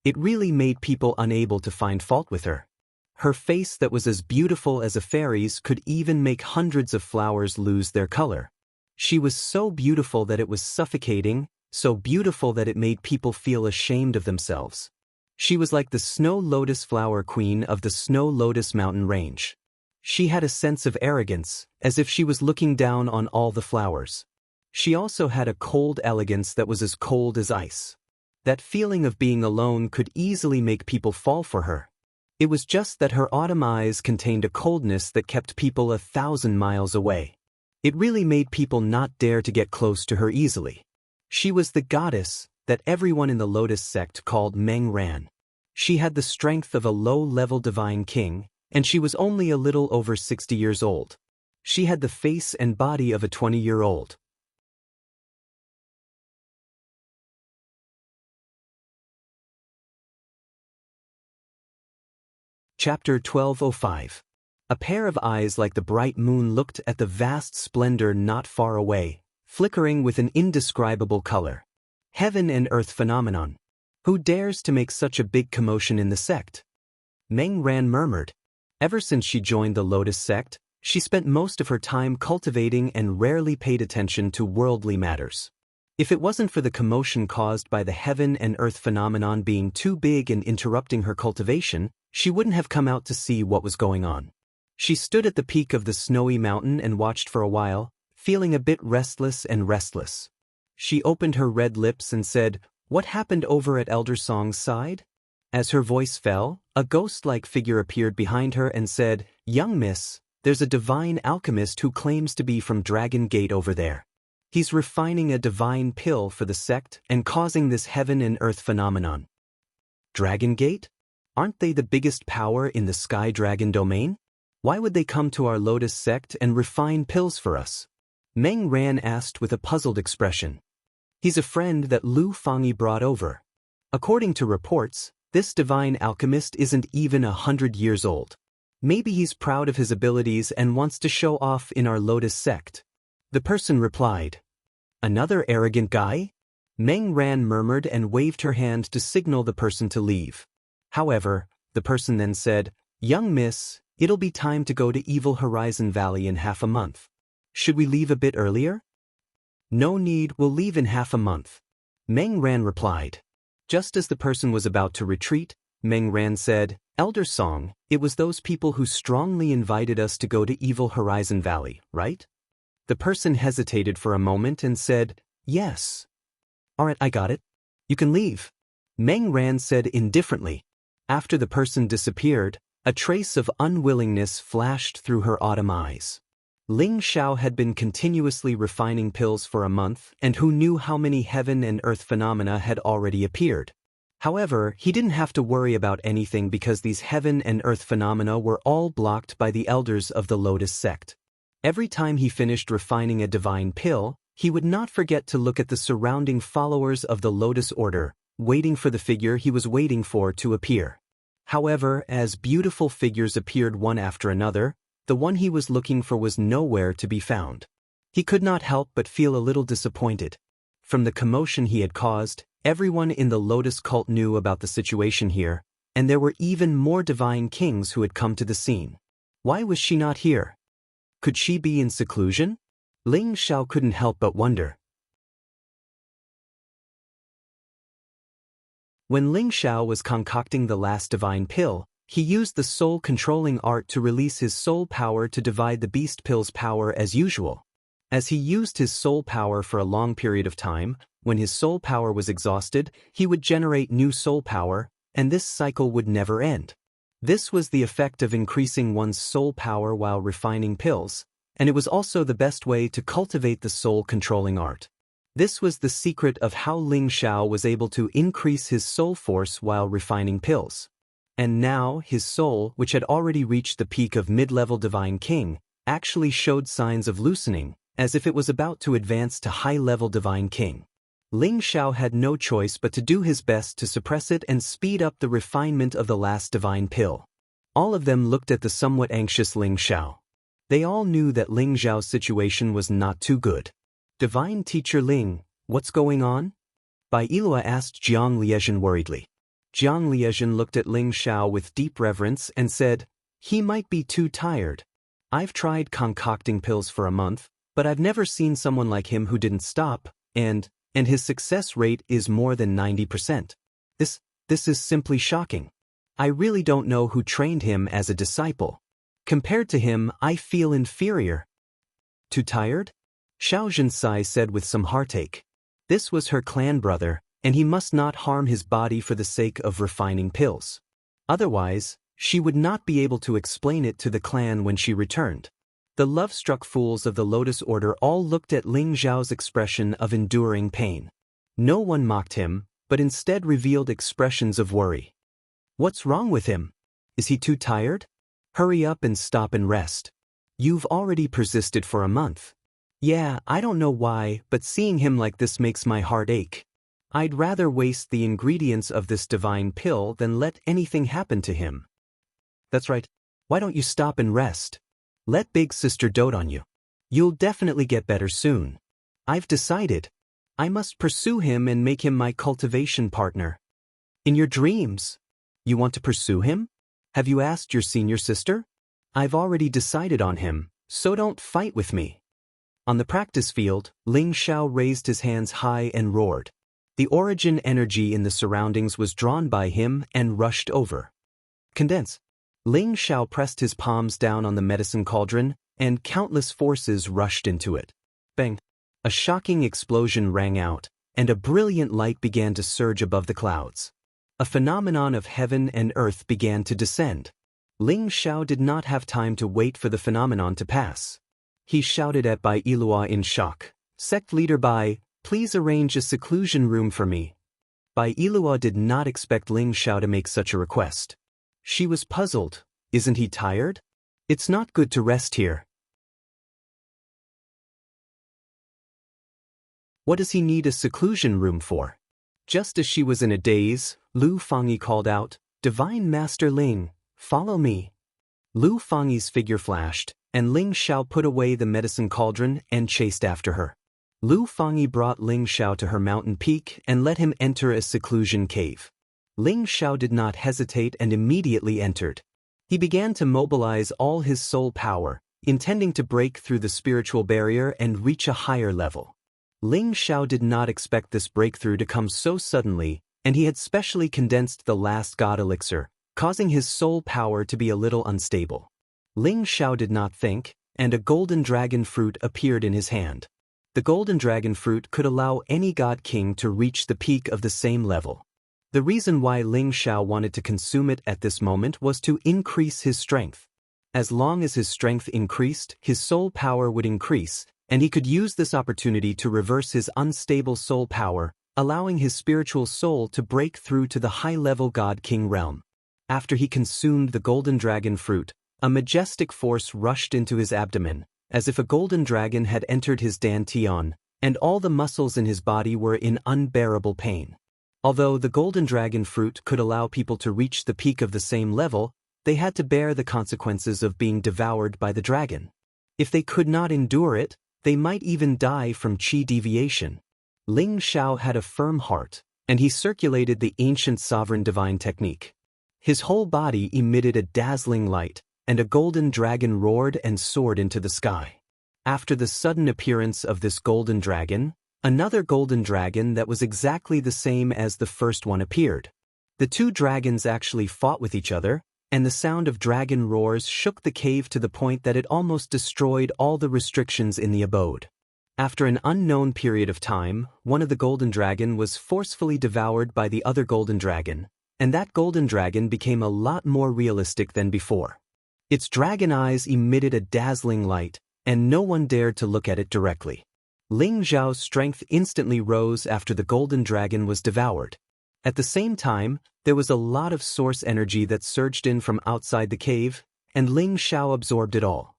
It really made people unable to find fault with her. Her face that was as beautiful as a fairy's could even make hundreds of flowers lose their color. She was so beautiful that it was suffocating, so beautiful that it made people feel ashamed of themselves. She was like the snow lotus flower queen of the snow lotus mountain range. She had a sense of arrogance, as if she was looking down on all the flowers. She also had a cold elegance that was as cold as ice. That feeling of being alone could easily make people fall for her. It was just that her autumn eyes contained a coldness that kept people 1,000 miles away. It really made people not dare to get close to her easily. She was the goddess that everyone in the Lotus sect called Meng Ran. She had the strength of a low-level divine king, and she was only a little over 60 years old. She had the face and body of a 20-year-old. Chapter 1205. A pair of eyes like the bright moon looked at the vast splendor not far away, flickering with an indescribable color. Heaven and earth phenomenon. Who dares to make such a big commotion in the sect? Meng Ran murmured. Ever since she joined the Lotus sect, she spent most of her time cultivating and rarely paid attention to worldly matters. If it wasn't for the commotion caused by the heaven and earth phenomenon being too big and interrupting her cultivation, she wouldn't have come out to see what was going on. She stood at the peak of the snowy mountain and watched for a while, feeling a bit restless. She opened her red lips and said, "What happened over at Elder Song's side?" As her voice fell, a ghost-like figure appeared behind her and said, "Young miss, there's a divine alchemist who claims to be from Dragon Gate over there. He's refining a divine pill for the sect and causing this heaven and earth phenomenon." Dragon Gate? Aren't they the biggest power in the Sky Dragon domain? Why would they come to our Lotus sect and refine pills for us? Meng Ran asked with a puzzled expression. He's a friend that Lu Fangyi brought over. According to reports, this divine alchemist isn't even 100 years old. Maybe he's proud of his abilities and wants to show off in our Lotus sect. The person replied. Another arrogant guy? Meng Ran murmured and waved her hand to signal the person to leave. However, the person then said, "Young miss, it'll be time to go to Evil Horizon Valley in half a month. Should we leave a bit earlier?" "No need, we'll leave in half a month," Meng Ran replied. Just as the person was about to retreat, Meng Ran said, "Elder Song, it was those people who strongly invited us to go to Evil Horizon Valley, right?" The person hesitated for a moment and said, "Yes." "Alright, I got it. You can leave," Meng Ran said indifferently. After the person disappeared, a trace of unwillingness flashed through her autumn eyes. Ling Xiao had been continuously refining pills for a month, and who knew how many heaven and earth phenomena had already appeared. However, he didn't have to worry about anything because these heaven and earth phenomena were all blocked by the elders of the Lotus sect. Every time he finished refining a divine pill, he would not forget to look at the surrounding followers of the Lotus Order, waiting for the figure he was waiting for to appear. However, as beautiful figures appeared one after another, the one he was looking for was nowhere to be found. He could not help but feel a little disappointed. From the commotion he had caused, everyone in the Lotus cult knew about the situation here, and there were even more divine kings who had come to the scene. Why was she not here? Could she be in seclusion? Ling Xiao couldn't help but wonder. When Ling Xiao was concocting the last divine pill, he used the soul-controlling art to release his soul power to divide the beast pill's power as usual. As he used his soul power for a long period of time, when his soul power was exhausted, he would generate new soul power, and this cycle would never end. This was the effect of increasing one's soul power while refining pills, and it was also the best way to cultivate the soul-controlling art. This was the secret of how Ling Xiao was able to increase his soul force while refining pills. And now, his soul, which had already reached the peak of mid-level Divine King, actually showed signs of loosening, as if it was about to advance to high-level Divine King. Ling Xiao had no choice but to do his best to suppress it and speed up the refinement of the last divine pill. All of them looked at the somewhat anxious Ling Xiao. They all knew that Ling Xiao's situation was not too good. "Divine Teacher Ling, what's going on?" Bai Yilua asked Jiang Liezhen worriedly. Jiang Liezhen looked at Ling Xiao with deep reverence and said, "He might be too tired. I've tried concocting pills for a month, but I've never seen someone like him who didn't stop, and his success rate is more than 90%. This is simply shocking. I really don't know who trained him as a disciple. Compared to him, I feel inferior." "Too tired?" Xiao Zhensai said with some heartache. This was her clan brother, and he must not harm his body for the sake of refining pills. Otherwise, she would not be able to explain it to the clan when she returned. The love-struck fools of the Lotus Order all looked at Ling Xiao's expression of enduring pain. No one mocked him, but instead revealed expressions of worry. "What's wrong with him? Is he too tired? Hurry up and stop and rest. You've already persisted for a month." "Yeah, I don't know why, but seeing him like this makes my heart ache. I'd rather waste the ingredients of this divine pill than let anything happen to him." "That's right. Why don't you stop and rest? Let big sister dote on you. You'll definitely get better soon. I've decided. I must pursue him and make him my cultivation partner." "In your dreams? You want to pursue him? Have you asked your senior sister?" "I've already decided on him, so don't fight with me." On the practice field, Ling Xiao raised his hands high and roared. The origin energy in the surroundings was drawn by him and rushed over. "Condense." Ling Xiao pressed his palms down on the medicine cauldron, and countless forces rushed into it. Bang! A shocking explosion rang out, and a brilliant light began to surge above the clouds. A phenomenon of heaven and earth began to descend. Ling Xiao did not have time to wait for the phenomenon to pass. He shouted at Bai Yilua in shock. "Sect leader Bai, please arrange a seclusion room for me." Bai Yilua did not expect Ling Xiao to make such a request. She was puzzled. "Isn't he tired? It's not good to rest here." "What does he need a seclusion room for?" Just as she was in a daze, Lu Fangyi called out, "Divine Master Ling, follow me." Lu Fangyi's figure flashed, and Ling Xiao put away the medicine cauldron and chased after her. Lu Fangyi brought Ling Xiao to her mountain peak and let him enter a seclusion cave. Ling Xiao did not hesitate and immediately entered. He began to mobilize all his soul power, intending to break through the spiritual barrier and reach a higher level. Ling Xiao did not expect this breakthrough to come so suddenly, and he had specially condensed the last god elixir, causing his soul power to be a little unstable. Ling Xiao did not think, and a golden dragon fruit appeared in his hand. The golden dragon fruit could allow any god king to reach the peak of the same level. The reason why Ling Xiao wanted to consume it at this moment was to increase his strength. As long as his strength increased, his soul power would increase, and he could use this opportunity to reverse his unstable soul power, allowing his spiritual soul to break through to the high-level God King realm. After he consumed the golden dragon fruit, a majestic force rushed into his abdomen, as if a golden dragon had entered his dantian, and all the muscles in his body were in unbearable pain. Although the golden dragon fruit could allow people to reach the peak of the same level, they had to bear the consequences of being devoured by the dragon. If they could not endure it, they might even die from qi deviation. Ling Xiao had a firm heart, and he circulated the ancient sovereign divine technique. His whole body emitted a dazzling light, and a golden dragon roared and soared into the sky. After the sudden appearance of this golden dragon, another golden dragon that was exactly the same as the first one appeared. The two dragons actually fought with each other, and the sound of dragon roars shook the cave to the point that it almost destroyed all the restrictions in the abode. After an unknown period of time, one of the golden dragon was forcefully devoured by the other golden dragon, and that golden dragon became a lot more realistic than before. Its dragon eyes emitted a dazzling light, and no one dared to look at it directly. Ling Zhao's strength instantly rose after the golden dragon was devoured. At the same time, there was a lot of source energy that surged in from outside the cave, and Ling Zhao absorbed it all.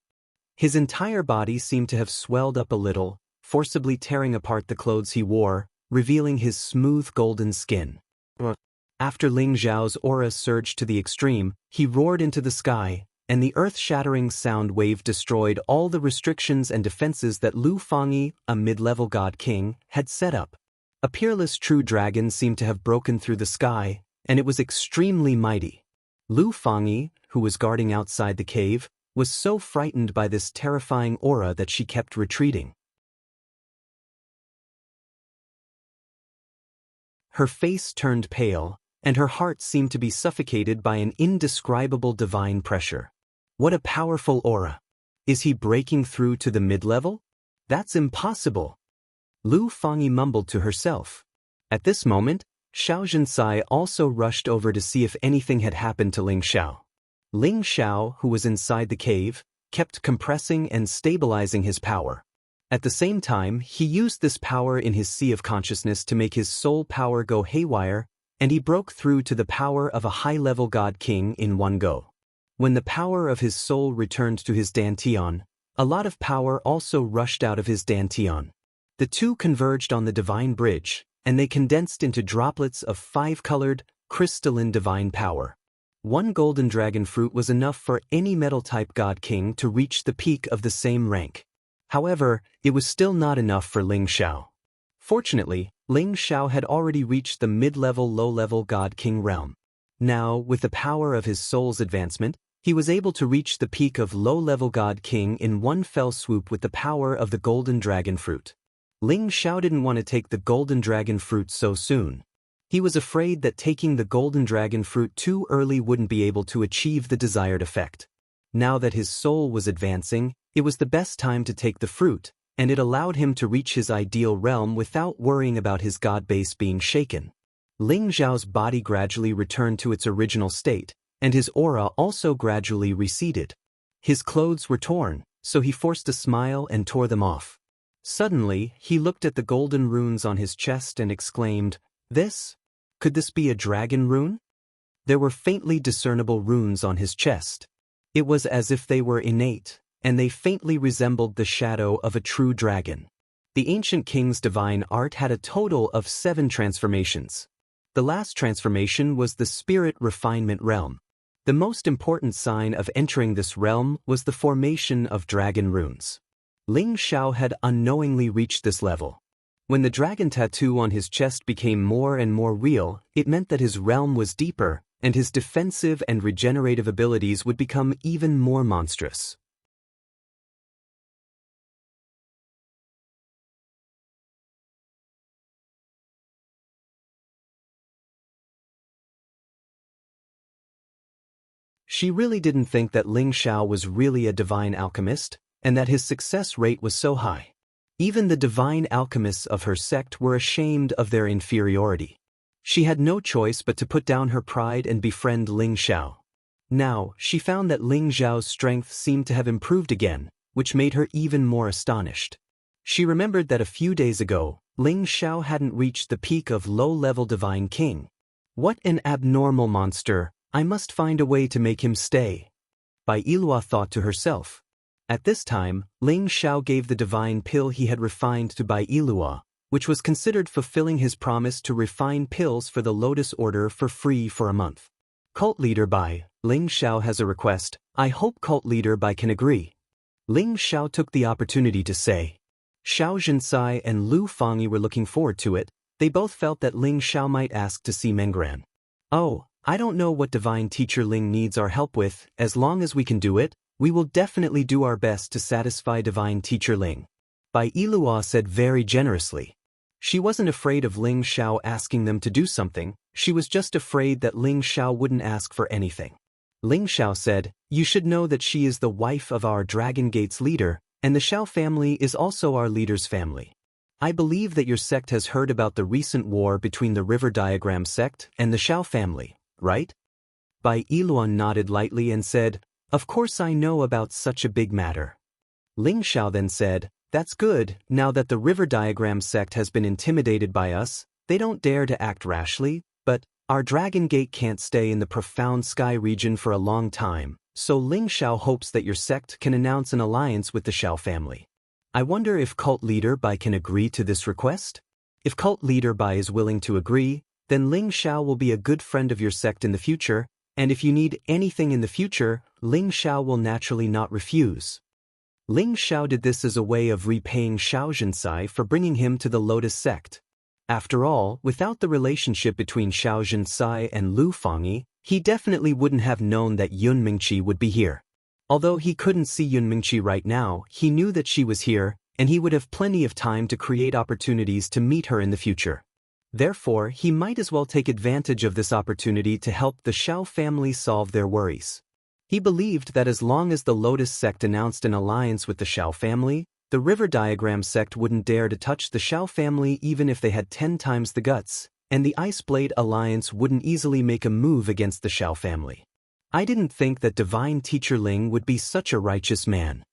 His entire body seemed to have swelled up a little, forcibly tearing apart the clothes he wore, revealing his smooth golden skin. After Ling Zhao's aura surged to the extreme, he roared into the sky, and the earth-shattering sound wave destroyed all the restrictions and defenses that Lu Fangyi, a mid-level god king, had set up. A peerless true dragon seemed to have broken through the sky, and it was extremely mighty. Lu Fangyi, who was guarding outside the cave, was so frightened by this terrifying aura that she kept retreating. Her face turned pale, and her heart seemed to be suffocated by an indescribable divine pressure. What a powerful aura! Is he breaking through to the mid-level? That's impossible! Lu Fangyi mumbled to herself. At this moment, Xianxia also rushed over to see if anything had happened to Ling Zhao. Ling Zhao, who was inside the cave, kept compressing and stabilizing his power. At the same time, he used this power in his sea of consciousness to make his soul power go haywire, and he broke through to the power of a high-level god king in one go. When the power of his soul returned to his dantian, a lot of power also rushed out of his dantian. The two converged on the divine bridge, and they condensed into droplets of five-colored, crystalline divine power. One golden dragon fruit was enough for any metal-type god king to reach the peak of the same rank. However, it was still not enough for Ling Zhao. Fortunately, Ling Zhao had already reached the mid-level low-level god king realm. Now, with the power of his soul's advancement, he was able to reach the peak of low-level god king in one fell swoop with the power of the golden dragon fruit. Ling Zhao didn't want to take the golden dragon fruit so soon. He was afraid that taking the golden dragon fruit too early wouldn't be able to achieve the desired effect. Now that his soul was advancing, it was the best time to take the fruit, and it allowed him to reach his ideal realm without worrying about his god base being shaken. Ling Zhao's body gradually returned to its original state, and his aura also gradually receded. His clothes were torn, so he forced a smile and tore them off. Suddenly, he looked at the golden runes on his chest and exclaimed, "This? Could this be a dragon rune?" There were faintly discernible runes on his chest. It was as if they were innate, and they faintly resembled the shadow of a true dragon. The ancient king's divine art had a total of 7 transformations. The last transformation was the spirit refinement realm. The most important sign of entering this realm was the formation of dragon runes. Ling Zhao had unknowingly reached this level. When the dragon tattoo on his chest became more and more real, it meant that his realm was deeper, and his defensive and regenerative abilities would become even more monstrous. She really didn't think that Ling Zhao was really a divine alchemist, and that his success rate was so high. Even the divine alchemists of her sect were ashamed of their inferiority. She had no choice but to put down her pride and befriend Ling Zhao. Now, she found that Ling Zhao's strength seemed to have improved again, which made her even more astonished. She remembered that a few days ago, Ling Zhao hadn't reached the peak of low-level divine king. What an abnormal monster! I must find a way to make him stay. Bai Yilua thought to herself. At this time, Ling Zhao gave the divine pill he had refined to Bai Yilua, which was considered fulfilling his promise to refine pills for the Lotus Order for free for a month. Cult leader Bai, Ling Zhao has a request. I hope cult leader Bai can agree. Ling Zhao took the opportunity to say. Xianxia and Lu Fangyi were looking forward to it. They both felt that Ling Zhao might ask to see Menguan. Oh, I don't know what divine teacher Ling needs our help with. As long as we can do it, we will definitely do our best to satisfy divine teacher Ling. Bai Yilua said very generously. She wasn't afraid of Ling Zhao asking them to do something, she was just afraid that Ling Zhao wouldn't ask for anything. Ling Zhao said, "You should know that she is the wife of our Dragon Gate's leader, and the Zhao family is also our leader's family. I believe that your sect has heard about the recent war between the River Diagram sect and the Zhao family. right? Bai Yiluan nodded lightly and said, "Of course I know about such a big matter." Ling Xiao then said, "That's good, now that the river diagram sect has been intimidated by us, they don't dare to act rashly, but our Dragon Gate can't stay in the profound sky region for a long time, so Ling Xiao hopes that your sect can announce an alliance with the Xiao family. I wonder if cult leader Bai can agree to this request? If cult leader Bai is willing to agree, then Ling Xiao will be a good friend of your sect in the future, and if you need anything in the future, Ling Xiao will naturally not refuse." Ling Xiao did this as a way of repaying Xianxia for bringing him to the Lotus sect. After all, without the relationship between Xianxia and Lu Fangyi, he definitely wouldn't have known that Yun Mingqi would be here. Although he couldn't see Yun Mingqi right now, he knew that she was here, and he would have plenty of time to create opportunities to meet her in the future. Therefore, he might as well take advantage of this opportunity to help the Xiao family solve their worries. He believed that as long as the Lotus sect announced an alliance with the Xiao family, the River Diagram sect wouldn't dare to touch the Xiao family even if they had 10 times the guts, and the Ice Blade Alliance wouldn't easily make a move against the Xiao family. I didn't think that Divine Teacher Ling would be such a righteous man.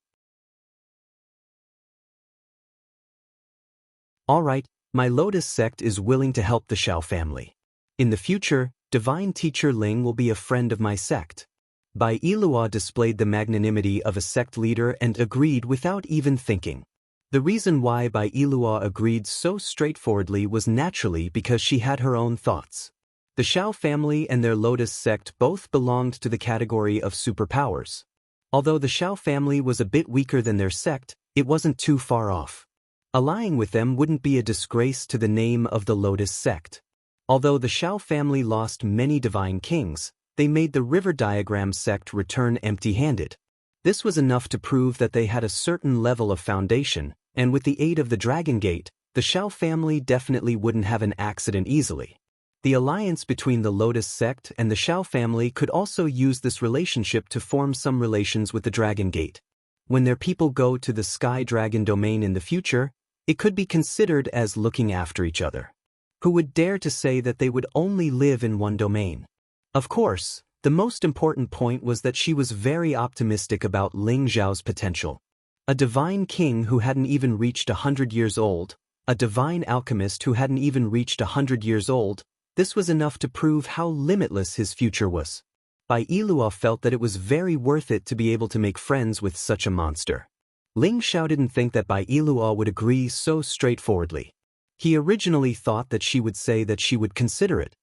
Alright, my Lotus sect is willing to help the Xiao family. In the future, Divine Teacher Ling will be a friend of my sect. Bai Yiluan displayed the magnanimity of a sect leader and agreed without even thinking. The reason why Bai Yiluan agreed so straightforwardly was naturally because she had her own thoughts. The Xiao family and their Lotus sect both belonged to the category of superpowers. Although the Xiao family was a bit weaker than their sect, it wasn't too far off. Allying with them wouldn't be a disgrace to the name of the Lotus sect. Although the Xiao family lost many divine kings, they made the River Diagram sect return empty-handed. This was enough to prove that they had a certain level of foundation, and with the aid of the Dragon Gate, the Xiao family definitely wouldn't have an accident easily. The alliance between the Lotus sect and the Xiao family could also use this relationship to form some relations with the Dragon Gate. When their people go to the Sky Dragon domain in the future, it could be considered as looking after each other. Who would dare to say that they would only live in one domain? Of course, the most important point was that she was very optimistic about Ling Xiao's potential. A divine king who hadn't even reached 100 years old, a divine alchemist who hadn't even reached 100 years old, this was enough to prove how limitless his future was. Bai Yiluan felt that it was very worth it to be able to make friends with such a monster. Ling Xiao didn't think that Bai Yiluan would agree so straightforwardly. He originally thought that she would say that she would consider it.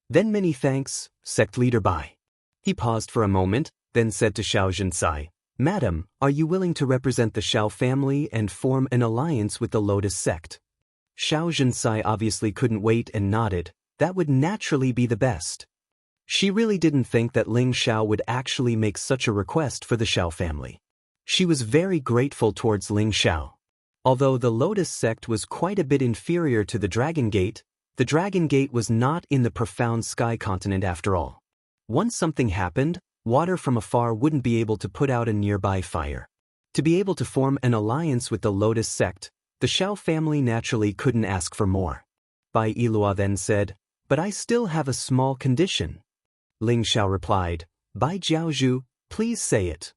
Then many thanks, sect leader Bai. He paused for a moment, then said to Xianxia, "Madam, are you willing to represent the Xiao family and form an alliance with the Lotus sect?" Xianxia obviously couldn't wait and nodded. That would naturally be the best. She really didn't think that Ling Xiao would actually make such a request for the Xiao family. She was very grateful towards Ling Xiao. Although the Lotus sect was quite a bit inferior to the Dragon Gate was not in the profound sky continent after all. Once something happened, water from afar wouldn't be able to put out a nearby fire. To be able to form an alliance with the Lotus sect, the Xiao family naturally couldn't ask for more. Bai Yiluan then said, "But I still have a small condition." Ling Xiao replied, "Bai Jiaozhu, please say it."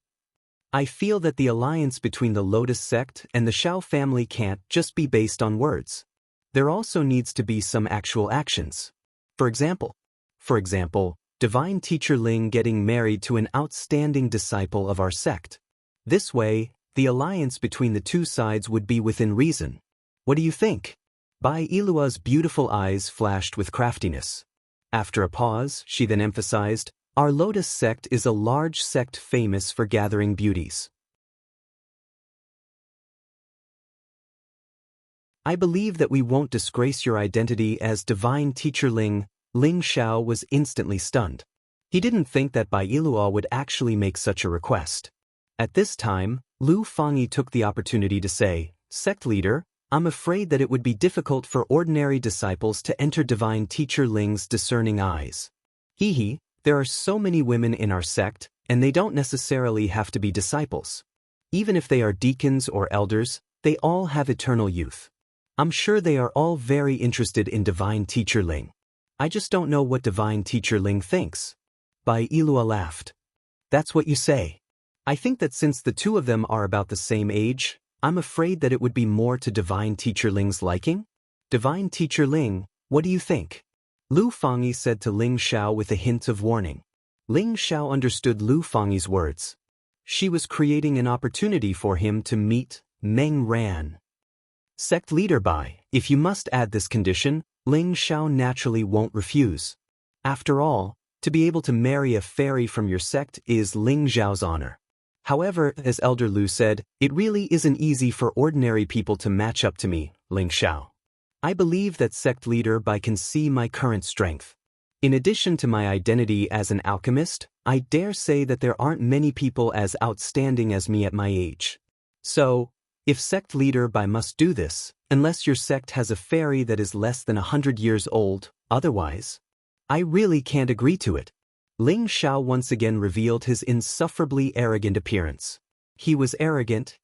"I feel that the alliance between the Lotus sect and the Xiao family can't just be based on words. There also needs to be some actual actions. For example, Divine Teacher Ling getting married to an outstanding disciple of our sect. This way, the alliance between the two sides would be within reason. What do you think?" Bai Yiluan's beautiful eyes flashed with craftiness. After a pause, she then emphasized, "Our Lotus sect is a large sect famous for gathering beauties. I believe that we won't disgrace your identity as Divine Teacher Ling." Ling Xiao was instantly stunned. He didn't think that Bai Yiluan would actually make such a request. At this time, Lu Fangyi took the opportunity to say, "Sect leader, I'm afraid that it would be difficult for ordinary disciples to enter Divine Teacher Ling's discerning eyes. There are so many women in our sect, and they don't necessarily have to be disciples. Even if they are deacons or elders, they all have eternal youth. I'm sure they are all very interested in Divine Teacher Ling. I just don't know what Divine Teacher Ling thinks. Bai Ilua laughed. That's what you say. I think that since the two of them are about the same age, I'm afraid that it would be more to Divine Teacher Ling's liking. Divine Teacher Ling, what do you think? Lu Fangyi said to Ling Xiao with a hint of warning. Ling Xiao understood Lu Fangyi's words. She was creating an opportunity for him to meet Meng Ran. Sect leader Bai, if you must add this condition, Ling Xiao naturally won't refuse. After all, to be able to marry a fairy from your sect is Ling Xiao's honor. However, as Elder Lu said, it really isn't easy for ordinary people to match up to me, Ling Xiao. I believe that sect leader Bai can see my current strength. In addition to my identity as an alchemist, I dare say that there aren't many people as outstanding as me at my age. So, if sect leader Bai must do this, unless your sect has a fairy that is less than 100 years old, otherwise, I really can't agree to it. Ling Xiao once again revealed his insufferably arrogant appearance. He was arrogant,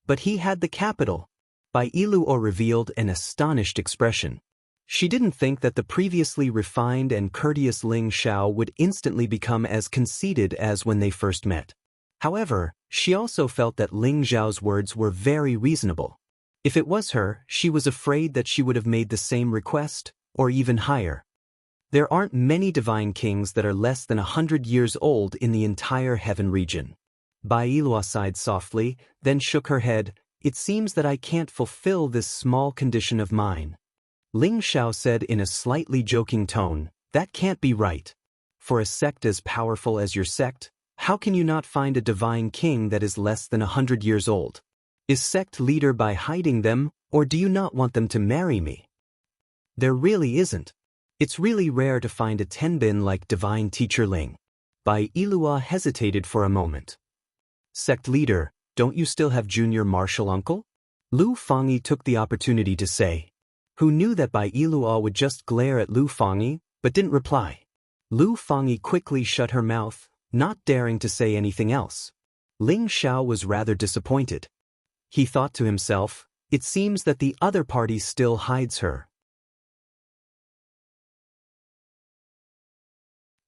but he had the capital. Bai Ilua revealed an astonished expression. She didn't think that the previously refined and courteous Ling Xiao would instantly become as conceited as when they first met. However, she also felt that Ling Xiao's words were very reasonable. If it was her, she was afraid that she would have made the same request, or even higher. There aren't many divine kings that are less than 100 years old in the entire heaven region. Bai Ilua sighed softly, then shook her head. It seems that I can't fulfill this small condition of mine. Ling Xiao said in a slightly joking tone, that can't be right. For a sect as powerful as your sect, how can you not find a divine king that is less than 100 years old? Is sect leader Bai hiding them, or do you not want them to marry me? There really isn't. It's really rare to find a tenbin like Divine Teacher Ling. Bai Ilua hesitated for a moment. Sect leader, don't you still have junior martial uncle? Lu Fangyi took the opportunity to say. Who knew that Bai Ilua would just glare at Lu Fangyi, but didn't reply. Lu Fangyi quickly shut her mouth, not daring to say anything else. Ling Xiao was rather disappointed. He thought to himself, it seems that the other party still hides her.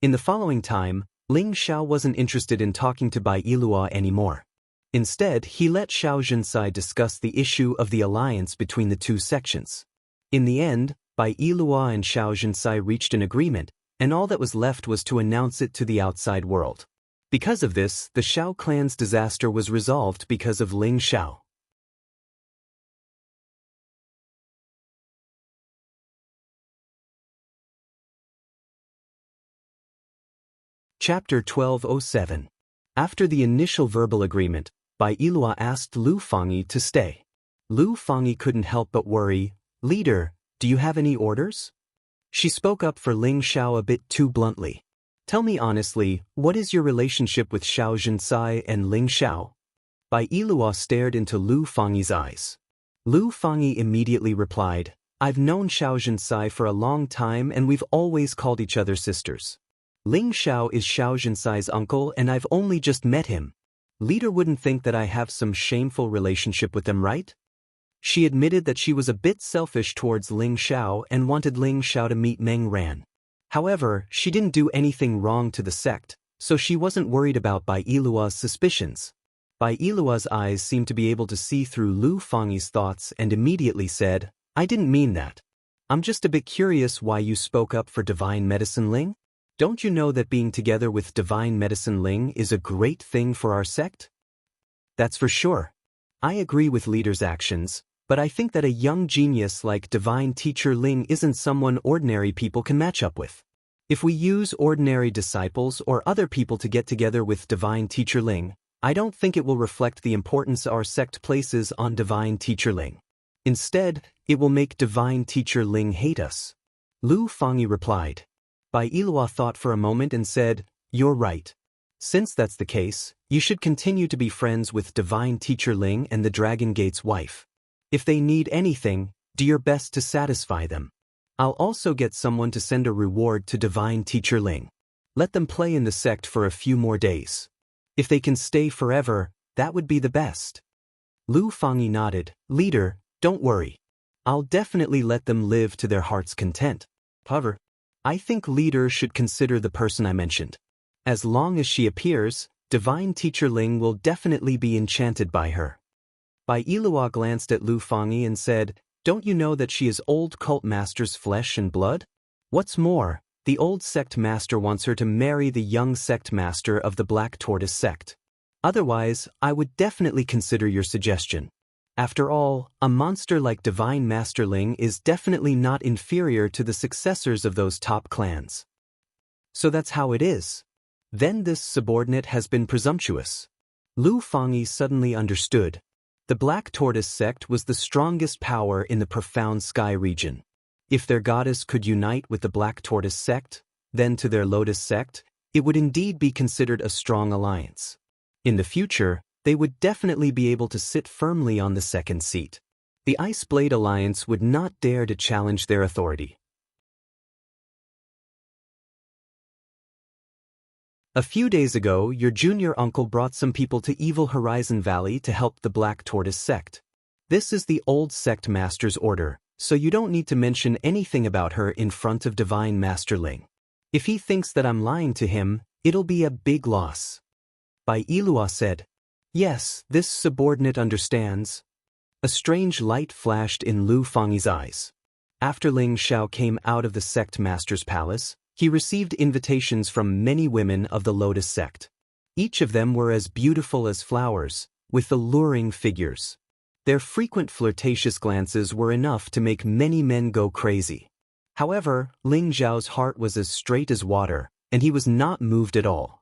In the following time, Ling Xiao wasn't interested in talking to Bai Ilua anymore. Instead, he let Xianxia discuss the issue of the alliance between the two sections. In the end, Bai Ilua and Xianxia reached an agreement, and all that was left was to announce it to the outside world. Because of this, the Xiao clan's disaster was resolved because of Ling Xiao. Chapter 1207. After the initial verbal agreement, Bai Ilua asked Lu Fangyi to stay. Lu Fangyi couldn't help but worry. Leader, do you have any orders? She spoke up for Ling Xiao a bit too bluntly. Tell me honestly, what is your relationship with Xianxia and Ling Xiao? Bai Ilua stared into Lu Fangyi's eyes. Lu Fangyi immediately replied, I've known Xianxia for a long time and we've always called each other sisters. Ling Xiao is Xiaoxia's uncle and I've only just met him. Leader wouldn't think that I have some shameful relationship with them, right? She admitted that she was a bit selfish towards Ling Xiao and wanted Ling Xiao to meet Meng Ran. However, she didn't do anything wrong to the sect, so she wasn't worried about Bai Ilua's suspicions. Bai Ilua's eyes seemed to be able to see through Lu Fangyi's thoughts and immediately said, I didn't mean that. I'm just a bit curious why you spoke up for Divine Medicine Ling? Don't you know that being together with Divine Medicine Ling is a great thing for our sect? That's for sure. I agree with leader's actions, but I think that a young genius like Divine Teacher Ling isn't someone ordinary people can match up with. If we use ordinary disciples or other people to get together with Divine Teacher Ling, I don't think it will reflect the importance our sect places on Divine Teacher Ling. Instead, it will make Divine Teacher Ling hate us. Lu Fangyi replied. Bai Ilua thought for a moment and said, You're right. Since that's the case, you should continue to be friends with Divine Teacher Ling and the Dragon Gate's wife. If they need anything, do your best to satisfy them. I'll also get someone to send a reward to Divine Teacher Ling. Let them play in the sect for a few more days. If they can stay forever, that would be the best. Lu Fangyi nodded. Leader, don't worry. I'll definitely let them live to their heart's content. However, I think leaders should consider the person I mentioned. As long as she appears, Divine Teacher Ling will definitely be enchanted by her. Bai Yilua glanced at Lu Fangyi and said, "Don't you know that she is old cult master's flesh and blood? What's more, the old sect master wants her to marry the young sect master of the Black Tortoise sect. Otherwise, I would definitely consider your suggestion. After all, a monster like Divine Master Ling is definitely not inferior to the successors of those top clans." So that's how it is. Then this subordinate has been presumptuous. Lu Fangyi suddenly understood. The Black Tortoise sect was the strongest power in the profound sky region. If their goddess could unite with the Black Tortoise sect, then to their Lotus sect, it would indeed be considered a strong alliance. In the future, they would definitely be able to sit firmly on the second seat. The Ice Blade Alliance would not dare to challenge their authority. A few days ago, your junior uncle brought some people to Evil Horizon Valley to help the Black Tortoise sect. This is the old sect master's order, so you don't need to mention anything about her in front of Divine Master Ling. If he thinks that I'm lying to him, it'll be a big loss. Bai Yilua said, "Yes, this subordinate understands." A strange light flashed in Lu Fangyi's eyes. After Ling Xiao came out of the sect master's palace, he received invitations from many women of the Lotus sect. Each of them were as beautiful as flowers, with alluring figures. Their frequent flirtatious glances were enough to make many men go crazy. However, Ling Xiao's heart was as straight as water, and he was not moved at all.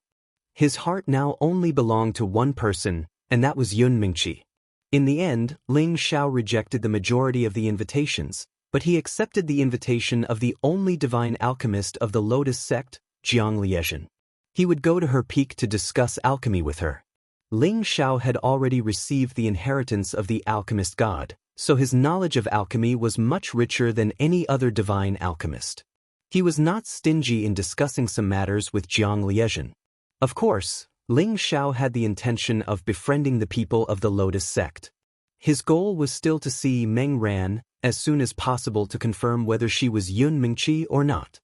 His heart now only belonged to one person, and that was Yun Mingqi. In the end, Ling Xiao rejected the majority of the invitations, but he accepted the invitation of the only divine alchemist of the Lotus sect, Jiang Liezhen. He would go to her peak to discuss alchemy with her. Ling Xiao had already received the inheritance of the alchemist god, so his knowledge of alchemy was much richer than any other divine alchemist. He was not stingy in discussing some matters with Jiang Liezhen. Of course, Ling Xiao had the intention of befriending the people of the Lotus sect. His goal was still to see Meng Ran as soon as possible to confirm whether she was Yun Mingqi or not.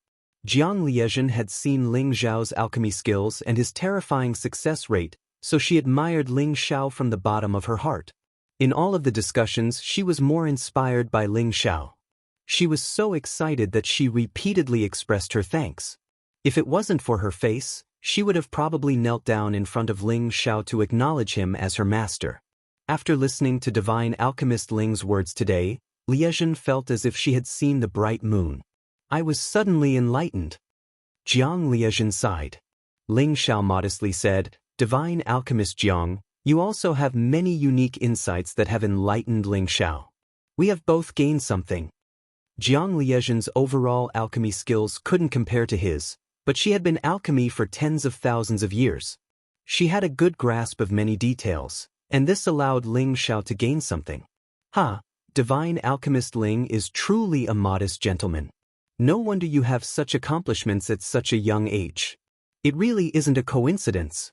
Jiang Liezhen had seen Ling Xiao's alchemy skills and his terrifying success rate, so she admired Ling Xiao from the bottom of her heart. In all of the discussions, she was more inspired by Ling Xiao. She was so excited that she repeatedly expressed her thanks. If it wasn't for her face, she would have probably knelt down in front of Ling Xiao to acknowledge him as her master. After listening to Divine Alchemist Ling's words today, Liezhen felt as if she had seen the bright moon. I was suddenly enlightened. Jiang Liezhen sighed. Ling Xiao modestly said, "Divine Alchemist Jiang, you also have many unique insights that have enlightened Ling Xiao. We have both gained something." Jiang Liezhen's overall alchemy skills couldn't compare to his, but she had been alchemy for tens of thousands of years. She had a good grasp of many details, and this allowed Ling Xiao to gain something. Divine Alchemist Ling is truly a modest gentleman. No wonder you have such accomplishments at such a young age. It really isn't a coincidence.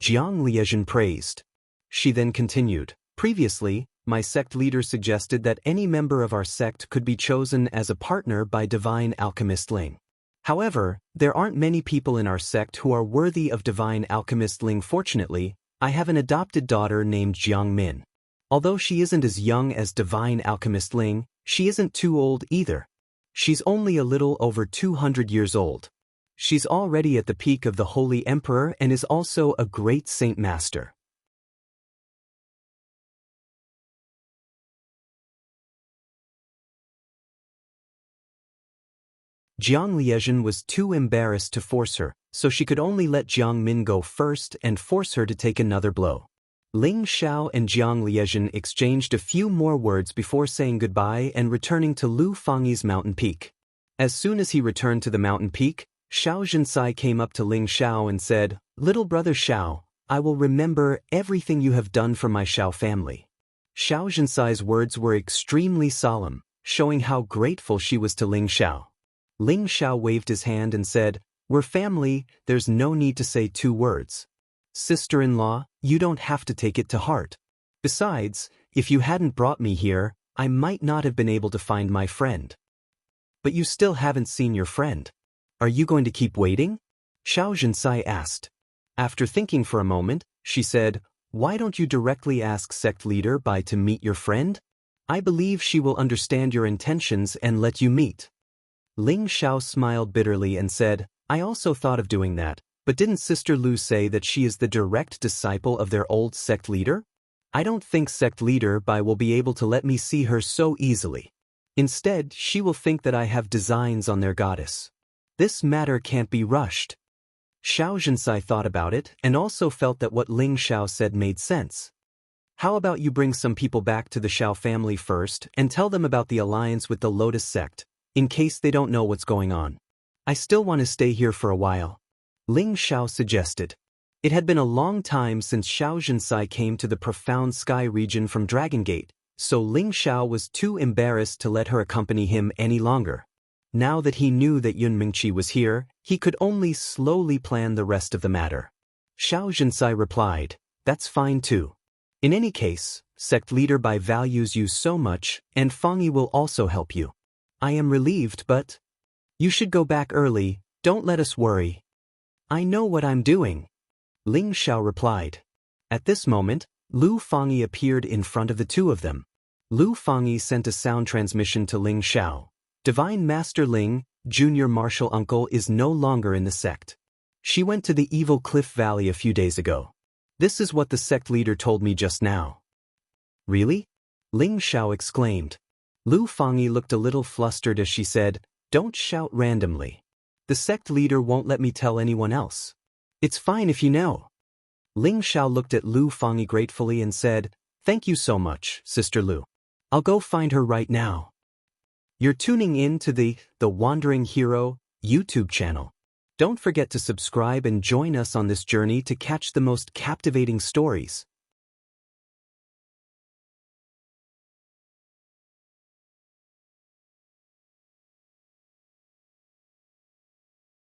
Jiang Liezhen praised. She then continued, "Previously, my sect leader suggested that any member of our sect could be chosen as a partner by Divine Alchemist Ling. However, there aren't many people in our sect who are worthy of Divine Alchemist Ling. Fortunately, I have an adopted daughter named Jiang Min. Although she isn't as young as Divine Alchemist Ling, she isn't too old either. She's only a little over 200 years old. She's already at the peak of the Holy Emperor and is also a great Saint Master." Jiang Liezhen was too embarrassed to force her, so she could only let Jiang Min go first and force her to take another blow. Ling Xiao and Jiang Liezhen exchanged a few more words before saying goodbye and returning to Lu Fangyi's mountain peak. As soon as he returned to the mountain peak, Xianxia came up to Ling Xiao and said, "Little brother Xiao, I will remember everything you have done for my Xiao family." Xianxia's words were extremely solemn, showing how grateful she was to Ling Xiao. Ling Xiao waved his hand and said, "We're family, there's no need to say two words. Sister-in-law, you don't have to take it to heart. Besides, if you hadn't brought me here, I might not have been able to find my friend." But you still haven't seen your friend. Are you going to keep waiting? Xianxia asked. After thinking for a moment, she said, why don't you directly ask sect leader Bai to meet your friend? I believe she will understand your intentions and let you meet. Ling Xiao smiled bitterly and said, I also thought of doing that, but didn't Sister Lu say that she is the direct disciple of their old sect leader? I don't think sect leader Bai will be able to let me see her so easily. Instead, she will think that I have designs on their goddess. This matter can't be rushed. Xianxia thought about it and also felt that what Ling Xiao said made sense. How about you bring some people back to the Xiao family first and tell them about the alliance with the Lotus sect, in case they don't know what's going on. I still want to stay here for a while. Ling Xiao suggested. It had been a long time since Xianxia came to the profound sky region from Dragon Gate, so Ling Xiao was too embarrassed to let her accompany him any longer. Now that he knew that Yun Mingqi was here, he could only slowly plan the rest of the matter. Xianxia replied, that's fine too. In any case, sect leader Bai values you so much, and Fangyi will also help you. I am relieved, but you should go back early, don't let us worry. I know what I'm doing. Ling Xiao replied. At this moment, Lu Fangyi appeared in front of the two of them. Lu Fangyi sent a sound transmission to Ling Xiao. Divine Master Ling, Junior Martial Uncle, is no longer in the sect. She went to the Evil Cliff Valley a few days ago. This is what the sect leader told me just now. Really? Ling Xiao exclaimed. Lu Fangyi looked a little flustered as she said, don't shout randomly. The sect leader won't let me tell anyone else. It's fine if you know. Ling Xiao looked at Lu Fangyi gratefully and said, thank you so much, Sister Lu. I'll go find her right now. You're tuning in to the Wandering Hero YouTube channel. Don't forget to subscribe and join us on this journey to catch the most captivating stories.